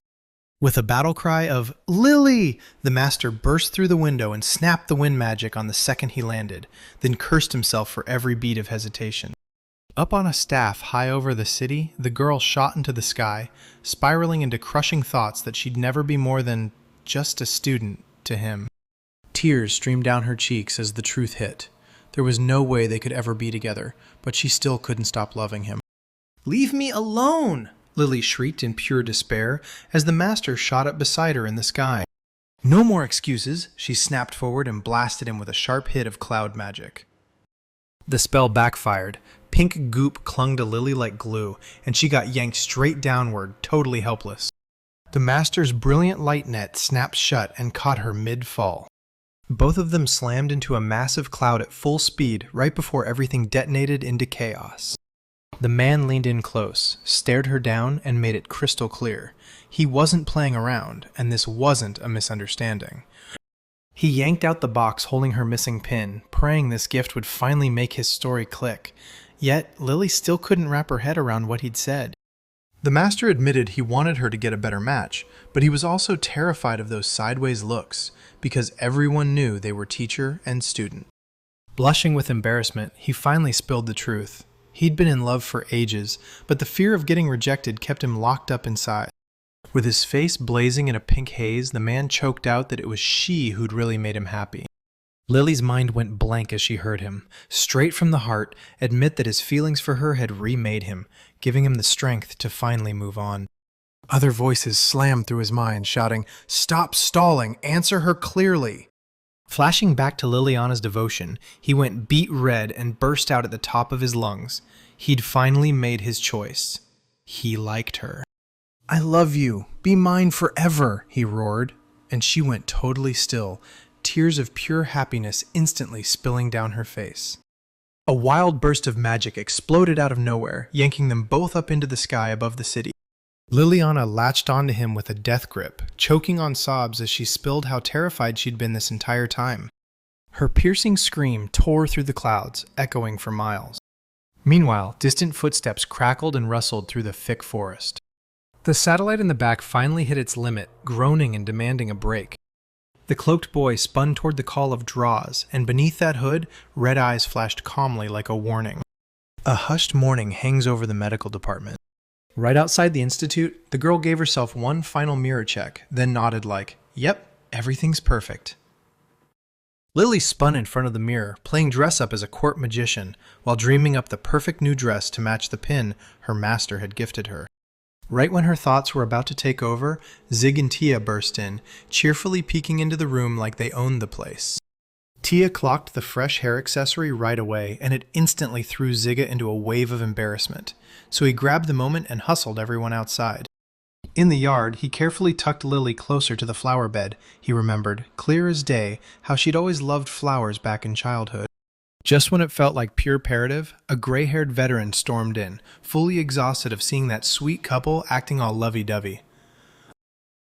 With a battle cry of, "Lily!" the master burst through the window and snapped the wind magic on the second he landed, then cursed himself for every beat of hesitation. Up on a staff high over the city, the girl shot into the sky, spiraling into crushing thoughts that she'd never be more than just a student to him. Tears streamed down her cheeks as the truth hit. There was no way they could ever be together, but she still couldn't stop loving him. "Leave me alone!" Lily shrieked in pure despair as the master shot up beside her in the sky. "No more excuses!" She snapped forward and blasted him with a sharp hit of cloud magic. The spell backfired. Pink goop clung to Lily like glue, and she got yanked straight downward, totally helpless. The master's brilliant light net snapped shut and caught her mid-fall. Both of them slammed into a massive cloud at full speed right before everything detonated into chaos. The man leaned in close, stared her down, and made it crystal clear. He wasn't playing around, and this wasn't a misunderstanding. He yanked out the box holding her missing pin, praying this gift would finally make his story click. Yet, Lily still couldn't wrap her head around what he'd said. The master admitted he wanted her to get a better match, but he was also terrified of those sideways looks, because everyone knew they were teacher and student. Blushing with embarrassment, he finally spilled the truth. He'd been in love for ages, but the fear of getting rejected kept him locked up inside. With his face blazing in a pink haze, the man choked out that it was she who'd really made him happy. Lily's mind went blank as she heard him, straight from the heart, admit that his feelings for her had remade him, giving him the strength to finally move on. Other voices slammed through his mind, shouting, "Stop stalling! Answer her clearly!" Flashing back to Liliana's devotion, he went beet red and burst out at the top of his lungs. He'd finally made his choice. He liked her. "I love you! Be mine forever!" he roared, and she went totally still, tears of pure happiness instantly spilling down her face. A wild burst of magic exploded out of nowhere, yanking them both up into the sky above the city. Liliana latched onto him with a death grip, choking on sobs as she spilled how terrified she'd been this entire time. Her piercing scream tore through the clouds, echoing for miles. Meanwhile, distant footsteps crackled and rustled through the thick forest. The satellite in the back finally hit its limit, groaning and demanding a break. The cloaked boy spun toward the call of draws, and beneath that hood, red eyes flashed calmly like a warning. A hushed mourning hangs over the medical department. Right outside the institute, the girl gave herself one final mirror check, then nodded like, "Yep, everything's perfect." Lily spun in front of the mirror, playing dress-up as a court magician, while dreaming up the perfect new dress to match the pin her master had gifted her. Right when her thoughts were about to take over, Zig and Tia burst in, cheerfully peeking into the room like they owned the place. Tia clocked the fresh hair accessory right away, and it instantly threw Zigga into a wave of embarrassment, so he grabbed the moment and hustled everyone outside. In the yard, he carefully tucked Lily closer to the flower bed. He remembered, clear as day, how she'd always loved flowers back in childhood. Just when it felt like pure parative, a gray-haired veteran stormed in, fully exhausted of seeing that sweet couple acting all lovey-dovey.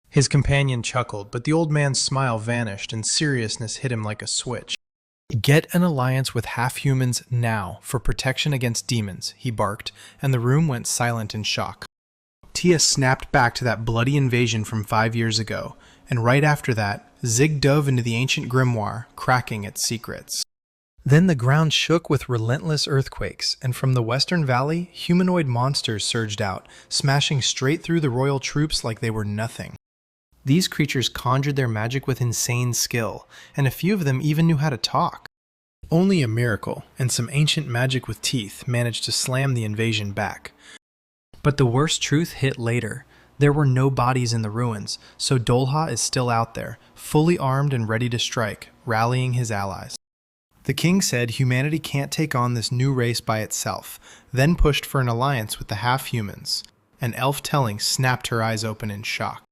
His companion chuckled, but the old man's smile vanished and seriousness hit him like a switch. "Get an alliance with half-humans now for protection against demons," he barked, and the room went silent in shock. Tia snapped back to that bloody invasion from 5 years ago, and right after that, Zig dove into the ancient grimoire, cracking its secrets. Then the ground shook with relentless earthquakes, and from the western valley, humanoid monsters surged out, smashing straight through the royal troops like they were nothing. These creatures conjured their magic with insane skill, and a few of them even knew how to talk. Only a miracle, and some ancient magic with teeth, managed to slam the invasion back. But the worst truth hit later. There were no bodies in the ruins, so Dolha is still out there, fully armed and ready to strike, rallying his allies. The king said humanity can't take on this new race by itself, then pushed for an alliance with the half-humans. An elf telling snapped her eyes open in shock.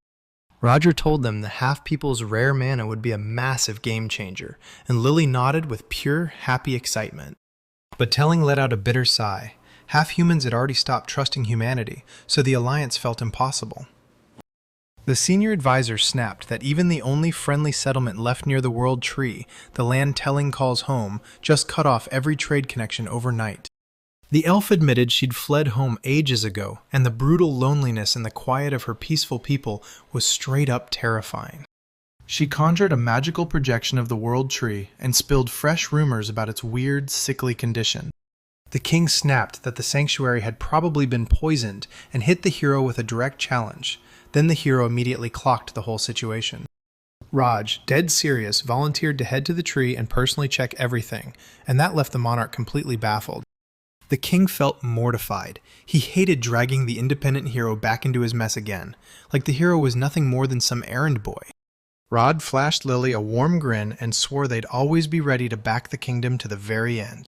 Roger told them the half-people's rare mana would be a massive game-changer, and Lily nodded with pure, happy excitement. But Telling let out a bitter sigh. Half humans had already stopped trusting humanity, so the alliance felt impossible. The senior advisor snapped that even the only friendly settlement left near the World Tree, the land Telling calls home, just cut off every trade connection overnight. The elf admitted she'd fled home ages ago, and the brutal loneliness and the quiet of her peaceful people was straight up terrifying. She conjured a magical projection of the World Tree and spilled fresh rumors about its weird, sickly condition. The king snapped that the sanctuary had probably been poisoned and hit the hero with a direct challenge. Then the hero immediately clocked the whole situation. Raj, dead serious, volunteered to head to the tree and personally check everything, and that left the monarch completely baffled. The king felt mortified. He hated dragging the independent hero back into his mess again, like the hero was nothing more than some errand boy. Rod flashed Lily a warm grin and swore they'd always be ready to back the kingdom to the very end.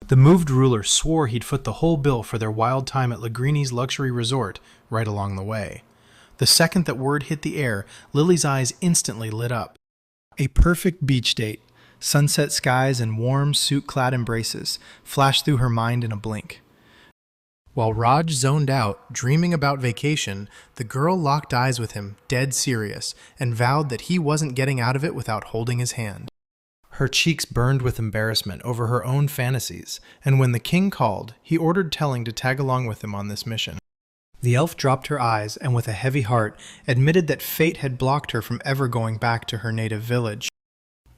The moved ruler swore he'd foot the whole bill for their wild time at Lagrini's luxury resort right along the way. The second that word hit the air, Lily's eyes instantly lit up. A perfect beach date, sunset skies and warm, suit-clad embraces flashed through her mind in a blink. While Raj zoned out, dreaming about vacation, the girl locked eyes with him, dead serious, and vowed that he wasn't getting out of it without holding his hand. Her cheeks burned with embarrassment over her own fantasies, and when the king called, he ordered Telling to tag along with him on this mission. The elf dropped her eyes and with a heavy heart admitted that fate had blocked her from ever going back to her native village.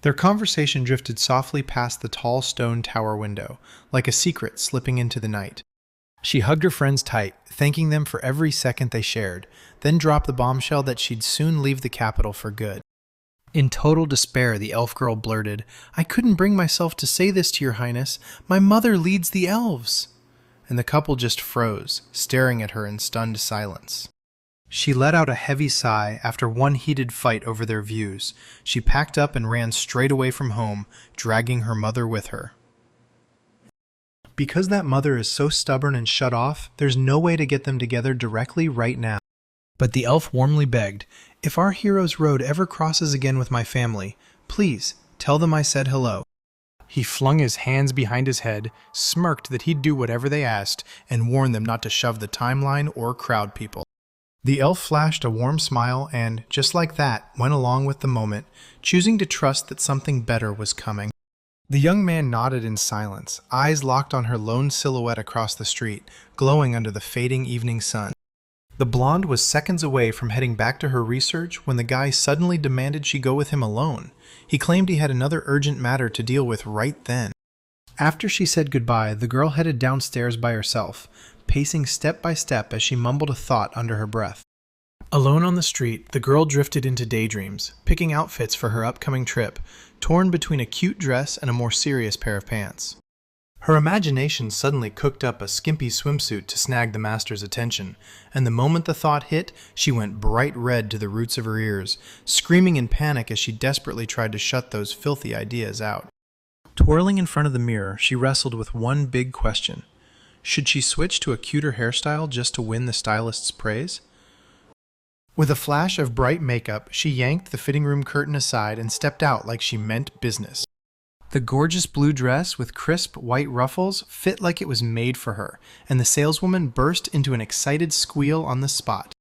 Their conversation drifted softly past the tall stone tower window, like a secret slipping into the night. She hugged her friends tight, thanking them for every second they shared, then dropped the bombshell that she'd soon leave the capital for good. In total despair, the elf girl blurted, "I couldn't bring myself to say this to your highness. My mother leads the elves." And the couple just froze, staring at her in stunned silence. She let out a heavy sigh after one heated fight over their views. She packed up and ran straight away from home, dragging her mother with her. Because that mother is so stubborn and shut off, there's no way to get them together directly right now. But the elf warmly begged, "If our hero's road ever crosses again with my family, please tell them I said hello." He flung his hands behind his head, smirked that he'd do whatever they asked, and warned them not to shove the timeline or crowd people. The elf flashed a warm smile and, just like that, went along with the moment, choosing to trust that something better was coming. The young man nodded in silence, eyes locked on her lone silhouette across the street, glowing under the fading evening sun. The blonde was seconds away from heading back to her research when the guy suddenly demanded she go with him alone. He claimed he had another urgent matter to deal with right then. After she said goodbye, the girl headed downstairs by herself, pacing step by step as she mumbled a thought under her breath. Alone on the street, the girl drifted into daydreams, picking outfits for her upcoming trip, torn between a cute dress and a more serious pair of pants. Her imagination suddenly cooked up a skimpy swimsuit to snag the master's attention, and the moment the thought hit, she went bright red to the roots of her ears, screaming in panic as she desperately tried to shut those filthy ideas out. Twirling in front of the mirror, she wrestled with one big question. Should she switch to a cuter hairstyle just to win the stylist's praise? With a flash of bright makeup, she yanked the fitting room curtain aside and stepped out like she meant business. The gorgeous blue dress with crisp white ruffles fit like it was made for her, and the saleswoman burst into an excited squeal on the spot.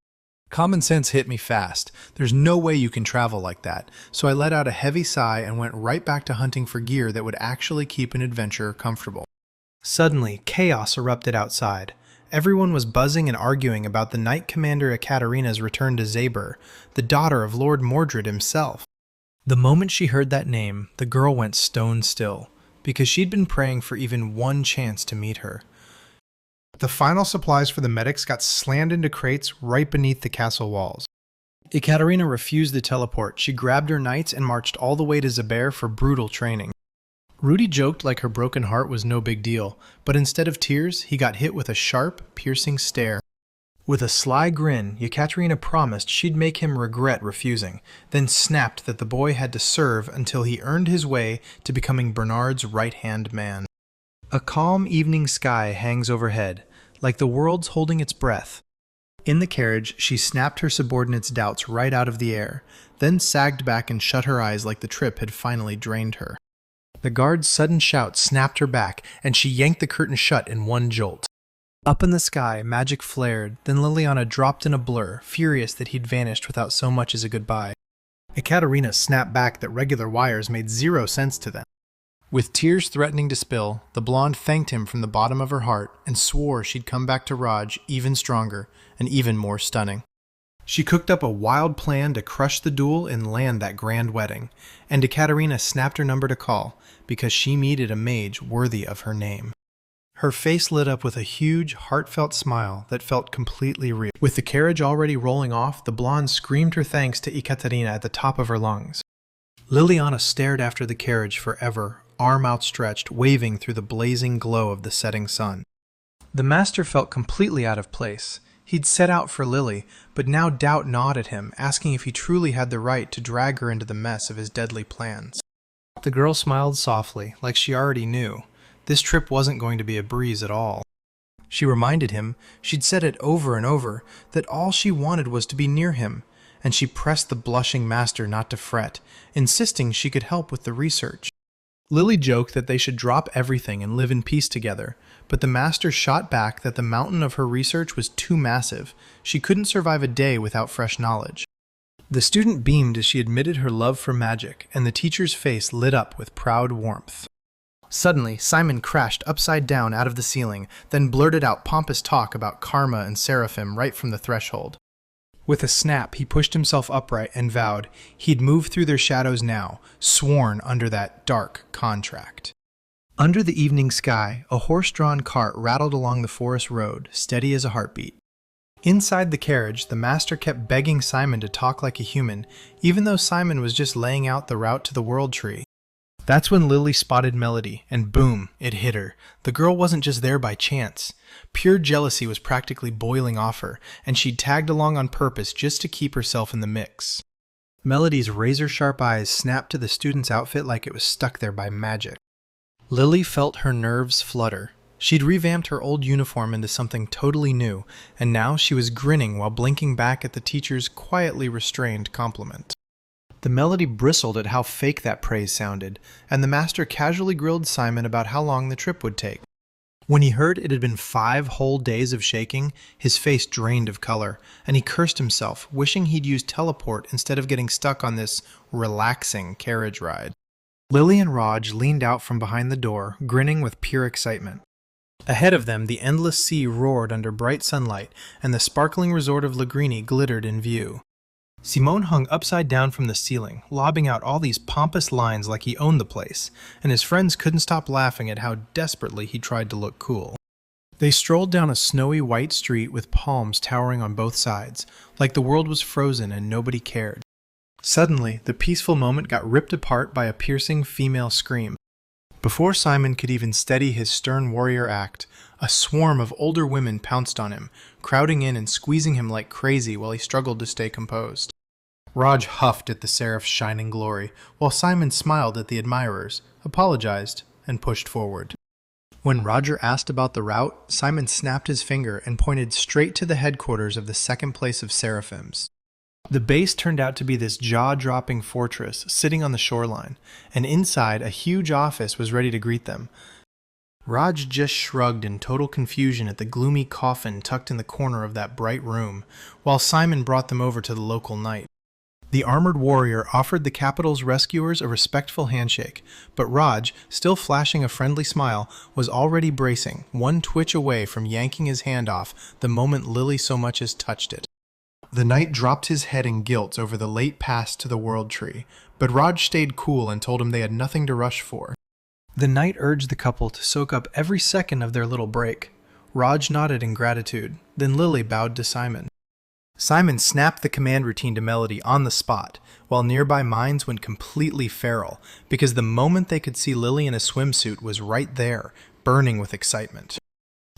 Common sense hit me fast. There's no way you can travel like that, so I let out a heavy sigh and went right back to hunting for gear that would actually keep an adventurer comfortable. Suddenly, chaos erupted outside. Everyone was buzzing and arguing about the Knight Commander Ekaterina's return to Zabur, the daughter of Lord Mordred himself. The moment she heard that name, the girl went stone still, because she'd been praying for even one chance to meet her. The final supplies for the medics got slammed into crates right beneath the castle walls. Ekaterina refused the teleport. She grabbed her knights and marched all the way to Zabur for brutal training. Rudy joked like her broken heart was no big deal, but instead of tears, he got hit with a sharp, piercing stare. With a sly grin, Ekaterina promised she'd make him regret refusing, then snapped that the boy had to serve until he earned his way to becoming Bernard's right-hand man. A calm evening sky hangs overhead, like the world's holding its breath. In the carriage, she snapped her subordinate's doubts right out of the air, then sagged back and shut her eyes like the trip had finally drained her. The guard's sudden shout snapped her back, and she yanked the curtain shut in one jolt. Up in the sky, magic flared, then Liliana dropped in a blur, furious that he'd vanished without so much as a goodbye. Ekaterina snapped back that regular wires made zero sense to them. With tears threatening to spill, the blonde thanked him from the bottom of her heart and swore she'd come back to Raj even stronger and even more stunning. She cooked up a wild plan to crush the duel and land that grand wedding, and Ekaterina snapped her number to call because she needed a mage worthy of her name. Her face lit up with a huge, heartfelt smile that felt completely real. With the carriage already rolling off, the blonde screamed her thanks to Ekaterina at the top of her lungs. Liliana stared after the carriage forever, arm outstretched, waving through the blazing glow of the setting sun. The master felt completely out of place. He'd set out for Lily, but now doubt gnawed at him, asking if he truly had the right to drag her into the mess of his deadly plans. The girl smiled softly, like she already knew. This trip wasn't going to be a breeze at all. She reminded him, she'd said it over and over, that all she wanted was to be near him, and she pressed the blushing master not to fret, insisting she could help with the research. Lily joked that they should drop everything and live in peace together, but the master shot back that the mountain of her research was too massive. She couldn't survive a day without fresh knowledge. The student beamed as she admitted her love for magic, and the teacher's face lit up with proud warmth. Suddenly, Simon crashed upside down out of the ceiling, then blurted out pompous talk about karma and seraphim right from the threshold. With a snap, he pushed himself upright and vowed he'd move through their shadows now, sworn under that dark contract. Under the evening sky, a horse-drawn cart rattled along the forest road, steady as a heartbeat. Inside the carriage, the master kept begging Simon to talk like a human, even though Simon was just laying out the route to the world tree. That's when Lily spotted Melody, and boom, it hit her. The girl wasn't just there by chance. Pure jealousy was practically boiling off her, and she'd tagged along on purpose just to keep herself in the mix. Melody's razor-sharp eyes snapped to the student's outfit like it was stuck there by magic. Lily felt her nerves flutter. She'd revamped her old uniform into something totally new, and now she was grinning while blinking back at the teacher's quietly restrained compliment. The Melody bristled at how fake that praise sounded, and the master casually grilled Simon about how long the trip would take. When he heard it had been 5 whole days of shaking, his face drained of color, and he cursed himself, wishing he'd used teleport instead of getting stuck on this relaxing carriage ride. Lily and Raj leaned out from behind the door, grinning with pure excitement. Ahead of them, the endless sea roared under bright sunlight, and the sparkling resort of Lagrini glittered in view. Simone hung upside down from the ceiling, lobbing out all these pompous lines like he owned the place, and his friends couldn't stop laughing at how desperately he tried to look cool. They strolled down a snowy white street with palms towering on both sides, like the world was frozen and nobody cared. Suddenly, the peaceful moment got ripped apart by a piercing female scream. Before Simon could even steady his stern warrior act, a swarm of older women pounced on him, crowding in and squeezing him like crazy while he struggled to stay composed. Raj huffed at the seraph's shining glory, while Simon smiled at the admirers, apologized, and pushed forward. When Roger asked about the route, Simon snapped his finger and pointed straight to the headquarters of the second place of seraphims. The base turned out to be this jaw-dropping fortress sitting on the shoreline, and inside a huge office was ready to greet them. Raj just shrugged in total confusion at the gloomy coffin tucked in the corner of that bright room, while Simon brought them over to the local knight. The armored warrior offered the capital's rescuers a respectful handshake, but Raj, still flashing a friendly smile, was already bracing, one twitch away from yanking his hand off the moment Lily so much as touched it. The knight dropped his head in guilt over the late pass to the world tree, but Raj stayed cool and told him they had nothing to rush for. The knight urged the couple to soak up every second of their little break. Raj nodded in gratitude, then Lily bowed to Simon. Simon snapped the command routine to Melody on the spot, while nearby minds went completely feral, because the moment they could see Lily in a swimsuit was right there, burning with excitement.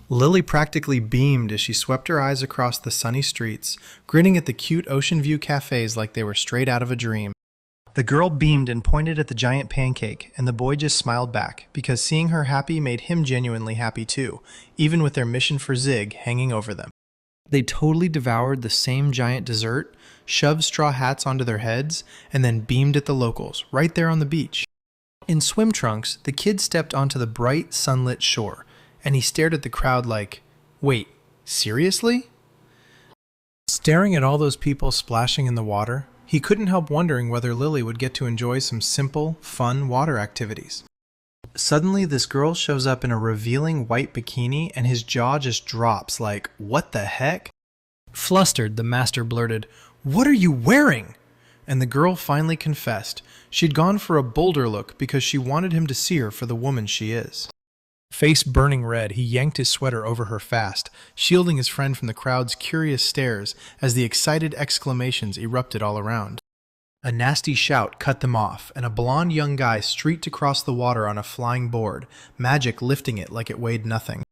Lily practically beamed as she swept her eyes across the sunny streets, grinning at the cute ocean view cafes like they were straight out of a dream. The girl beamed and pointed at the giant pancake, and the boy just smiled back, because seeing her happy made him genuinely happy too, even with their mission for Zig hanging over them. They totally devoured the same giant dessert, shoved straw hats onto their heads, and then beamed at the locals, right there on the beach. In swim trunks, the kid stepped onto the bright, sunlit shore, and he stared at the crowd like, Wait, seriously? Staring at all those people splashing in the water, he couldn't help wondering whether Lily would get to enjoy some simple, fun water activities. Suddenly, this girl shows up in a revealing white bikini and his jaw just drops like, what the heck? Flustered, the master blurted, "What are you wearing?" And the girl finally confessed. She'd gone for a bolder look because she wanted him to see her for the woman she is. Face burning red, he yanked his sweater over her fast, shielding his friend from the crowd's curious stares as the excited exclamations erupted all around. A nasty shout cut them off, and a blonde young guy streaked across the water on a flying board, magic lifting it like it weighed nothing.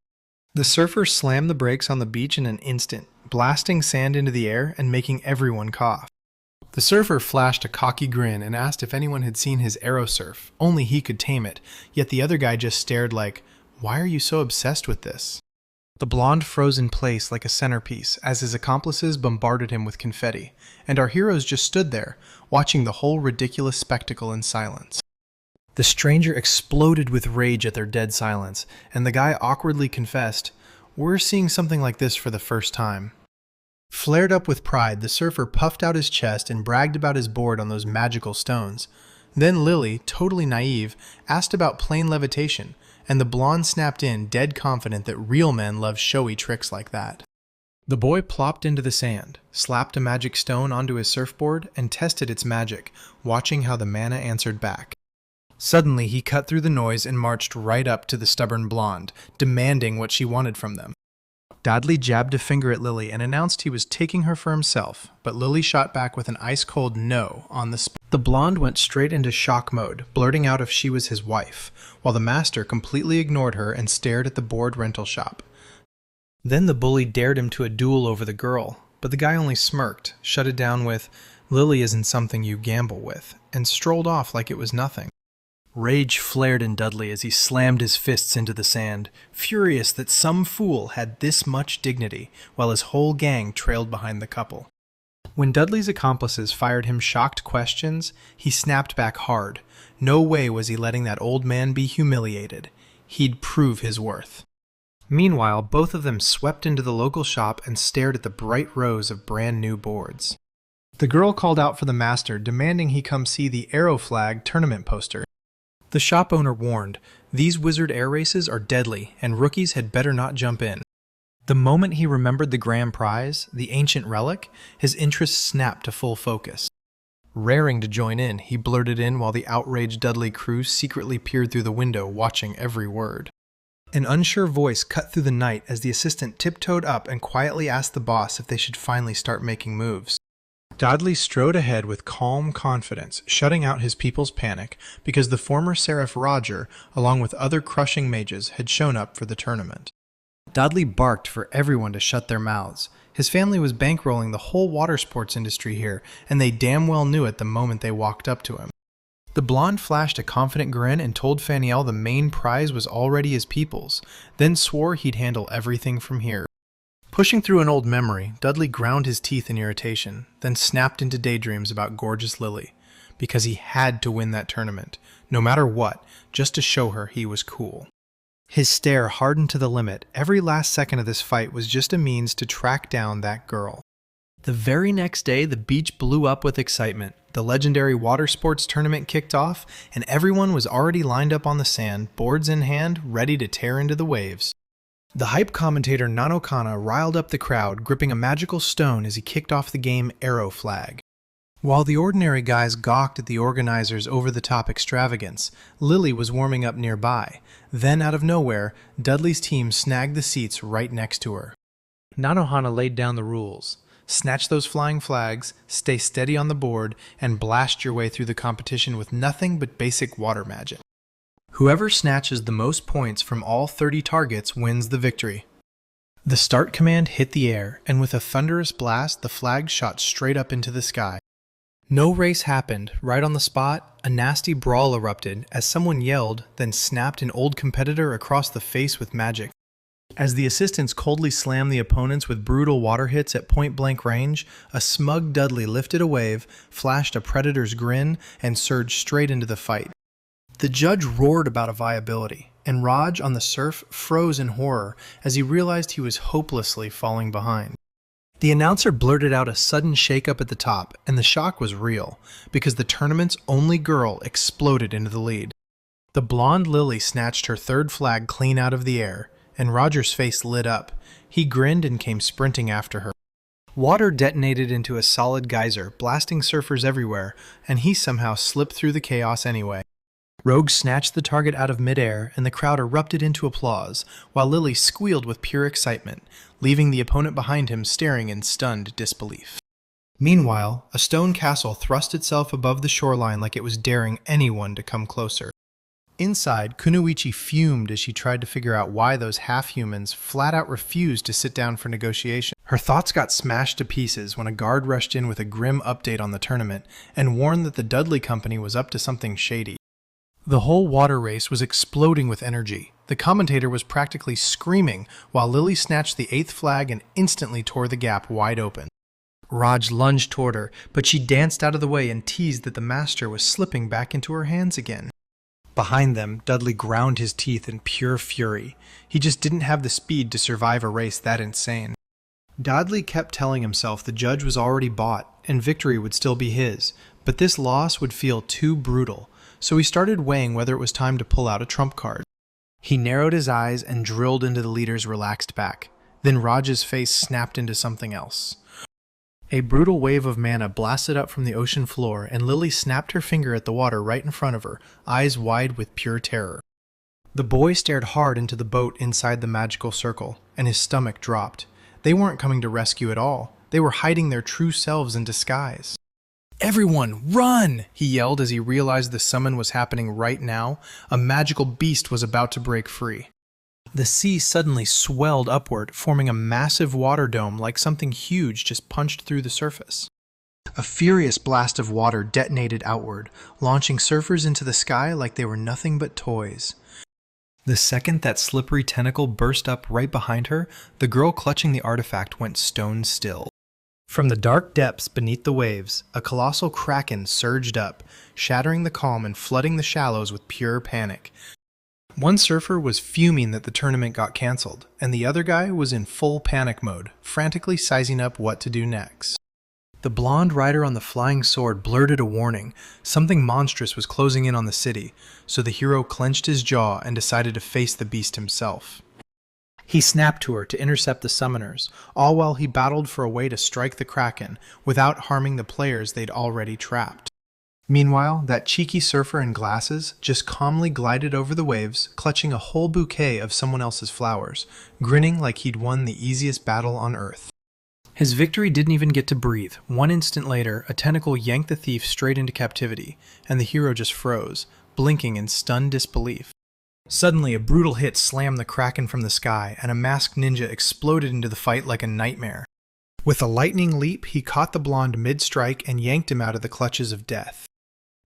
The surfer slammed the brakes on the beach in an instant, blasting sand into the air and making everyone cough. The surfer flashed a cocky grin and asked if anyone had seen his arrow surf. Only he could tame it, yet the other guy just stared like, "Why are you so obsessed with this?" The blonde froze in place like a centerpiece as his accomplices bombarded him with confetti, and our heroes just stood there, watching the whole ridiculous spectacle in silence. The stranger exploded with rage at their dead silence, and the guy awkwardly confessed, "We're seeing something like this for the first time." Flared up with pride, the surfer puffed out his chest and bragged about his board on those magical stones. Then Lily, totally naive, asked about plane levitation, and the blonde snapped in, dead confident that real men love showy tricks like that. The boy plopped into the sand, slapped a magic stone onto his surfboard, and tested its magic, watching how the mana answered back. Suddenly, he cut through the noise and marched right up to the stubborn blonde, demanding what she wanted from them. Dudley jabbed a finger at Lily and announced he was taking her for himself, but Lily shot back with an ice-cold no on the spot. The blonde went straight into shock mode, blurting out if she was his wife, while the master completely ignored her and stared at the board rental shop. Then the bully dared him to a duel over the girl, but the guy only smirked, shut it down with, "Lily isn't something you gamble with," and strolled off like it was nothing. Rage flared in Dudley as he slammed his fists into the sand, furious that some fool had this much dignity, while his whole gang trailed behind the couple. When Dudley's accomplices fired him shocked questions, he snapped back hard. No way was he letting that old man be humiliated. He'd prove his worth. Meanwhile, both of them swept into the local shop and stared at the bright rows of brand new boards. The girl called out for the master, demanding he come see the Arrow Flag tournament poster. The shop owner warned, "These wizard air races are deadly, and rookies had better not jump in." The moment he remembered the grand prize, the ancient relic, his interest snapped to full focus. Raring to join in, he blurted in while the outraged Dudley crew secretly peered through the window, watching every word. An unsure voice cut through the night as the assistant tiptoed up and quietly asked the boss if they should finally start making moves. Dudley strode ahead with calm confidence, shutting out his people's panic because the former Seraph Roger, along with other crushing mages, had shown up for the tournament. Dudley barked for everyone to shut their mouths. His family was bankrolling the whole water sports industry here, and they damn well knew it the moment they walked up to him. The blonde flashed a confident grin and told Faniel the main prize was already his people's, then swore he'd handle everything from here. Pushing through an old memory, Dudley ground his teeth in irritation, then snapped into daydreams about gorgeous Lily, because he had to win that tournament, no matter what, just to show her he was cool. His stare hardened to the limit. Every last second of this fight was just a means to track down that girl. The very next day, the beach blew up with excitement. The legendary water sports tournament kicked off, and everyone was already lined up on the sand, boards in hand, ready to tear into the waves. The hype commentator Nanokana riled up the crowd, gripping a magical stone as he kicked off the game Arrow Flag. While the ordinary guys gawked at the organizers' over-the-top extravagance, Lily was warming up nearby. Then, out of nowhere, Dudley's team snagged the seats right next to her. Nanohana laid down the rules. Snatch those flying flags, stay steady on the board, and blast your way through the competition with nothing but basic water magic. Whoever snatches the most points from all 30 targets wins the victory. The start command hit the air, and with a thunderous blast, the flag shot straight up into the sky. No race happened. Right on the spot, a nasty brawl erupted as someone yelled, then snapped an old competitor across the face with magic. As the assistants coldly slammed the opponents with brutal water hits at point-blank range, a smug Dudley lifted a wave, flashed a predator's grin, and surged straight into the fight. The judge roared about a viability. and Raj on the surf froze in horror as he realized he was hopelessly falling behind. The announcer blurted out a sudden shakeup at the top, and the shock was real, because the tournament's only girl exploded into the lead. The blonde Lily snatched her third flag clean out of the air, and Roger's face lit up. He grinned and came sprinting after her. Water detonated into a solid geyser, blasting surfers everywhere, and he somehow slipped through the chaos anyway. Rogue snatched the target out of midair, and the crowd erupted into applause, while Lily squealed with pure excitement, leaving the opponent behind him staring in stunned disbelief. Meanwhile, a stone castle thrust itself above the shoreline like it was daring anyone to come closer. Inside, Kunoichi fumed as she tried to figure out why those half-humans flat-out refused to sit down for negotiation. Her thoughts got smashed to pieces when a guard rushed in with a grim update on the tournament and warned that the Dudley Company was up to something shady. The whole water race was exploding with energy. The commentator was practically screaming while Lily snatched the 8th flag and instantly tore the gap wide open. Raj lunged toward her, but she danced out of the way and teased that the master was slipping back into her hands again. Behind them, Dudley ground his teeth in pure fury. He just didn't have the speed to survive a race that insane. Dudley kept telling himself the judge was already bought, and victory would still be his, but this loss would feel too brutal, so he started weighing whether it was time to pull out a trump card. He narrowed his eyes and drilled into the leader's relaxed back. Then Raj's face snapped into something else. A brutal wave of mana blasted up from the ocean floor, and Lily snapped her finger at the water right in front of her, eyes wide with pure terror. The boy stared hard into the boat inside the magical circle, and his stomach dropped. They weren't coming to rescue at all. They were hiding their true selves in disguise. "Everyone, run!" he yelled as he realized the summon was happening right now. A magical beast was about to break free. The sea suddenly swelled upward, forming a massive water dome like something huge just punched through the surface. A furious blast of water detonated outward, launching surfers into the sky like they were nothing but toys. The second that slippery tentacle burst up right behind her, the girl clutching the artifact went stone still. From the dark depths beneath the waves, a colossal kraken surged up, shattering the calm and flooding the shallows with pure panic. One surfer was fuming that the tournament got cancelled, and the other guy was in full panic mode, frantically sizing up what to do next. The blonde rider on the flying sword blurted a warning. Something monstrous was closing in on the city, so the hero clenched his jaw and decided to face the beast himself. He snapped to her to intercept the summoners, all while he battled for a way to strike the kraken without harming the players they'd already trapped. Meanwhile, that cheeky surfer in glasses just calmly glided over the waves, clutching a whole bouquet of someone else's flowers, grinning like he'd won the easiest battle on Earth. His victory didn't even get to breathe. One instant later, a tentacle yanked the thief straight into captivity, and the hero just froze, blinking in stunned disbelief. Suddenly, a brutal hit slammed the kraken from the sky, and a masked ninja exploded into the fight like a nightmare. With a lightning leap, he caught the blonde mid-strike and yanked him out of the clutches of death.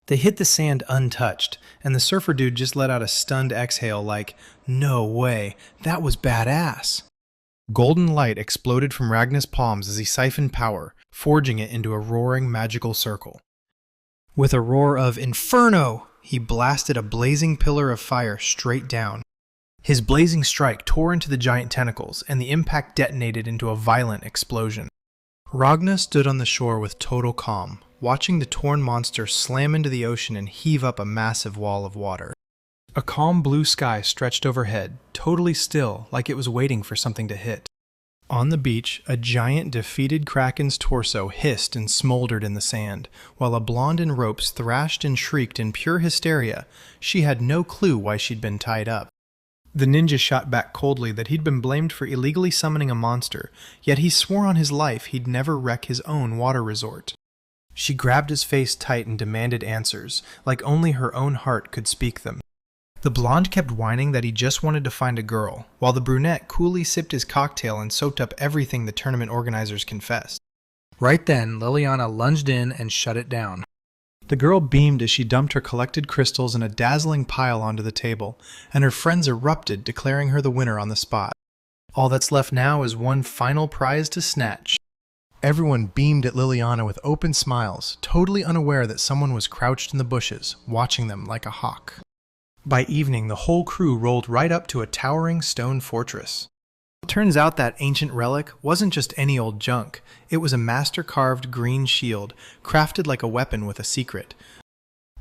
They hit the sand untouched, and the surfer dude just let out a stunned exhale like, "No way, that was badass." Golden light exploded from Ragnar's palms as he siphoned power, forging it into a roaring magical circle. With a roar of "Inferno!" he blasted a blazing pillar of fire straight down. His blazing strike tore into the giant tentacles, and the impact detonated into a violent explosion. Ragna stood on the shore with total calm, watching the torn monster slam into the ocean and heave up a massive wall of water. A calm blue sky stretched overhead, totally still, like it was waiting for something to hit. On the beach, a giant defeated kraken's torso hissed and smoldered in the sand, while a blonde in ropes thrashed and shrieked in pure hysteria. She had no clue why she'd been tied up. The ninja shot back coldly that he'd been blamed for illegally summoning a monster, yet he swore on his life he'd never wreck his own water resort. She grabbed his face tight and demanded answers, like only her own heart could speak them. The blonde kept whining that he just wanted to find a girl, while the brunette coolly sipped his cocktail and soaked up everything the tournament organizers confessed. Right then, Liliana lunged in and shut it down. The girl beamed as she dumped her collected crystals in a dazzling pile onto the table, and her friends erupted, declaring her the winner on the spot. All that's left now is one final prize to snatch. Everyone beamed at Liliana with open smiles, totally unaware that someone was crouched in the bushes, watching them like a hawk. By evening, the whole crew rolled right up to a towering stone fortress. It turns out that ancient relic wasn't just any old junk. It was a master-carved green shield, crafted like a weapon with a secret.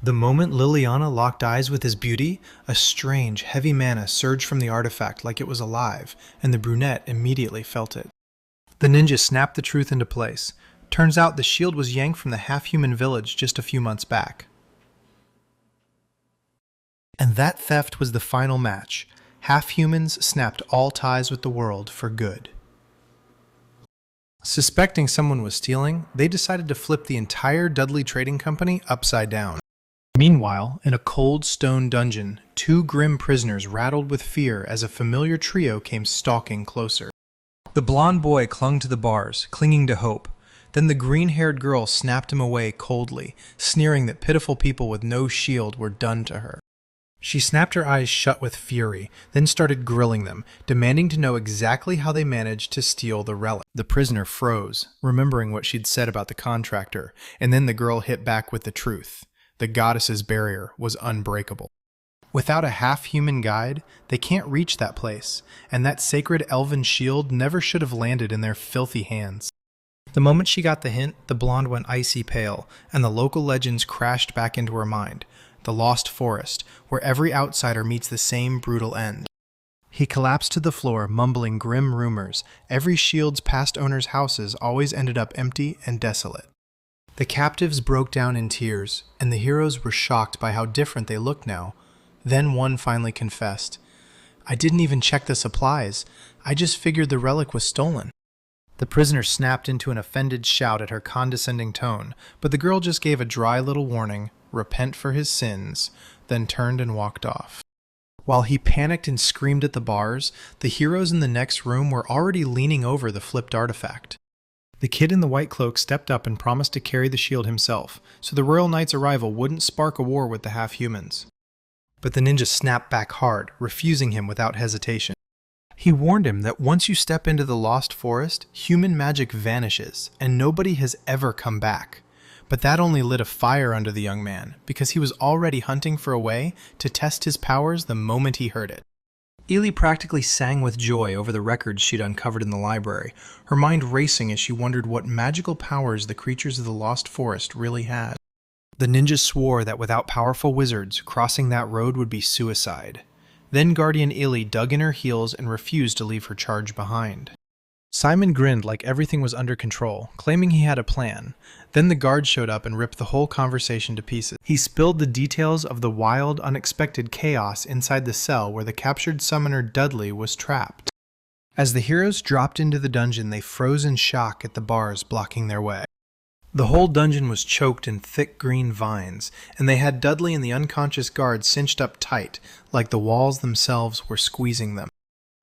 The moment Liliana locked eyes with his beauty, a strange, heavy mana surged from the artifact like it was alive, and the brunette immediately felt it. The ninja snapped the truth into place. Turns out the shield was yanked from the half-human village just a few months back. And that theft was the final match. Half-humans snapped all ties with the world for good. Suspecting someone was stealing, they decided to flip the entire Dudley Trading Company upside down. Meanwhile, in a cold stone dungeon, two grim prisoners rattled with fear as a familiar trio came stalking closer. The blonde boy clung to the bars, clinging to hope. Then the green-haired girl snapped him away coldly, sneering that pitiful people with no shield were done to her. She snapped her eyes shut with fury, then started grilling them, demanding to know exactly how they managed to steal the relic. The prisoner froze, remembering what she'd said about the contractor, and then the girl hit back with the truth. The goddess's barrier was unbreakable. Without a half-human guide, they can't reach that place, and that sacred elven shield never should have landed in their filthy hands. The moment she got the hint, the blonde went icy pale, and the local legends crashed back into her mind. The Lost Forest, where every outsider meets the same brutal end. He collapsed to the floor, mumbling grim rumors. Every shield's past owner's houses always ended up empty and desolate. The captives broke down in tears, and the heroes were shocked by how different they looked now. Then one finally confessed, "I didn't even check the supplies. I just figured the relic was stolen." The prisoner snapped into an offended shout at her condescending tone, but the girl just gave a dry little warning, "Repent for his sins," then turned and walked off. While he panicked and screamed at the bars, the heroes in the next room were already leaning over the flipped artifact. The kid in the white cloak stepped up and promised to carry the shield himself, so the Royal Knight's arrival wouldn't spark a war with the half-humans. But the ninja snapped back hard, refusing him without hesitation. He warned him that once you step into the Lost Forest, human magic vanishes, and nobody has ever come back. But that only lit a fire under the young man, because he was already hunting for a way to test his powers the moment he heard it. Ely practically sang with joy over the records she'd uncovered in the library, her mind racing as she wondered what magical powers the creatures of the Lost Forest really had. The ninja swore that without powerful wizards, crossing that road would be suicide. Then Guardian Ely dug in her heels and refused to leave her charge behind. Simon grinned like everything was under control, claiming he had a plan. Then the guard showed up and ripped the whole conversation to pieces. He spilled the details of the wild, unexpected chaos inside the cell where the captured summoner Dudley was trapped. As the heroes dropped into the dungeon, they froze in shock at the bars blocking their way. The whole dungeon was choked in thick green vines, and they had Dudley and the unconscious guard cinched up tight, like the walls themselves were squeezing them.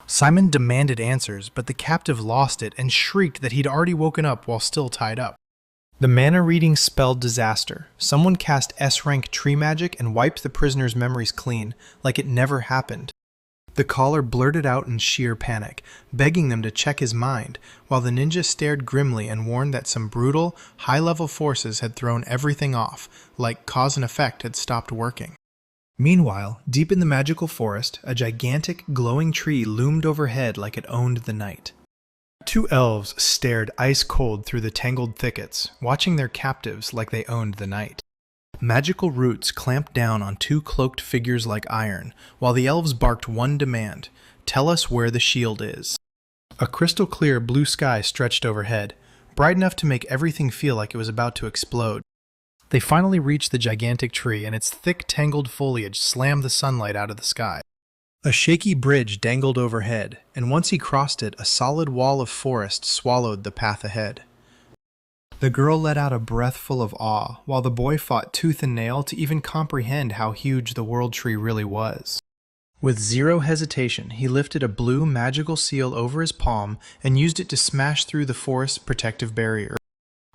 Simon demanded answers, but the captive lost it and shrieked that he'd already woken up while still tied up. The mana reading spelled disaster. Someone cast S-rank tree magic and wiped the prisoner's memories clean, like it never happened. The caller blurted out in sheer panic, begging them to check his mind, while the ninja stared grimly and warned that some brutal, high-level forces had thrown everything off, like cause and effect had stopped working. Meanwhile, deep in the magical forest, a gigantic, glowing tree loomed overhead like it owned the night. Two elves stared ice-cold through the tangled thickets, watching their captives like they owned the night. Magical roots clamped down on two cloaked figures like iron, while the elves barked one demand: "Tell us where the shield is." A crystal-clear blue sky stretched overhead, bright enough to make everything feel like it was about to explode. They finally reached the gigantic tree, and its thick, tangled foliage slammed the sunlight out of the sky. A shaky bridge dangled overhead, and once he crossed it, a solid wall of forest swallowed the path ahead. The girl let out a breath full of awe, while the boy fought tooth and nail to even comprehend how huge the world tree really was. With zero hesitation, he lifted a blue magical seal over his palm and used it to smash through the forest's protective barrier.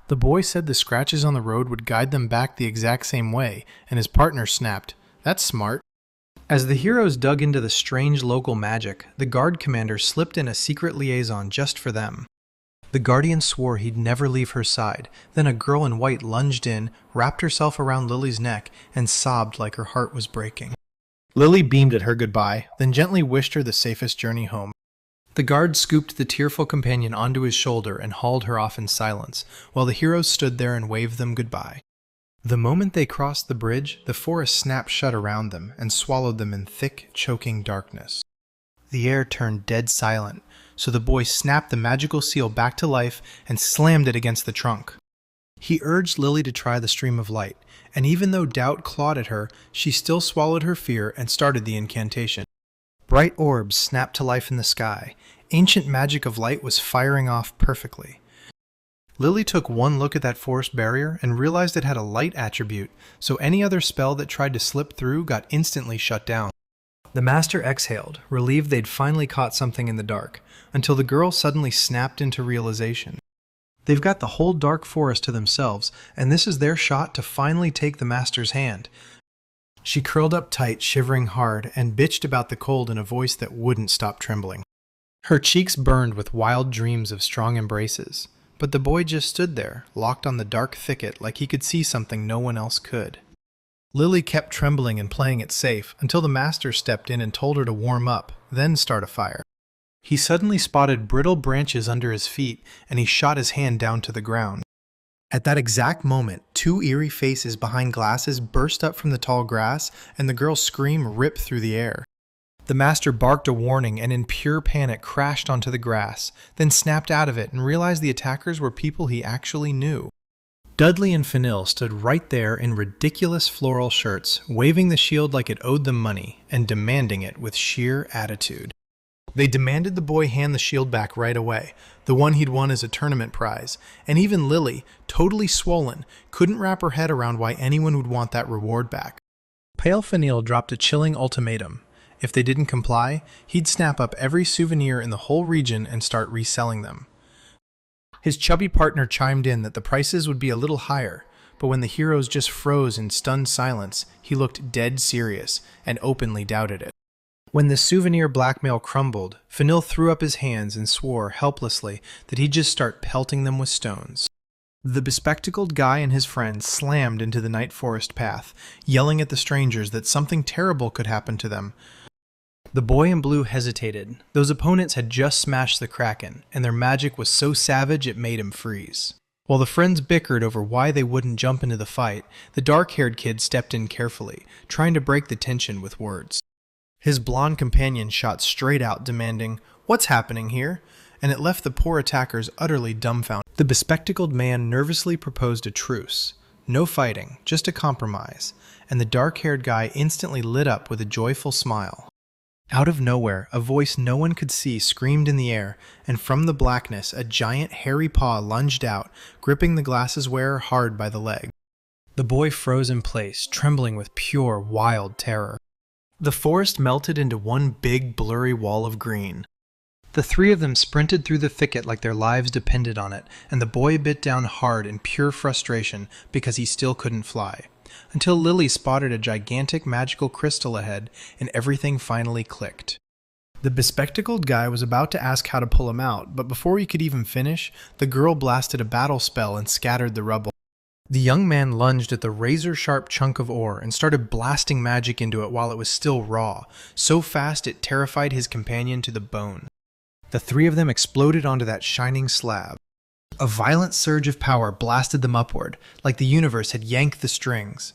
The boy said the scratches on the road would guide them back the exact same way, and his partner snapped, "That's smart." As the heroes dug into the strange local magic, the guard commander slipped in a secret liaison just for them. The guardian swore he'd never leave her side. Then a girl in white lunged in, wrapped herself around Lily's neck, and sobbed like her heart was breaking. Lily beamed at her goodbye, then gently wished her the safest journey home. The guard scooped the tearful companion onto his shoulder and hauled her off in silence, while the heroes stood there and waved them goodbye. The moment they crossed the bridge, the forest snapped shut around them and swallowed them in thick, choking darkness. The air turned dead silent, so the boy snapped the magical seal back to life and slammed it against the trunk. He urged Lily to try the stream of light, and even though doubt clawed at her, she still swallowed her fear and started the incantation. Bright orbs snapped to life in the sky. Ancient magic of light was firing off perfectly. Lily took one look at that forest barrier and realized it had a light attribute, so any other spell that tried to slip through got instantly shut down. The master exhaled, relieved they'd finally caught something in the dark, until the girl suddenly snapped into realization. They've got the whole dark forest to themselves, and this is their shot to finally take the master's hand. She curled up tight, shivering hard, and bitched about the cold in a voice that wouldn't stop trembling. Her cheeks burned with wild dreams of strong embraces, but the boy just stood there, locked on the dark thicket like he could see something no one else could. Lily kept trembling and playing it safe until the master stepped in and told her to warm up, then start a fire. He suddenly spotted brittle branches under his feet, and he shot his hand down to the ground. At that exact moment, two eerie faces behind glasses burst up from the tall grass, and the girl's scream ripped through the air. The master barked a warning and in pure panic crashed onto the grass, then snapped out of it and realized the attackers were people he actually knew. Dudley and Fennell stood right there in ridiculous floral shirts, waving the shield like it owed them money, and demanding it with sheer attitude. They demanded the boy hand the shield back right away, the one he'd won as a tournament prize, and even Lily, totally swollen, couldn't wrap her head around why anyone would want that reward back. Pale Fennell dropped a chilling ultimatum. If they didn't comply, he'd snap up every souvenir in the whole region and start reselling them. His chubby partner chimed in that the prices would be a little higher, but when the heroes just froze in stunned silence, he looked dead serious and openly doubted it. When the souvenir blackmail crumbled, Fennell threw up his hands and swore helplessly that he'd just start pelting them with stones. The bespectacled guy and his friends slammed into the night forest path, yelling at the strangers that something terrible could happen to them. The boy in blue hesitated. Those opponents had just smashed the Kraken, and their magic was so savage it made him freeze. While the friends bickered over why they wouldn't jump into the fight, the dark-haired kid stepped in carefully, trying to break the tension with words. His blonde companion shot straight out, demanding, "What's happening here?" And it left the poor attackers utterly dumbfounded. The bespectacled man nervously proposed a truce. No fighting, just a compromise, and the dark-haired guy instantly lit up with a joyful smile. Out of nowhere, a voice no one could see screamed in the air, and from the blackness, a giant hairy paw lunged out, gripping the glasses wearer hard by the leg. The boy froze in place, trembling with pure, wild terror. The forest melted into one big, blurry wall of green. The three of them sprinted through the thicket like their lives depended on it, and the boy bit down hard in pure frustration because he still couldn't fly. Until Lily spotted a gigantic magical crystal ahead, and everything finally clicked. The bespectacled guy was about to ask how to pull him out, but before he could even finish, the girl blasted a battle spell and scattered the rubble. The young man lunged at the razor-sharp chunk of ore and started blasting magic into it while it was still raw, so fast it terrified his companion to the bone. The three of them exploded onto that shining slab. A violent surge of power blasted them upward, like the universe had yanked the strings.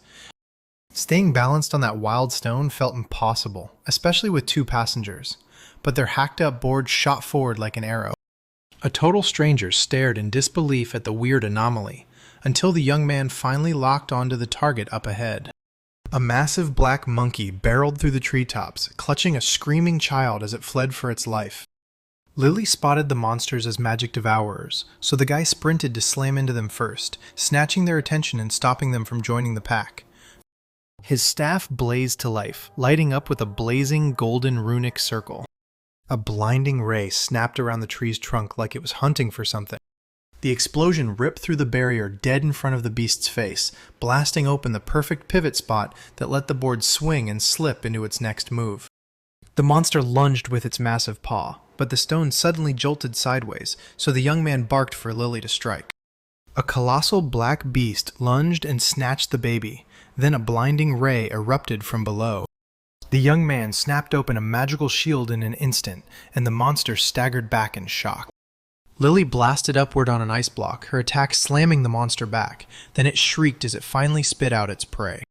Staying balanced on that wild stone felt impossible, especially with two passengers, but their hacked-up board shot forward like an arrow. A total stranger stared in disbelief at the weird anomaly, until the young man finally locked onto the target up ahead. A massive black monkey barreled through the treetops, clutching a screaming child as it fled for its life. Lily spotted the monsters as magic devourers, so the guy sprinted to slam into them first, snatching their attention and stopping them from joining the pack. His staff blazed to life, lighting up with a blazing golden runic circle. A blinding ray snapped around the tree's trunk like it was hunting for something. The explosion ripped through the barrier dead in front of the beast's face, blasting open the perfect pivot spot that let the board swing and slip into its next move. The monster lunged with its massive paw, but the stone suddenly jolted sideways, so the young man barked for Lily to strike. A colossal black beast lunged and snatched the baby, then a blinding ray erupted from below. The young man snapped open a magical shield in an instant, and the monster staggered back in shock. Lily blasted upward on an ice block, her attack slamming the monster back. Then it shrieked as it finally spit out its prey.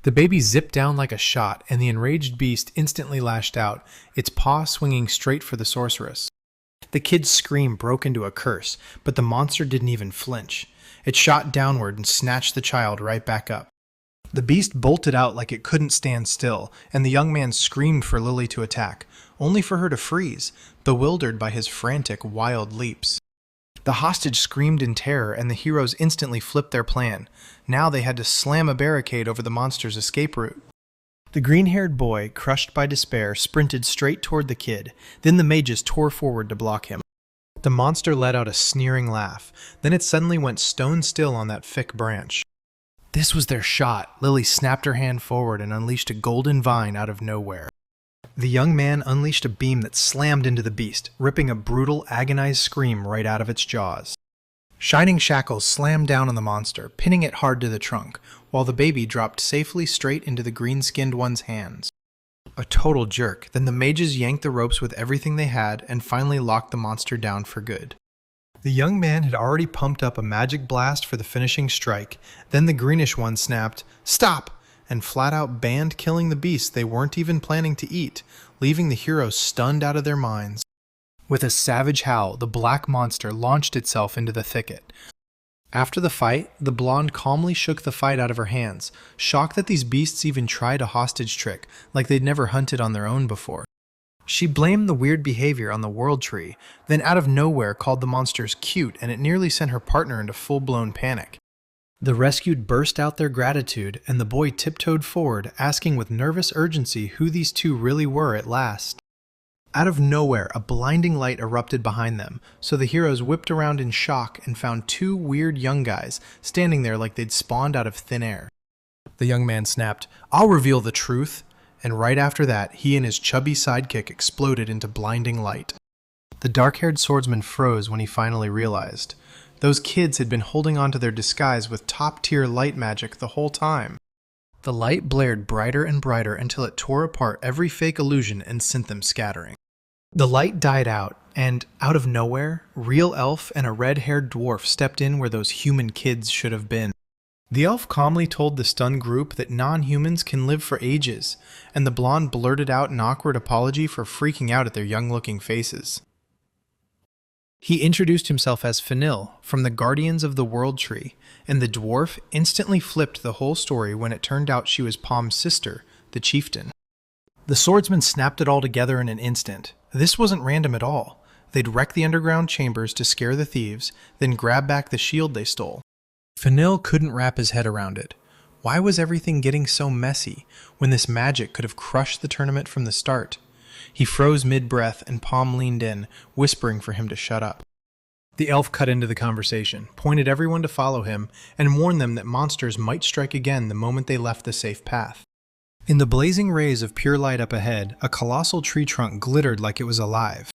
The baby zipped down like a shot, and the enraged beast instantly lashed out, its paw swinging straight for the sorceress. The kid's scream broke into a curse, but the monster didn't even flinch. It shot downward and snatched the child right back up. The beast bolted out like it couldn't stand still, and the young man screamed for Lily to attack, only for her to freeze, bewildered by his frantic, wild leaps. The hostage screamed in terror, and the heroes instantly flipped their plan. Now they had to slam a barricade over the monster's escape route. The green-haired boy, crushed by despair, sprinted straight toward the kid. Then the mages tore forward to block him. The monster let out a sneering laugh. Then it suddenly went stone still on that thick branch. This was their shot. Lily snapped her hand forward and unleashed a golden vine out of nowhere. The young man unleashed a beam that slammed into the beast, ripping a brutal, agonized scream right out of its jaws. Shining shackles slammed down on the monster, pinning it hard to the trunk, while the baby dropped safely straight into the green-skinned one's hands. A total jerk. Then the mages yanked the ropes with everything they had and finally locked the monster down for good. The young man had already pumped up a magic blast for the finishing strike. Then the greenish one snapped, "Stop!" and flat out banned killing the beast they weren't even planning to eat, leaving the heroes stunned out of their minds. With a savage howl, the black monster launched itself into the thicket. After the fight, the blonde calmly shook the fight out of her hands, shocked that these beasts even tried a hostage trick, like they'd never hunted on their own before. She blamed the weird behavior on the World Tree, then out of nowhere called the monsters cute, and it nearly sent her partner into full-blown panic. The rescued burst out their gratitude, and the boy tiptoed forward, asking with nervous urgency who these two really were at last. Out of nowhere, a blinding light erupted behind them, so the heroes whipped around in shock and found two weird young guys standing there like they'd spawned out of thin air. The young man snapped, "I'll reveal the truth," and right after that, he and his chubby sidekick exploded into blinding light. The dark-haired swordsman froze when he finally realized. Those kids had been holding on to their disguise with top-tier light magic the whole time. The light blared brighter and brighter until it tore apart every fake illusion and sent them scattering. The light died out, and out of nowhere, real elf and a red-haired dwarf stepped in where those human kids should have been. The elf calmly told the stunned group that non-humans can live for ages, and the blonde blurted out an awkward apology for freaking out at their young-looking faces. He introduced himself as Fenil, from the Guardians of the World Tree, and the dwarf instantly flipped the whole story when it turned out she was Pom's sister, the chieftain. The swordsman snapped it all together in an instant. This wasn't random at all. They'd wreck the underground chambers to scare the thieves, then grab back the shield they stole. Fenil couldn't wrap his head around it. Why was everything getting so messy when this magic could have crushed the tournament from the start? He froze mid-breath and Pom leaned in, whispering for him to shut up. The elf cut into the conversation, pointed everyone to follow him, and warned them that monsters might strike again the moment they left the safe path. In the blazing rays of pure light up ahead, a colossal tree trunk glittered like it was alive.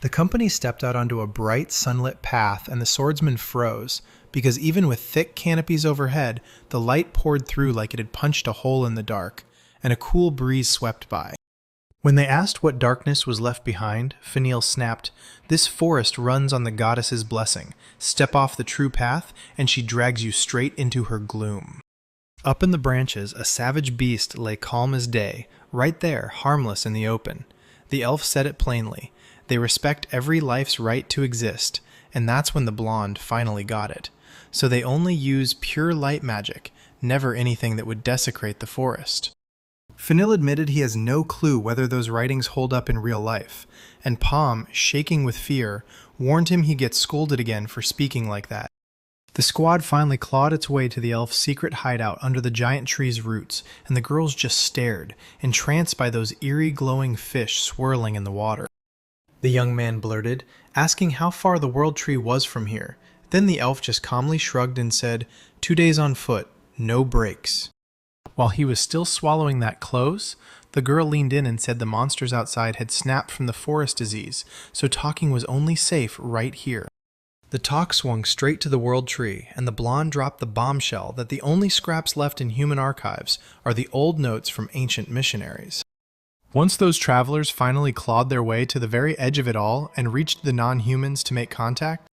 The company stepped out onto a bright, sunlit path, and the swordsman froze, because even with thick canopies overhead, the light poured through like it had punched a hole in the dark, and a cool breeze swept by. When they asked what darkness was left behind, Fenil snapped, "This forest runs on the goddess's blessing. Step off the true path, and she drags you straight into her gloom." Up in the branches, a savage beast lay calm as day, right there, harmless in the open. The elf said it plainly. They respect every life's right to exist, and that's when the blonde finally got it. So they only use pure light magic, never anything that would desecrate the forest. Fenil admitted he has no clue whether those writings hold up in real life, and Pom, shaking with fear, warned him he'd get scolded again for speaking like that. The squad finally clawed its way to the elf's secret hideout under the giant tree's roots, and the girls just stared, entranced by those eerie glowing fish swirling in the water. The young man blurted, asking how far the World Tree was from here. Then the elf just calmly shrugged and said, 2 days on foot, no breaks. While he was still swallowing that close, the girl leaned in and said the monsters outside had snapped from the forest disease, so talking was only safe right here. The talk swung straight to the World Tree, and the blonde dropped the bombshell that the only scraps left in human archives are the old notes from ancient missionaries. Once those travelers finally clawed their way to the very edge of it all and reached the non-humans to make contact,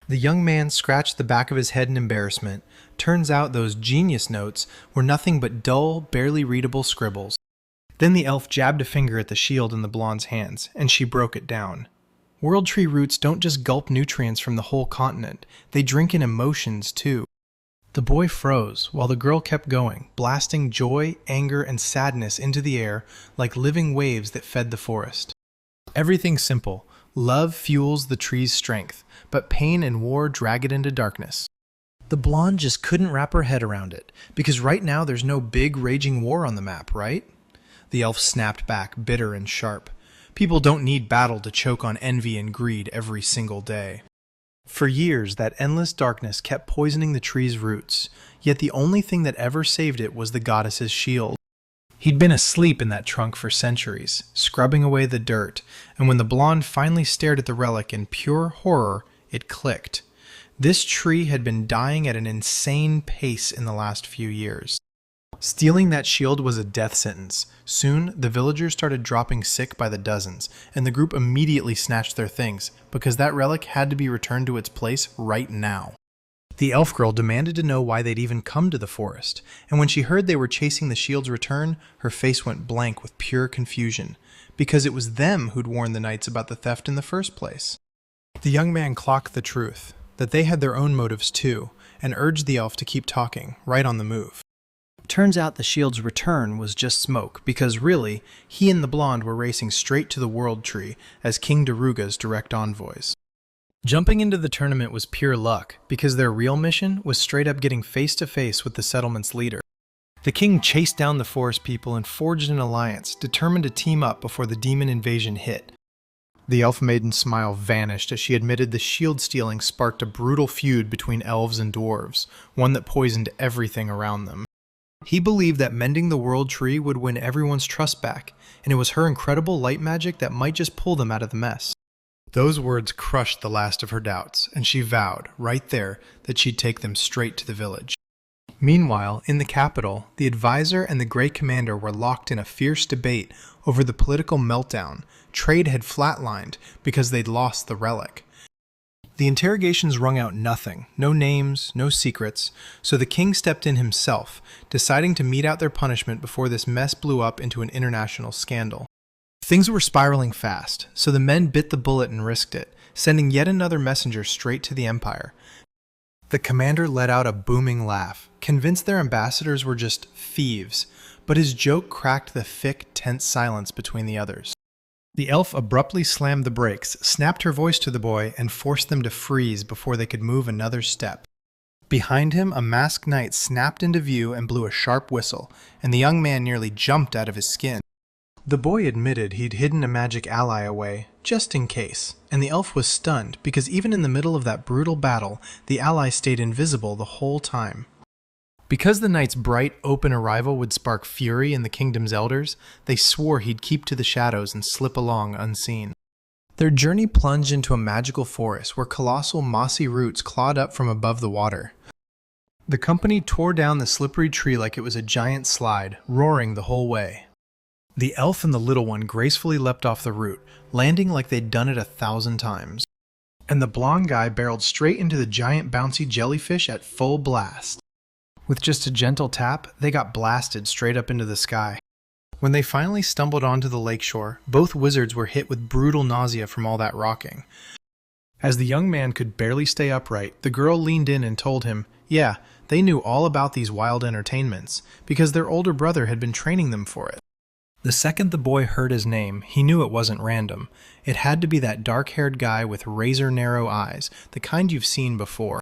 the young man scratched the back of his head in embarrassment. Turns out those genius notes were nothing but dull, barely readable scribbles. Then the elf jabbed a finger at the shield in the blonde's hands, and she broke it down. World tree roots don't just gulp nutrients from the whole continent, they drink in emotions too. The boy froze while the girl kept going, blasting joy, anger, and sadness into the air like living waves that fed the forest. Everything's simple. Love fuels the tree's strength, but pain and war drag it into darkness. The blonde just couldn't wrap her head around it, because right now there's no big raging war on the map, right? The elf snapped back, bitter and sharp. People don't need battle to choke on envy and greed every single day. For years, that endless darkness kept poisoning the tree's roots, yet the only thing that ever saved it was the goddess's shield. He'd been asleep in that trunk for centuries, scrubbing away the dirt, and when the blonde finally stared at the relic in pure horror, it clicked. This tree had been dying at an insane pace in the last few years. Stealing that shield was a death sentence. Soon, the villagers started dropping sick by the dozens, and the group immediately snatched their things, because that relic had to be returned to its place right now. The elf girl demanded to know why they'd even come to the forest, and when she heard they were chasing the shield's return, her face went blank with pure confusion, because it was them who'd warned the knights about the theft in the first place. The young man clocked the truth, that they had their own motives too, and urged the elf to keep talking, right on the move. Turns out the shield's return was just smoke, because really, he and the blonde were racing straight to the World Tree as King Daruga's direct envoys. Jumping into the tournament was pure luck, because their real mission was straight up getting face-to-face with the settlement's leader. The king chased down the forest people and forged an alliance, determined to team up before the demon invasion hit. The elf maiden's smile vanished as she admitted the shield stealing sparked a brutal feud between elves and dwarves, one that poisoned everything around them. He believed that mending the World Tree would win everyone's trust back, and it was her incredible light magic that might just pull them out of the mess. Those words crushed the last of her doubts, and she vowed, right there, that she'd take them straight to the village. Meanwhile, in the capital, the advisor and the Great Commander were locked in a fierce debate over the political meltdown. Trade had flatlined because they'd lost the relic. The interrogations wrung out nothing, no names, no secrets, so the king stepped in himself, deciding to mete out their punishment before this mess blew up into an international scandal. Things were spiraling fast, so the men bit the bullet and risked it, sending yet another messenger straight to the Empire. The commander let out a booming laugh, convinced their ambassadors were just thieves, but his joke cracked the thick, tense silence between the others. The elf abruptly slammed the brakes, snapped her voice to the boy, and forced them to freeze before they could move another step. Behind him, a masked knight snapped into view and blew a sharp whistle, and the young man nearly jumped out of his skin. The boy admitted he'd hidden a magic ally away, just in case, and the elf was stunned because even in the middle of that brutal battle, the ally stayed invisible the whole time. Because the knight's bright, open arrival would spark fury in the kingdom's elders, they swore he'd keep to the shadows and slip along unseen. Their journey plunged into a magical forest where colossal mossy roots clawed up from above the water. The company tore down the slippery tree like it was a giant slide, roaring the whole way. The elf and the little one gracefully leapt off the root, landing like they'd done it 1,000 times. And the blonde guy barreled straight into the giant bouncy jellyfish at full blast. With just a gentle tap, they got blasted straight up into the sky. When they finally stumbled onto the lakeshore, both wizards were hit with brutal nausea from all that rocking. As the young man could barely stay upright, the girl leaned in and told him, yeah, they knew all about these wild entertainments, because their older brother had been training them for it. The second the boy heard his name, he knew it wasn't random. It had to be that dark-haired guy with razor-narrow eyes, the kind you've seen before.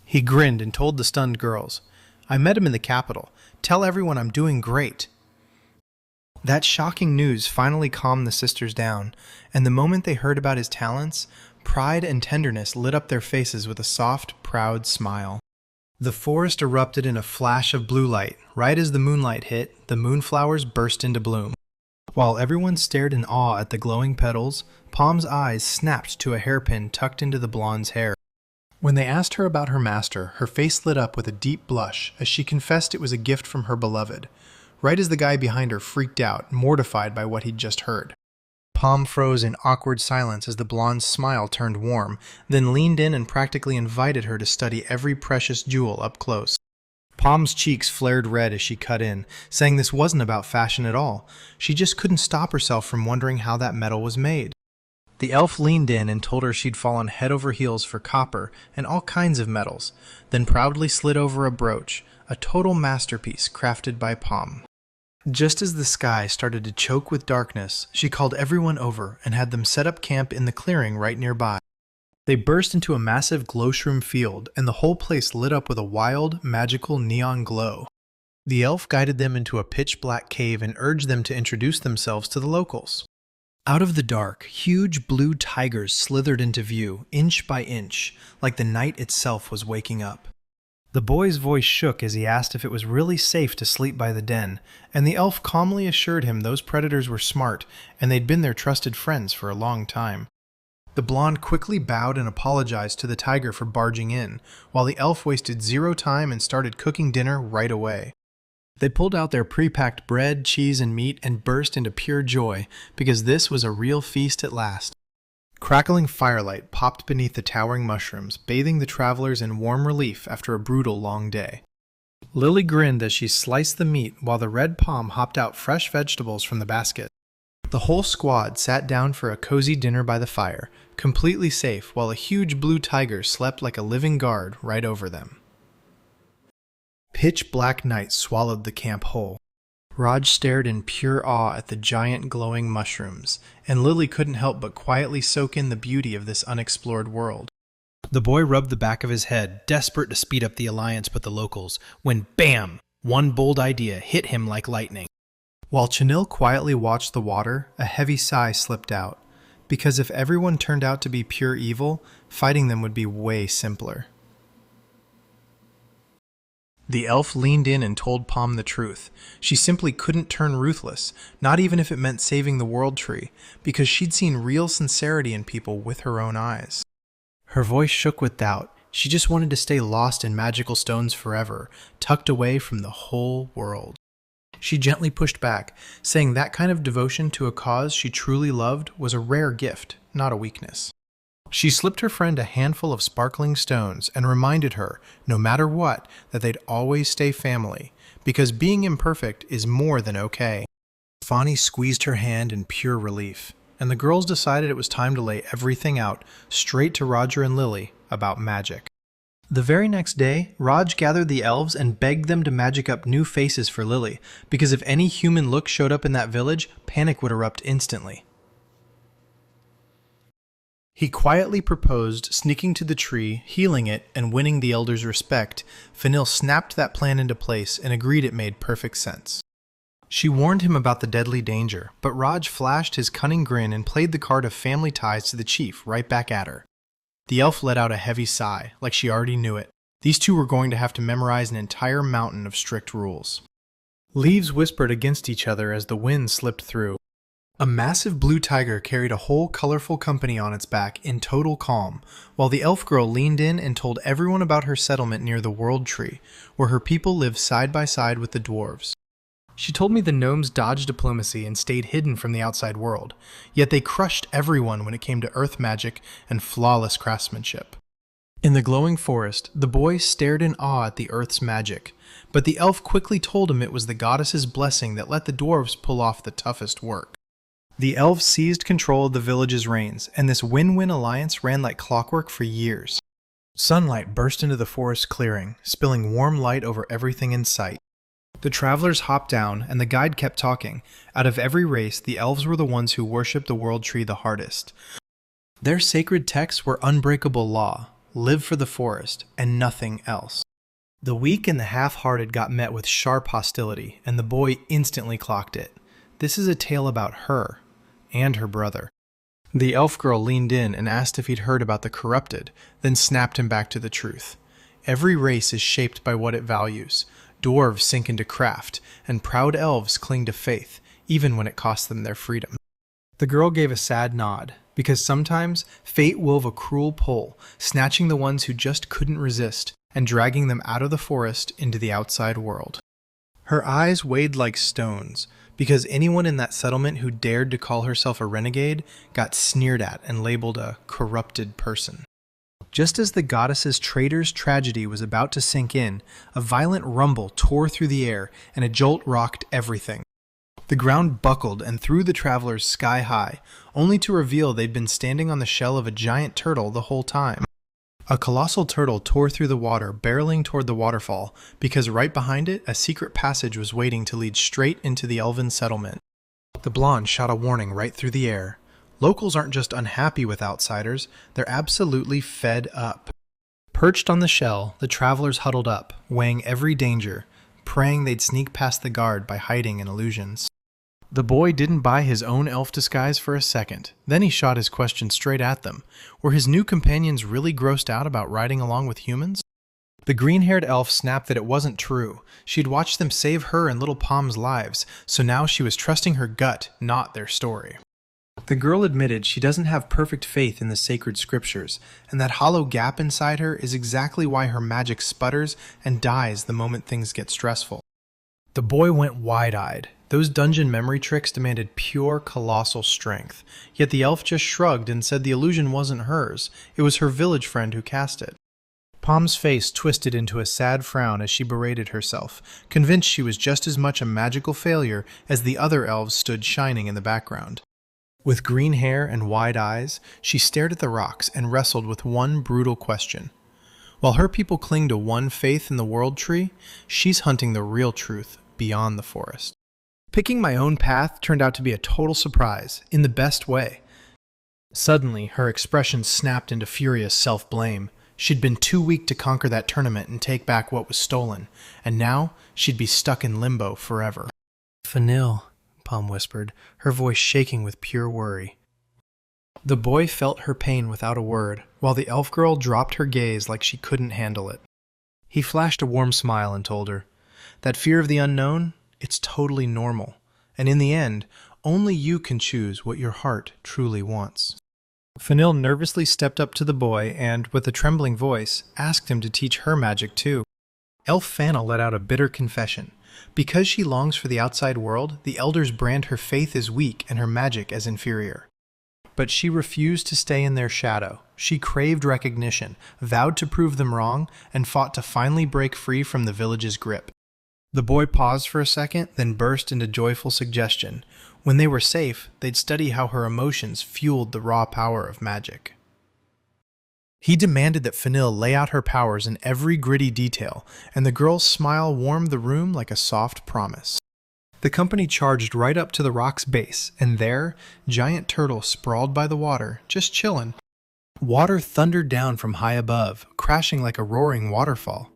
He grinned and told the stunned girls, I met him in the capital. Tell everyone I'm doing great. That shocking news finally calmed the sisters down, and the moment they heard about his talents, pride and tenderness lit up their faces with a soft, proud smile. The forest erupted in a flash of blue light. Right as the moonlight hit, the moonflowers burst into bloom. While everyone stared in awe at the glowing petals, Pom's eyes snapped to a hairpin tucked into the blonde's hair. When they asked her about her master, her face lit up with a deep blush as she confessed it was a gift from her beloved. right as the guy behind her freaked out, mortified by what he'd just heard. Palm froze in awkward silence as the blonde's smile turned warm, then leaned in and practically invited her to study every precious jewel up close. Palm's cheeks flared red as she cut in, saying this wasn't about fashion at all. She just couldn't stop herself from wondering how that metal was made. The elf leaned in and told her she'd fallen head over heels for copper and all kinds of metals, then proudly slid over a brooch, a total masterpiece crafted by Palm. Just as the sky started to choke with darkness, she called everyone over and had them set up camp in the clearing right nearby. They burst into a massive glowshroom field, and the whole place lit up with a wild, magical neon glow. The elf guided them into a pitch-black cave and urged them to introduce themselves to the locals. Out of the dark, huge blue tigers slithered into view, inch by inch, like the night itself was waking up. The boy's voice shook as he asked if it was really safe to sleep by the den, and the elf calmly assured him those predators were smart, and they'd been their trusted friends for a long time. The blonde quickly bowed and apologized to the tiger for barging in, while the elf wasted zero time and started cooking dinner right away. They pulled out their pre-packed bread, cheese, and meat and burst into pure joy, because this was a real feast at last. Crackling firelight popped beneath the towering mushrooms, bathing the travelers in warm relief after a brutal long day. Lily grinned as she sliced the meat while the red palm hopped out fresh vegetables from the basket. The whole squad sat down for a cozy dinner by the fire, completely safe, while a huge blue tiger slept like a living guard right over them. Pitch black night swallowed the camp whole. Raj stared in pure awe at the giant glowing mushrooms, and Lily couldn't help but quietly soak in the beauty of this unexplored world. The boy rubbed the back of his head, desperate to speed up the alliance with the locals, when bam! One bold idea hit him like lightning. While Chanil quietly watched the water, a heavy sigh slipped out, because if everyone turned out to be pure evil, fighting them would be way simpler. The elf leaned in and told Palm the truth. She simply couldn't turn ruthless, not even if it meant saving the world tree, because she'd seen real sincerity in people with her own eyes. Her voice shook with doubt. She just wanted to stay lost in magical stones forever, tucked away from the whole world. She gently pushed back, saying that kind of devotion to a cause she truly loved was a rare gift, not a weakness. She slipped her friend a handful of sparkling stones and reminded her, no matter what, that they'd always stay family, because being imperfect is more than okay. Fani squeezed her hand in pure relief, and the girls decided it was time to lay everything out, straight to Roger and Lily, about magic. The very next day, Raj gathered the elves and begged them to magic up new faces for Lily, because if any human look showed up in that village, panic would erupt instantly. He quietly proposed sneaking to the tree, healing it, and winning the elders' respect. Fanil snapped that plan into place and agreed it made perfect sense. She warned him about the deadly danger, but Raj flashed his cunning grin and played the card of family ties to the chief right back at her. The elf let out a heavy sigh, like she already knew it. These two were going to have to memorize an entire mountain of strict rules. Leaves whispered against each other as the wind slipped through. A massive blue tiger carried a whole colorful company on its back in total calm, while the elf girl leaned in and told everyone about her settlement near the World Tree, where her people lived side by side with the dwarves. She told me the gnomes dodged diplomacy and stayed hidden from the outside world, yet they crushed everyone when it came to earth magic and flawless craftsmanship. In the glowing forest, the boy stared in awe at the earth's magic, but the elf quickly told him it was the goddess's blessing that let the dwarves pull off the toughest work. The elves seized control of the village's reins, and this win-win alliance ran like clockwork for years. Sunlight burst into the forest clearing, spilling warm light over everything in sight. The travelers hopped down, and the guide kept talking. Out of every race, the elves were the ones who worshipped the world tree the hardest. Their sacred texts were unbreakable law, live for the forest, and nothing else. The weak and the half-hearted got met with sharp hostility, and the boy instantly clocked it. This is a tale about her, and her brother. The elf girl leaned in and asked if he'd heard about the corrupted, then snapped him back to the truth. Every race is shaped by what it values. Dwarves sink into craft, and proud elves cling to faith, even when it costs them their freedom. The girl gave a sad nod, because sometimes fate wove a cruel pull, snatching the ones who just couldn't resist, and dragging them out of the forest into the outside world. Her eyes weighed like stones, because anyone in that settlement who dared to call herself a renegade got sneered at and labeled a corrupted person. Just as the goddess's traitor's tragedy was about to sink in, a violent rumble tore through the air and a jolt rocked everything. The ground buckled and threw the travelers sky high, only to reveal they'd been standing on the shell of a giant turtle the whole time. A colossal turtle tore through the water, barreling toward the waterfall, because right behind it, a secret passage was waiting to lead straight into the elven settlement. The blonde shot a warning right through the air. Locals aren't just unhappy with outsiders, they're absolutely fed up. Perched on the shell, the travelers huddled up, weighing every danger, praying they'd sneak past the guard by hiding in illusions. The boy didn't buy his own elf disguise for a second. Then he shot his question straight at them. Were his new companions really grossed out about riding along with humans? The green-haired elf snapped that it wasn't true. She'd watched them save her and Little Palm's lives, so now she was trusting her gut, not their story. The girl admitted she doesn't have perfect faith in the sacred scriptures, and that hollow gap inside her is exactly why her magic sputters and dies the moment things get stressful. The boy went wide-eyed. Those dungeon memory tricks demanded pure, colossal strength, yet the elf just shrugged and said the illusion wasn't hers, it was her village friend who cast it. Palm's face twisted into a sad frown as she berated herself, convinced she was just as much a magical failure as the other elves stood shining in the background. With green hair and wide eyes, she stared at the rocks and wrestled with one brutal question. While her people cling to one faith in the world tree, she's hunting the real truth beyond the forest. Picking my own path turned out to be a total surprise, in the best way. Suddenly, her expression snapped into furious self-blame. She'd been too weak to conquer that tournament and take back what was stolen, and now she'd be stuck in limbo forever. "Fanil," Palm whispered, her voice shaking with pure worry. The boy felt her pain without a word, while the elf girl dropped her gaze like she couldn't handle it. He flashed a warm smile and told her, "That fear of the unknown? It's totally normal, and in the end, only you can choose what your heart truly wants." Fanil nervously stepped up to the boy and, with a trembling voice, asked him to teach her magic too. Elf Fana let out a bitter confession. Because she longs for the outside world, the elders brand her faith as weak and her magic as inferior. But she refused to stay in their shadow. She craved recognition, vowed to prove them wrong, and fought to finally break free from the village's grip. The boy paused for a second, then burst into joyful suggestion. When they were safe, they'd study how her emotions fueled the raw power of magic. He demanded that Fanil lay out her powers in every gritty detail, and the girl's smile warmed the room like a soft promise. The company charged right up to the rock's base, and there, giant turtle sprawled by the water, just chillin'. Water thundered down from high above, crashing like a roaring waterfall.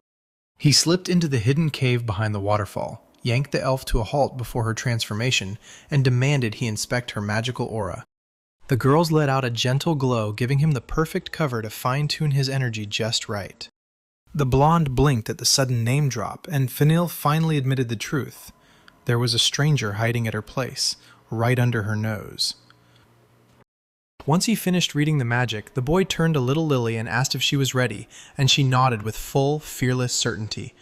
He slipped into the hidden cave behind the waterfall, yanked the elf to a halt before her transformation, and demanded he inspect her magical aura. The girls let out a gentle glow, giving him the perfect cover to fine-tune his energy just right. The blonde blinked at the sudden name drop, and Fanil finally admitted the truth. There was a stranger hiding at her place, right under her nose. Once he finished reading the magic, the boy turned to little Lily and asked if she was ready, and she nodded with full, fearless certainty.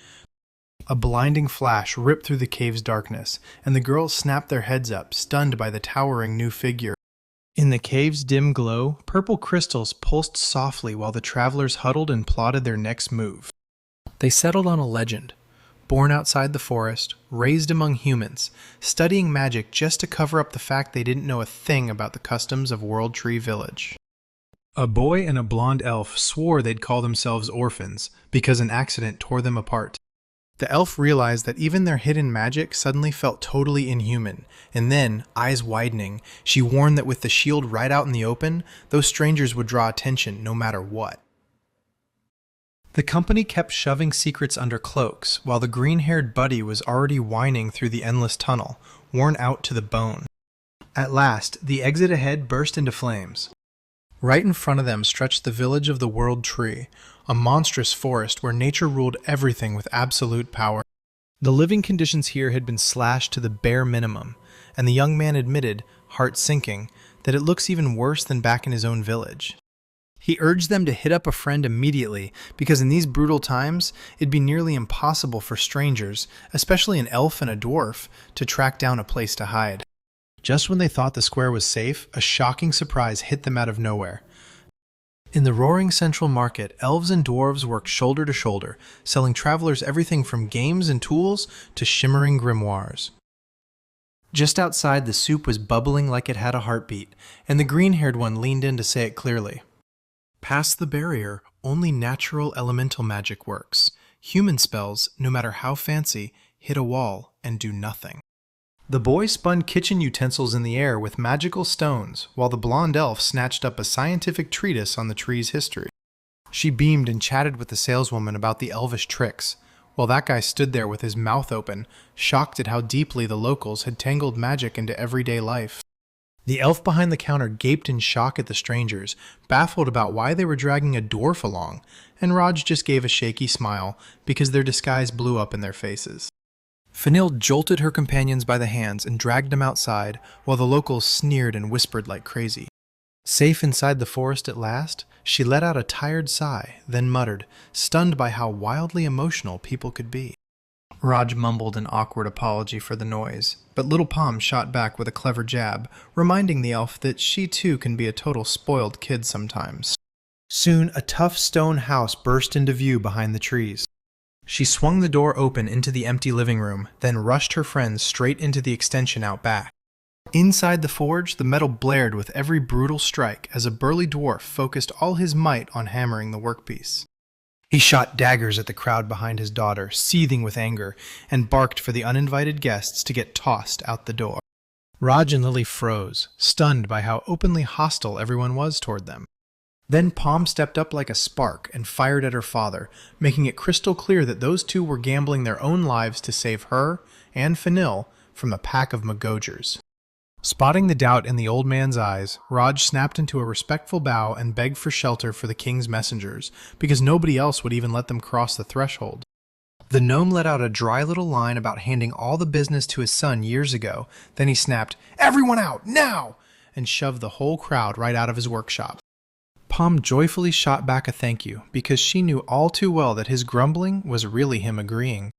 A blinding flash ripped through the cave's darkness, and the girls snapped their heads up, stunned by the towering new figure. In the cave's dim glow, purple crystals pulsed softly while the travelers huddled and plotted their next move. They settled on a legend. Born outside the forest, raised among humans, studying magic just to cover up the fact they didn't know a thing about the customs of World Tree Village. A boy and a blonde elf swore they'd call themselves orphans, because an accident tore them apart. The elf realized that even their hidden magic suddenly felt totally inhuman, and then, eyes widening, she warned that with the shield right out in the open, those strangers would draw attention no matter what. The company kept shoving secrets under cloaks, while the green-haired buddy was already whining through the endless tunnel, worn out to the bone. At last, the exit ahead burst into flames. Right in front of them stretched the village of the World Tree, a monstrous forest where nature ruled everything with absolute power. The living conditions here had been slashed to the bare minimum, and the young man admitted, heart sinking, that it looks even worse than back in his own village. He urged them to hit up a friend immediately, because in these brutal times, it'd be nearly impossible for strangers, especially an elf and a dwarf, to track down a place to hide. Just when they thought the square was safe, a shocking surprise hit them out of nowhere. In the roaring central market, elves and dwarves worked shoulder to shoulder, selling travelers everything from games and tools to shimmering grimoires. Just outside, the soup was bubbling like it had a heartbeat, and the green-haired one leaned in to say it clearly. Past the barrier, only natural elemental magic works. Human spells, no matter how fancy, hit a wall and do nothing. The boy spun kitchen utensils in the air with magical stones, while the blonde elf snatched up a scientific treatise on the tree's history. She beamed and chatted with the saleswoman about the elvish tricks, while that guy stood there with his mouth open, shocked at how deeply the locals had tangled magic into everyday life. The elf behind the counter gaped in shock at the strangers, baffled about why they were dragging a dwarf along, and Raj just gave a shaky smile because their disguise blew up in their faces. Fenil jolted her companions by the hands and dragged them outside, while the locals sneered and whispered like crazy. Safe inside the forest at last, she let out a tired sigh, then muttered, stunned by how wildly emotional people could be. Raj mumbled an awkward apology for the noise, but Little Palm shot back with a clever jab, reminding the elf that she too can be a total spoiled kid sometimes. Soon, a tough stone house burst into view behind the trees. She swung the door open into the empty living room, then rushed her friends straight into the extension out back. Inside the forge, the metal blared with every brutal strike as a burly dwarf focused all his might on hammering the workpiece. He shot daggers at the crowd behind his daughter, seething with anger, and barked for the uninvited guests to get tossed out the door. Raj and Lily froze, stunned by how openly hostile everyone was toward them. Then Palm stepped up like a spark and fired at her father, making it crystal clear that those two were gambling their own lives to save her and Fenil from a pack of Magogers. Spotting the doubt in the old man's eyes, Raj snapped into a respectful bow and begged for shelter for the king's messengers, because nobody else would even let them cross the threshold. The gnome let out a dry little line about handing all the business to his son years ago, then he snapped, "Everyone out, now!" and shoved the whole crowd right out of his workshop. Palm joyfully shot back a thank you, because she knew all too well that his grumbling was really him agreeing.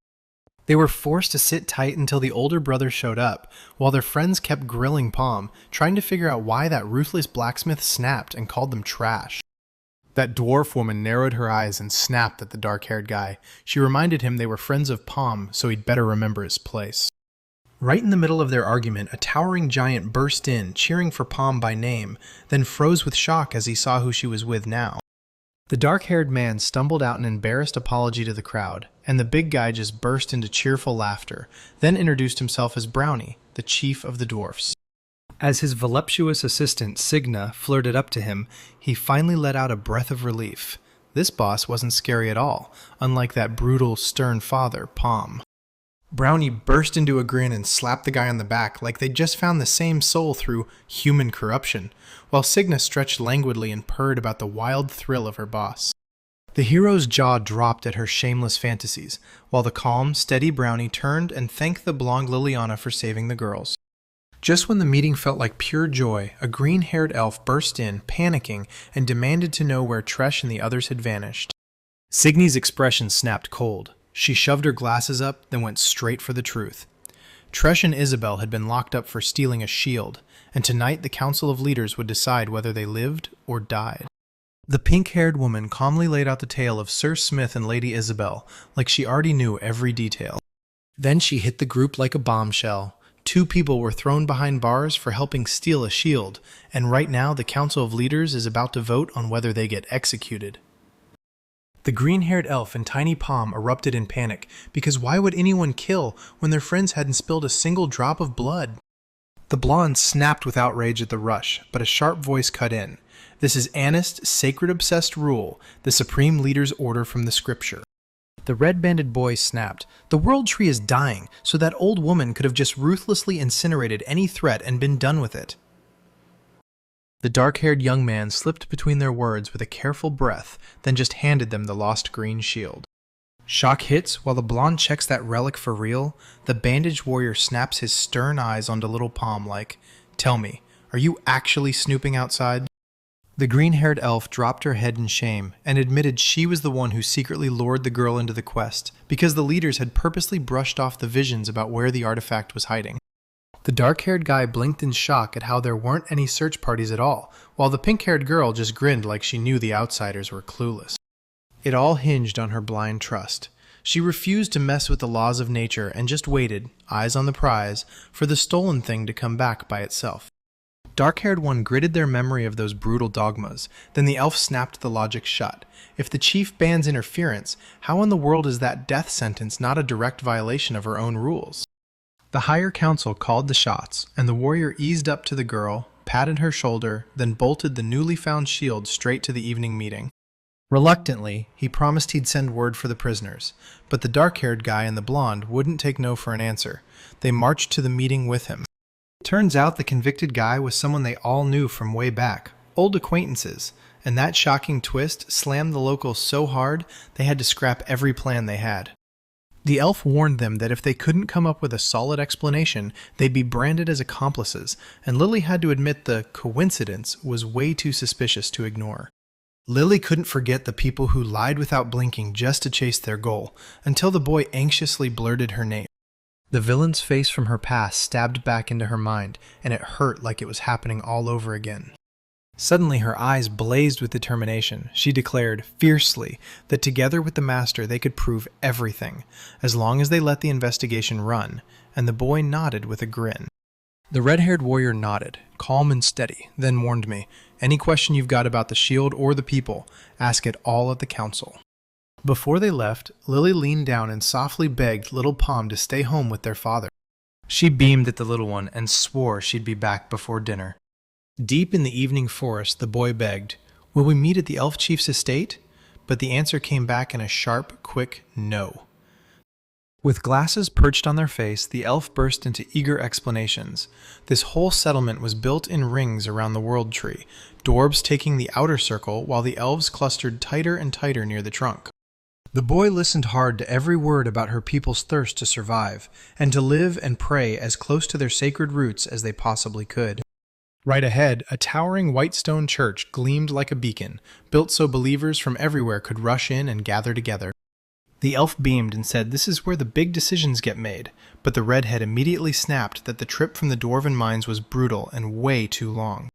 They were forced to sit tight until the older brother showed up, while their friends kept grilling Palm, trying to figure out why that ruthless blacksmith snapped and called them trash. That dwarf woman narrowed her eyes and snapped at the dark-haired guy. She reminded him they were friends of Palm, so he'd better remember his place. Right in the middle of their argument, a towering giant burst in, cheering for Palm by name, then froze with shock as he saw who she was with now. The dark-haired man stumbled out an embarrassed apology to the crowd, and the big guy just burst into cheerful laughter, then introduced himself as Brownie, the chief of the dwarfs. As his voluptuous assistant, Signa, flirted up to him, he finally let out a breath of relief. This boss wasn't scary at all, unlike that brutal, stern father, Palm. Brownie burst into a grin and slapped the guy on the back like they'd just found the same soul through human corruption, while Signa stretched languidly and purred about the wild thrill of her boss. The hero's jaw dropped at her shameless fantasies, while the calm, steady Brownie turned and thanked the blonde Liliana for saving the girls. Just when the meeting felt like pure joy, a green-haired elf burst in, panicking, and demanded to know where Tresh and the others had vanished. Signy's expression snapped cold. She shoved her glasses up, then went straight for the truth. Tresh and Isabel had been locked up for stealing a shield, and tonight the Council of Leaders would decide whether they lived or died. The pink-haired woman calmly laid out the tale of Sir Smith and Lady Isabel, like she already knew every detail. Then she hit the group like a bombshell. 2 people were thrown behind bars for helping steal a shield, and right now the Council of Leaders is about to vote on whether they get executed. The green-haired elf and Tiny Palm erupted in panic, because why would anyone kill when their friends hadn't spilled a single drop of blood? The blonde snapped with outrage at the rush, but a sharp voice cut in. This is Anist, sacred-obsessed rule, the supreme leader's order from the scripture. The red-banded boy snapped. The world tree is dying, so that old woman could have just ruthlessly incinerated any threat and been done with it. The dark-haired young man slipped between their words with a careful breath, then just handed them the lost green shield. Shock hits while the blonde checks that relic for real. The bandaged warrior snaps his stern eyes onto Little Palm like, "Tell me, are you actually snooping outside?" The green-haired elf dropped her head in shame and admitted she was the one who secretly lured the girl into the quest because the leaders had purposely brushed off the visions about where the artifact was hiding. The dark-haired guy blinked in shock at how there weren't any search parties at all, while the pink-haired girl just grinned like she knew the outsiders were clueless. It all hinged on her blind trust. She refused to mess with the laws of nature and just waited, eyes on the prize, for the stolen thing to come back by itself. Dark-haired one gritted their memory of those brutal dogmas. Then the elf snapped the logic shut. If the chief bans interference, how in the world is that death sentence not a direct violation of her own rules? The higher council called the shots, and the warrior eased up to the girl, patted her shoulder, then bolted the newly found shield straight to the evening meeting. Reluctantly, he promised he'd send word for the prisoners, but the dark-haired guy and the blonde wouldn't take no for an answer. They marched to the meeting with him. Turns out the convicted guy was someone they all knew from way back, old acquaintances, and that shocking twist slammed the locals so hard they had to scrap every plan they had. The elf warned them that if they couldn't come up with a solid explanation, they'd be branded as accomplices, and Lily had to admit the coincidence was way too suspicious to ignore. Lily couldn't forget the people who lied without blinking just to chase their goal, until the boy anxiously blurted her name. The villain's face from her past stabbed back into her mind, and it hurt like it was happening all over again. Suddenly her eyes blazed with determination. She declared, fiercely, that together with the master they could prove everything, as long as they let the investigation run, and the boy nodded with a grin. The red-haired warrior nodded, calm and steady, then warned me, any question you've got about the shield or the people, ask it all at the council. Before they left, Lily leaned down and softly begged little Palm to stay home with their father. She beamed at the little one and swore she'd be back before dinner. Deep in the evening forest, the boy begged, "Will we meet at the elf chief's estate?" But the answer came back in a sharp, quick no. With glasses perched on their face, the elf burst into eager explanations. This whole settlement was built in rings around the world tree, dwarves taking the outer circle while the elves clustered tighter and tighter near the trunk. The boy listened hard to every word about her people's thirst to survive, and to live and pray as close to their sacred roots as they possibly could. Right ahead, a towering white stone church gleamed like a beacon, built so believers from everywhere could rush in and gather together. The elf beamed and said this is where the big decisions get made, but the redhead immediately snapped that the trip from the dwarven mines was brutal and way too long.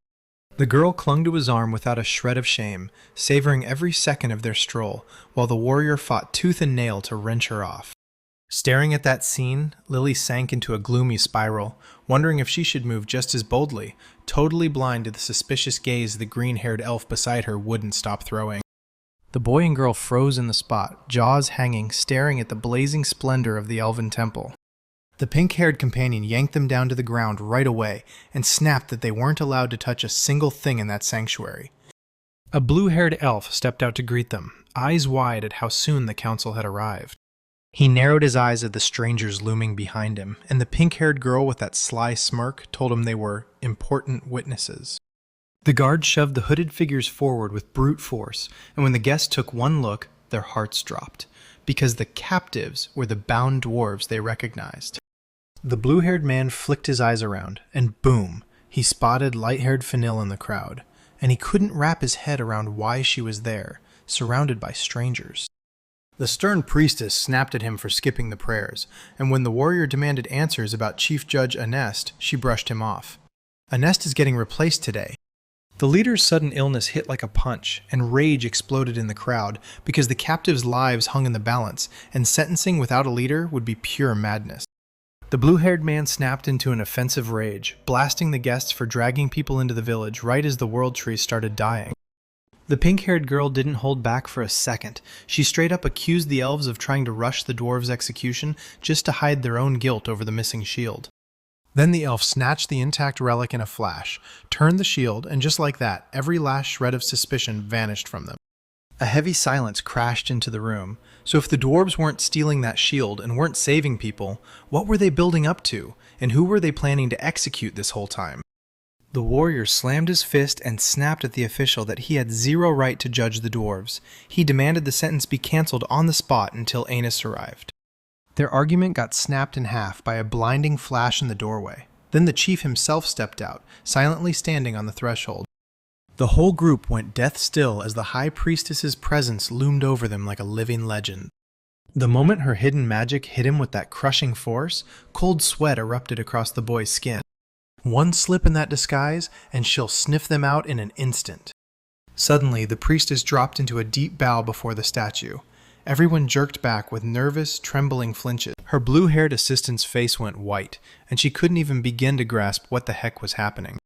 The girl clung to his arm without a shred of shame, savoring every second of their stroll, while the warrior fought tooth and nail to wrench her off. Staring at that scene, Lily sank into a gloomy spiral, wondering if she should move just as boldly, totally blind to the suspicious gaze the green-haired elf beside her wouldn't stop throwing. The boy and girl froze in the spot, jaws hanging, staring at the blazing splendor of the elven temple. The pink-haired companion yanked them down to the ground right away and snapped that they weren't allowed to touch a single thing in that sanctuary. A blue-haired elf stepped out to greet them, eyes wide at how soon the council had arrived. He narrowed his eyes at the strangers looming behind him, and the pink-haired girl with that sly smirk told him they were important witnesses. The guard shoved the hooded figures forward with brute force, and when the guests took one look, their hearts dropped, because the captives were the bound dwarves they recognized. The blue-haired man flicked his eyes around, and boom, he spotted light-haired Fennel in the crowd, and he couldn't wrap his head around why she was there, surrounded by strangers. The stern priestess snapped at him for skipping the prayers, and when the warrior demanded answers about Chief Judge Anest, she brushed him off. Anest is getting replaced today. The leader's sudden illness hit like a punch, and rage exploded in the crowd because the captives' lives hung in the balance, and sentencing without a leader would be pure madness. The blue-haired man snapped into an offensive rage, blasting the guests for dragging people into the village right as the world tree started dying. The pink-haired girl didn't hold back for a second. She straight up accused the elves of trying to rush the dwarves' execution just to hide their own guilt over the missing shield. Then the elf snatched the intact relic in a flash, turned the shield, and just like that, every last shred of suspicion vanished from them. A heavy silence crashed into the room. So if the dwarves weren't stealing that shield and weren't saving people, what were they building up to, and who were they planning to execute this whole time? The warrior slammed his fist and snapped at the official that he had zero right to judge the dwarves. He demanded the sentence be cancelled on the spot until Anus arrived. Their argument got snapped in half by a blinding flash in the doorway. Then the chief himself stepped out, silently standing on the threshold. The whole group went death still as the High Priestess's presence loomed over them like a living legend. The moment her hidden magic hit him with that crushing force, cold sweat erupted across the boy's skin. One slip in that disguise, and she'll sniff them out in an instant. Suddenly, the priestess dropped into a deep bow before the statue. Everyone jerked back with nervous, trembling flinches. Her blue-haired assistant's face went white, and she couldn't even begin to grasp what the heck was happening.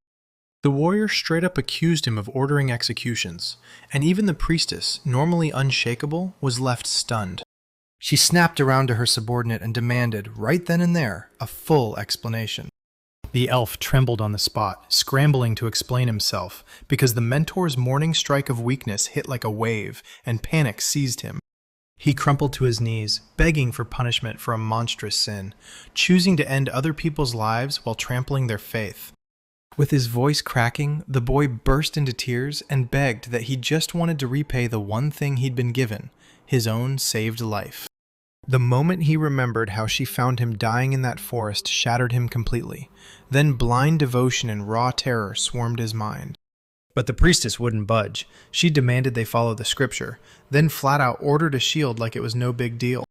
The warrior straight up accused him of ordering executions, and even the priestess, normally unshakable, was left stunned. She snapped around to her subordinate and demanded, right then and there, a full explanation. The elf trembled on the spot, scrambling to explain himself, because the mentor's morning strike of weakness hit like a wave, and panic seized him. He crumpled to his knees, begging for punishment for a monstrous sin, choosing to end other people's lives while trampling their faith. With his voice cracking, the boy burst into tears and begged that he just wanted to repay the one thing he'd been given, his own saved life. The moment he remembered how she found him dying in that forest shattered him completely. Then blind devotion and raw terror swarmed his mind. But the priestess wouldn't budge. She demanded they follow the scripture, then flat out ordered a shield like it was no big deal.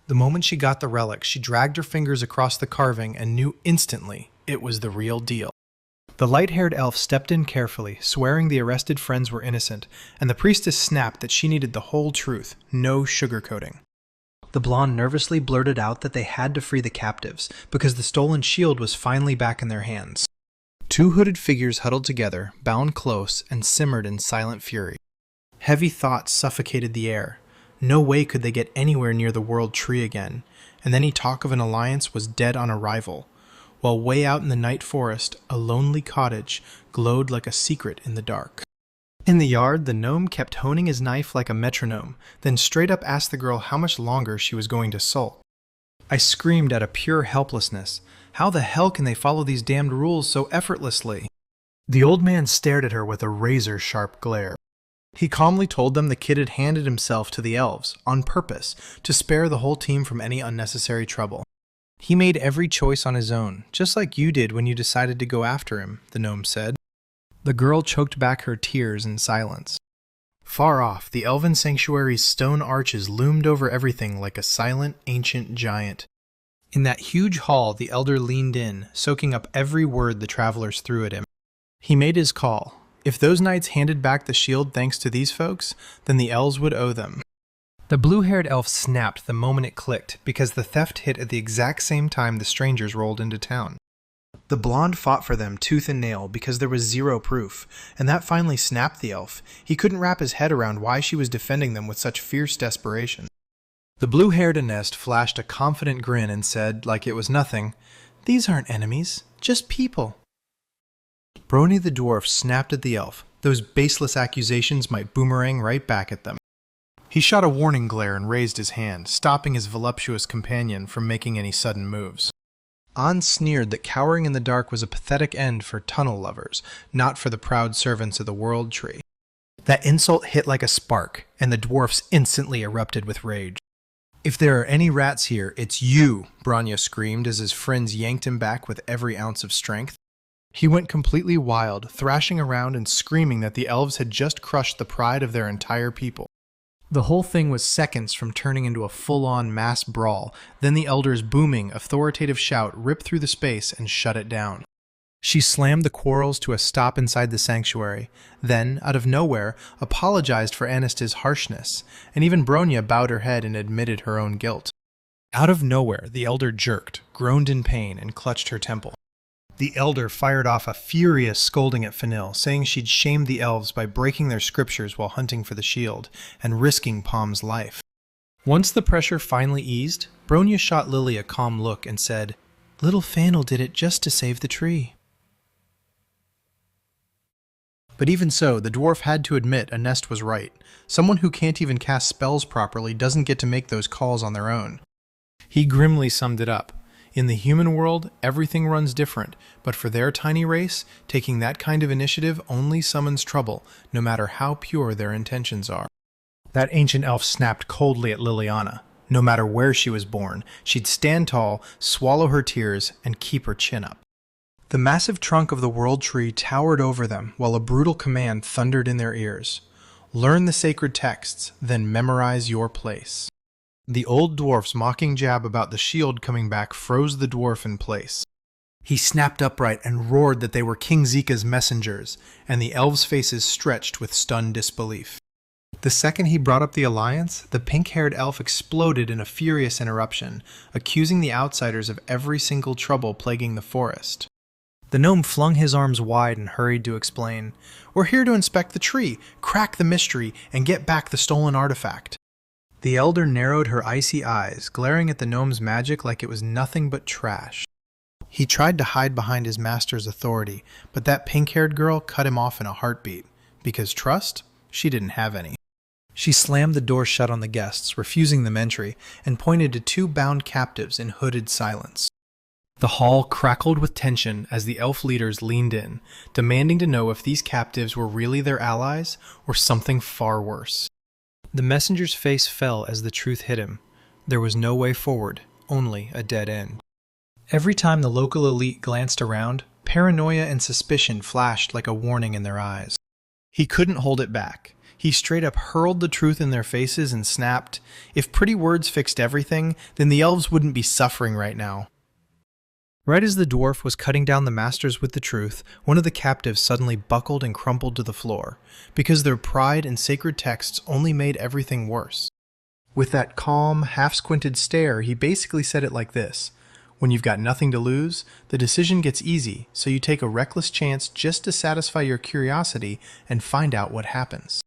The moment she got the relic, she dragged her fingers across the carving and knew instantly it was the real deal. The light-haired elf stepped in carefully, swearing the arrested friends were innocent, and the priestess snapped that she needed the whole truth, no sugarcoating. The blonde nervously blurted out that they had to free the captives, because the stolen shield was finally back in their hands. Two hooded figures huddled together, bound close, and simmered in silent fury. Heavy thoughts suffocated the air. No way could they get anywhere near the world tree again, and any talk of an alliance was dead on arrival. While way out in the night forest, a lonely cottage glowed like a secret in the dark. In the yard, the gnome kept honing his knife like a metronome, then straight up asked the girl how much longer she was going to sulk. I screamed out of pure helplessness. How the hell can they follow these damned rules so effortlessly? The old man stared at her with a razor-sharp glare. He calmly told them the kid had handed himself to the elves, on purpose, to spare the whole team from any unnecessary trouble. He made every choice on his own, just like you did when you decided to go after him, the gnome said. The girl choked back her tears in silence. Far off, the elven sanctuary's stone arches loomed over everything like a silent, ancient giant. In that huge hall, the elder leaned in, soaking up every word the travelers threw at him. He made his call. If those knights handed back the shield thanks to these folks, then the elves would owe them. The blue-haired elf snapped the moment it clicked, because the theft hit at the exact same time the strangers rolled into town. The blonde fought for them tooth and nail because there was zero proof, and that finally snapped the elf. He couldn't wrap his head around why she was defending them with such fierce desperation. The blue-haired Anest flashed a confident grin and said, like it was nothing, "These aren't enemies, just people." Brony the dwarf snapped at the elf. Those baseless accusations might boomerang right back at them. He shot a warning glare and raised his hand, stopping his voluptuous companion from making any sudden moves. An sneered that cowering in the dark was a pathetic end for tunnel lovers, not for the proud servants of the world tree. That insult hit like a spark, and the dwarfs instantly erupted with rage. "If there are any rats here, it's you," Branya screamed as his friends yanked him back with every ounce of strength. He went completely wild, thrashing around and screaming that the elves had just crushed the pride of their entire people. The whole thing was seconds from turning into a full-on mass brawl, then the elder's booming, authoritative shout ripped through the space and shut it down. She slammed the quarrels to a stop inside the sanctuary, then, out of nowhere, apologized for Anest's harshness, and even Bronya bowed her head and admitted her own guilt. Out of nowhere, the elder jerked, groaned in pain, and clutched her temple. The elder fired off a furious scolding at Fenil, saying she'd shamed the elves by breaking their scriptures while hunting for the shield, and risking Palm's life. Once the pressure finally eased, Bronya shot Lily a calm look and said, "Little Fanel did it just to save the tree." But even so, the dwarf had to admit Anest was right. Someone who can't even cast spells properly doesn't get to make those calls on their own. He grimly summed it up. In the human world, everything runs different, but for their tiny race, taking that kind of initiative only summons trouble, no matter how pure their intentions are. That ancient elf snapped coldly at Liliana. No matter where she was born, she'd stand tall, swallow her tears, and keep her chin up. The massive trunk of the World Tree towered over them while a brutal command thundered in their ears. Learn the sacred texts, then memorize your place. The old dwarf's mocking jab about the shield coming back froze the dwarf in place. He snapped upright and roared that they were King Zika's messengers, and the elves' faces stretched with stunned disbelief. The second he brought up the alliance, the pink-haired elf exploded in a furious interruption, accusing the outsiders of every single trouble plaguing the forest. The gnome flung his arms wide and hurried to explain, "We're here to inspect the tree, crack the mystery, and get back the stolen artifact." The elder narrowed her icy eyes, glaring at the gnome's magic like it was nothing but trash. He tried to hide behind his master's authority, but that pink-haired girl cut him off in a heartbeat, because trust? She didn't have any. She slammed the door shut on the guests, refusing them entry, and pointed to two bound captives in hooded silence. The hall crackled with tension as the elf leaders leaned in, demanding to know if these captives were really their allies or something far worse. The messenger's face fell as the truth hit him. There was no way forward, only a dead end. Every time the local elite glanced around, paranoia and suspicion flashed like a warning in their eyes. He couldn't hold it back. He straight up hurled the truth in their faces and snapped, "If pretty words fixed everything, then the elves wouldn't be suffering right now." Right as the dwarf was cutting down the masters with the truth, one of the captives suddenly buckled and crumpled to the floor, because their pride in sacred texts only made everything worse. With that calm, half-squinted stare, he basically said it like this: "When you've got nothing to lose, the decision gets easy, so you take a reckless chance just to satisfy your curiosity and find out what happens."